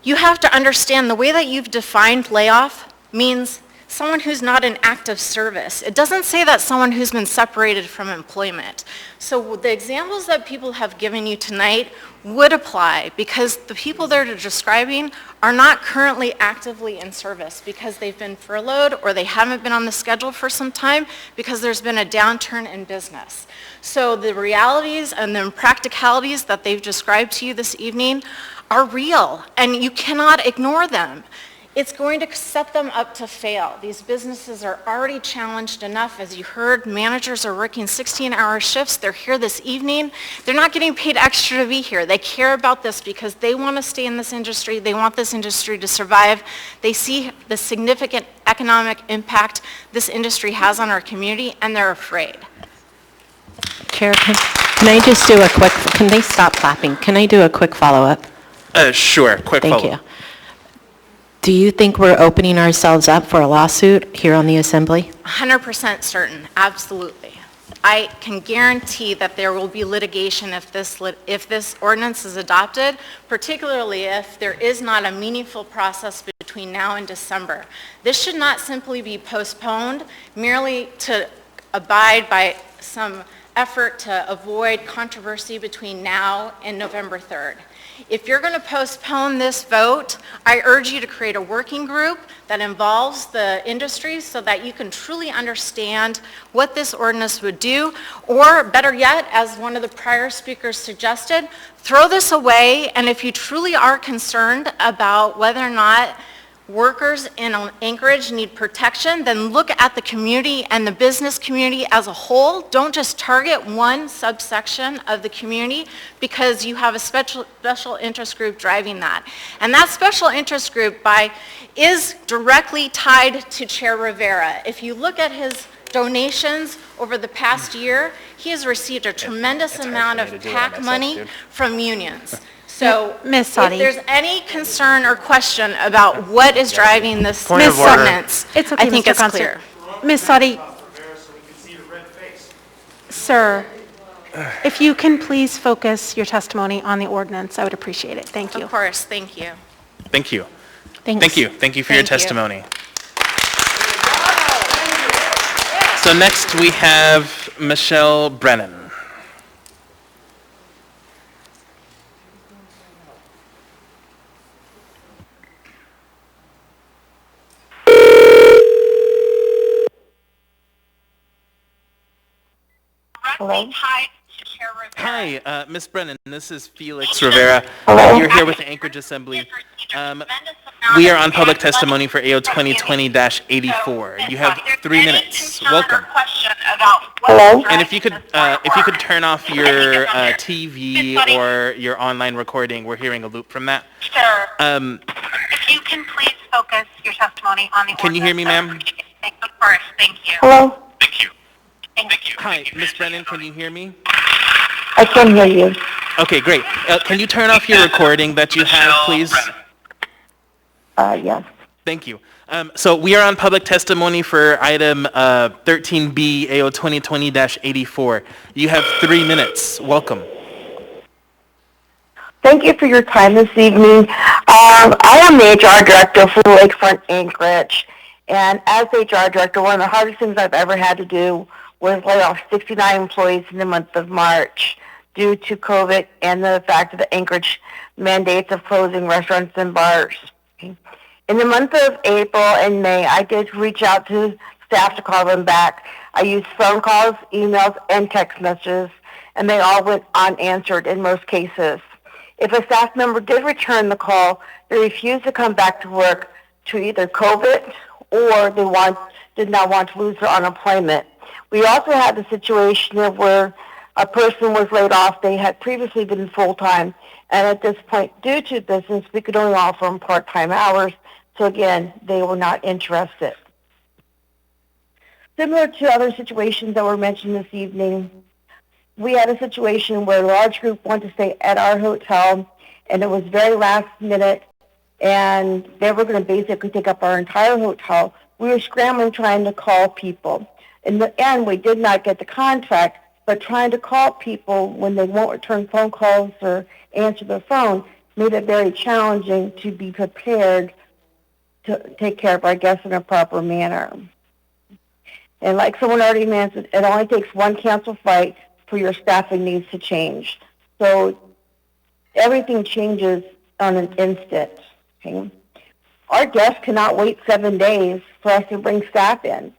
You have to understand the way that you've defined layoff means someone who's not in active service. It doesn't say that someone who's been separated from employment. So the examples that people have given you tonight would apply because the people they're describing are not currently actively in service because they've been furloughed or they haven't been on the schedule for some time because there's been a downturn in business. So the realities and the practicalities that they've described to you this evening are real and you cannot ignore them. It's going to set them up to fail. These businesses are already challenged enough. As you heard, managers are working 16-hour shifts. They're here this evening. They're not getting paid extra to be here. They care about this because they want to stay in this industry. They want this industry to survive. They see the significant economic impact this industry has on our community, and they're afraid. Chair, can I just do a quick, can they stop clapping? Can I do a quick follow-up? Sure, quick follow-up. Thank you. Do you think we're opening ourselves up for a lawsuit here on the Assembly? 100% certain, absolutely. I can guarantee that there will be litigation if this ordinance is adopted, particularly if there is not a meaningful process between now and December. This should not simply be postponed merely to abide by some effort to avoid controversy between now and November 3rd. If you're going to postpone this vote, I urge you to create a working group that involves the industry so that you can truly understand what this ordinance would do, or better yet, as one of the prior speakers suggested, throw this away, and if you truly are concerned about whether or not workers in Anchorage need protection, then look at the community and the business community as a whole. Don't just target one subsection of the community because you have a special interest group driving that. And that special interest group is directly tied to Chair Rivera. If you look at his donations over the past year, he has received a tremendous amount of PAC money from unions. So Ms. if there's any concern or question about what is driving this ordinance, It's okay, I think Mr. it's Constable. clear. Ms. Sadi, sir, if you can please focus your testimony on the ordinance, I would appreciate it. Thank you. Of course, thank you. Thank you. Thanks. Thank you. Thank you for your Thank you. testimony. So next we have Michelle Brennan. Hello? Hi, Ms. Brennan, this is Felix Rivera. You're here with the Anchorage Assembly. We are on public testimony for AO 2020-84. You have 3 minutes. Welcome. Hello? And if you could turn off your TV or your online recording, we're hearing a loop from that. Sure. If you can please focus your testimony on the Can you hear me, ma'am? Of course, thank you. Hello? Hi, Ms. Brennan, can you hear me? I can hear you. Okay, great. Can you turn off your recording that you have, please? Yes. Thank you. So we are on public testimony for item 13B, AO 2020-84. You have 3 minutes. Welcome. Thank you for your time this evening. I am the HR director for Lakefront Anchorage, and as HR director, one of the hardest things I've ever had to do was lay off 69 employees in the month of March due to COVID and the fact of the Anchorage mandates of closing restaurants and bars. In the month of April and May, I did reach out to staff to call them back. I used phone calls, emails, and text messages, and they all went unanswered in most cases. If a staff member did return the call, they refused to come back to work to either COVID or they did not want to lose their unemployment. We also had the situation where a person was laid off. They had previously been full-time, and at this point, due to business, we could only offer them part-time hours. So again, they were not interested. Similar to other situations that were mentioned this evening, we had a situation where a large group wanted to stay at our hotel, and it was very last minute, and they were going to basically take up our entire hotel. We were scrambling trying to call people. In the end, we did not get the contract, but trying to call people when they won't return phone calls or answer their phone made it very challenging to be prepared to take care of our guests in a proper manner. And like someone already mentioned, it only takes one canceled flight for your staffing needs to change. So everything changes on an instant. Okay? Our guests cannot wait 7 days for us to bring staff in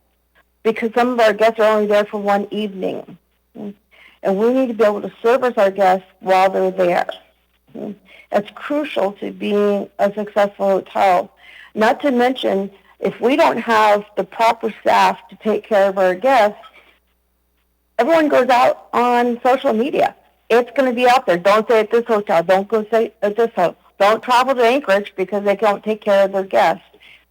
because some of our guests are only there for one evening. And we need to be able to service our guests while they're there. It's crucial to being a successful hotel. Not to mention, if we don't have the proper staff to take care of our guests, everyone goes out on social media. It's going to be out there. Don't stay at this hotel. Don't go stay at this hotel. Don't travel to Anchorage because they don't take care of their guests.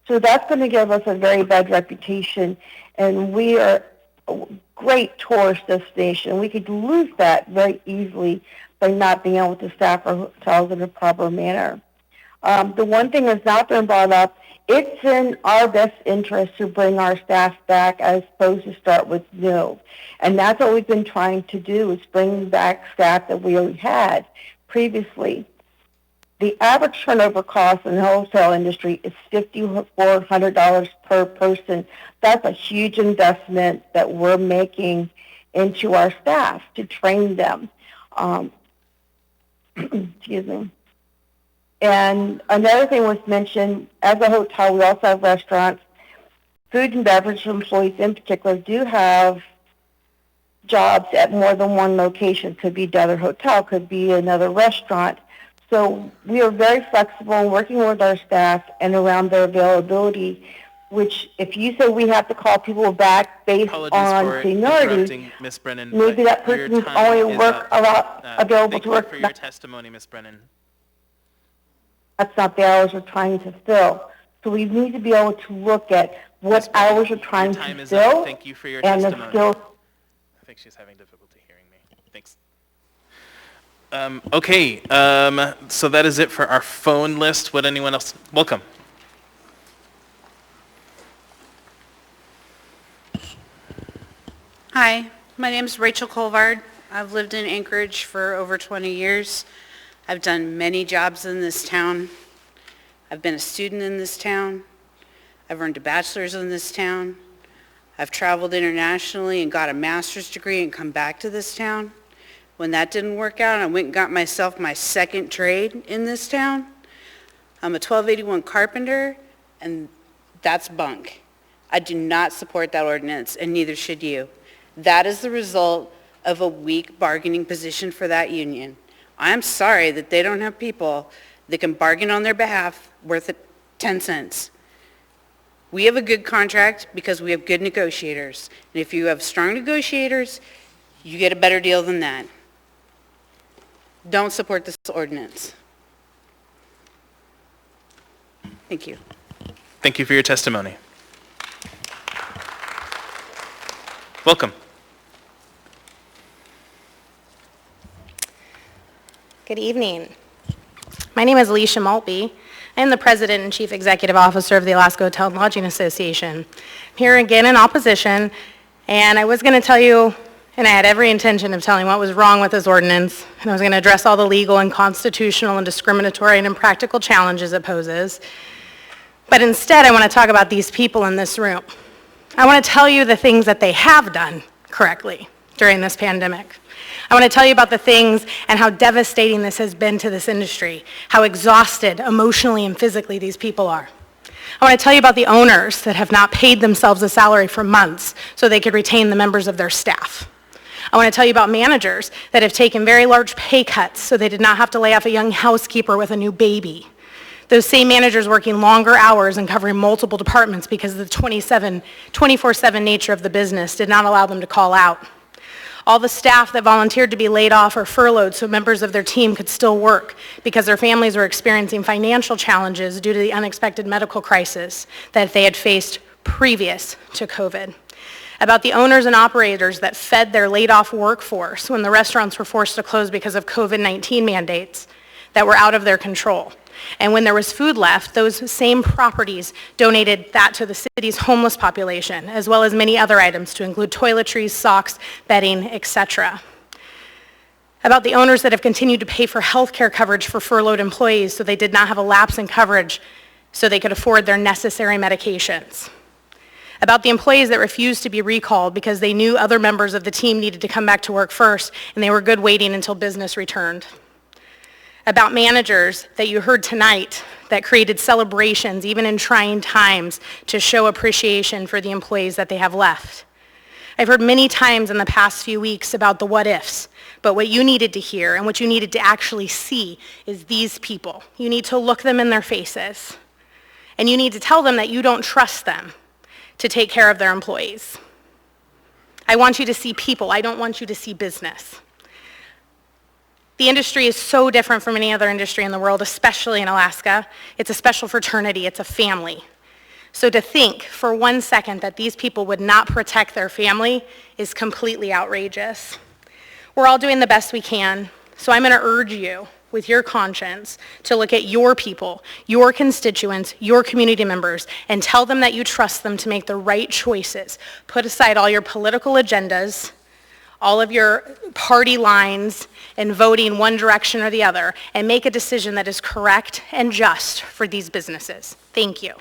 So that's going to give us a very bad reputation, and we are a great tourist destination. We could lose that very easily by not being able to staff our hotels in a proper manner. The one thing that's not been brought up, it's in our best interest to bring our staff back as opposed to start with new. And that's what we've been trying to do, is bring back staff that we already had previously. The average turnover cost in the wholesale industry is $5,400 per person. That's a huge investment that we're making into our staff to train them. Excuse me. And another thing was mentioned, as a hotel, we also have restaurants. Food and beverage employees in particular do have jobs at more than one location. Could be another hotel, could be another restaurant. So we are very flexible in working with our staff and around their availability, which if you say we have to call people back based on seniority, Ms. Brennan, maybe that person's only available to work. Thank you for your testimony, Ms. Brennan. That's not the hours we're trying to fill. So we need to be able to look at what hours we're trying to fill. Thank you for your and testimony. the skills. I think she's having difficulty hearing me. Thanks. Okay, so that is it for our phone list. Would anyone else? Welcome. Hi, my name is Rachel Colvard. I've lived in Anchorage for over 20 years. I've done many jobs in this town. I've been a student in this town. I've earned a bachelor's in this town. I've traveled internationally and got a master's degree and come back to this town. When that didn't work out, I went and got myself my second trade in this town. I'm a 1281 carpenter, and that's bunk. I do not support that ordinance, and neither should you. That is the result of a weak bargaining position for that union. I'm sorry that they don't have people that can bargain on their behalf worth 10 cents. We have a good contract because we have good negotiators. And if you have strong negotiators, you get a better deal than that. Don't support this ordinance. Thank you. Thank you for your testimony. Welcome. Good evening. My name is Alicia Maltby. I am the President and Chief Executive Officer of the Alaska Hotel and Lodging Association. I'm here again in opposition, and I was going to tell you, and I had every intention of telling what was wrong with this ordinance, and I was going to address all the legal and constitutional and discriminatory and impractical challenges it poses. But instead, I want to talk about these people in this room. I want to tell you the things that they have done correctly during this pandemic. I want to tell you about the things and how devastating this has been to this industry, how exhausted emotionally and physically these people are. I want to tell you about the owners that have not paid themselves a salary for months so they could retain the members of their staff. I want to tell you about managers that have taken very large pay cuts so they did not have to lay off a young housekeeper with a new baby. Those same managers working longer hours and covering multiple departments because the 24/7 nature of the business did not allow them to call out. All the staff that volunteered to be laid off or furloughed so members of their team could still work because their families were experiencing financial challenges due to the unexpected medical crisis that they had faced previous to COVID. About the owners and operators that fed their laid-off workforce when the restaurants were forced to close because of COVID-19 mandates that were out of their control. And when there was food left, those same properties donated that to the city's homeless population, as well as many other items to include toiletries, socks, bedding, etc. About the owners that have continued to pay for health care coverage for furloughed employees so they did not have a lapse in coverage so they could afford their necessary medications. About the employees that refused to be recalled because they knew other members of the team needed to come back to work first and they were good waiting until business returned. About managers that you heard tonight that created celebrations even in trying times to show appreciation for the employees that they have left. I've heard many times in the past few weeks about the what ifs, but what you needed to hear and what you needed to actually see is these people. You need to look them in their faces and you need to tell them that you don't trust them to take care of their employees. I want you to see people. I don't want you to see business. The industry is so different from any other industry in the world, especially in Alaska. It's a special fraternity. It's a family. So to think for 1 second that these people would not protect their family is completely outrageous. We're all doing the best we can, so I'm going to urge you with your conscience to look at your people, your constituents, your community members, and tell them that you trust them to make the right choices. Put aside all your political agendas, all of your party lines, and voting one direction or the other, and make a decision that is correct and just for these businesses. Thank you.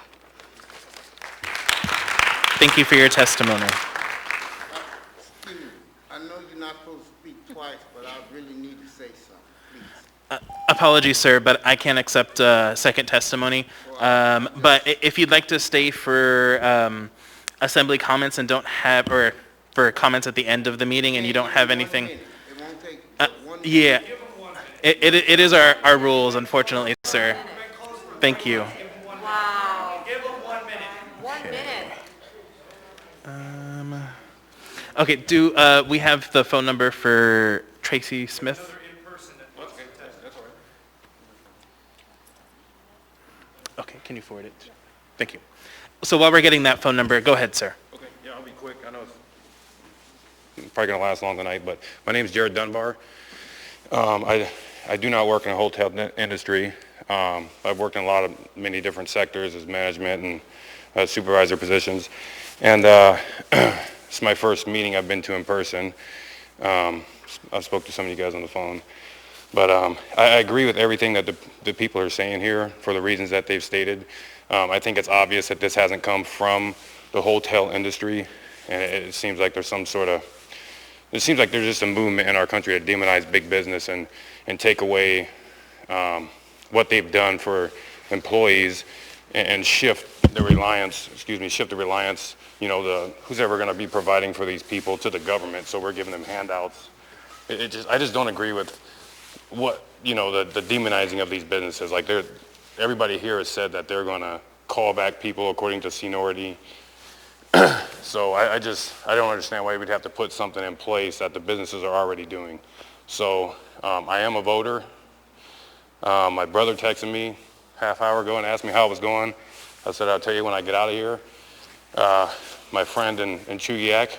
Thank you for your testimony. Excuse me. I know you're not supposed to speak twice, but I really need to say something, please. Apologies, sir, but I can't accept second testimony. But if you'd like to stay for assembly comments and don't have, or for comments at the end of the meeting and you don't have anything. It won't take yeah, it is our rules, unfortunately, sir. Thank you. Wow. Give them 1 minute. 1 minute. Okay, do we have the phone number for Tracy Smith? Okay, can you forward it? Thank you. So while we're getting that phone number, go ahead, sir. Okay, yeah, I'll be quick. I know it's probably going to last long tonight, but my name is Jared Dunbar. I do not work in the hotel industry. I've worked in many different sectors as management and supervisor positions. And it's my first meeting I've been to in person. I've spoke to some of you guys on the phone. But I agree with everything that the people are saying here for the reasons that they've stated. I think it's obvious that this hasn't come from the hotel industry. And it seems like there's there's just a movement in our country to demonize big business and take away what they've done for employees and shift the reliance, who's ever going to be providing for these people to the government. So we're giving them handouts. I just don't agree with what, the demonizing of these businesses. Like everybody here has said that they're going to call back people according to seniority. So I don't understand why we'd have to put something in place that the businesses are already doing. So I am a voter. My brother texted me half hour ago and asked me how it was going. I said, I'll tell you when I get out of here. My friend in Chugiak,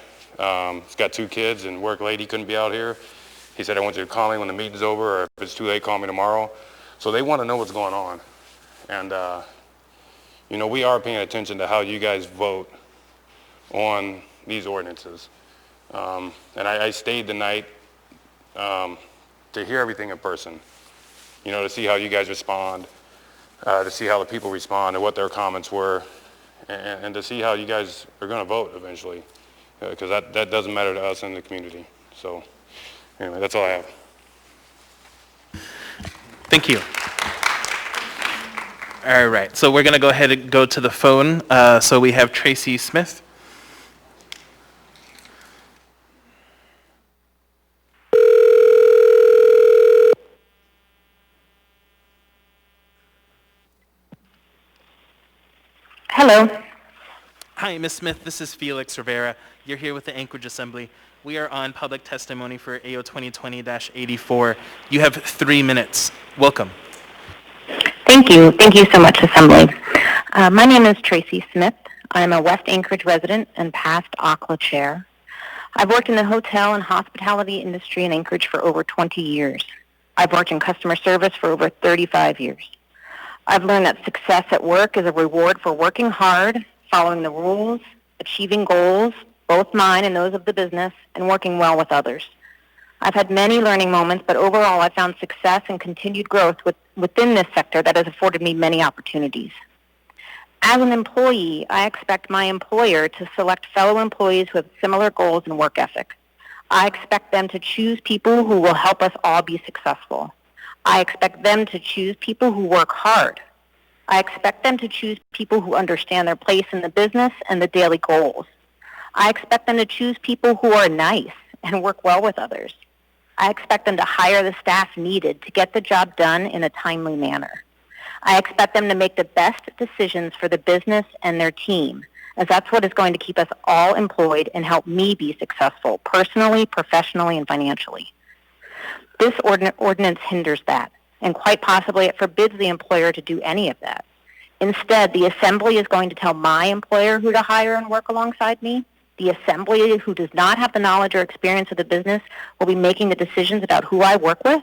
he's got 2 kids and work late, he couldn't be out here. He said, I want you to call me when the meeting's over, or if it's too late, call me tomorrow. So they want to know what's going on. And, we are paying attention to how you guys vote on these ordinances. And I stayed the night to hear everything in person, to see how you guys respond, to see how the people respond and what their comments were, and to see how you guys are going to vote eventually, because that doesn't matter to us in the community. So anyway, that's all I have. Thank you. All right, so we're going to go ahead and go to the phone. So we have Tracy Smith. Hello. Hi, Ms. Smith. This is Felix Rivera. You're here with the Anchorage Assembly. We are on public testimony for AO 2020-84. You have 3 minutes. Welcome. Thank you. Thank you so much, Assembly. My name is Tracy Smith. I'm a West Anchorage resident and past ACLA chair. I've worked in the hotel and hospitality industry in Anchorage for over 20 years. I've worked in customer service for over 35 years. I've learned that success at work is a reward for working hard, following the rules, achieving goals, both mine and those of the business, and working well with others. I've had many learning moments, but overall I've found success and continued growth within this sector that has afforded me many opportunities. As an employee, I expect my employer to select fellow employees who have similar goals and work ethic. I expect them to choose people who will help us all be successful. I expect them to choose people who work hard. I expect them to choose people who understand their place in the business and the daily goals. I expect them to choose people who are nice and work well with others. I expect them to hire the staff needed to get the job done in a timely manner. I expect them to make the best decisions for the business and their team, as that's what is going to keep us all employed and help me be successful personally, professionally, and financially. This ordinance hinders that, and quite possibly it forbids the employer to do any of that. Instead, the Assembly is going to tell my employer who to hire and work alongside me. The Assembly, who does not have the knowledge or experience of the business, will be making the decisions about who I work with.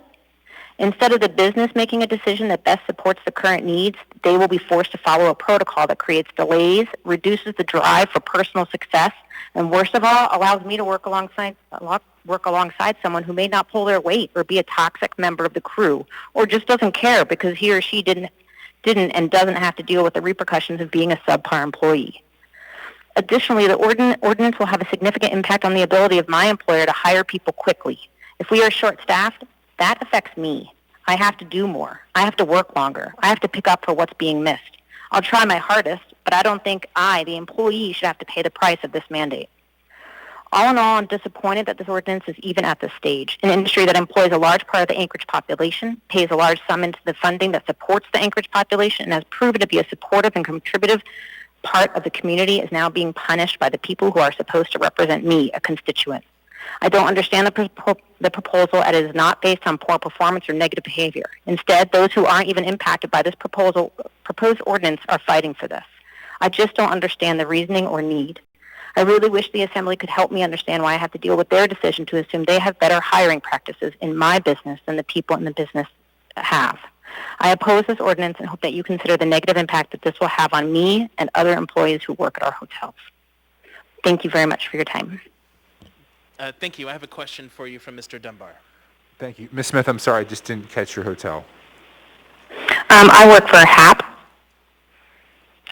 Instead of the business making a decision that best supports the current needs, they will be forced to follow a protocol that creates delays, reduces the drive for personal success, and worst of all, allows me to work alongside someone who may not pull their weight or be a toxic member of the crew, or just doesn't care because he or she didn't and doesn't have to deal with the repercussions of being a subpar employee. Additionally, the ordinance will have a significant impact on the ability of my employer to hire people quickly. If we are short-staffed, that affects me. I have to do more. I have to work longer. I have to pick up for what's being missed. I'll try my hardest, but I don't think I, the employee, should have to pay the price of this mandate. All in all, I'm disappointed that this ordinance is even at this stage. An industry that employs a large part of the Anchorage population, pays a large sum into the funding that supports the Anchorage population, and has proven to be a supportive and contributive part of the community is now being punished by the people who are supposed to represent me, a constituent. I don't understand the proposal, and it is not based on poor performance or negative behavior. Instead, those who aren't even impacted by this proposed ordinance are fighting for this. I just don't understand the reasoning or need. I really wish the Assembly could help me understand why I have to deal with their decision to assume they have better hiring practices in my business than the people in the business have. I oppose this ordinance and hope that you consider the negative impact that this will have on me and other employees who work at our hotels. Thank you very much for your time. Thank you. I have a question for you from Mr. Dunbar. Thank you. Ms. Smith, I'm sorry, I just didn't catch your hotel. I work for HAP.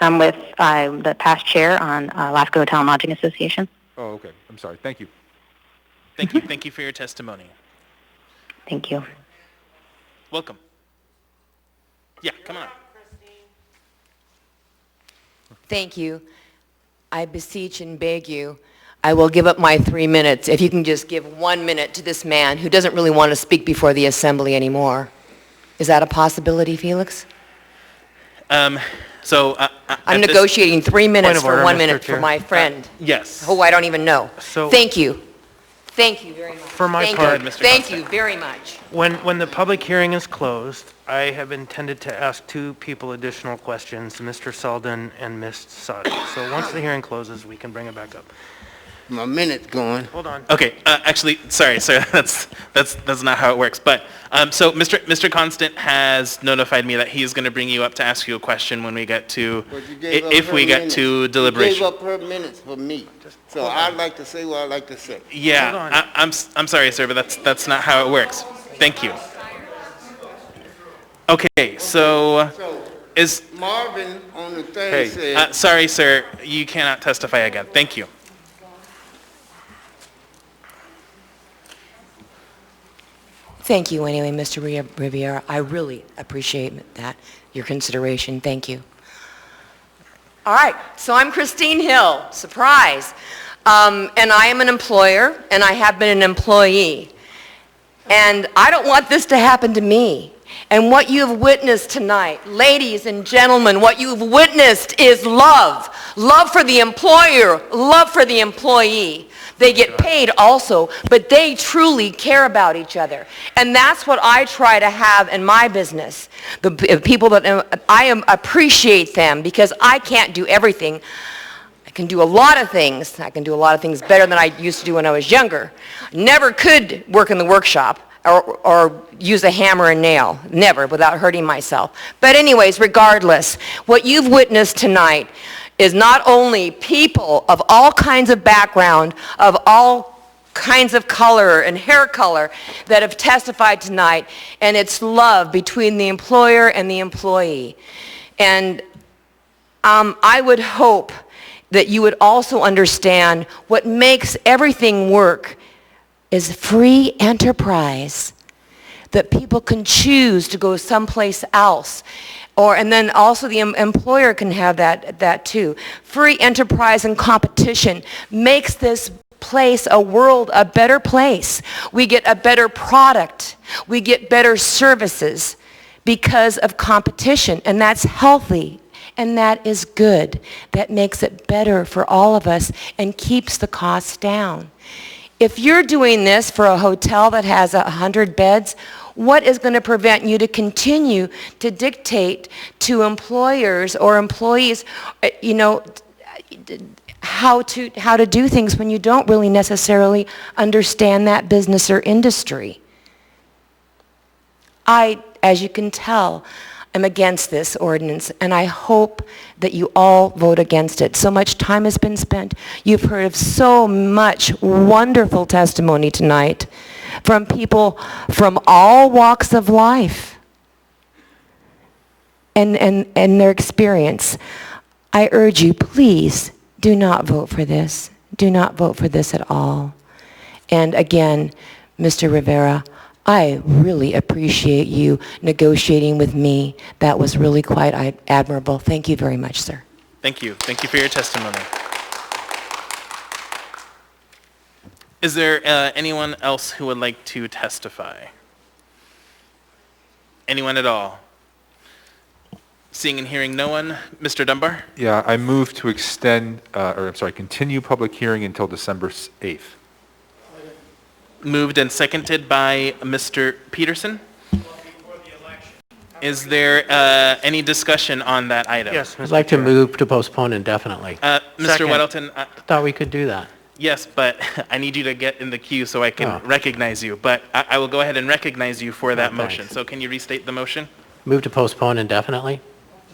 I'm the past chair on Alaska Hotel and Lodging Association. Oh, okay. I'm sorry. Thank you. Thank you. Thank you for your testimony. Thank you. Welcome. Yeah, come on. Thank you. I beseech and beg you, I will give up my 3 minutes if you can just give 1 minute to this man who doesn't really want to speak before the Assembly anymore. Is that a possibility, Felix? I'm negotiating 3 minutes for order, 1 Mr. minute Chair. for my friend, yes. who I don't even know. So- Thank you. Thank you very much. For my Thank part- you. Mr. Thank Constant. you very much. When the public hearing is closed, I have intended to ask 2 people additional questions, Mr. Selden and Ms. Sadi. So once the hearing closes, we can bring it back up. My minute's going. Hold on. Okay, actually, sorry, sir, that's not how it works. But, so Mr. Constant has notified me that he's going to bring you up to ask you a question when we get to, But you gave up if her we get minutes. to You deliberation. gave up her minutes for me. So I'd like to say what I'd like to say. Yeah, I'm sorry, sir, but that's not how it works. Thank you. Okay, so is Marvin on the thing said, sorry, sir, you cannot testify again. Thank you. Thank you anyway, Mr. Riviera. I really appreciate that, your consideration. Thank you. All right, so I'm Christine Hill, surprise. And I am an employer, and I have been an employee. And I don't want this to happen to me. And what you have witnessed tonight, ladies and gentlemen, what you have witnessed is love. Love for the employer, love for the employee. They get paid also, but they truly care about each other. And that's what I try to have in my business. The people that I appreciate them because I can't do everything. I can do a lot of things. I can do a lot of things better than I used to do when I was younger. Never could work in the workshop. or use a hammer and nail, never, without hurting myself. But anyways, regardless, what you've witnessed tonight is not only people of all kinds of background, of all kinds of color and hair color that have testified tonight, and it's love between the employer and the employee. And I would hope that you would also understand what makes everything work is free enterprise, that people can choose to go someplace else. And then also the employer can have that too. Free enterprise and competition makes this place, a world, a better place. We get a better product. We get better services because of competition, and that's healthy. And that is good. That makes it better for all of us and keeps the costs down. If you're doing this for a hotel that has 100 beds, what is going to prevent you to continue to dictate to employers or employees, how to do things when you don't really necessarily understand that business or industry? I, as you can tell, am against this ordinance, and I hope that you all vote against it. So much time has been spent. You've heard of so much wonderful testimony tonight from people from all walks of life and their experience. I urge you, please do not vote for this. Do not vote for this at all. And again, Mr. Rivera, I really appreciate you negotiating with me. That was really quite admirable. Thank you very much, sir. Thank you. Thank you for your testimony. Is there anyone else who would like to testify? Anyone at all? Seeing and hearing no one. Mr. Dunbar? Yeah, I move to continue public hearing until December 8th. Moved and seconded by Mr. Peterson. Is there any discussion on that item? Yes, I'd like to move to postpone indefinitely. Mr. Weddleton? I thought we could do that. Yes, but I need you to get in the queue so I can recognize you. But I will go ahead and recognize you for that motion. Thanks. So can you restate the motion? Move to postpone indefinitely.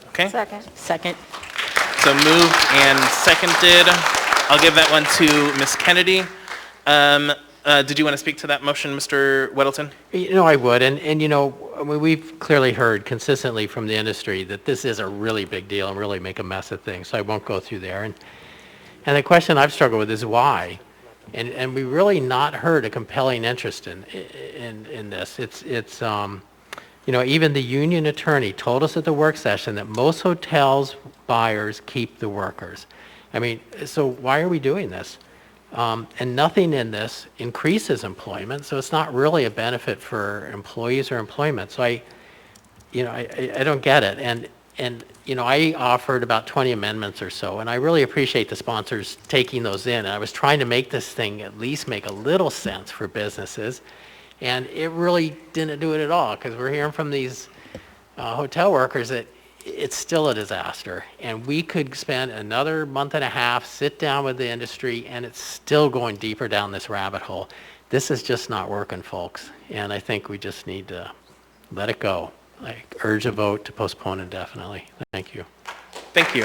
Okay. Second. Second. So moved and seconded. I'll give that one to Ms. Kennedy. Did you want to speak to that motion, Mr. Weddleton? I would. And we've clearly heard consistently from the industry that this is a really big deal and really make a mess of things. So I won't go through there. And the question I've struggled with is why? And we really not heard a compelling interest in this. It's even the union attorney told us at the work session that most hotels buyers keep the workers. I mean, so why are we doing this? And nothing in this increases employment, so it's not really a benefit for employees or employment. So I don't get it. And I offered about 20 amendments or so, and I really appreciate the sponsors taking those in. And I was trying to make this thing at least make a little sense for businesses, and it really didn't do it at all, because we're hearing from these hotel workers that it's still a disaster. And we could spend another month and a half, sit down with the industry, and it's still going deeper down this rabbit hole. This is just not working, folks. And I think we just need to let it go. I urge a vote to postpone indefinitely. Thank you. Thank you.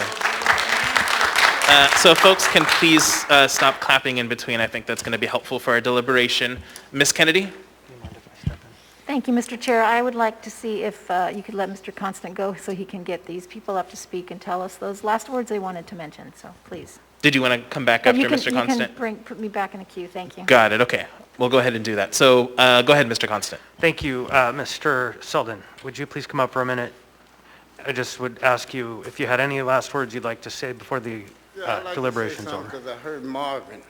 So if folks can please stop clapping in between. I think that's going to be helpful for our deliberation. Ms. Kennedy? Thank you, Mr. Chair. I would like to see if you could let Mr. Constant go so he can get these people up to speak and tell us those last words they wanted to mention. So please. Did you want to come back after Mr. Constant? You can put me back in the queue. Thank you. Got it. Okay. We'll go ahead and do that. So go ahead, Mr. Constant. Thank you. Mr. Selden, would you please come up for a minute? I just would ask you if you had any last words you'd like to say before the deliberation's over. Because I heard Marvin.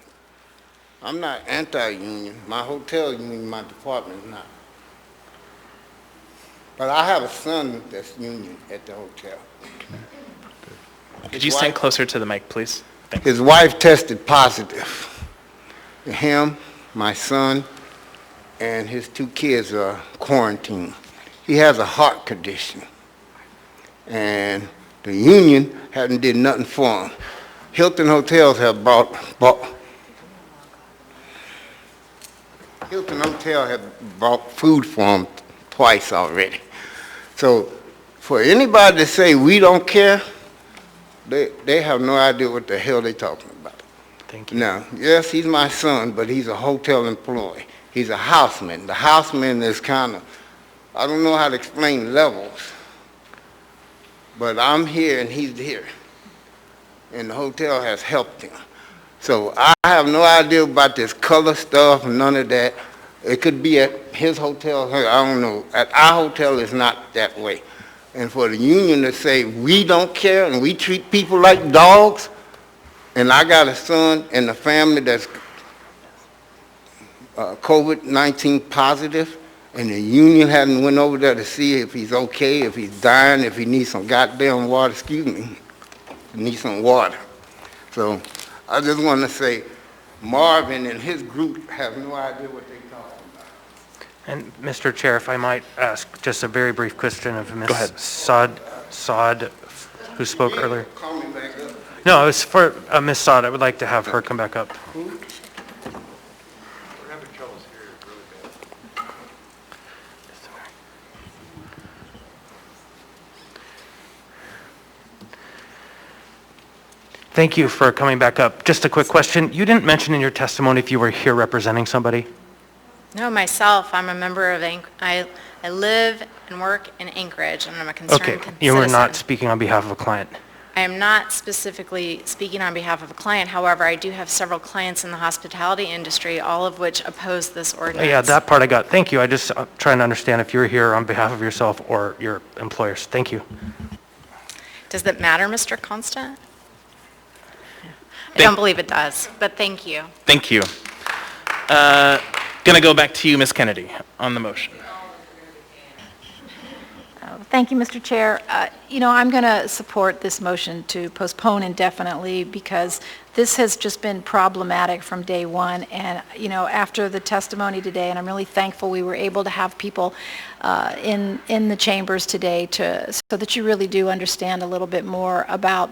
I'm not anti-union. My hotel union, my department is not. But I have a son that's union at the hotel. Could you stand closer to the mic, please? Thanks. His wife tested positive. Him, my son, and his 2 kids are quarantined. He has a heart condition. And the union hadn't did nothing for him. Hilton Hotels have bought Hilton Hotel has bought food for them twice already. So for anybody to say we don't care, they have no idea what the hell they're talking about. Thank you. Now, yes, he's my son, but he's a hotel employee. He's a houseman. The houseman is kind of, I don't know how to explain levels, but I'm here and he's here. And the hotel has helped him. So I have no idea about this color stuff, none of that. It could be at his hotel, I don't know. At our hotel, it's not that way. And for the union to say we don't care and we treat people like dogs, and I got a son in the family that's COVID-19 positive, and the union hadn't went over there to see if he's okay, if he's dying, if he needs some goddamn water, excuse me, he needs some water. So I just want to say Marvin and his group have no idea what they're talking about. And Mr. Chair, if I might ask just a very brief question of Ms. Saad, who spoke earlier. Call me back up. No, it was for Ms. Saad. I would like to have her come back up. Thank you for coming back up. Just a quick question. You didn't mention in your testimony if you were here representing somebody. No, myself, I'm a member of, I live and work in Anchorage, and I'm a concerned citizen. You were not speaking on behalf of a client. I am not specifically speaking on behalf of a client. However, I do have several clients in the hospitality industry, all of which oppose this ordinance. Yeah, that part I got. Thank you. I just trying to understand if you were here on behalf of yourself or your employers. Thank you. Does that matter, Mr. Constant? I don't believe it does, but thank you. Thank you. Going to go back to you, Ms. Kennedy, on the motion. Thank you, Mr. Chair. I'm going to support this motion to postpone indefinitely because this has just been problematic from day one. And, after the testimony today, and I'm really thankful we were able to have people in the chambers today so that you really do understand a little bit more about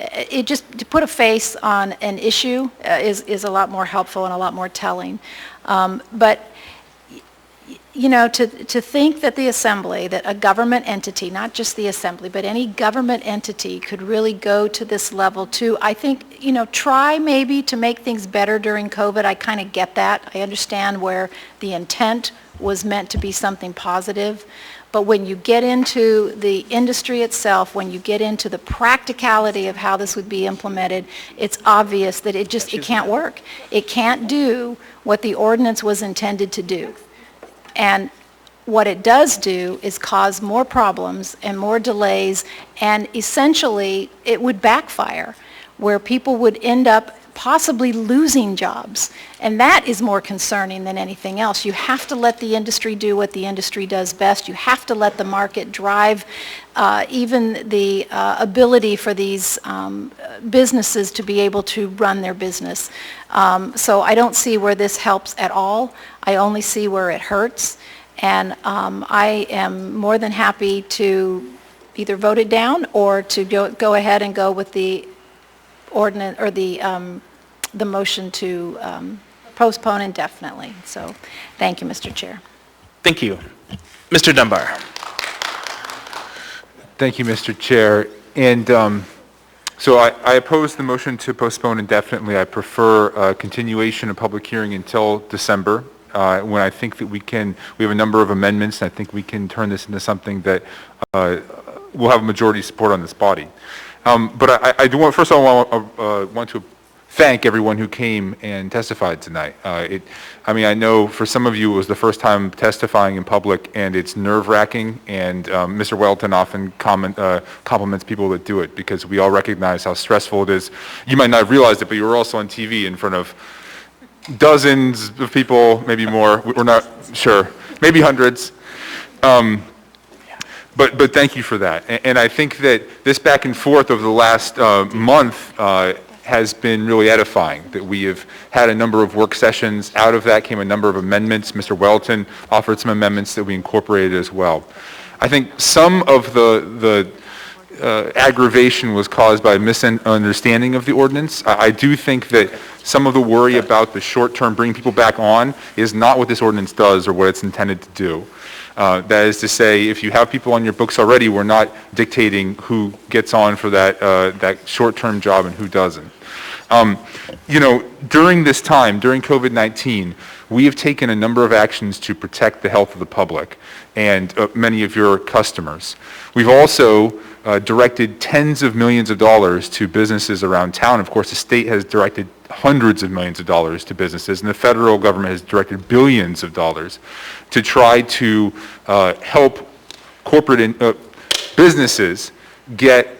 it just to put a face on an issue is a lot more helpful and a lot more telling. But to think that the Assembly, that a government entity, not just the Assembly, but any government entity could really go to this level to, I think, try maybe to make things better during COVID. I kind of get that. I understand where the intent was meant to be something positive. But when you get into the industry itself, when you get into the practicality of how this would be implemented, it's obvious that it can't work. It can't do what the ordinance was intended to do. And what it does do is cause more problems and more delays, and essentially it would backfire, where people would end up possibly losing jobs. And that is more concerning than anything else. You have to let the industry do what the industry does best. You have to let the market drive even the ability for these businesses to be able to run their business. So I don't see where this helps at all. I only see where it hurts. And I am more than happy to either vote it down or to go ahead and go with the ordinance or the motion to postpone indefinitely. So thank you, Mr. Chair. Thank you. Mr. Dunbar. Thank you, Mr. Chair. And so I oppose the motion to postpone indefinitely. I prefer continuation of public hearing until December, when I think that we have a number of amendments, and I think we can turn this into something that will have majority support on this body. But I do want, first of all, want to thank everyone who came and testified tonight. I know for some of you it was the first time testifying in public, and it's nerve-wracking, and Mr. Welton often compliments people that do it, because we all recognize how stressful it is. You might not have realized it, but you were also on TV in front of dozens of people, maybe more, we're not sure, maybe hundreds. But thank you for that. And I think that this back and forth over the last month has been really edifying, that we have had a number of work sessions. Out of that came a number of amendments. Mr. Welton offered some amendments that we incorporated as well. I think some of the aggravation was caused by a misunderstanding of the ordinance. I do think that some of the worry about the short-term bringing people back on is not what this ordinance does or what it's intended to do. That is to say, if you have people on your books already, we're not dictating who gets on for that short-term job and who doesn't. During this time, during COVID-19, we have taken a number of actions to protect the health of the public and many of your customers. We've also directed tens of millions of dollars to businesses around town. Of course, the state has directed hundreds of millions of dollars to businesses, and the federal government has directed billions of dollars to try to help corporate businesses get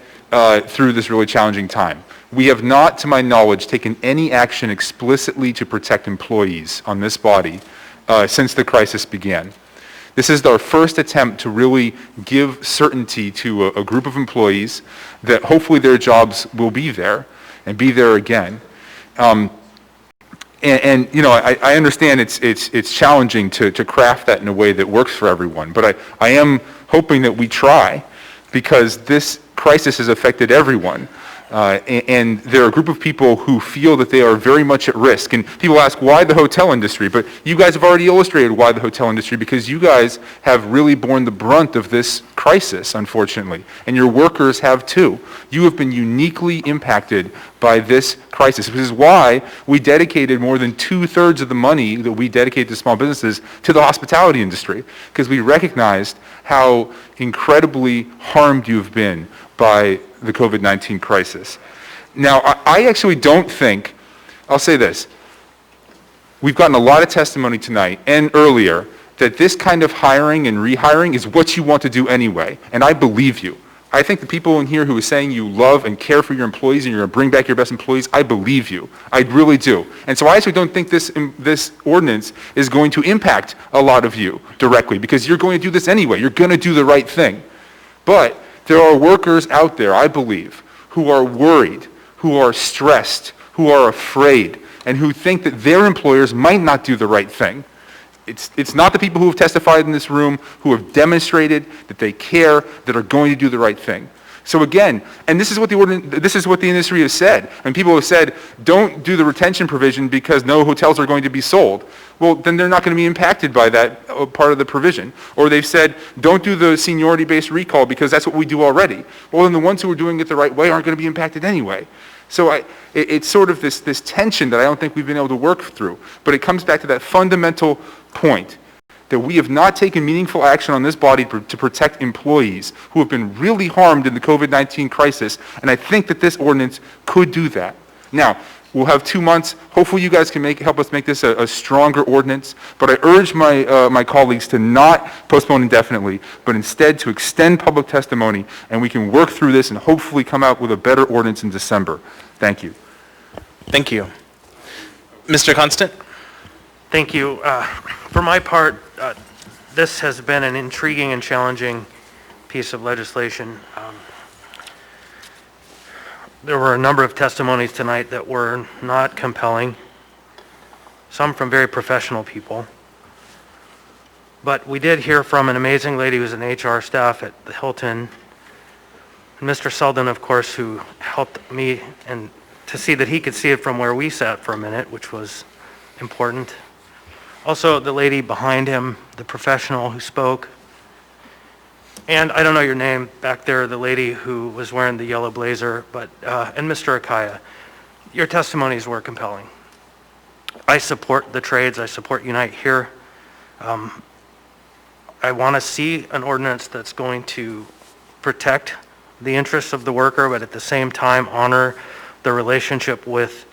through this really challenging time. We have not, to my knowledge, taken any action explicitly to protect employees on this body since the crisis began. This is our first attempt to really give certainty to a group of employees that hopefully their jobs will be there and be there again. I understand it's challenging to craft that in a way that works for everyone, but I am hoping that we try, because this crisis has affected everyone. And there are a group of people who feel that they are very much at risk. And people ask, why the hotel industry? But you guys have already illustrated why the hotel industry, because you guys have really borne the brunt of this crisis, unfortunately. And your workers have too. You have been uniquely impacted by this crisis. This is why we dedicated more than 2/3 of the money that we dedicate to small businesses to the hospitality industry, because we recognized how incredibly harmed you've been by the COVID-19 crisis. Now, I actually don't think, I'll say this, we've gotten a lot of testimony tonight and earlier that this kind of hiring and rehiring is what you want to do anyway, and I believe you. I think the people in here who are saying you love and care for your employees and you're going to bring back your best employees, I believe you. I really do. And so I actually don't think this ordinance is going to impact a lot of you directly, because you're going to do this anyway. You're going to do the right thing. But there are workers out there, I believe, who are worried, who are stressed, who are afraid, and who think that their employers might not do the right thing. It's not the people who have testified in this room who have demonstrated that they care, that are going to do the right thing. So again, and this is what the industry has said, and people have said, don't do the retention provision because no hotels are going to be sold. Well, then they're not going to be impacted by that part of the provision. Or they've said, don't do the seniority-based recall because that's what we do already. Well, then the ones who are doing it the right way aren't going to be impacted anyway. So it's sort of this tension that I don't think we've been able to work through. But it comes back to that fundamental point that we have not taken meaningful action on this body to protect employees who have been really harmed in the COVID-19 crisis, and I think that this ordinance could do that. Now, we'll have 2 months. Hopefully you guys can help us make this a stronger ordinance, but I urge my colleagues to not postpone indefinitely, but instead to extend public testimony, and we can work through this and hopefully come out with a better ordinance in December. Thank you. Thank you. Mr. Constant? Thank you. For my part, this has been an intriguing and challenging piece of legislation. There were a number of testimonies tonight that were not compelling, some from very professional people. But we did hear from an amazing lady who's an HR staff at the Hilton, and Mr. Selden, of course, who helped me and to see that he could see it from where we sat for a minute, which was important. Also, the lady behind him, the professional who spoke. And I don't know your name back there, the lady who was wearing the yellow blazer, but and Mr. Akaya, your testimonies were compelling. I support the trades. I support Unite Here. I want to see an ordinance that's going to protect the interests of the worker, but at the same time honor the relationship with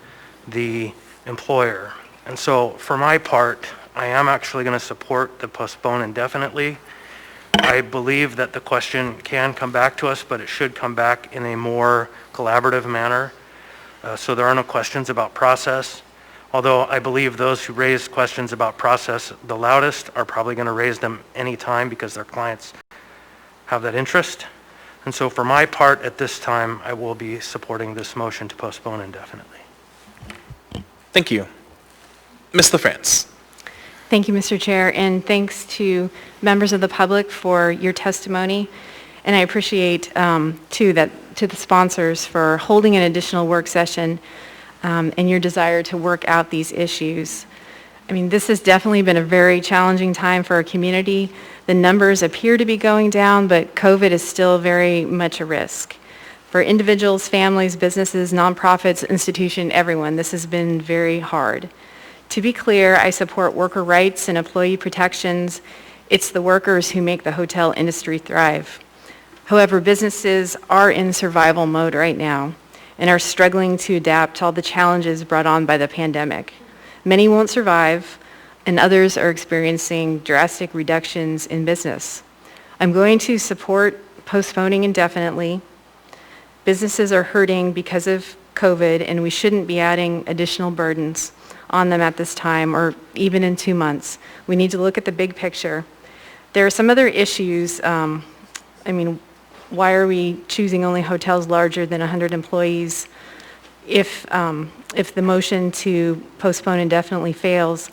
the employer. And so for my part, I am actually going to support the postpone indefinitely. I believe that the question can come back to us, but it should come back in a more collaborative manner. So there are no questions about process. Although I believe those who raise questions about process the loudest are probably going to raise them anytime because their clients have that interest. And so for my part at this time, I will be supporting this motion to postpone indefinitely. Thank you. Ms. LaFrance. Thank you, Mr. Chair, and thanks to members of the public for your testimony. And I appreciate, too, that to the sponsors for holding an additional work session and your desire to work out these issues. I mean, this has definitely been a very challenging time for our community. The numbers appear to be going down, but COVID is still very much a risk. For individuals, families, businesses, nonprofits, institutions, everyone, this has been very hard. To be clear, I support worker rights and employee protections. It's the workers who make the hotel industry thrive. However, businesses are in survival mode right now and are struggling to adapt to all the challenges brought on by the pandemic. Many won't survive, and others are experiencing drastic reductions in business. I'm going to support postponing indefinitely. Businesses are hurting because of COVID, and we shouldn't be adding additional burdens on them at this time or even in 2 months. We need to look at the big picture. There are some other issues. Why are we choosing only hotels larger than 100 employees? If the motion to postpone indefinitely fails,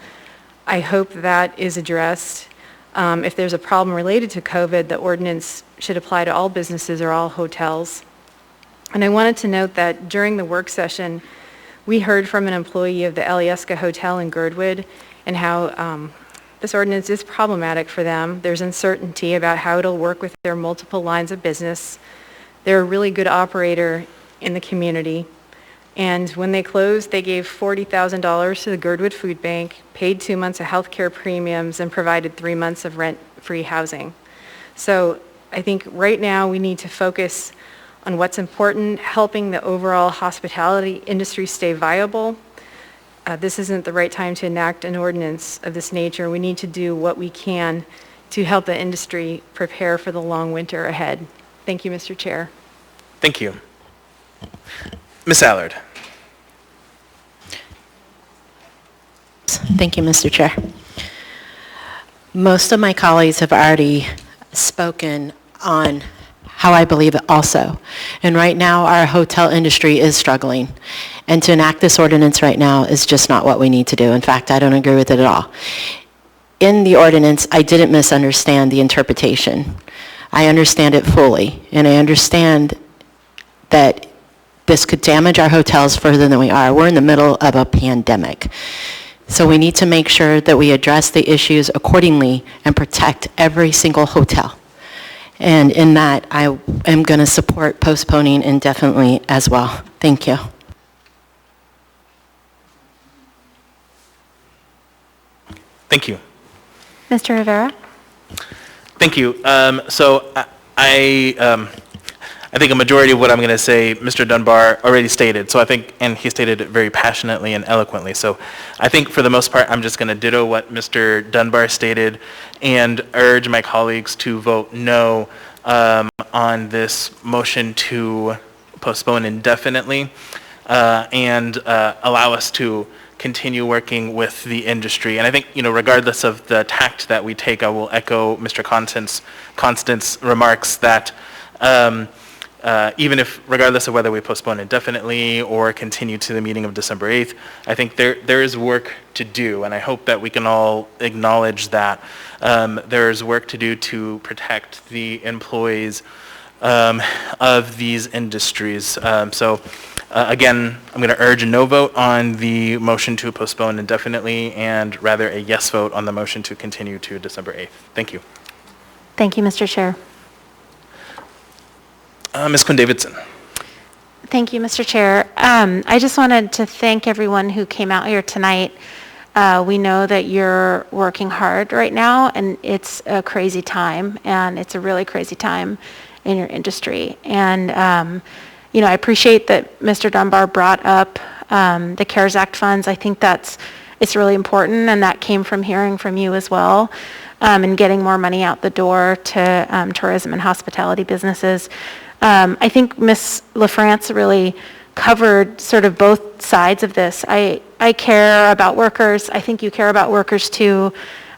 I hope that is addressed. If there's a problem related to COVID, the ordinance should apply to all businesses or all hotels. And I wanted to note that during the work session, we heard from an employee of the Alyeska Hotel in Girdwood and how this ordinance is problematic for them. There's uncertainty about how it'll work with their multiple lines of business. They're a really good operator in the community. And when they closed, they gave $40,000 to the Girdwood Food Bank, paid 2 months of health care premiums, and provided 3 months of rent-free housing. So I think right now we need to focus on what's important, helping the overall hospitality industry stay viable. This isn't the right time to enact an ordinance of this nature. We need to do what we can to help the industry prepare for the long winter ahead. Thank you, Mr. Chair. Thank you. Ms. Allard. Thank you, Mr. Chair. Most of my colleagues have already spoken on how I believe it also. And right now, our hotel industry is struggling. And to enact this ordinance right now is just not what we need to do. In fact, I don't agree with it at all. In the ordinance, I didn't misunderstand the interpretation. I understand it fully, and I understand that this could damage our hotels further than we are. We're in the middle of a pandemic. So we need to make sure that we address the issues accordingly and protect every single hotel. And in that, I am going to support postponing indefinitely as well. Thank you. Thank you. Mr. Rivera? Thank you. I think a majority of what I'm going to say, Mr. Dunbar already stated. So I think, and he stated it very passionately and eloquently. So I think for the most part, I'm just going to ditto what Mr. Dunbar stated and urge my colleagues to vote no on this motion to postpone indefinitely and allow us to continue working with the industry. And I think, regardless of the tact that we take, I will echo Mr. Constance's remarks that even if, regardless of whether we postpone indefinitely or continue to the meeting of December 8th, I think there is work to do, and I hope that we can all acknowledge that there is work to do to protect the employees of these industries. Again, I'm going to urge a no vote on the motion to postpone indefinitely and rather a yes vote on the motion to continue to December 8th. Thank you. Thank you, Mr. Chair. Ms. Quinn-Davidson. Thank you, Mr. Chair. I just wanted to thank everyone who came out here tonight. We know that you're working hard right now, and it's a crazy time, and it's a really crazy time in your industry. And, I appreciate that Mr. Dunbar brought up the CARES Act funds. I think it's really important, and that came from hearing from you as well, and getting more money out the door to tourism and hospitality businesses. I think Ms. LaFrance really covered sort of both sides of this. I care about workers. I think you care about workers too.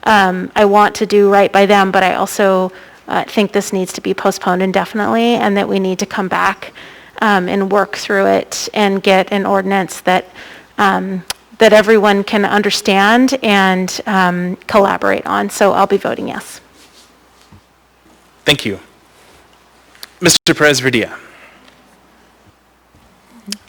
I want to do right by them, but I also think this needs to be postponed indefinitely and that we need to come back and work through it and get an ordinance that everyone can understand and collaborate on. So I'll be voting yes. Thank you. Mr. Perez-Verdia.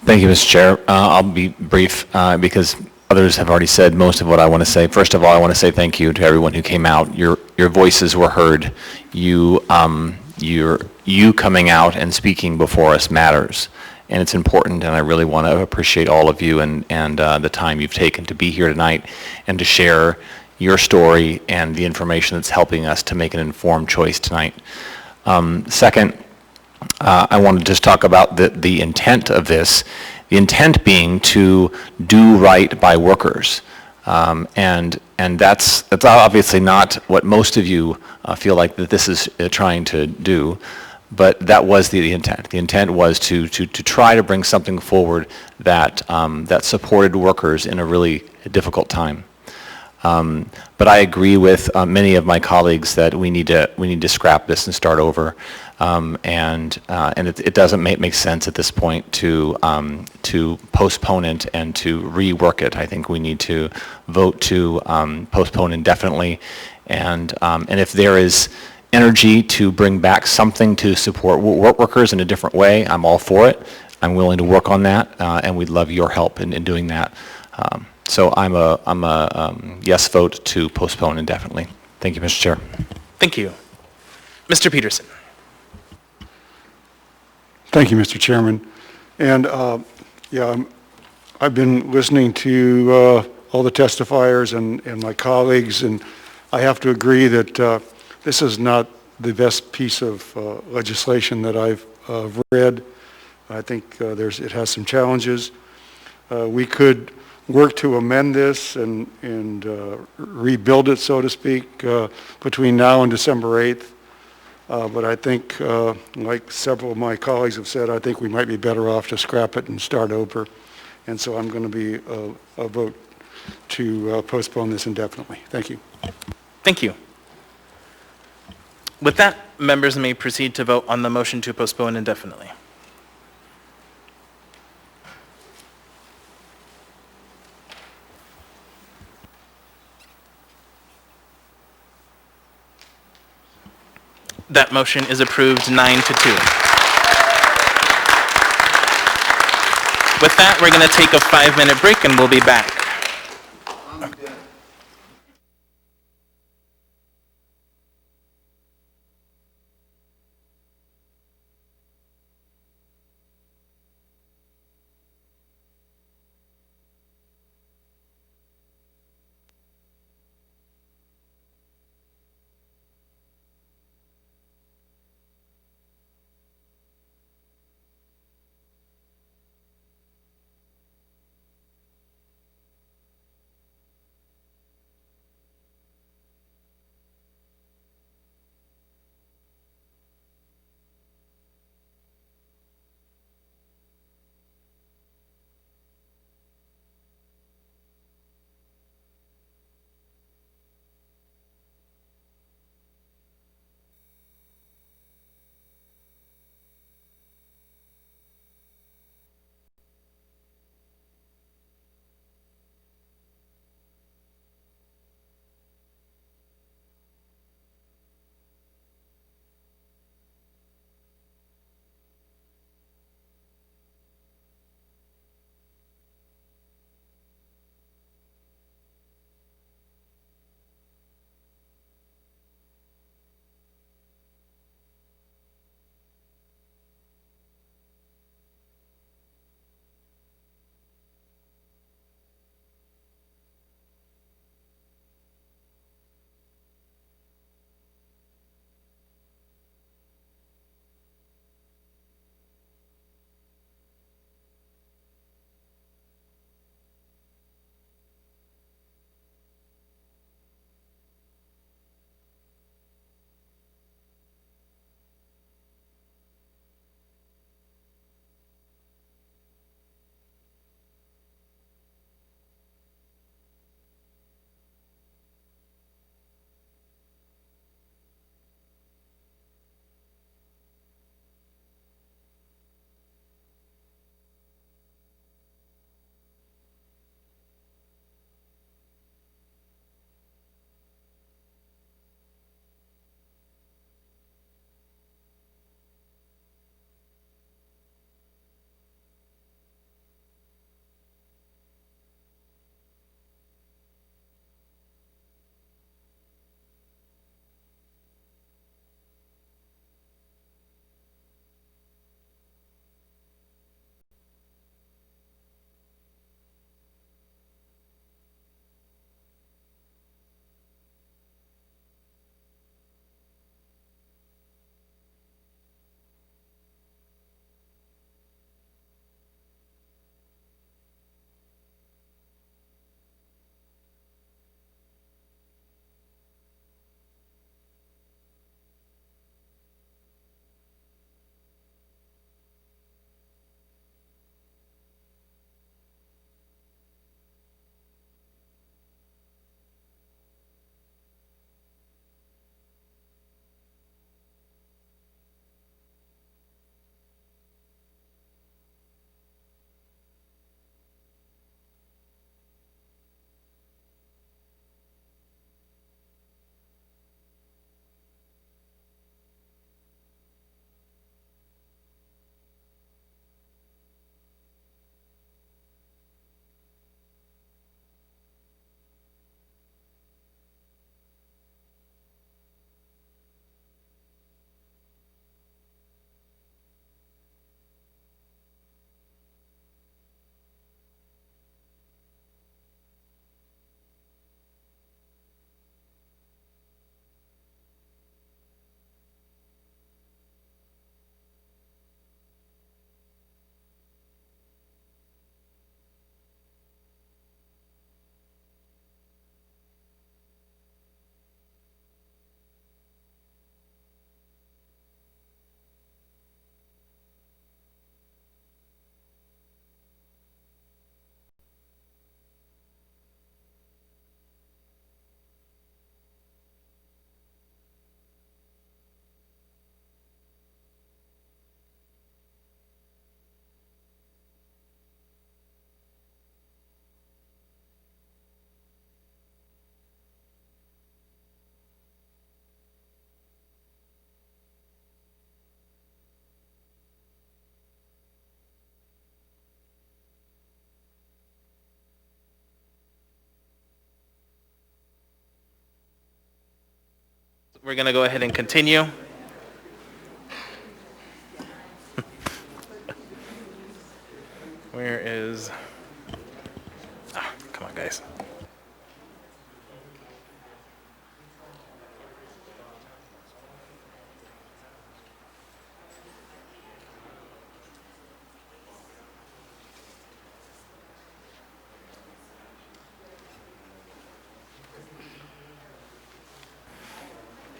Thank you, Mr. Chair. I'll be brief because others have already said most of what I want to say. First of all, I want to say thank you to everyone who came out. Your voices were heard. You coming out and speaking before us matters, and it's important. And I really want to appreciate all of you and the time you've taken to be here tonight and to share your story and the information that's helping us to make an informed choice tonight. Second, I want to just talk about the intent of this, the intent being to do right by workers. And that's obviously not what most of you feel like that this is trying to do, but that was the intent. The intent was to try to bring something forward that supported workers in a really difficult time. But I agree with many of my colleagues that we need to scrap this and start over. And it doesn't make sense at this point to postpone it and to rework it. I think we need to vote to postpone indefinitely. And if there is energy to bring back something to support workers in a different way, I'm all for it. I'm willing to work on that, and we'd love your help in doing that. So I'm a yes vote to postpone indefinitely. Thank you, Mr. Chair. Thank you. Mr. Peterson. Thank you, Mr. Chairman. And I've been listening to all the testifiers and my colleagues, and I have to agree that this is not the best piece of legislation that I've read. I think it has some challenges. We could work to amend this and rebuild it, so to speak, between now and December 8th. But I think, like several of my colleagues have said, I think we might be better off to scrap it and start over. And so I'm going to be a vote to postpone this indefinitely. Thank you. Thank you. With that, members may proceed to vote on the motion to postpone indefinitely. That motion is approved 9-2. With that, we're going to take a 5-minute break and we'll be back. we're going to go ahead and continue. Where is... come on, guys.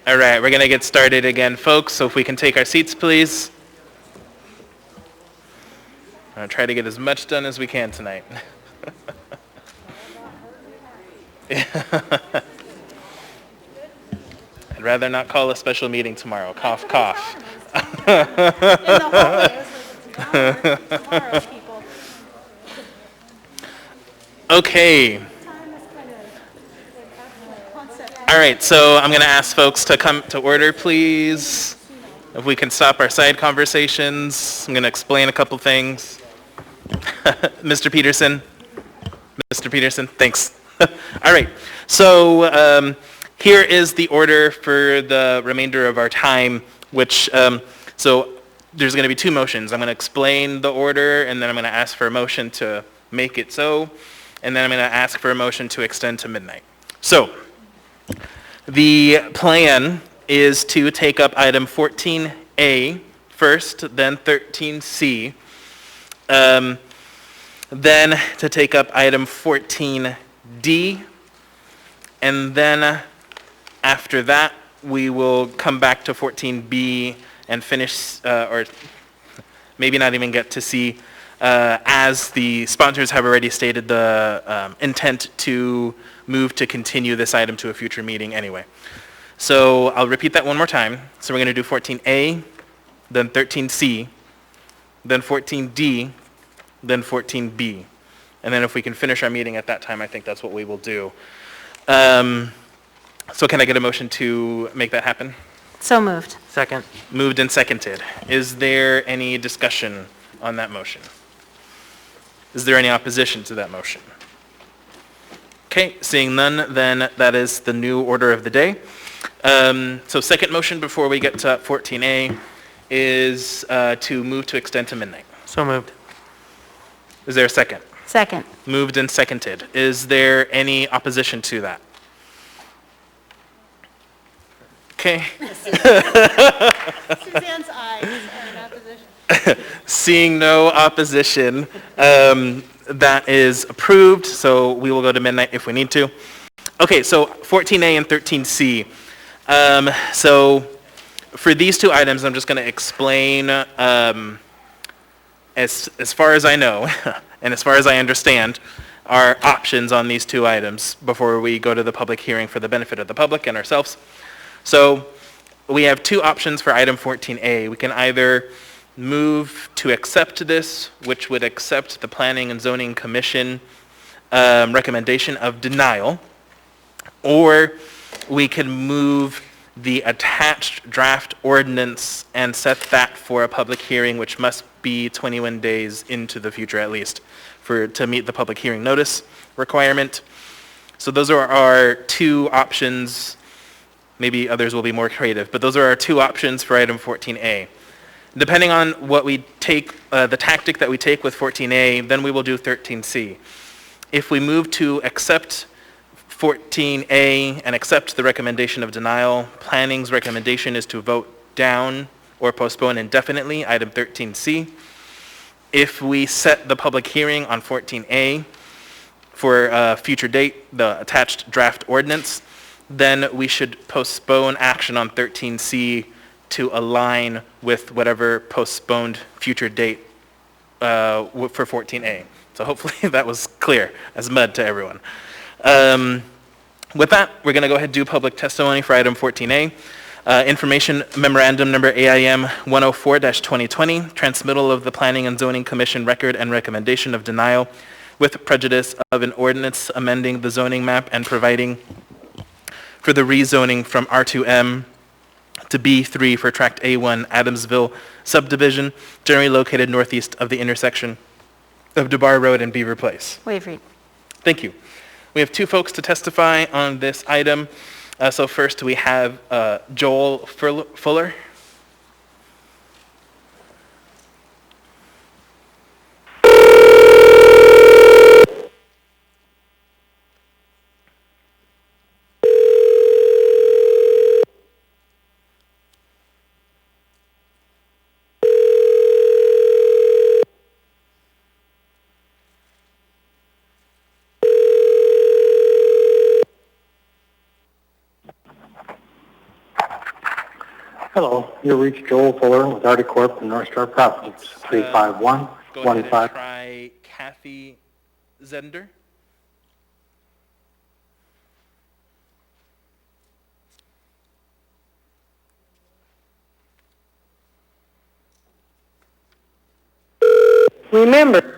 All right, we're going to get started again, folks. So if we can take our seats, please. I'm going to try to get as much done as we can tonight. I'd rather not call a special meeting tomorrow. Cough, cough. Okay. All right, so I'm going to ask folks to come to order, please. If we can stop our side conversations, I'm going to explain a couple things. Mr. Peterson. Mr. Peterson, thanks. All right, so here is the order for the remainder of our time, which, so there's going to be two motions. I'm going to explain the order, and then I'm going to ask for a motion to make it so, and then I'm going to ask for a motion to extend to midnight. So, the plan is to take up item 14A first, then 13C, then to take up item 14D, and then after that, we will come back to 14B and finish, or maybe not even get to C, as the sponsors have already stated the intent to move to continue this item to a future meeting anyway. So I'll repeat that one more time. So we're going to do 14A, then 13C, then 14D, then 14B. And then if we can finish our meeting at that time, I think that's what we will do. So can I get a motion to make that happen? So moved. Second. Moved and seconded. Is there any discussion on that motion? Is there any opposition to that motion? Okay, seeing none, then that is the new order of the day. So second motion before we get to 14A is to move to extend to midnight. So moved. Is there a second? Second. Moved and seconded. Is there any opposition to that? Okay. Suzanne's eyes are in opposition. Seeing no opposition, that is approved, so we will go to midnight if we need to. Okay, so 14A and 13C. So for these two items, I'm just going to explain as far as I know and as far as I understand our options on these two items before we go to the public hearing for the benefit of the public and ourselves. So we have two options for item 14A. We can either move to accept this, which would accept the Planning and Zoning Commission recommendation of denial, or we can move the attached draft ordinance and set that for a public hearing, which must be 21 days into the future at least to meet the public hearing notice requirement. So those are our two options. Maybe others will be more creative, but those are our two options for item 14A. Depending on what we take, the tactic that we take with 14A, then we will do 13C. If we move to accept 14A and accept the recommendation of denial, planning's recommendation is to vote down or postpone indefinitely item 13C. If we set the public hearing on 14A for a future date, the attached draft ordinance, then we should postpone action on 13C to align with whatever postponed future date for 14A. So hopefully that was clear as mud to everyone. With that, we're going to go ahead and do public testimony for item 14A. Information Memorandum Number AIM 104-2020, transmittal of the Planning and Zoning Commission record and recommendation of denial with prejudice of an ordinance amending the zoning map and providing for the rezoning from R2M to B3 for Tract A1 Adamsville subdivision, generally located northeast of the intersection of DeBar Road and Beaver Place. Waive read. Thank you. We have two folks to testify on this item. So first we have Joel Fuller. Hello, you reached Joel Fuller with Artie Corp. and North Star Properties, 351 Go ahead and try Kathy Zender. Remember,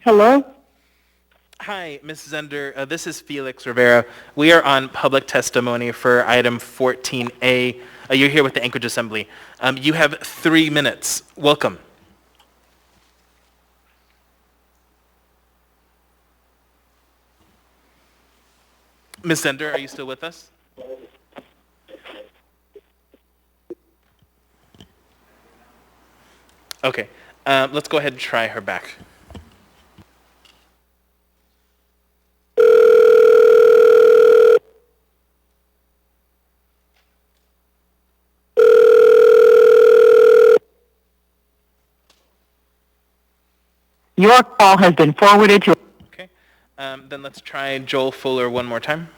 hello? Hi, Ms. Zender. This is Felix Rivera. We are on public testimony for item 14A. You're here with the Anchorage Assembly. You have 3 minutes. Welcome. Ms. Zender, are you still with us? Okay. Let's go ahead and try her back. Your call has been forwarded to... Okay. Then let's try Joel Fuller one more time.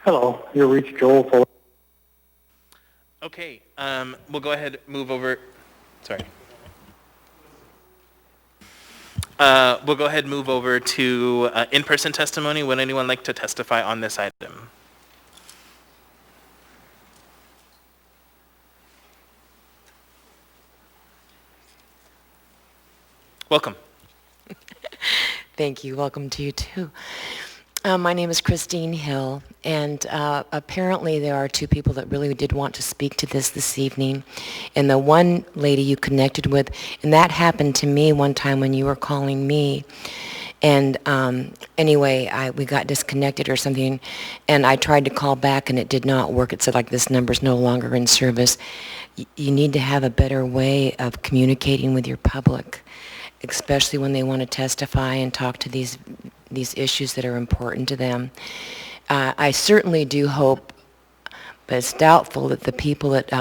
Hello, you reached Joel Fuller. Okay. We'll go ahead and move over. Sorry. We'll go ahead and move over to in-person testimony. Would anyone like to testify on this item? Welcome. Thank you. Welcome to you too. My name is Christine Hill, and apparently there are two people that really did want to speak to this evening. And the one lady you connected with, and that happened to me one time when you were calling me. And anyway, we got disconnected or something, and I tried to call back and it did not work. It said like this number's no longer in service. You need to have a better way of communicating with your public, especially when they want to testify and talk to these issues that are important to them. I certainly do hope, but it's doubtful that the people that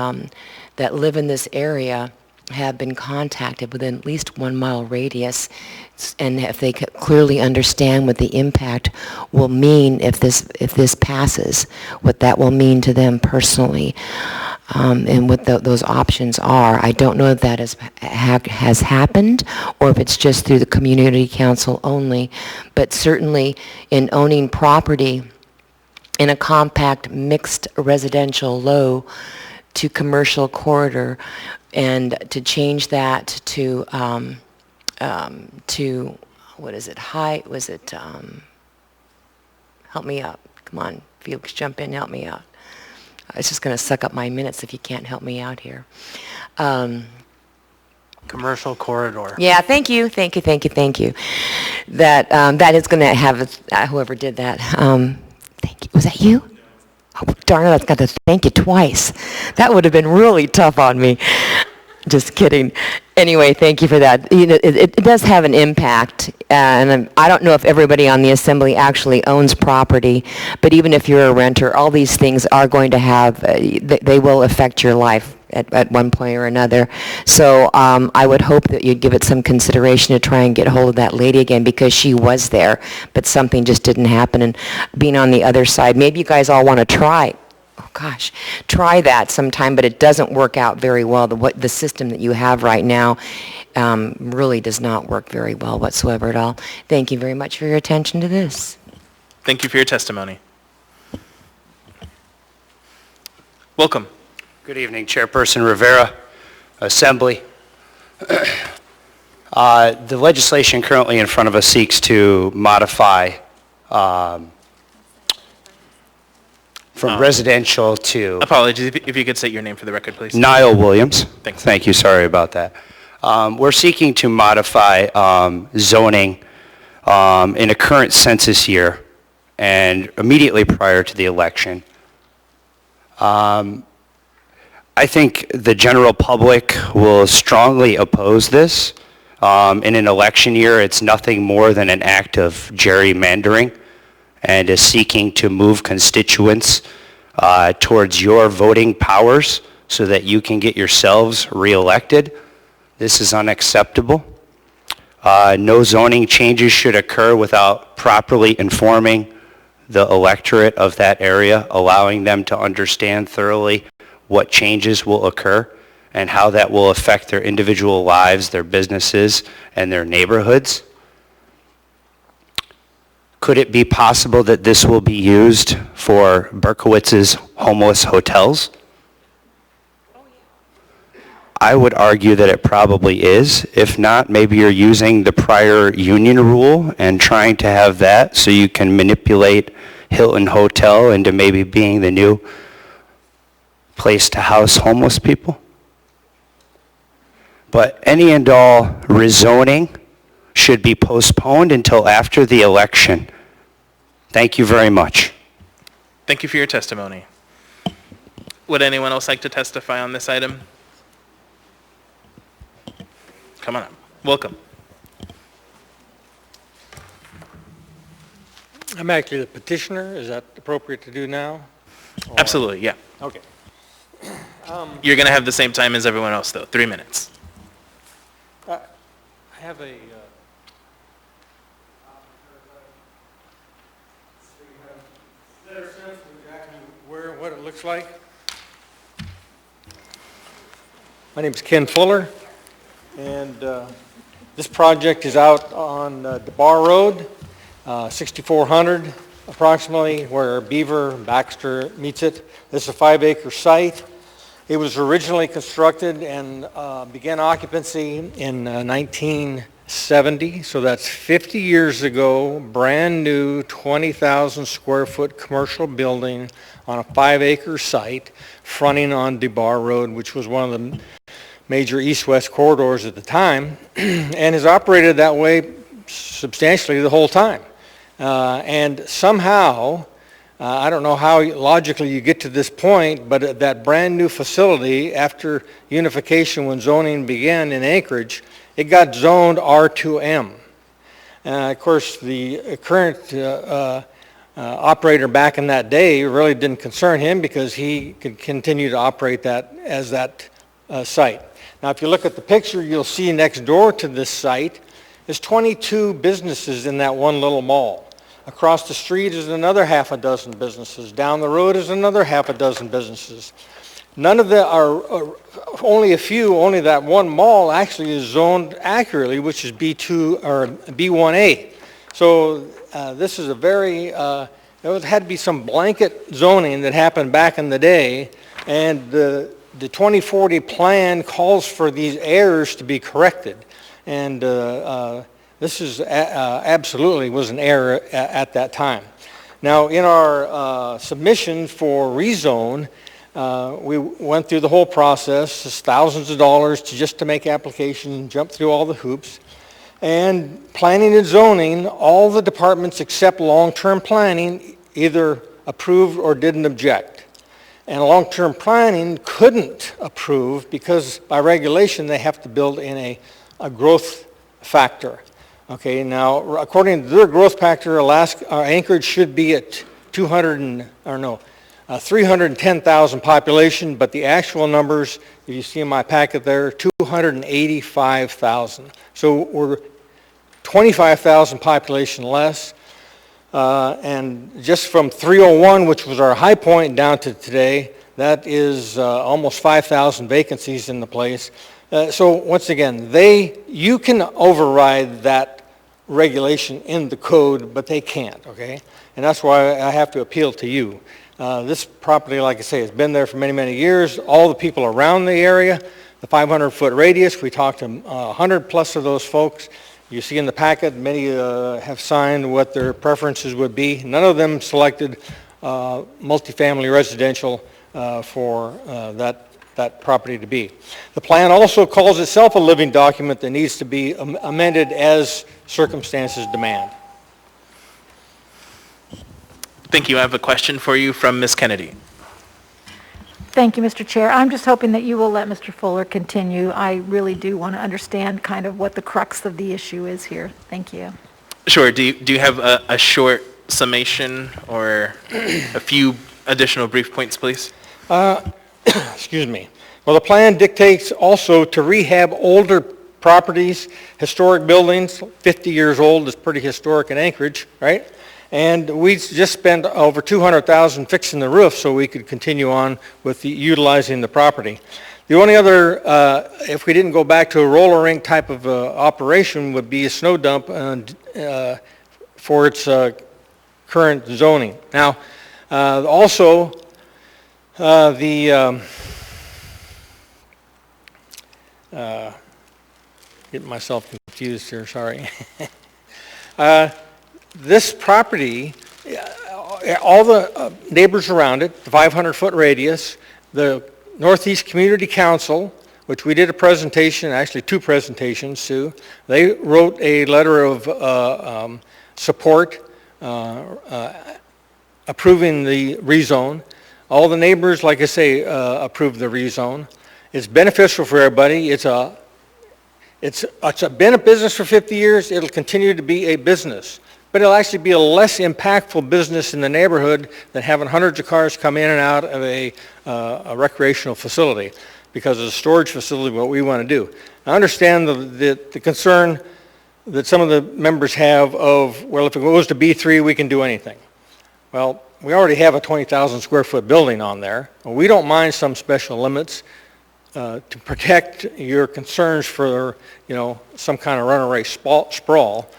live in this area have been contacted within at least 1 mile radius, and if they could clearly understand what the impact will mean if this passes, what that will mean to them personally, and what those options are. I don't know if that has happened or if it's just through the community council only, but certainly in owning property in a compact mixed residential low to commercial corridor, and to change that to what is it, help me out, come on, Felix, jump in, help me out. It's just going to suck up my minutes if you can't help me out here. Commercial corridor. Yeah, thank you. That is going to have, whoever did that, thank you. Was that you? Oh, darn it, I've got to thank you twice. That would have been really tough on me. Just kidding. Anyway, thank you for that. You know, it does have an impact, and I don't know if everybody on the assembly actually owns property, but even if you're a renter, all these things are going to have, they will affect your life at one point or another. So I would hope that you'd give it some consideration to try and get hold of that lady again, because she was there, but something just didn't happen. And being on the other side, maybe you guys all want to try. Oh gosh, try that sometime, but it doesn't work out very well. The system that you have right now really does not work very well whatsoever at all. Thank you very much for your attention to this. Thank you for your testimony. Welcome. Good evening, Chairperson Rivera, Assembly. The legislation currently in front of us seeks to modify from residential to... Apologies, if you could state your name for the record, please. Niall Williams. Thanks. Thank you, sorry about that. We're seeking to modify zoning in a current census year and immediately prior to the election. I think the general public will strongly oppose this. In an election year, it's nothing more than an act of gerrymandering and is seeking to move constituents towards your voting powers so that you can get yourselves reelected. This is unacceptable. No zoning changes should occur without properly informing the electorate of that area, allowing them to understand thoroughly what changes will occur and how that will affect their individual lives, their businesses, and their neighborhoods. Could it be possible that this will be used for Berkowitz's homeless hotels? I would argue that it probably is. If not, maybe you're using the prior union rule and trying to have that so you can manipulate Hilton Hotel into maybe being the new place to house homeless people. But any and all rezoning should be postponed until after the election. Thank you very much. Thank you for your testimony. Would anyone else like to testify on this item? Come on up. Welcome. I'm actually the petitioner. Is that appropriate to do now? Or? Absolutely, yeah. Okay. You're going to have the same time as everyone else, though, 3 minutes. I have a better sense of exactly where and what it looks like. My name is Ken Fuller, and this project is out on DeBar Road, 6400 approximately, where Beaver Baxter meets it. This is a 5-acre site. It was originally constructed and began occupancy in 1970, so that's 50 years ago, brand new 20,000 square foot commercial building on a 5-acre site fronting on DeBar Road, which was one of the major east-west corridors at the time, and has operated that way substantially the whole time. And somehow, I don't know how logically you get to this point, but that brand new facility, after unification when zoning began in Anchorage, it got zoned R2M. Of course, the current operator back in that day really didn't concern him because he could continue to operate that as that site. Now, if you look at the picture, you'll see next door to this site is 22 businesses in that one little mall. Across the street is another half a dozen businesses. Down the road is another half a dozen businesses. None of them are, only a few, only that one mall actually is zoned accurately, which is B2 or B1A. So this is a very, there had to be some blanket zoning that happened back in the day, and the 2040 plan calls for these errors to be corrected. And this is absolutely was an error at that time. Now, in our submission for rezone, we went through the whole process. It's thousands of dollars just to make application, jump through all the hoops. And planning and zoning, all the departments except long-term planning either approved or didn't object. And long-term planning couldn't approve because by regulation they have to build in a growth factor. Okay, now according to their growth factor, Anchorage should be at 310,000 population, but the actual numbers, if you see in my packet there, 285,000. So we're 25,000 population less. And just from 301, which was our high point, down to today, that is almost 5,000 vacancies in the place. So once again, you can override that regulation in the code, but they can't, okay? And that's why I have to appeal to you. This property, like I say, has been there for many, many years. All the people around the area, the 500-foot radius, we talked to 100 plus of those folks. You see in the packet, many have signed what their preferences would be. None of them selected multifamily residential for that property to be. The plan also calls itself a living document that needs to be amended as circumstances demand. Thank you. I have a question for you from Ms. Kennedy. Thank you, Mr. Chair. I'm just hoping that you will let Mr. Fuller continue. I really do want to understand kind of what the crux of the issue is here. Thank you. Sure. Do you have a short summation or a few additional brief points, please? Excuse me. Well, the plan dictates also to rehab older properties, historic buildings. 50 years old is pretty historic in Anchorage, right? And we just spent over $200,000 fixing the roof so we could continue on with utilizing the property. The only other, if we didn't go back to a roller rink type of operation, would be a snow dump for its current zoning. Now, also, getting myself confused here, sorry. This property, all the neighbors around it, the 500-foot radius, the Northeast Community Council, which we did a presentation, actually two presentations to, they wrote a letter of support approving the rezone. All the neighbors, like I say, approved the rezone. It's beneficial for everybody. It's been a business for 50 years. It'll continue to be a business. But it'll actually be a less impactful business in the neighborhood than having hundreds of cars come in and out of a recreational facility, because of the storage facility, what we want to do. I understand the concern that some of the members have of, well, if it goes to B3, we can do anything. Well, we already have a 20,000 square foot building on there. We don't mind some special limits to protect your concerns for, some kind of runaway sprawl.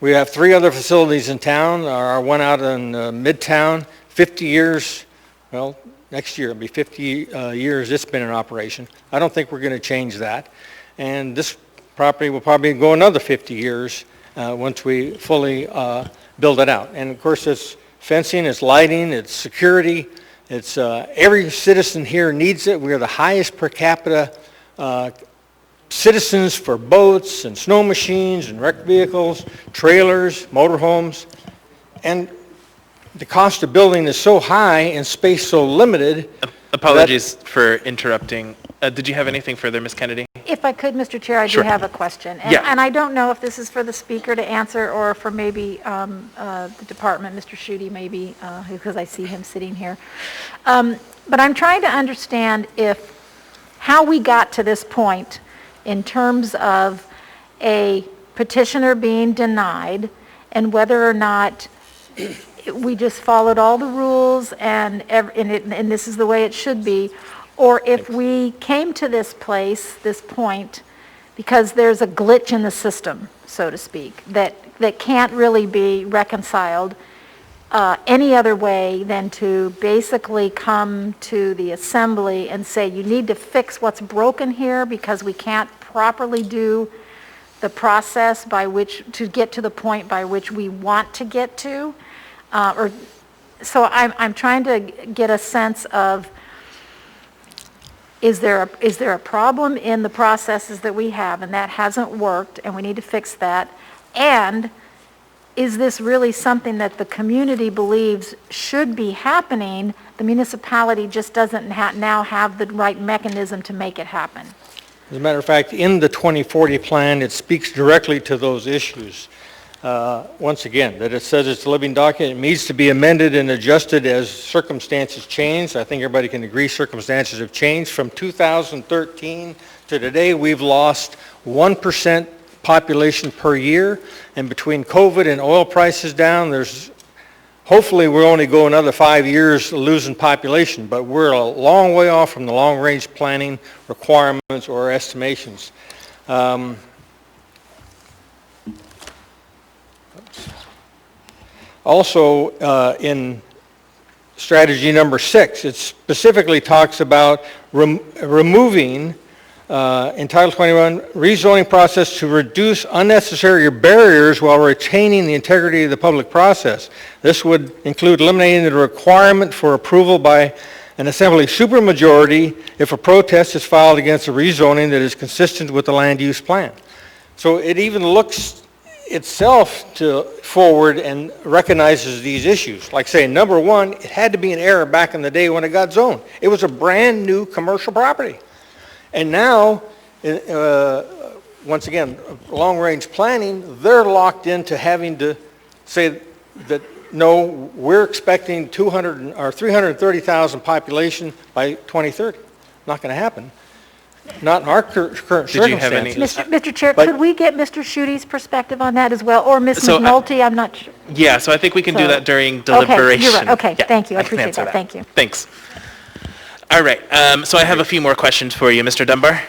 We have 3 other facilities in town. Our one out in Midtown, 50 years, well, next year it'll be 50 years it's been in operation. I don't think we're going to change that. And this property will probably go another 50 years once we fully build it out. And of course, it's fencing, it's lighting, it's security. It's every citizen here needs it. We are the highest per capita citizens for boats and snow machines and wrecked vehicles, trailers, motorhomes. And the cost of building is so high and space so limited. Apologies for interrupting. Did you have anything further, Ms. Kennedy? If I could, Mr. Chair, I do have a question. And I don't know if this is for the speaker to answer or for maybe the department, Mr. Schutte, maybe, because I see him sitting here. But I'm trying to understand how we got to this point in terms of a petitioner being denied and whether or not we just followed all the rules and this is the way it should be, or if we came to this point, because there's a glitch in the system, so to speak, that can't really be reconciled any other way than to basically come to the assembly and say, you need to fix what's broken here because we can't properly do the process by which to get to the point by which we want to get to. So I'm trying to get a sense of, is there a problem in the processes that we have and that hasn't worked and we need to fix that? And is this really something that the community believes should be happening? The municipality just doesn't now have the right mechanism to make it happen. As a matter of fact, in the 2040 plan, it speaks directly to those issues. Once again, that it says it's a living document. It needs to be amended and adjusted as circumstances change. I think everybody can agree circumstances have changed. From 2013 to today, we've lost 1% population per year. And between COVID and oil prices down, hopefully we'll only go another 5 years losing population, but we're a long way off from the long-range planning requirements or estimations. Also, in strategy number 6, it specifically talks about removing in Title 21 rezoning process to reduce unnecessary barriers while retaining the integrity of the public process. This would include eliminating the requirement for approval by an assembly supermajority if a protest is filed against a rezoning that is consistent with the land use plan. So it even looks itself forward and recognizes these issues. Like say, number 1, it had to be an error back in the day when it got zoned. It was a brand new commercial property. And now, once again, long-range planning, they're locked into having to say that, no, we're expecting 200 or 330,000 population by 2030. Not going to happen. Not in our current circumstances. Mr. Chair, could we get Mr. Schuette's perspective on that as well, or Ms. McNulty? I'm not sure. Yeah, so I think we can do that during deliberation. Okay, you're right. Okay, Yeah, thank you. I can appreciate answer that. Thank you. Thanks. All right, so I have a few more questions for you. Mr. Dunbar?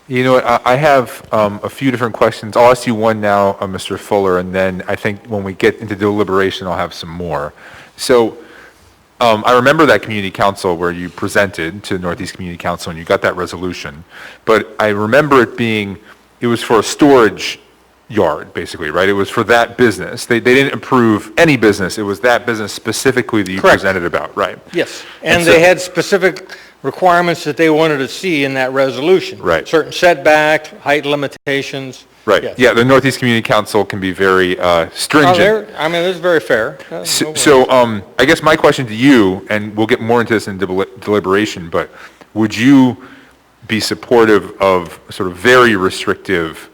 You know what, I have a few different questions. I'll ask you one now, Mr. Fuller, and then I think when we get into deliberation, I'll have some more. So I remember that community council where you presented to Northeast Community Council and you got that resolution, but I remember it was for a storage yard, basically, right? It was for that business. They didn't approve any business. It was that business specifically that you presented about, right? Yes, and they had specific requirements that they wanted to see in that resolution. Right. Certain setback, height limitations. Right. Yes. Yeah, the Northeast Community Council can be very stringent. I mean, it's very fair. So I guess my question to you, and we'll get more into this in deliberation, but would you be supportive of sort of very restrictive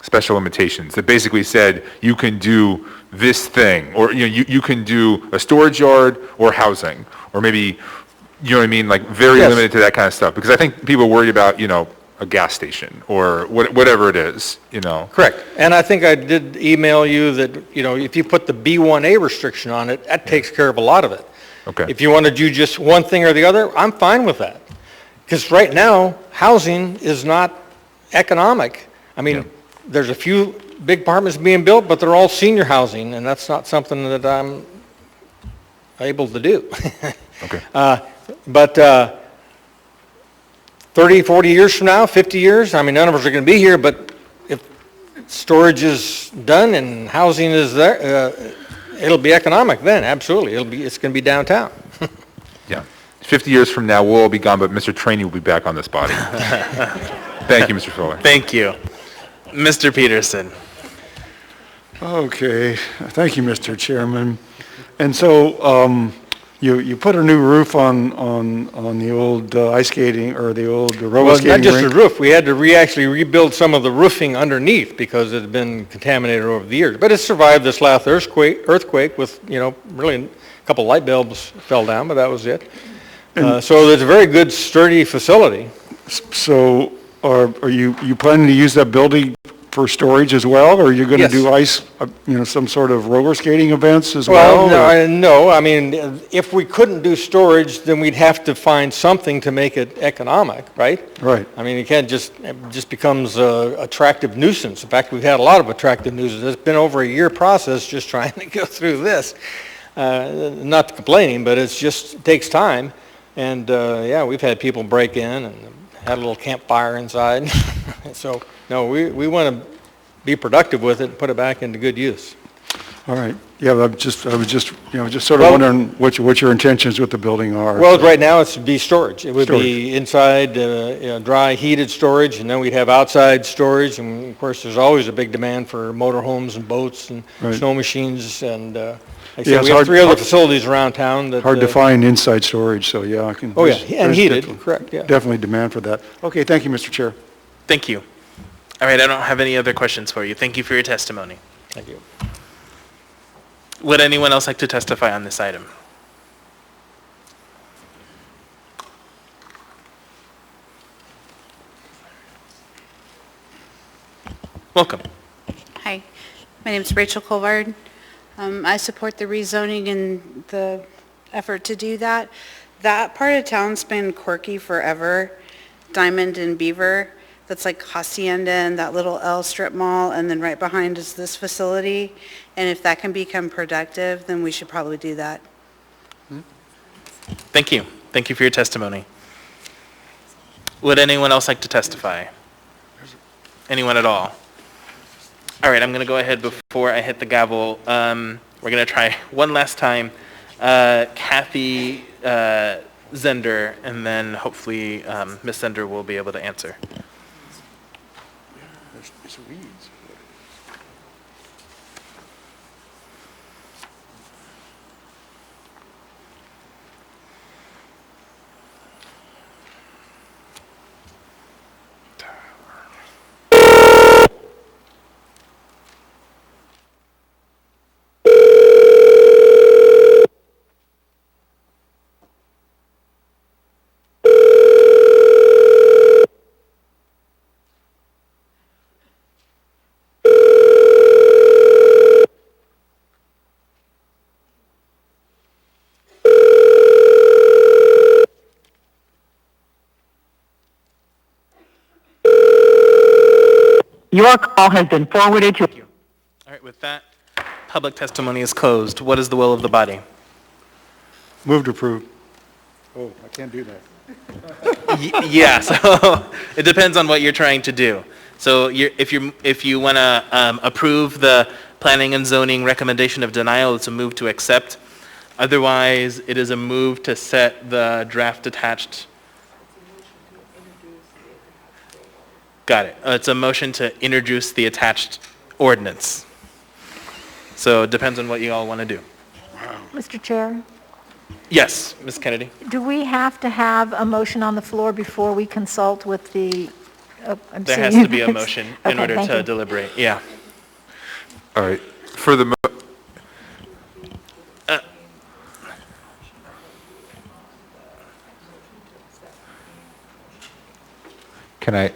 special limitations that basically said you can do this thing, or you can do a storage yard or housing, or maybe, you know what I mean, like very limited to that kind of stuff? Because I think people are worried about, a gas station or whatever it is, Correct. And I think I did email you that, if you put the B1A restriction on it, that takes care of a lot of it. Okay. If you want to do just one thing or the other, I'm fine with that. Because right now, housing is not economic. I mean, there's a few big apartments being built, but they're all senior housing, and that's not something that I'm able to do. Okay. But 30, 40 years from now, 50 years, I mean, none of us are going to be here, but if storage is done and housing is there, it'll be economic then, absolutely. It's going to be downtown. Yeah. 50 years from now, we'll all be gone, but Mr. Trainee will be back on this body. Thank you, Mr. Fuller. Thank you. Mr. Peterson. Okay, thank you, Mr. Chairman. And so you put a new roof on the old ice skating or the old roller skating rink? Well, not just the roof. We had to actually rebuild some of the roofing underneath because it had been contaminated over the years. But it survived this last earthquake with, really a couple light bulbs fell down, but that was it. So it's a very good, sturdy facility. So are you planning to use that building for storage as well, or are you going to do ice, some sort of roller skating events as well? No. I mean, if we couldn't do storage, then we'd have to find something to make it economic, right? Right. I mean, it just becomes an attractive nuisance. In fact, we've had a lot of attractive nuisances. It's been over a year process just trying to go through this. Not complaining, but it takes time. And we've had people break in and had a little campfire inside. So, no, we want to be productive with it and put it back into good use. All right. Yeah, I was just, just sort of wondering what your intentions with the building are. Well, right now it's to be storage. It would be inside, dry, heated storage, and then we'd have outside storage. And of course, there's always a big demand for motorhomes and boats and snow machines. And like I said, we have 3 other facilities around town that... Hard to find inside storage, so yeah, I can... Oh, yeah, and heated, correct, yeah. Definitely demand for that. Okay, thank you, Mr. Chair. Thank you. All right, I don't have any other questions for you. Thank you for your testimony. Thank you. Would anyone else like to testify on this item? Welcome. Hi, my name is Rachel Colvard. I support the rezoning and the effort to do that. That part of town's been quirky forever. Diamond and Beaver, that's like Hacienda and that little L strip mall, and then right behind is this facility. And if that can become productive, then we should probably do that. Thank you. Thank you for your testimony. Would anyone else like to testify? Anyone at all? All right, I'm going to go ahead before I hit the gavel. We're going to try one last time. Kathy Zender, and then hopefully Ms. Zender will be able to answer. Your call has been forwarded to... All right, with that, public testimony is closed. What is the will of the body? Move to approve. Oh, I can't do that. Yeah, so it depends on what you're trying to do. So if you want to approve the planning and zoning recommendation of denial, it's a move to accept. Otherwise, it is a move to set the draft attached. Got it. It's a motion to introduce the attached ordinance. So it depends on what you all want to do. Mr. Chair, Yes, Ms. Kennedy. do we have to have a motion on the floor before we consult with the... There has to be a motion in Okay, order thank to you. deliberate. Yeah. All right. For the... Can I...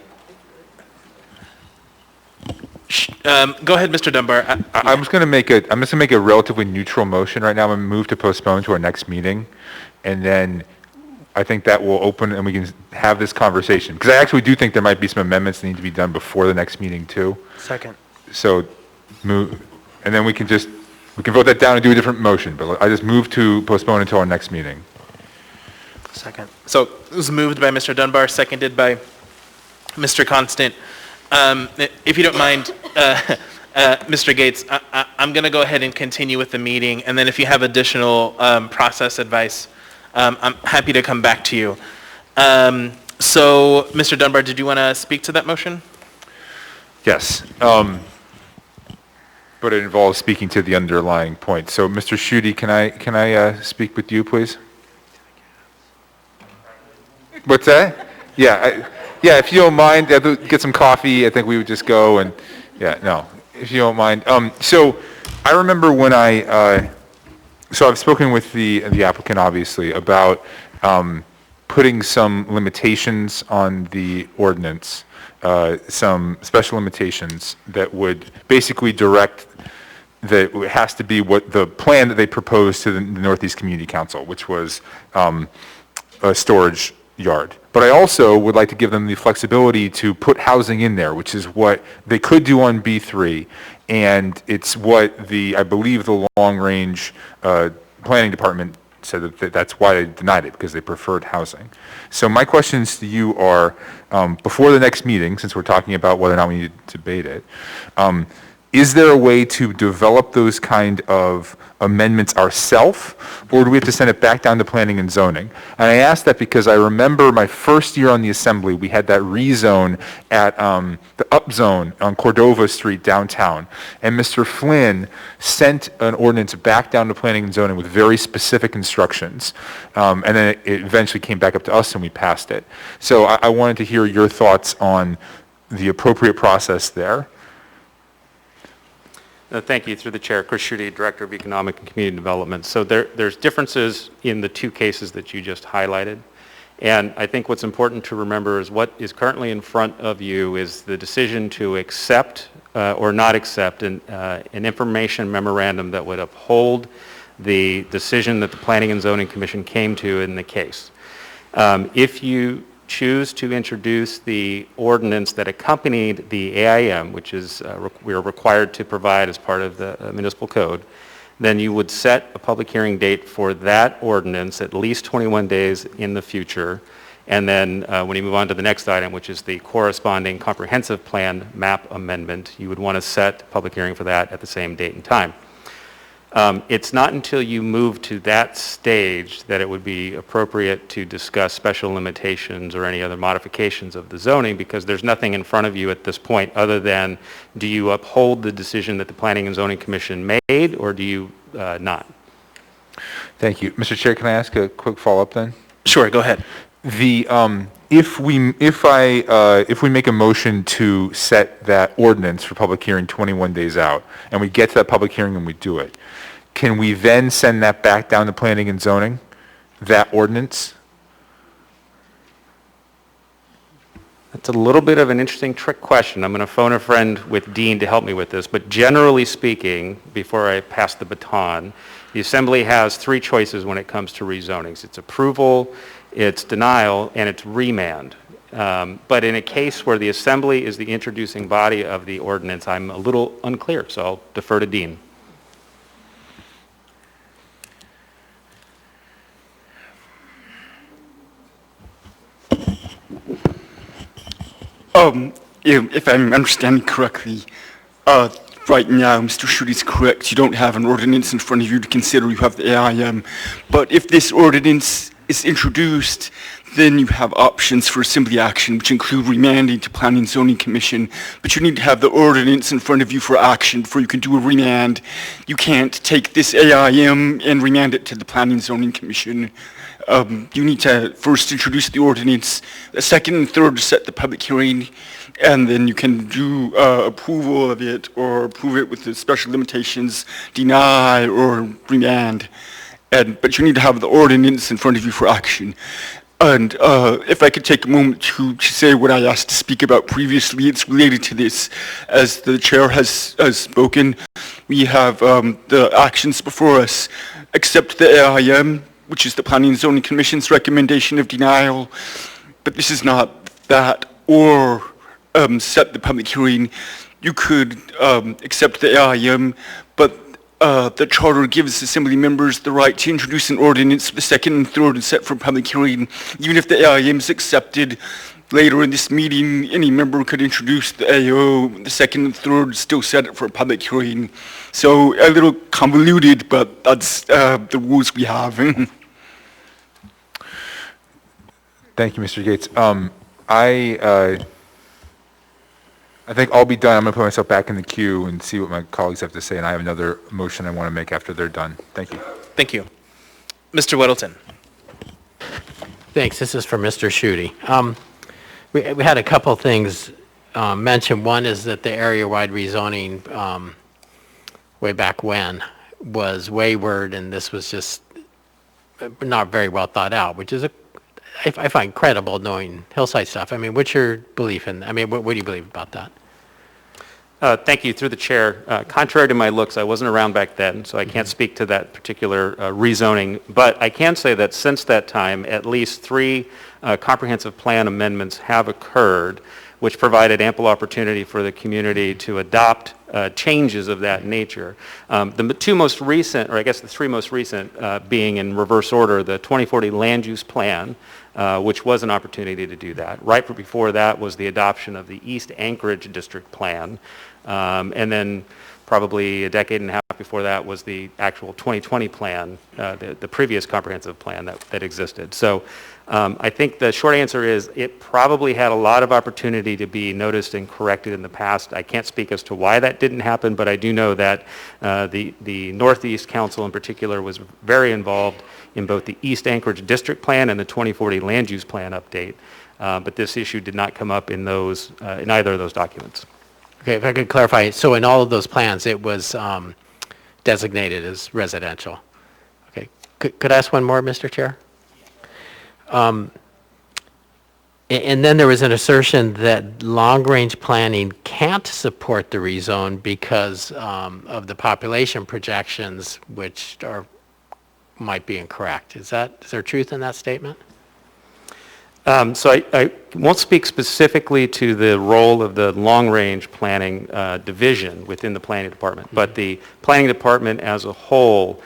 Go ahead, Mr. Dunbar. I'm just going to make a relatively neutral motion right now. I'm going to move to postpone to our next meeting, and then I think that will open and we can have this conversation. Because I actually do think there might be some amendments that need to be done before the next meeting too. Second. So move, and then we can vote that down and do a different motion. But I just move to postpone until our next meeting. Second. So it was moved by Mr. Dunbar, seconded by Mr. Constant. If you don't mind, Mr. Gates, I'm going to go ahead and continue with the meeting, and then if you have additional process advice, I'm happy to come back to you. So, Mr. Dunbar, did you want to speak to that motion? Yes, but it involves speaking to the underlying point. So, Mr. Schutte, can I speak with you, please? What's that? Yeah. Yeah, if you don't mind, get some coffee. I think we would just go and, yeah, no, if you don't mind. So I remember when so I've spoken with the applicant, obviously, about putting some limitations on the ordinance, some special limitations that would basically direct that it has to be what the plan that they proposed to the Northeast Community Council, which was a storage yard. But I also would like to give them the flexibility to put housing in there, which is what they could do on B3, and it's what I believe the long-range planning department said that that's why they denied it, because they preferred housing. So my questions to you are, before the next meeting, since we're talking about whether or not we need to debate it, Is there a way to develop those kind of amendments ourselves, or do we have to send it back down to planning and zoning? And I ask that because I remember my first year on the assembly, we had that rezone at the upzone on Cordova Street downtown, and Mr. Flynn sent an ordinance back down to planning and zoning with very specific instructions, and then it eventually came back up to us and we passed it. So I wanted to hear your thoughts on the appropriate process there. Thank you. Through the chair, Chris Schutte, Director of Economic and Community Development. So there's differences in the two cases that you just highlighted. And I think what's important to remember is what is currently in front of you is the decision to accept or not accept an information memorandum that would uphold the decision that the Planning and Zoning Commission came to in the case. If you choose to introduce the ordinance that accompanied the AIM, which is we are required to provide as part of the municipal code, then you would set a public hearing date for that ordinance at least 21 days in the future. And then when you move on to the next item, which is the corresponding comprehensive plan map amendment, you would want to set a public hearing for that at the same date and time. It's not until you move to that stage that it would be appropriate to discuss special limitations or any other modifications of the zoning, because there's nothing in front of you at this point other than, do you uphold the decision that the Planning and Zoning Commission made, or do you not? Thank you. Mr. Chair, can I ask a quick follow-up then? Sure, go ahead. The, if we make a motion to set that ordinance for public hearing 21 days out, and we get to that public hearing and we do it, can we then send that back down to planning and zoning, that ordinance? That's a little bit of an interesting trick question. I'm going to phone a friend with Dean to help me with this, but generally speaking, before I pass the baton, the Assembly has three choices when it comes to rezonings. It's approval, it's denial, and it's remand. But in a case where the Assembly is the introducing body of the ordinance, I'm a little unclear, so I'll defer to Dean. If I'm understanding correctly, right now, Mr. Schutte is correct. You don't have an ordinance in front of you to consider. You have the AIM. But if this ordinance is introduced, then you have options for assembly action, which include remanding to Planning and Zoning Commission. But you need to have the ordinance in front of you for action before you can do a remand. You can't take this AIM and remand it to the Planning and Zoning Commission. You need to first introduce the ordinance, a second and third to set the public hearing, and then you can do approval of it or approve it with the special limitations, deny or remand. But you need to have the ordinance in front of you for action. And if I could take a moment to say what I asked to speak about previously, it's related to this. As the chair has spoken, we have the actions before us. Accept the AIM, which is the Planning and Zoning Commission's recommendation of denial, but this is not that, or set the public hearing. You could accept the AIM, but the charter gives Assembly members the right to introduce an ordinance for the second and third and set for public hearing. Even if the AIM is accepted later in this meeting, any member could introduce the AO, the second and third, still set it for a public hearing. So a little convoluted, but that's the rules we have. Thank you, Mr. Gates. I think I'll be done. I'm going to put myself back in the queue and see what my colleagues have to say, and I have another motion I want to make after they're done. Thank you. Thank you. Mr. Weddleton. Thanks. This is for Mr. Schutte. We had a couple things mentioned. One is that the area-wide rezoning way back when was wayward, and this was just not very well thought out, which is I find credible knowing hillside stuff. I mean, what's your belief in, I mean, what do you believe about that? Thank you. Through the chair, contrary to my looks, I wasn't around back then, so I can't speak to that particular rezoning, but I can say that since that time, at least 3 comprehensive plan amendments have occurred, which provided ample opportunity for the community to adopt changes of that nature. The 2 most recent, or I guess the 3 most recent being in reverse order, the 2040 land use plan, which was an opportunity to do that. Right before that was the adoption of the East Anchorage District Plan, and then probably a decade and a half before that was the actual 2020 plan, the previous comprehensive plan that existed. So I think the short answer is it probably had a lot of opportunity to be noticed and corrected in the past. I can't speak as to why that didn't happen, but I do know that the Northeast Council in particular was very involved in both the East Anchorage District Plan and the 2040 Land Use Plan update. But this issue did not come up in those, in either of those documents. Okay, if I could clarify, so in all of those plans, it was designated as residential. Okay, could I ask one more, Mr. Chair? And then there was an assertion that long-range planning can't support the rezone because of the population projections, which might be incorrect. Is there truth in that statement? So I won't speak specifically to the role of the long-range planning division within the planning department, but the planning department as a whole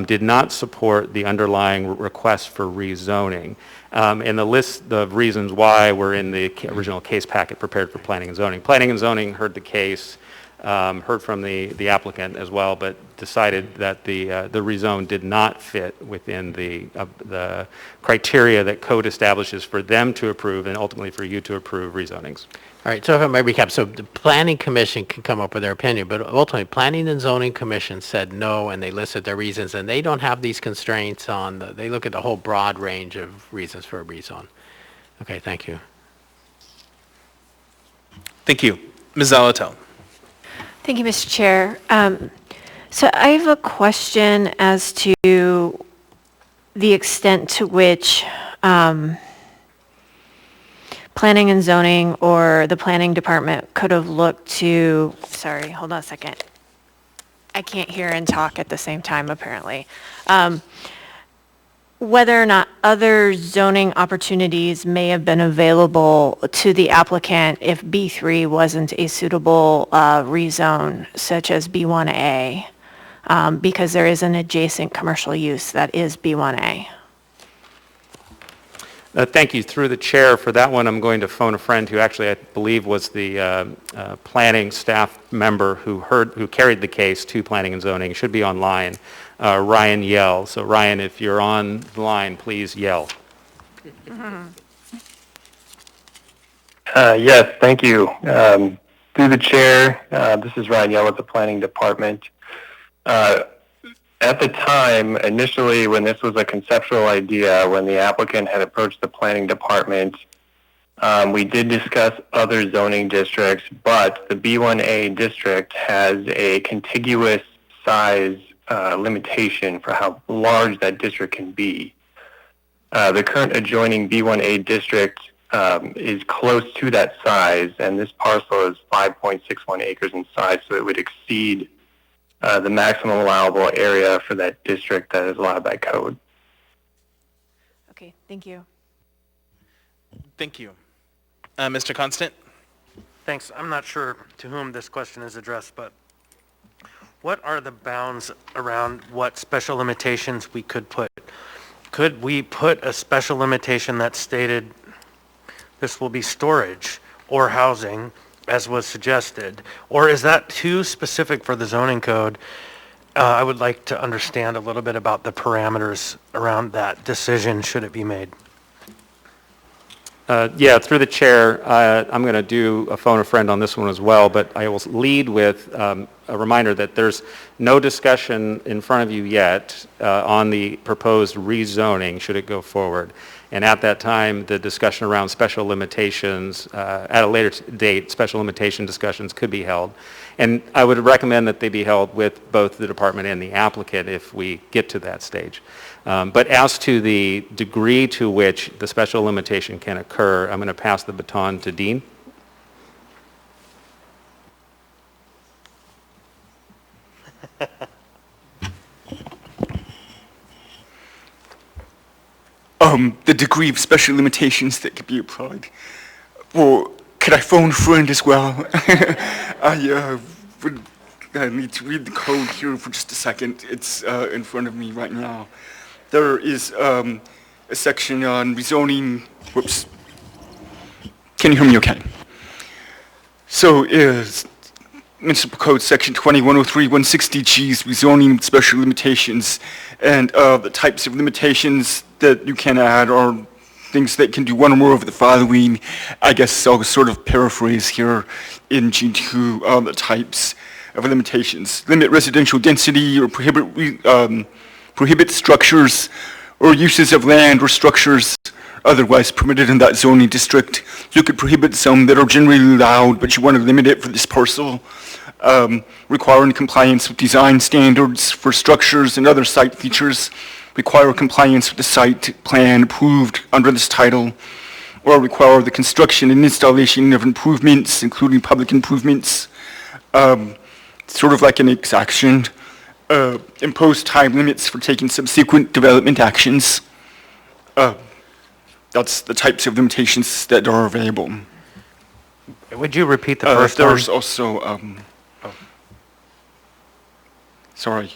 did not support the underlying request for rezoning. And the list of reasons why were in the original case packet prepared for planning and zoning. Planning and zoning heard the case, heard from the applicant as well, but decided that the rezone did not fit within the criteria that code establishes for them to approve and ultimately for you to approve rezonings. All right, so if I may recap, so the Planning Commission can come up with their opinion, but ultimately Planning and Zoning Commission said no, and they listed their reasons, and they don't have these constraints they look at the whole broad range of reasons for a rezone. Okay, thank you. Thank you. Ms. Zalatel. Thank you, Mr. Chair. So I have a question as to the extent to which planning and zoning or the planning department could have looked to, sorry, hold on a second. I can't hear and talk at the same time, apparently. Whether or not other zoning opportunities may have been available to the applicant if B3 wasn't a suitable rezone, such as B1A, because there is an adjacent commercial use that is B1A. Thank you. Through the chair for that one, I'm going to phone a friend who actually I believe was the planning staff member who carried the case to planning and zoning. Should be online. Ryan Yell. So Ryan, if you're on the line, please yell. Yes, thank you. Through the chair, this is Ryan Yell with the Planning Department. At the time, initially, when this was a conceptual idea, when the applicant had approached the Planning Department, we did discuss other zoning districts, but the B1A district has a contiguous size limitation for how large that district can be. The current adjoining B1A district is close to that size, and this parcel is 5.61 acres in size, so it would exceed the maximum allowable area for that district that is allowed by code. Okay, thank you. Thank you. Mr. Constant? Thanks. I'm not sure to whom this question is addressed, but what are the bounds around what special limitations we could put? Could we put a special limitation that stated this will be storage or housing, as was suggested? Or is that too specific for the zoning code? I would like to understand a little bit about the parameters around that decision, should it be made. Yeah, through the chair, I'm going to do a phone a friend on this one as well, but I will lead with a reminder that there's no discussion in front of you yet on the proposed rezoning, should it go forward. And at that time, the discussion around special limitations, at a later date, special limitation discussions could be held. And I would recommend that they be held with both the department and the applicant if we get to that stage. But as to the degree to which the special limitation can occur, I'm going to pass the baton to Dean. The degree of special limitations that could be applied. Well, could I phone a friend as well? I need to read the code here for just a second. It's in front of me right now. There is a a section on rezoning. Whoops. Can you hear me okay? So is Municipal Code Section 2103-160G's rezoning with special limitations, and the types of limitations that you can add are things that can do one or more of the following. I guess I'll sort of paraphrase here in G2 the types of limitations. Limit residential density or prohibit structures or uses of land or structures otherwise permitted in that zoning district. You could prohibit some that are generally allowed, but you want to limit it for this parcel. Requiring compliance with design standards for structures and other site features. Require compliance with the site plan approved under this title, or require the construction and installation of improvements, including public improvements, sort of like an exaction. Impose time limits for taking subsequent development actions. That's the types of limitations that are available. Would you repeat the first one? There's also, sorry.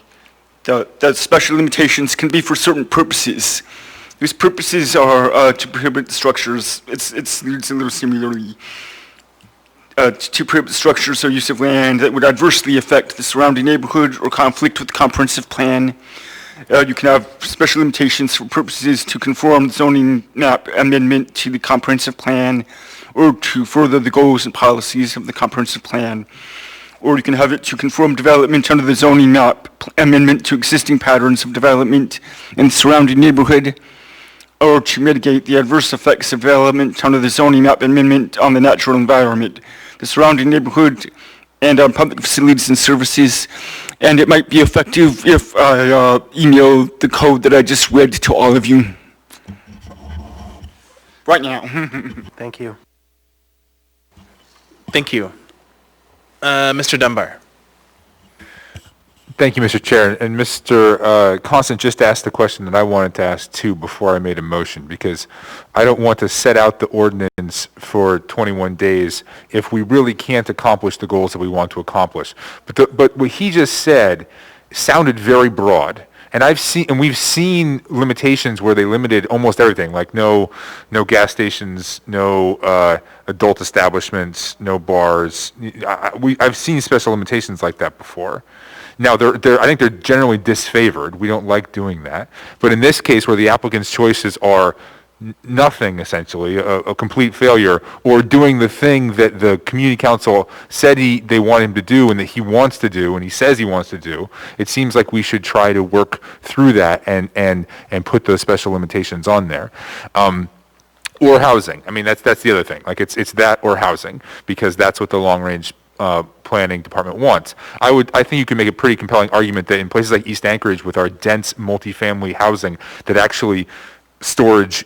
The special limitations can be for certain purposes. These purposes are to prohibit structures. It's a little similarly. To prohibit structures or use of land that would adversely affect the surrounding neighborhood or conflict with the comprehensive plan. You can have special limitations for purposes to conform the zoning map amendment to the comprehensive plan or to further the goals and policies of the comprehensive plan. Or you can have it to conform development under the zoning map amendment to existing patterns of development in the surrounding neighborhood, or to mitigate the adverse effects of development under the zoning map amendment on the natural environment, the surrounding neighborhood, and on public facilities and services. And it might be effective if I email the code that I just read to all of you right now. Thank you. Thank you. Mr. Dunbar. Thank you, Mr. Chair. And Mr. Constant just asked the question that I wanted to ask too before I made a motion, because I don't want to set out the ordinance for 21 days if we really can't accomplish the goals that we want to accomplish. But what he just said sounded very broad. And we've seen limitations where they limited almost everything, like no gas stations, no adult establishments, no bars. I've seen special limitations like that before. Now, I think they're generally disfavored. We don't like doing that. But in this case, where the applicant's choices are nothing, essentially, a complete failure, or doing the thing that the community council said they want him to do and that he wants to do and he says he wants to do, it seems like we should try to work through that and put those special limitations on there. Or housing. I mean, that's the other thing. Like it's that or housing, because that's what the long-range planning department wants. I think you can make a pretty compelling argument that in places like East Anchorage with our dense multifamily housing, that actually storage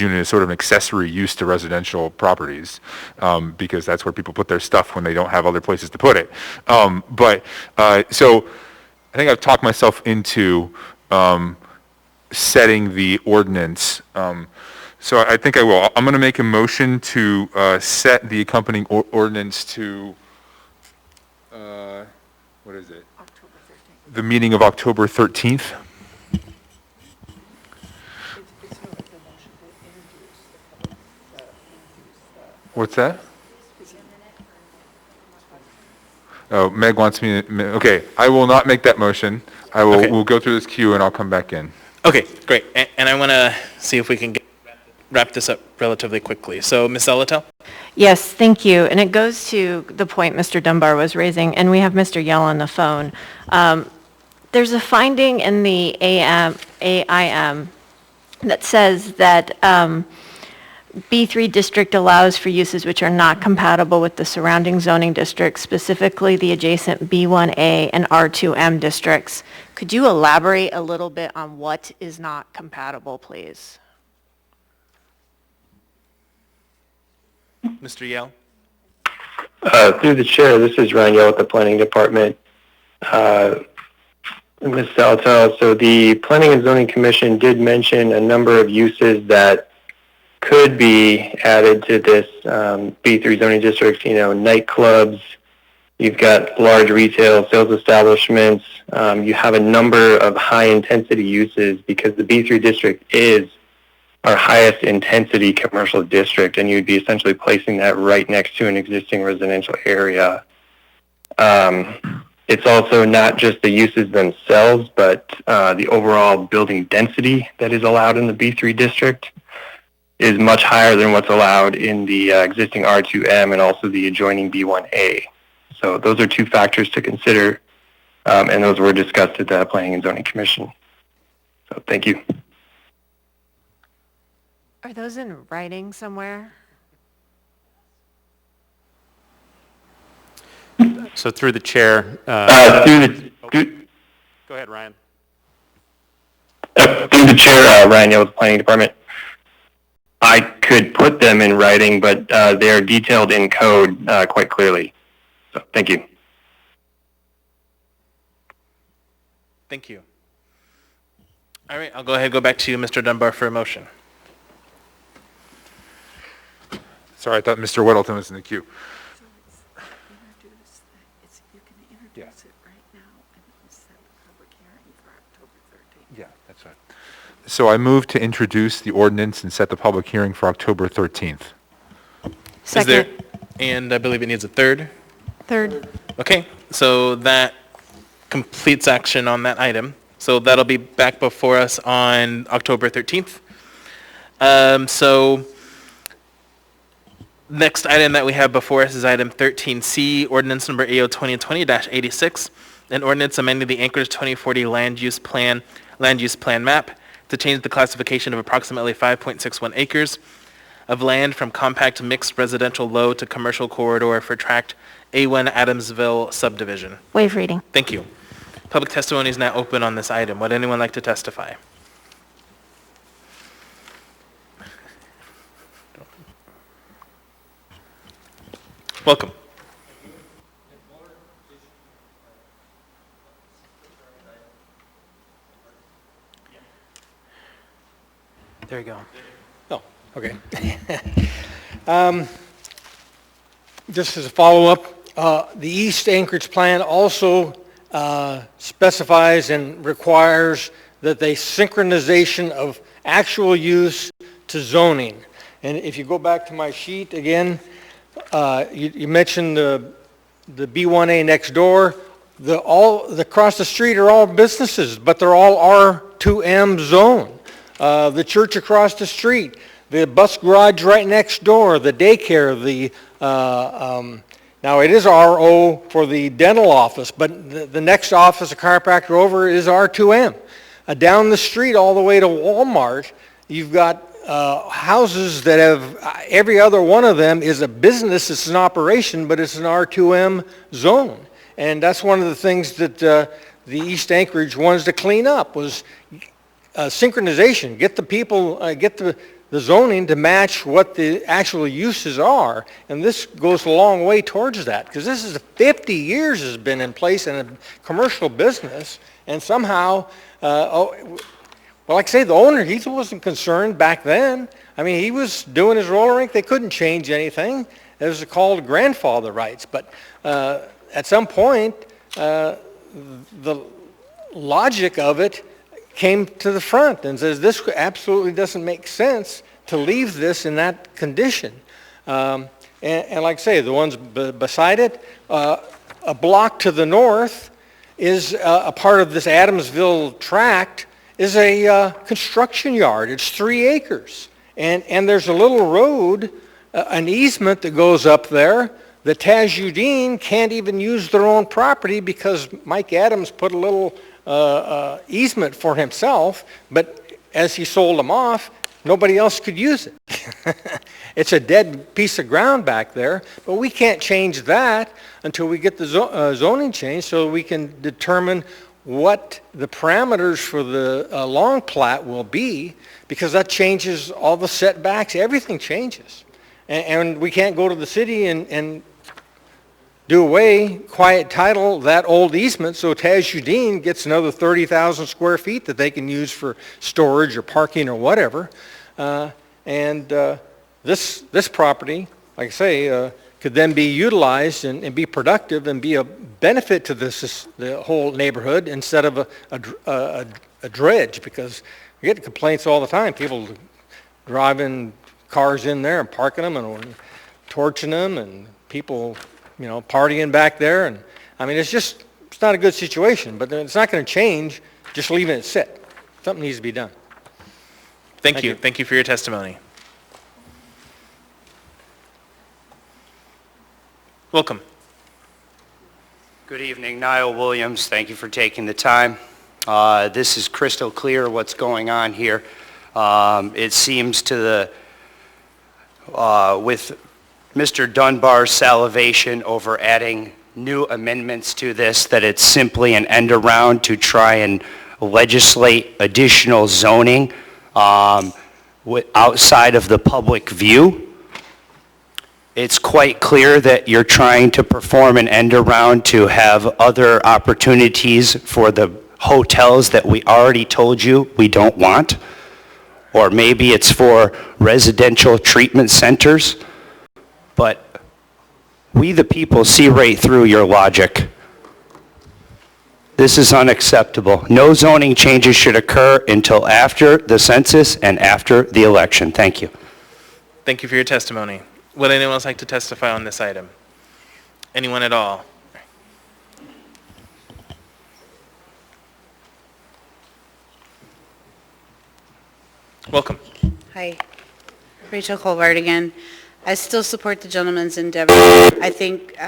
unit is sort of an accessory use to residential properties, because that's where people put their stuff when they don't have other places to put it. So I think I've talked myself into setting the ordinance. So I think I will. I'm going to make a motion to set the accompanying ordinance to, what is it? October 13th. The meeting of October 13th. What's that? Oh, Meg wants me to, okay, I will not make that motion. We'll go through this queue and I'll come back in. Okay, great. And I want to see if we can wrap this up relatively quickly. So, Ms. Zolotel? Yes, thank you. And it goes to the point Mr. Dunbar was raising, and we have Mr. Yell on the phone. There's a finding in the AIM that says that B3 district allows for uses which are not compatible with the surrounding zoning districts, specifically the adjacent B1A and R2M districts. Could you elaborate a little bit on what is not compatible, please? Mr. Yell? Through the chair, this is Ryan Yell with the Planning Department. Ms. Saltel, so the Planning and Zoning Commission did mention a number of uses that could be added to this B3 zoning district, nightclubs, you've got large retail sales establishments, you have a number of high-intensity uses because the B3 district is our highest intensity commercial district, and you'd be essentially placing that right next to an existing residential area. It's also not just the uses themselves, but the overall building density that is allowed in the B3 district is much higher than what's allowed in the existing R2M and also the adjoining B1A. So those are two factors to consider, and those were discussed at the Planning and Zoning Commission. So thank you. Are those in writing somewhere? So through the chair. Go ahead, Ryan. Through the chair, Ryan Yale with the Planning Department. I could put them in writing, but they are detailed in code quite clearly. So thank you. Thank you. All right, I'll go ahead and go back to you, Mr. Dunbar, for a motion. Sorry, I thought Mr. Weddleton was in the queue. Yeah, that's right. So I move to introduce the ordinance and set the public hearing for October 13th. Second. And I believe it needs a third. Third. Okay, so that completes action on that item. So that'll be back before us on October 13th. So next item that we have before us is item 13C, ordinance number AO 2020-86, an ordinance amending the Anchorage 2040 land use plan map to change the classification of approximately 5.61 acres of land from compact mixed residential low to commercial corridor for tract A1 Adamsville subdivision. Waive reading. Thank you. Public testimony is now open on this item. Would anyone like to testify? Welcome. There you go. Oh, okay. Just as a follow-up, the East Anchorage Plan also specifies and requires that they synchronization of actual use to zoning. And if you go back to my sheet again, you mentioned the B1A next door. Across the street are all businesses, but they're all R2M zone. The church across the street, the bus garage right next door, the daycare, now it is RO for the dental office, but the next office, a chiropractor over, is R2M. Down the street all the way to Walmart, you've got houses that have, every other one of them is a business, it's an operation, but it's an R2M zone. And that's one of the things that the East Anchorage wanted to clean up was synchronization, get the people, get the zoning to match what the actual uses are. And this goes a long way towards that, because this is 50 years has been in place in a commercial business, and somehow, well, like I say, the owner, he wasn't concerned back then. I mean, he was doing his roller rink. They couldn't change anything. It was called grandfather rights. But at some point, the logic of it came to the front and says, this absolutely doesn't make sense to leave this in that condition. And like I say, the ones beside it, a block to the north is a part of this Adamsville tract is a construction yard. It's 3 acres. And there's a little road, an easement that goes up there. The Tajudeen can't even use their own property because Mike Adams put a little easement for himself, but as he sold them off, nobody else could use it. It's a dead piece of ground back there, but we can't change that until we get the zoning changed so we can determine what the parameters for the long plat will be, because that changes all the setbacks, everything changes. And we can't go to the city and do away, quiet title, that old easement, so Tajudeen gets another 30,000 square feet that they can use for storage or parking or whatever. This property, like I say, could then be utilized and be productive and be a benefit to the whole neighborhood instead of a dredge, because we get complaints all the time. People driving cars in there and parking them and torching them and people, partying back there. And I mean, it's not a good situation, but it's not going to change just leaving it sit. Something needs to be done. Thank you. Thank you for your testimony. Welcome. Good evening, Niall Williams. Thank you for taking the time. This is crystal clear what's going on here. It seems with Mr. Dunbar's salivation over adding new amendments to this, that it's simply an end around to try and legislate additional zoning outside of the public view. It's quite clear that you're trying to perform an end around to have other opportunities for the hotels that we already told you we don't want. Or maybe it's for residential treatment centers. But we the people see right through your logic. This is unacceptable. No zoning changes should occur until after the census and after the election. Thank you. Thank you for your testimony. Would anyone else like to testify on this item? Anyone at all? Welcome. Hi, Rachel Colbert again. I still support the gentleman's endeavor. I think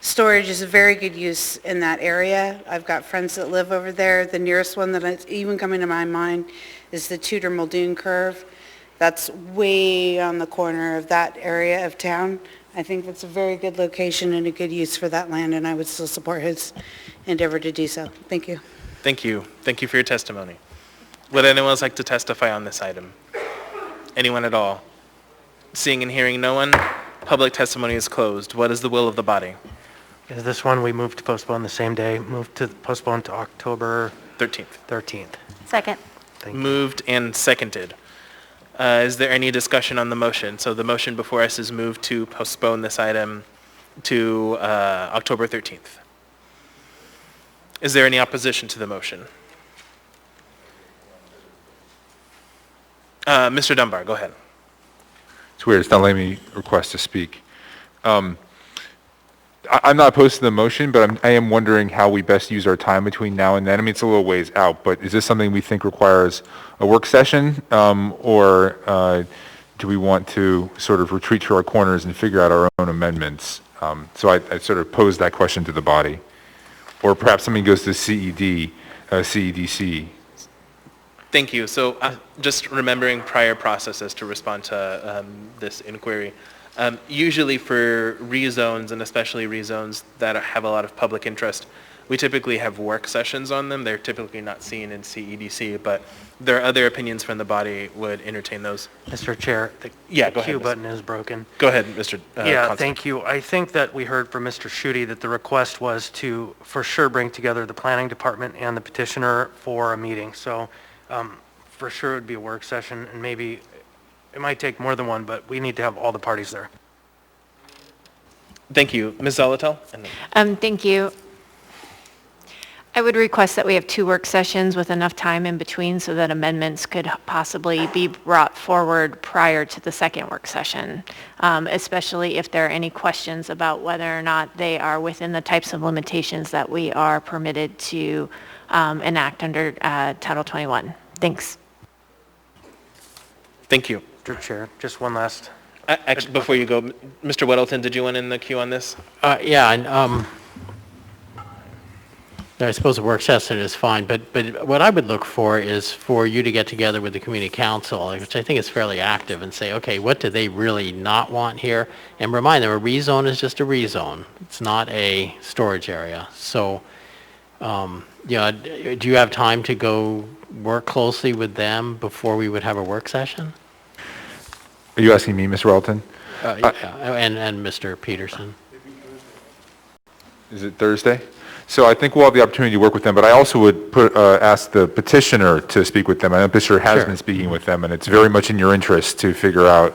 storage is a very good use in that area. I've got friends that live over there. The nearest one that's even coming to my mind is the Tudor Muldoon Curve. That's way on the corner of that area of town. I think that's a very good location and a good use for that land, and I would still support his endeavor to do so. Thank you. Thank you. Thank you for your testimony. Would anyone else like to testify on this item? Anyone at all? Seeing and hearing no one, public testimony is closed. What is the will of the body? Is this one we move to postpone the same day, postpone to October 13th? Second. Thank you. Moved and seconded. Is there any discussion on the motion? So the motion before us is moved to postpone this item to October 13th. Is there any opposition to the motion? Mr. Dunbar, go ahead. It's weird, it's not letting me request to speak. I'm not opposed to the motion, but I am wondering how we best use our time between now and then. I mean, it's a little ways out, but is this something we think requires a work session, or do we want to sort of retreat to our corners and figure out our own amendments? So I sort of posed that question to the body. Or perhaps something goes to CEDC. Thank you. So just remembering prior processes to respond to this inquiry. Usually for rezones, and especially rezones that have a lot of public interest, we typically have work sessions on them. They're typically not seen in CEDC, but there are other opinions from the body would entertain those. Mr. Chair, the go Q ahead, button is broken. Go ahead, Mr. Constable. Thank you. I think that we heard from Mr. Schutte that the request was to for sure bring together the planning department and the petitioner for a meeting. So for sure it would be a work session, and maybe it might take more than one, but we need to have all the parties there. Thank you. Ms. Zolotel? Thank you. I would request that we have 2 work sessions with enough time in between so that amendments could possibly be brought forward prior to the second work session, especially if there are any questions about whether or not they are within the types of limitations that we are permitted to enact under Title 21. Thanks. Thank you. Mr. Chair, just one last. Actually, before you go, Mr. Weddleton, did you want in the queue on this? I suppose a work session is fine, but what I would look for is for you to get together with the community council, which I think is fairly active, and say, okay, what do they really not want here? And remind them a rezone is just a rezone. It's not a storage area. So, do you have time to go work closely with them before we would have a work session? Are you asking me, Mr. Welton? And Mr. Peterson. Is it Thursday? So I think we'll have the opportunity to work with them, but I also would ask the petitioner to speak with them. I know the petitioner has been speaking with them, and it's very much in your interest to figure out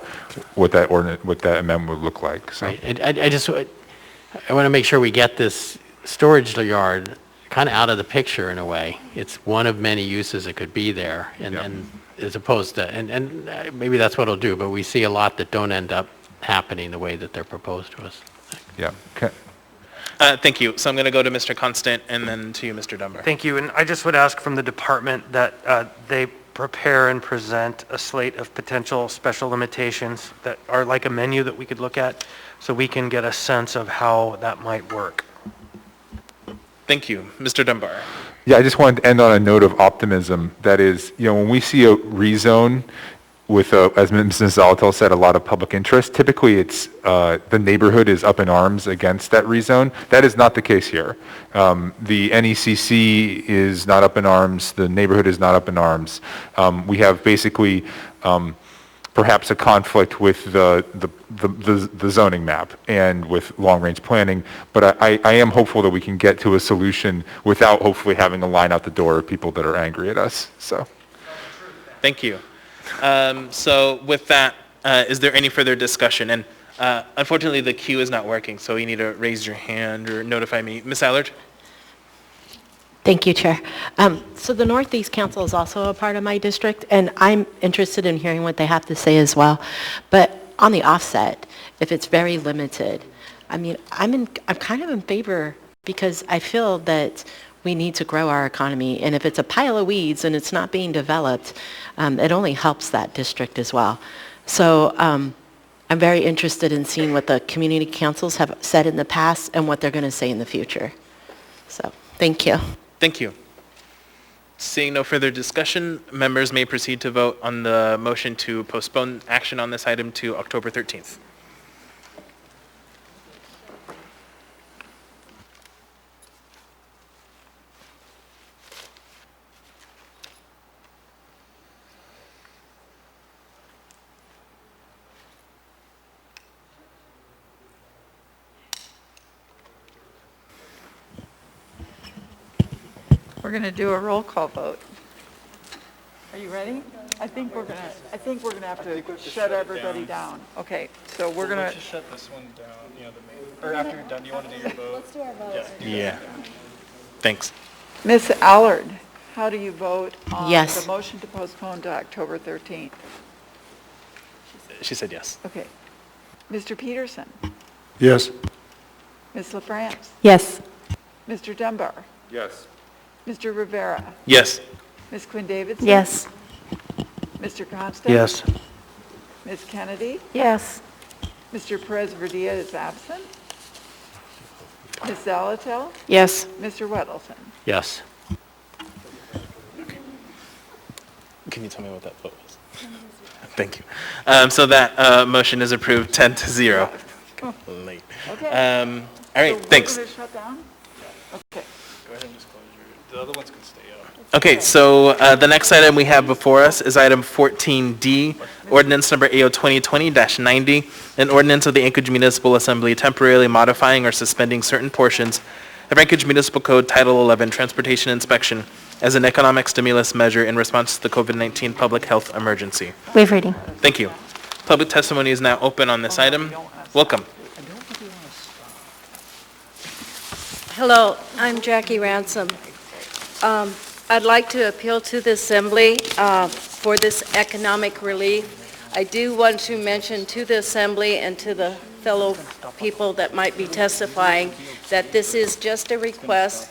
what that amendment would look like. So. Right. I want to make sure we get this storage yard kind of out of the picture in a way. It's one of many uses that could be there, and as opposed to, and maybe that's what it'll do, but we see a lot that don't end up happening the way that they're proposed to us. Yeah. Okay. Thank you. So I'm going to go to Mr. Constant and then to you, Mr. Dunbar. Thank you, and I just would ask from the department that they prepare and present a slate of potential special limitations that are like a menu that we could look at, so we can get a sense of how that might work. Thank you. Mr. Dunbar. Yeah, I just wanted to end on a note of optimism. That is, when we see a rezone with, as Mrs. Zalatel said, a lot of public interest, typically it's the neighborhood is up in arms against that rezone. That is not the case here. The NECC is not up in arms. The neighborhood is not up in arms. We have basically perhaps a conflict with the zoning map and with long-range planning, but I am hopeful that we can get to a solution without hopefully having a line out the door of people that are angry at us. So, thank you. So with that, is there any further discussion? And unfortunately, the queue is not working, so you need to raise your hand or notify me. Ms. Allard? Thank you, Chair. So the Northeast Council is also a part of my district, and I'm interested in hearing what they have to say as well. But on the offset, if it's very limited, I mean, I'm kind of in favor because I feel that we need to grow our economy, and if it's a pile of weeds and it's not being developed, it only helps that district as well. So I'm very interested in seeing what the community councils have said in the past and what they're going to say in the future. So thank you. Thank you. Seeing no further discussion, members may proceed to vote on the motion to postpone action on this item to October 13th. We're going to do a roll call vote. Are you ready? I think we're going to have to shut everybody down. Okay, so we're going to shut this one down. Or after you're done, do you want to do your vote? Let's do our vote. Yeah. Thanks. Ms. Allard, how do you vote on Yes. the motion to postpone to October 13th? She said yes. Okay. Mr. Peterson? Yes. Ms. LaFrance? Yes. Mr. Dunbar? yes. Mr. Rivera? Yes. Ms. Quinn Davidson? Yes. Mr. Constant? Yes. Ms. Kennedy? Yes. Mr. Perez Verdia is absent. Ms. Zalatel? Yes. Mr. Weddleton? Yes. Can you tell me what that vote was? Thank you. So that motion is approved 10-0. Late. Okay. All right, thanks. So we're going to shut down? Okay. Go ahead and just close the other ones can stay up. Okay, so the next item we have before us is item 14D, ordinance number AO 2020-90, an ordinance of the Anchorage Municipal Assembly temporarily modifying or suspending certain portions of Anchorage Municipal Code Title 11 Transportation Inspection as an economic stimulus measure in response to the COVID-19 public health emergency. Waive reading. Thank you. Public testimony is now open on this item. Welcome. Hello, I'm Jackie Ransom. I'd like to appeal to the Assembly for this economic relief. I do want to mention to the Assembly and to the fellow people that might be testifying that this is just a request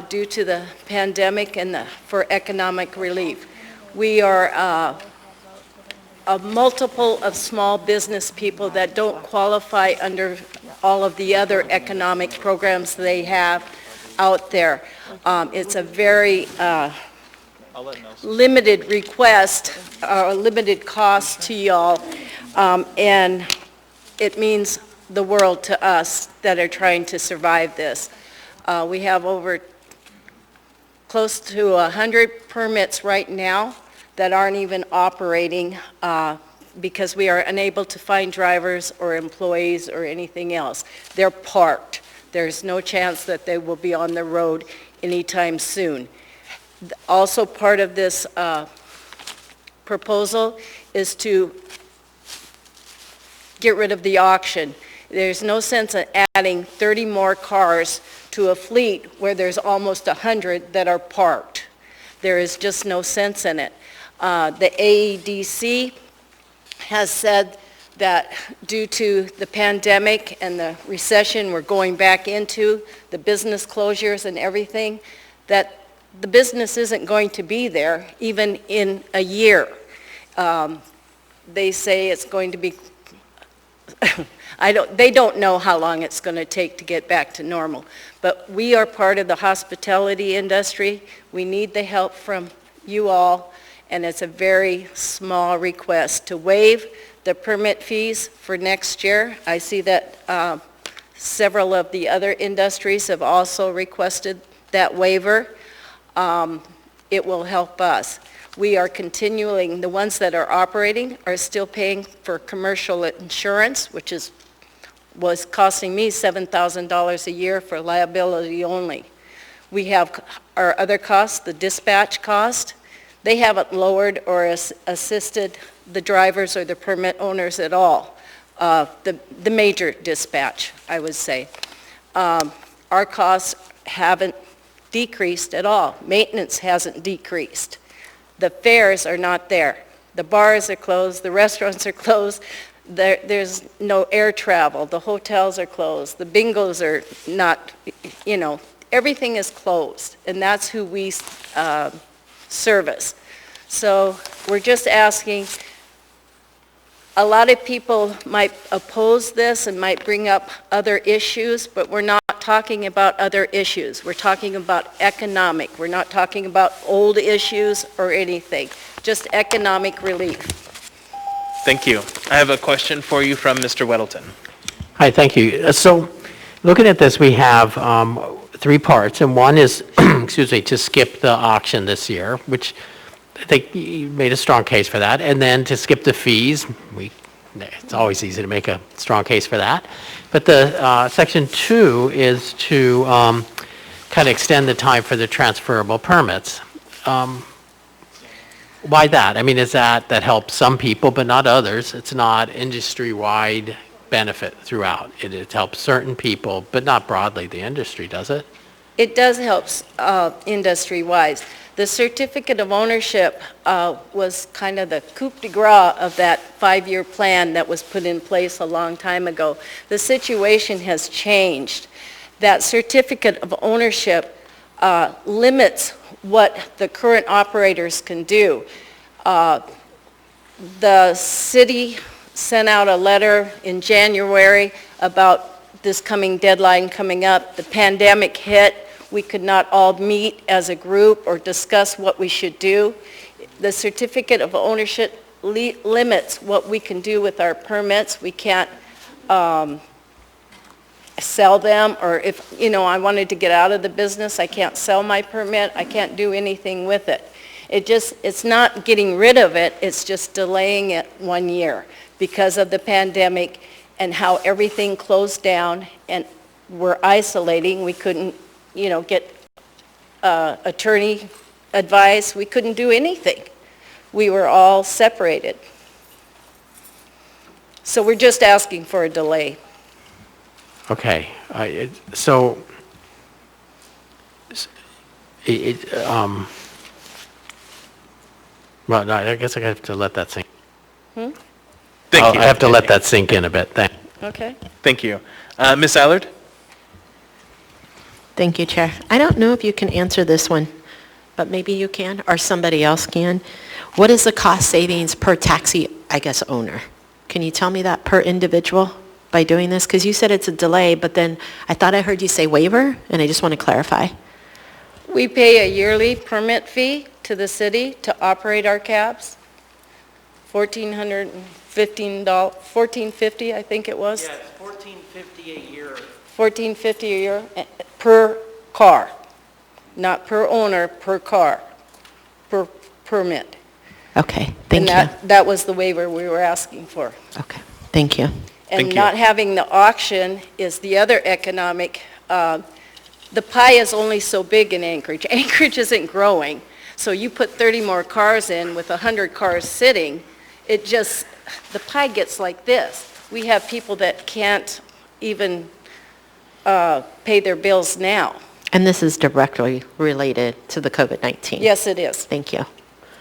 due to the pandemic and for economic relief. We are a multiple of small business people that don't qualify under all of the other economic programs they have out there. It's a very limited request, or limited cost to y'all, and it means the world to us that are trying to survive this. We have over close to 100 permits right now that aren't even operating because we are unable to find drivers or employees or anything else. They're parked. There's no chance that they will be on the road anytime soon. Also part of this proposal is to get rid of the auction. There's no sense in adding 30 more cars to a fleet where there's almost 100 that are parked. There is just no sense in it. The AEDC has said that due to the pandemic and the recession we're going back into, the business closures and everything, that the business isn't going to be there even in a year. They say it's going to be, they don't know how long it's going to take to get back to normal. But we are part of the hospitality industry. We need the help from you all, and it's a very small request to waive the permit fees for next year. I see that several of the other industries have also requested that waiver. It will help us. We are continuing, the ones that are operating are still paying for commercial insurance, which was costing me $7,000 a year for liability only. We have our other costs, the dispatch cost. They haven't lowered or assisted the drivers or the permit owners at all. The major dispatch, I would say. Our costs haven't decreased at all. Maintenance hasn't decreased. The fares are not there. The bars are closed, the restaurants are closed, there's no air travel, the hotels are closed, the bingos are not, everything is closed, and that's who we service. So we're just asking, a lot of people might oppose this and might bring up other issues, but we're not talking about other issues. We're talking about economic. We're not talking about old issues or anything, just economic relief. Thank you. I have a question for you from Mr. Weddleton. Hi, thank you. So looking at this, we have 3 parts, and one is, excuse me, to skip the auction this year, which I think you made a strong case for that, and then to skip the fees. It's always easy to make a strong case for that. But the section 2 is to kind of extend the time for the transferable permits. Why that? I mean, is that helps some people but not others? It's not industry-wide benefit throughout. It helps certain people, but not broadly the industry, does it? It does help industry-wise. The certificate of ownership was kind of the coup de grace of that 5-year plan that was put in place a long time ago. The situation has changed. That certificate of ownership limits what the current operators can do. The city sent out a letter in January about this deadline coming up. The pandemic hit. We could not all meet as a group or discuss what we should do. The certificate of ownership limits what we can do with our permits. We can't sell them, or if, I wanted to get out of the business, I can't sell my permit, I can't do anything with it. It's not getting rid of it, it's just delaying it 1 year because of the pandemic and how everything closed down and we're isolating. We couldn't get attorney advice. We couldn't do anything. We were all separated. So we're just asking for a delay. Okay. Well, no, I guess I have to let that sink. Thank you. I have to let that sink in a bit. Thank you. Okay. Thank you. Ms. Allard? Thank you, Chair. I don't know if you can answer this one, but maybe you can, or somebody else can. What is the cost savings per taxi, owner? Can you tell me that per individual by doing this? Because you said it's a delay, but then I thought I heard you say waiver, and I just want to clarify. We pay a yearly permit fee to the city to operate our cabs, $1,450, I think it was. Yeah, it's $1,450 a year. $1,450 a year per car, not per owner, per car, per permit. Okay, thank you. And that was the waiver we were asking for. Okay, thank you. And not having the auction is the other economic, the pie is only so big in Anchorage. Anchorage isn't growing, so you put 30 more cars in with 100 cars sitting, the pie gets like this. We have people that can't even pay their bills now. And this is directly related to the COVID-19? Yes, it is. Thank you.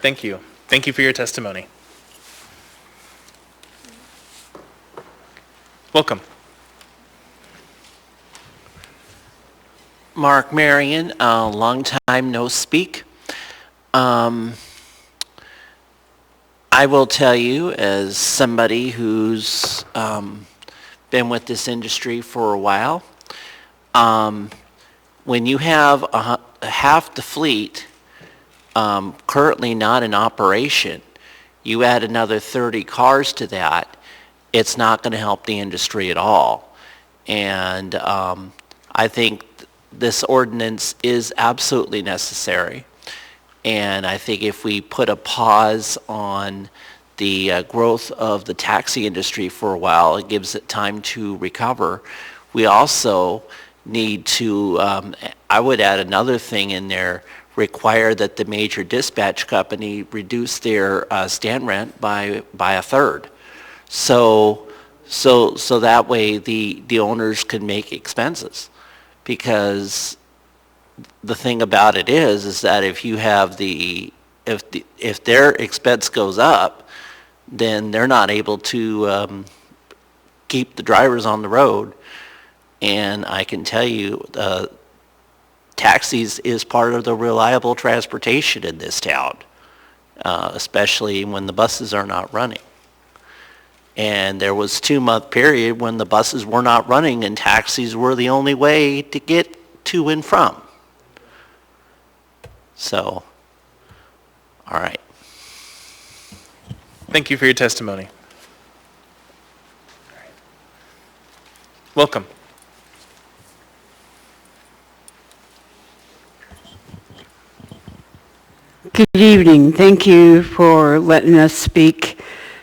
Thank you. Thank you for your testimony. Welcome. Mark Marion, long time no speak. I will tell you, as somebody who's been with this industry for a while, when you have half the fleet currently not in operation, you add another 30 cars to that, it's not going to help the industry at all. And I think this ordinance is absolutely necessary. And I think if we put a pause on the growth of the taxi industry for a while, it gives it time to recover. We also need to, I would add another thing in there, require that the major dispatch company reduce their stand rent by a third. So that way the owners can make expenses. Because the thing about it is that if you have if their expense goes up, then they're not able to keep the drivers on the road. And I can tell you, taxis is part of the reliable transportation in this town, especially when the buses are not running. And there was a 2-month period when the buses were not running and taxis were the only way to get to and from. So, all right. Thank you for your testimony. Welcome. Good evening. Thank you for letting us speak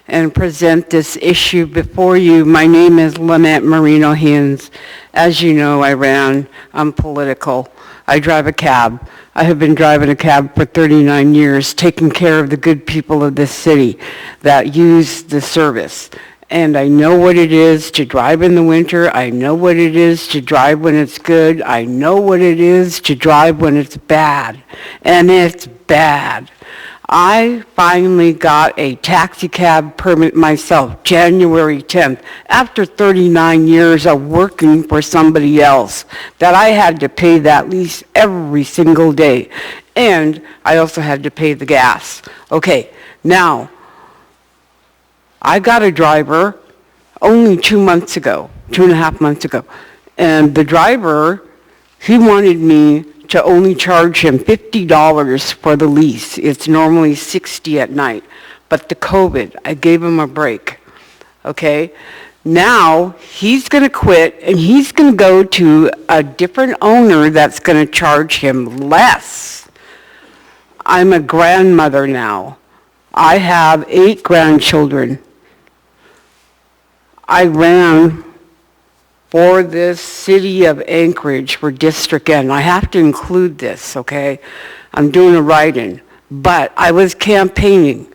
and present this issue before you. My name is Lynette Marino-Hines. As you know, I'm political. I drive a cab. I have been driving a cab for 39 years, taking care of the good people of this city that use the service. And I know what it is to drive in the winter. I know what it is to drive when it's good. I know what it is to drive when it's bad. And it's bad. I finally got a taxi cab permit myself, January 10th, after 39 years of working for somebody else, that I had to pay that lease every single day. And I also had to pay the gas. Okay, now, I got a driver only 2 months ago, 2.5 months ago, and the driver, he wanted me to only charge him $50 for the lease. It's normally $60 at night. But the COVID, I gave him a break. Okay? Now he's going to quit and he's going to go to a different owner that's going to charge him less. I'm a grandmother now. I have 8 grandchildren. I ran for this city of Anchorage for District N. I have to include this, okay? I'm doing a write-in. But I was campaigning,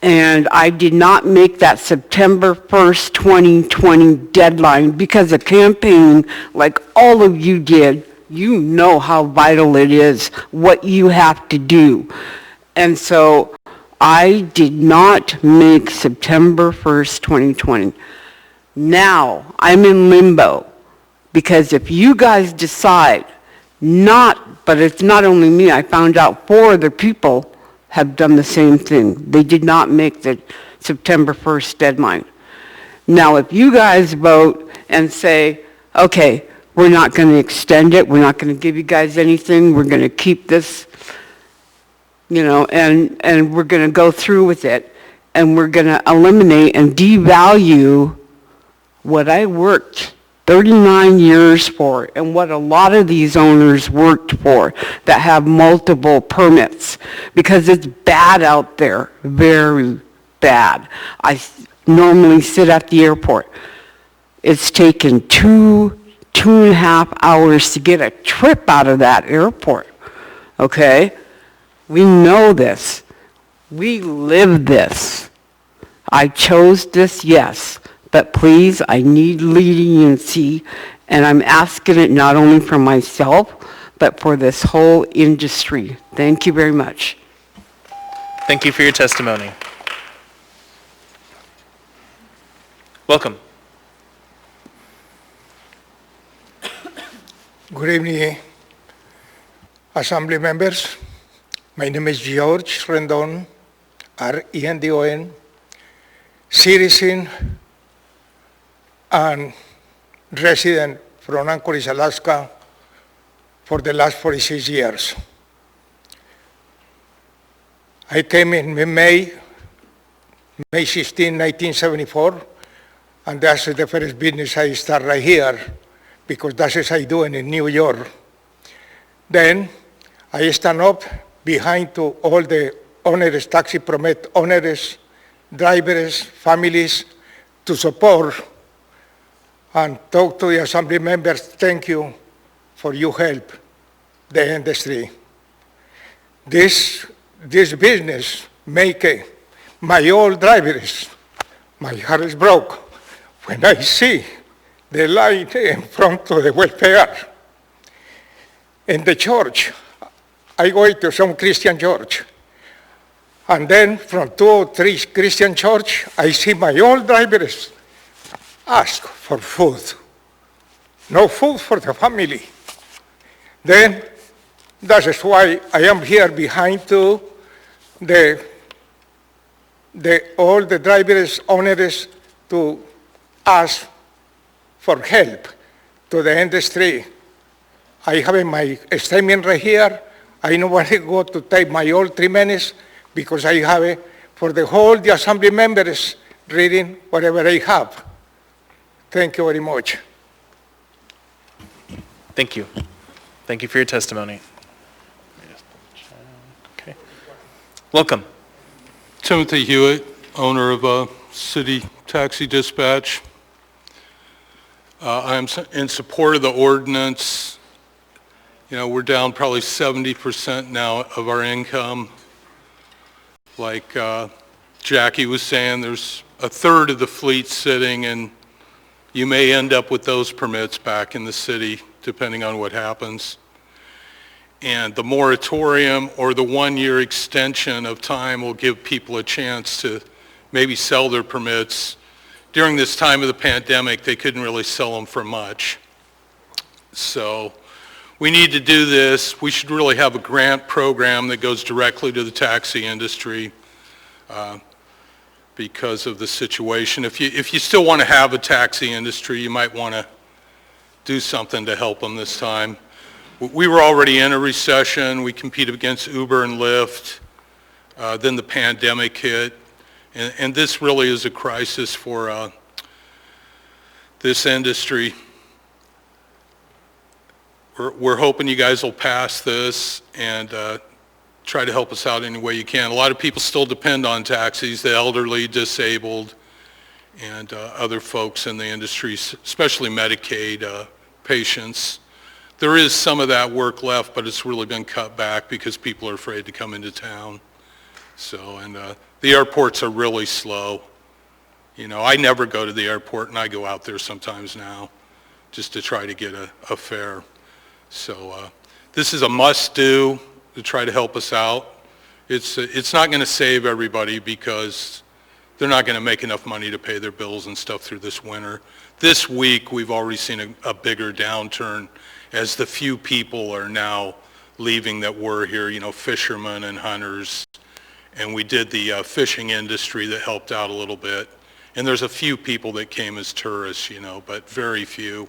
and I did not make that September 1st, 2020 deadline because of campaigning like all of you did. You know how vital it is, what you have to do. And so I did not make September 1st, 2020. Now, I'm in limbo, because if you guys decide but it's not only me, I found out 4 other people have done the same thing. They did not make the September 1st deadline. Now, if you guys vote and say, okay, we're not going to extend it, we're not going to give you guys anything, we're going to keep this, and we're going to go through with it, and we're going to eliminate and devalue what I worked 39 years for and what a lot of these owners worked for that have multiple permits, because it's bad out there, very bad. I normally sit at the airport. It's taken 2.5 hours to get a trip out of that airport, okay? We know this. We live this. I chose this, yes. But please, I need leniency, and I'm asking it not only for myself, but for this whole industry. Thank you very much. Thank you for your testimony. Welcome. Good evening, Assembly members. My name is George Rendon, R-E-N-D-O-N, citizen and resident from Anchorage, Alaska for the last 46 years. I came in May 16, 1974, and that's the first business I start right here, because that's what I do in New York. Then I stand up behind to all the owners, taxi permit owners, drivers, families to support and talk to the assembly members. Thank you for your help, the industry. This business make my old drivers, my heart is broke when I see the light in front of the welfare. In the church, I go to some Christian church. And then from 2 or 3 Christian church, I see my old drivers ask for food. No food for the family. Then that is why I am here behind to all the drivers, owners to ask for help to the industry. I have my statement right here. I don't want to go to take my all 3 minutes because I have it for the whole the assembly members reading whatever I have. Thank you very much. Thank you. Thank you for your testimony. Okay. Welcome. Timothy Hewitt, owner of a city taxi dispatch. I'm in support of the ordinance. You know, we're down probably 70% now of our income. Like Jackie was saying, there's a third of the fleet sitting, and you may end up with those permits back in the city, depending on what happens. And the moratorium or the 1-year extension of time will give people a chance to maybe sell their permits. During this time of the pandemic, they couldn't really sell them for much. So we need to do this. We should really have a grant program that goes directly to the taxi industry because of the situation. If you still want to have a taxi industry, you might want to do something to help them this time. We were already in a recession. We competed against Uber and Lyft. Then the pandemic hit. And this really is a crisis for this industry. We're hoping you guys will pass this and try to help us out any way you can. A lot of people still depend on taxis, the elderly, disabled, and other folks in the industry, especially Medicaid patients. There is some of that work left, but it's really been cut back because people are afraid to come into town. So, and the airports are really slow. You know, I never go to the airport, and I go out there sometimes now just to try to get a fare. So this is a must-do to try to help us out. It's not going to save everybody because they're not going to make enough money to pay their bills and stuff through this winter. This week, we've already seen a bigger downturn as the few people are now leaving that were here, you know, fishermen and hunters. And we did the fishing industry that helped out a little bit. And there's a few people that came as tourists, you know, but very few.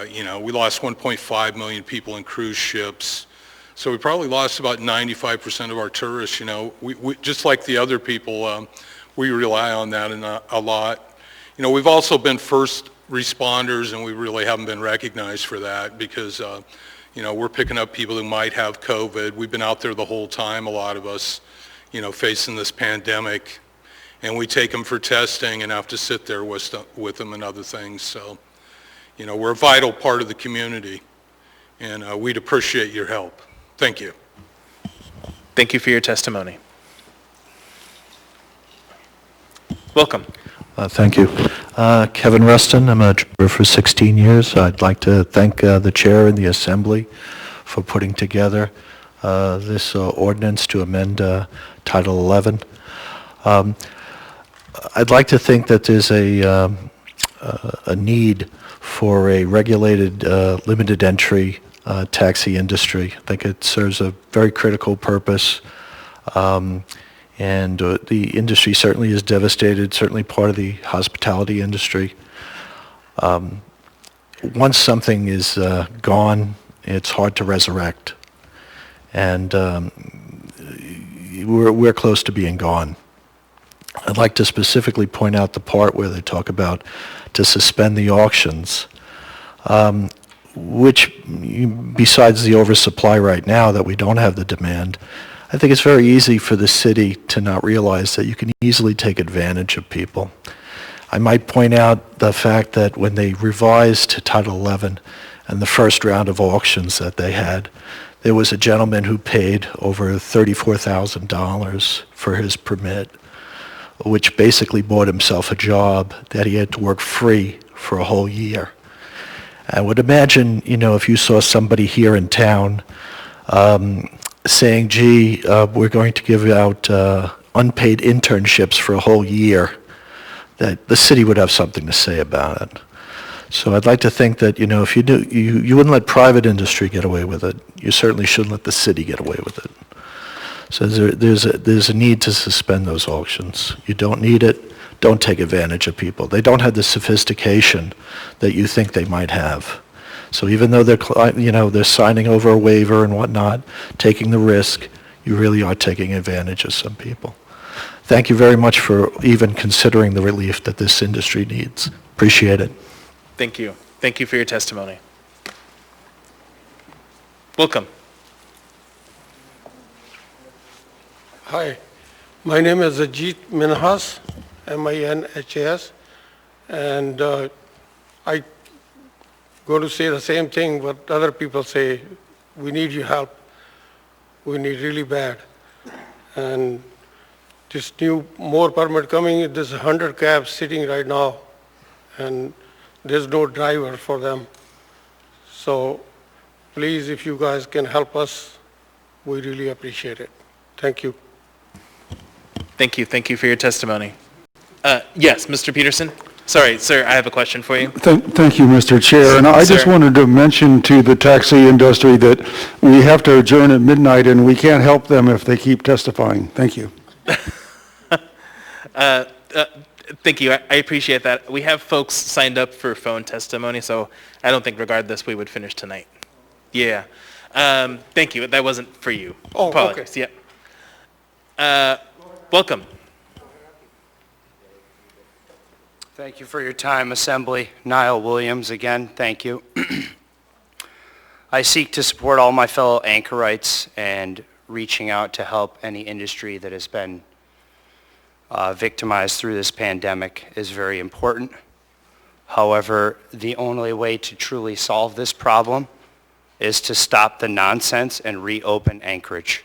You know, we lost 1.5 million people in cruise ships. So we probably lost about 95% of our tourists, you know. We just like the other people, we rely on that a lot. You know, we've also been first responders, and we really haven't been recognized for that because, you know, we're picking up people who might have COVID. We've been out there the whole time, a lot of us, you know, facing this pandemic. And we take them for testing and have to sit there with them and other things. So, you know, we're a vital part of the community, and we'd appreciate your help. Thank you. Thank you for your testimony. Welcome. Thank you. Kevin Rustin, I'm a driver for 16 years. I'd like to thank the chair and the assembly for putting together this ordinance to amend Title 11. I'd like to think that there's a need for a regulated, limited entry taxi industry. I think it serves a very critical purpose. And the industry certainly is devastated, certainly part of the hospitality industry. Once something is gone, it's hard to resurrect. And we're close to being gone. I'd like to specifically point out the part where they talk about to suspend the auctions, which, besides the oversupply right now that we don't have the demand, I think it's very easy for the city to not realize that you can easily take advantage of people. I might point out the fact that when they revised Title 11 and the first round of auctions that they had, there was a gentleman who paid over $34,000 for his permit, which basically bought himself a job that he had to work free for a whole year. I would imagine, if you saw somebody here in town saying, gee, we're going to give out unpaid internships for a whole year, that the city would have something to say about it. So I'd like to think that, if you do, you wouldn't let private industry get away with it. You certainly shouldn't let the city get away with it. So there's a need to suspend those auctions. You don't need it. Don't take advantage of people. They don't have the sophistication that you think they might have. So even though they're signing over a waiver and whatnot, taking the risk, you really are taking advantage of some people. Thank you very much for even considering the relief that this industry needs. Appreciate it. Thank you. Thank you for your testimony. Welcome. Hi, my name is Ajit Minhas, M-I-N-H-A-S, and I go to say the same thing what other people say. We need your help. We need really bad. And this more permit coming, there's 100 cabs sitting right now, and there's no driver for them. So please, if you guys can help us, we really appreciate it. Thank you. Thank you. Thank you for your testimony. Yes, Mr. Peterson? Sorry, sir, I have a question for you. Thank you, Mr. Chair. And I just wanted to mention to the taxi industry that we have to adjourn at midnight, and we can't help them if they keep testifying. Thank you. Thank you. I appreciate that. We have folks signed up for phone testimony, so I don't think regardless we would finish tonight. Yeah. Thank you. That wasn't for you. Oh, apologies. okay. Yeah. Welcome. Thank you for your time, Assembly. Niall Williams again, thank you. I seek to support all my fellow anchorites and reaching out to help any industry that has been victimized through this pandemic is very important. However, the only way to truly solve this problem is to stop the nonsense and reopen Anchorage.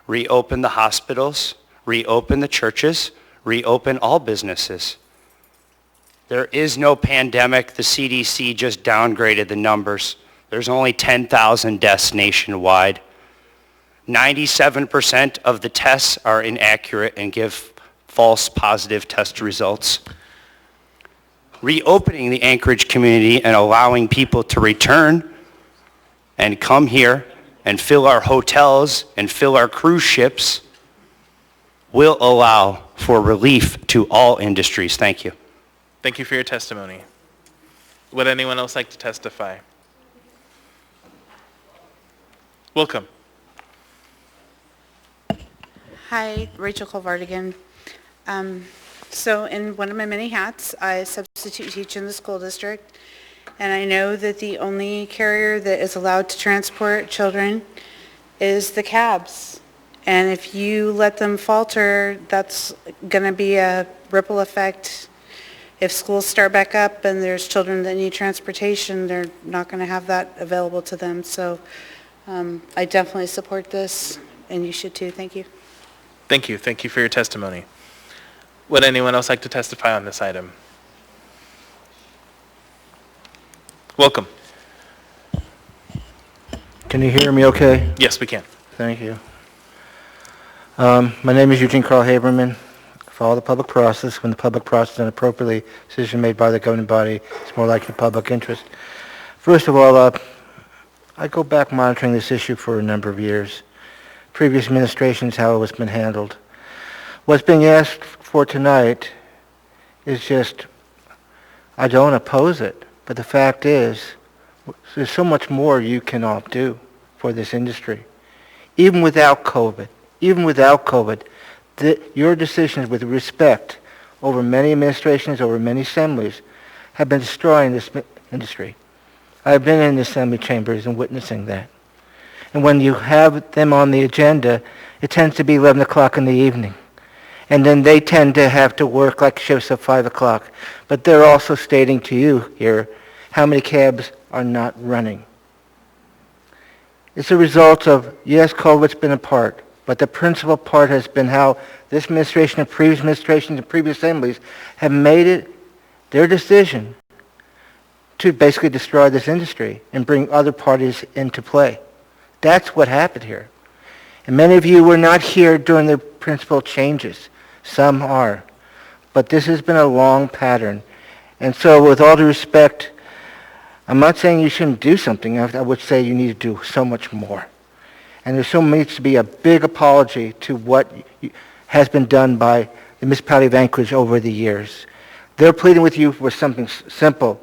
Reopen the hospitals, reopen the churches, reopen all businesses. There is no pandemic. The CDC just downgraded the numbers. There's only 10,000 deaths nationwide. 97% of the tests are inaccurate and give false positive test results. Reopening the Anchorage community and allowing people to return and come here and fill our hotels and fill our cruise ships will allow for relief to all industries. Thank you. Thank you for your testimony. Would anyone else like to testify? Welcome. Hi, Rachel Colvard. So in one of my many hats, I substitute teach in the school district, and I know that the only carrier that is allowed to transport children is the cabs. And if you let them falter, that's going to be a ripple effect. If schools start back up and there's children that need transportation, they're not going to have that available to them. So I definitely support this, and you should too. Thank you. Thank you. Thank you for your testimony. Would anyone else like to testify on this item? Welcome. Can you hear me okay? Yes, we can. Thank you. My name is Eugene Carl Haberman. Follow the public process. When the public process is inappropriately decision made by the governing body, it's more likely public interest. First of all, I go back monitoring this issue for a number of years. Previous administrations, how it was been handled. What's being asked for tonight is just, I don't oppose it, but the fact is, there's so much more you can all do for this industry. Even without COVID, your decisions with respect over many administrations, over many assemblies, have been destroying this industry. I've been in the assembly chambers and witnessing that. And when you have them on the agenda, it tends to be 11 o'clock in the evening. And then they tend to have to work like shifts of 5 o'clock. But they're also stating to you here how many cabs are not running. It's a result of, yes, COVID's been a part, but the principal part has been how this administration and previous administrations and previous assemblies have made it their decision to basically destroy this industry and bring other parties into play. That's what happened here. And many of you were not here during the principal changes. Some are. But this has been a long pattern. And so with all due respect, I'm not saying you shouldn't do something. I would say you need to do so much more. And there still needs to be a big apology to what has been done by the municipality of Anchorage over the years. They're pleading with you for something simple,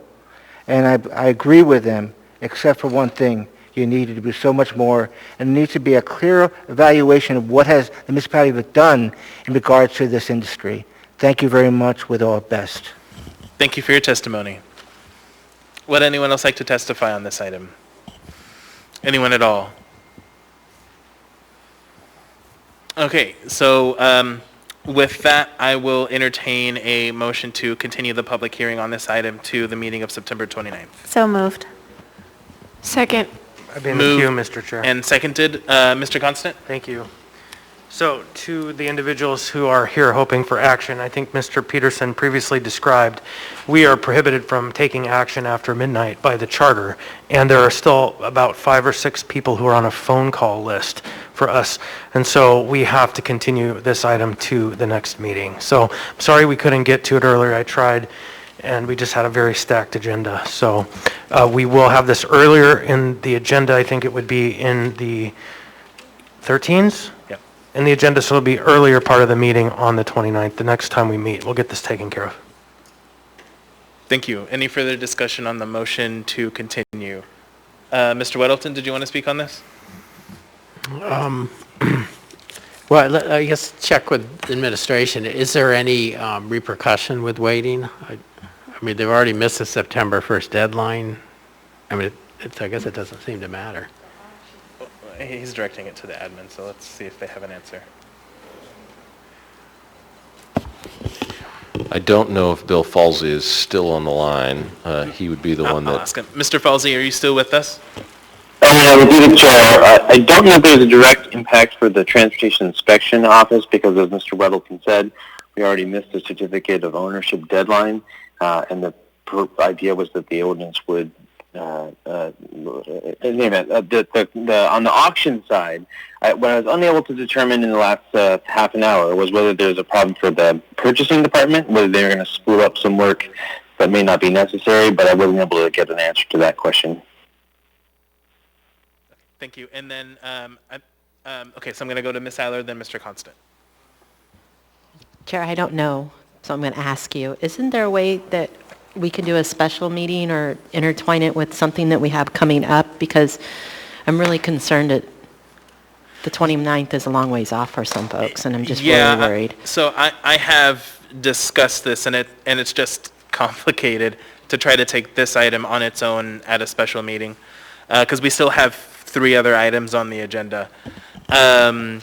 and I agree with them, except for one thing. You need to do so much more, and there needs to be a clear evaluation of what has the municipality done in regards to this industry. Thank you very much. With all best. Thank you for your testimony. Would anyone else like to testify on this item? Anyone at all? Okay, so with that, I will entertain a motion to continue the public hearing on this item to the meeting of September 29th. So moved. Second. I've been with you, Mr. Chair. And seconded. Mr. Constant? Thank you. So to the individuals who are here hoping for action, I think Mr. Peterson previously described, we are prohibited from taking action after midnight by the charter, and there are still about 5 or 6 people who are on a phone call list for us, and so we have to continue this item to the next meeting. So I'm sorry we couldn't get to it earlier. I tried, and we just had a very stacked agenda. So we will have this earlier in the agenda. I think it would be in the 13s? Yep. In the agenda, so it'll be earlier part of the meeting on the 29th, the next time we meet. We'll get this taken care of. Thank you. Any further discussion on the motion to continue? Mr. Weddleton, did you want to speak on this? Well, I guess check with administration. Is there any repercussion with waiting? I mean, they've already missed the September 1st deadline. I mean, I guess it doesn't seem to matter. He's directing it to the admin, so let's see if they have an answer. I don't know if Bill Falsey is still on the line. He would be the one that... I'll ask him. Mr. Falsey, are you still with us? Through the chair, I don't know if there's a direct impact for the Transportation Inspection Office because, as Mr. Weddleton said, we already missed the certificate of ownership deadline, and the idea was that the ordinance would on the auction side, what I was unable to determine in the last half an hour was whether there's a problem for the purchasing department, whether they're going to split up some work that may not be necessary, but I wasn't able to get an answer to that question. Thank you. And then, okay, so I'm going to go to Ms. Eiler, then Mr. Constant. Chair, I don't know, so I'm going to ask you. Isn't there a way that we can do a special meeting or intertwine it with something that we have coming up? Because I'm really concerned that the 29th is a long ways off for some folks, and I'm just really worried. So I have discussed this, and it's just complicated to try to take this item on its own at a special meeting, because we still have 3 other items on the agenda. But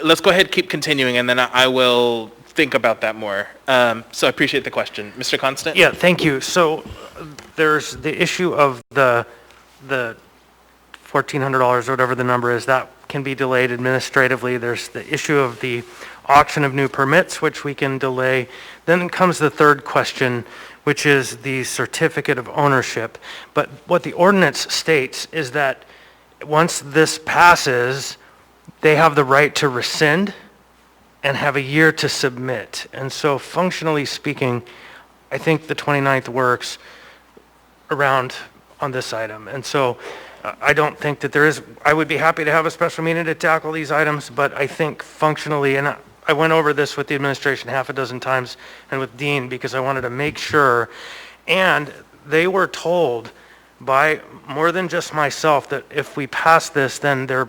let's go ahead and keep continuing, and then I will think about that more. So I appreciate the question. Mr. Constant? Yeah, thank you. So there's the issue of the $1,400 or whatever the number is, that can be delayed administratively. There's the issue of the auction of new permits, which we can delay. Then comes the third question, which is the certificate of ownership. But what the ordinance states is that once this passes, they have the right to rescind and have a year to submit. And so functionally speaking, I think the 29th works around on this item. And so I don't think that there is, I would be happy to have a special meeting to tackle these items, but I think functionally, and I went over this with the administration half a dozen times and with Dean because I wanted to make sure, and they were told by more than just myself that if we pass this, then they're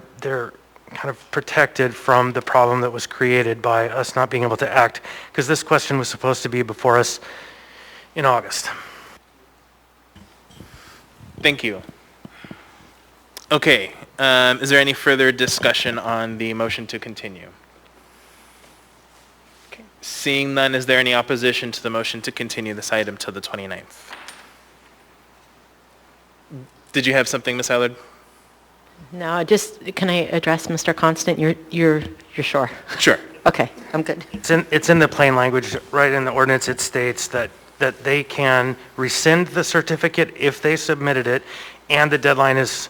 kind of protected from the problem that was created by us not being able to act, because this question was supposed to be before us in August. Thank you. Okay, is there any further discussion on the motion to continue? Okay. Seeing none, is there any opposition to the motion to continue this item till the 29th? Did you have something, Ms. Allard? No, can I address Mr. Constant? You're sure? Sure. Okay, I'm good. It's in the plain language, right in the ordinance, it states that they can rescind the certificate if they submitted it, and the deadline is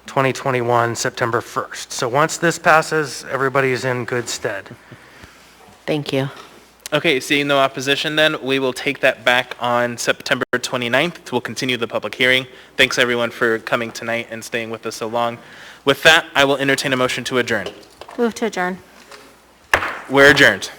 2021, September 1st. So once this passes, everybody's in good stead. Thank you. Okay, seeing no opposition then, we will take that back on September 29th. We'll continue the public hearing. Thanks everyone for coming tonight and staying with us so long. With that, I will entertain a motion to adjourn. Move to adjourn. We're adjourned.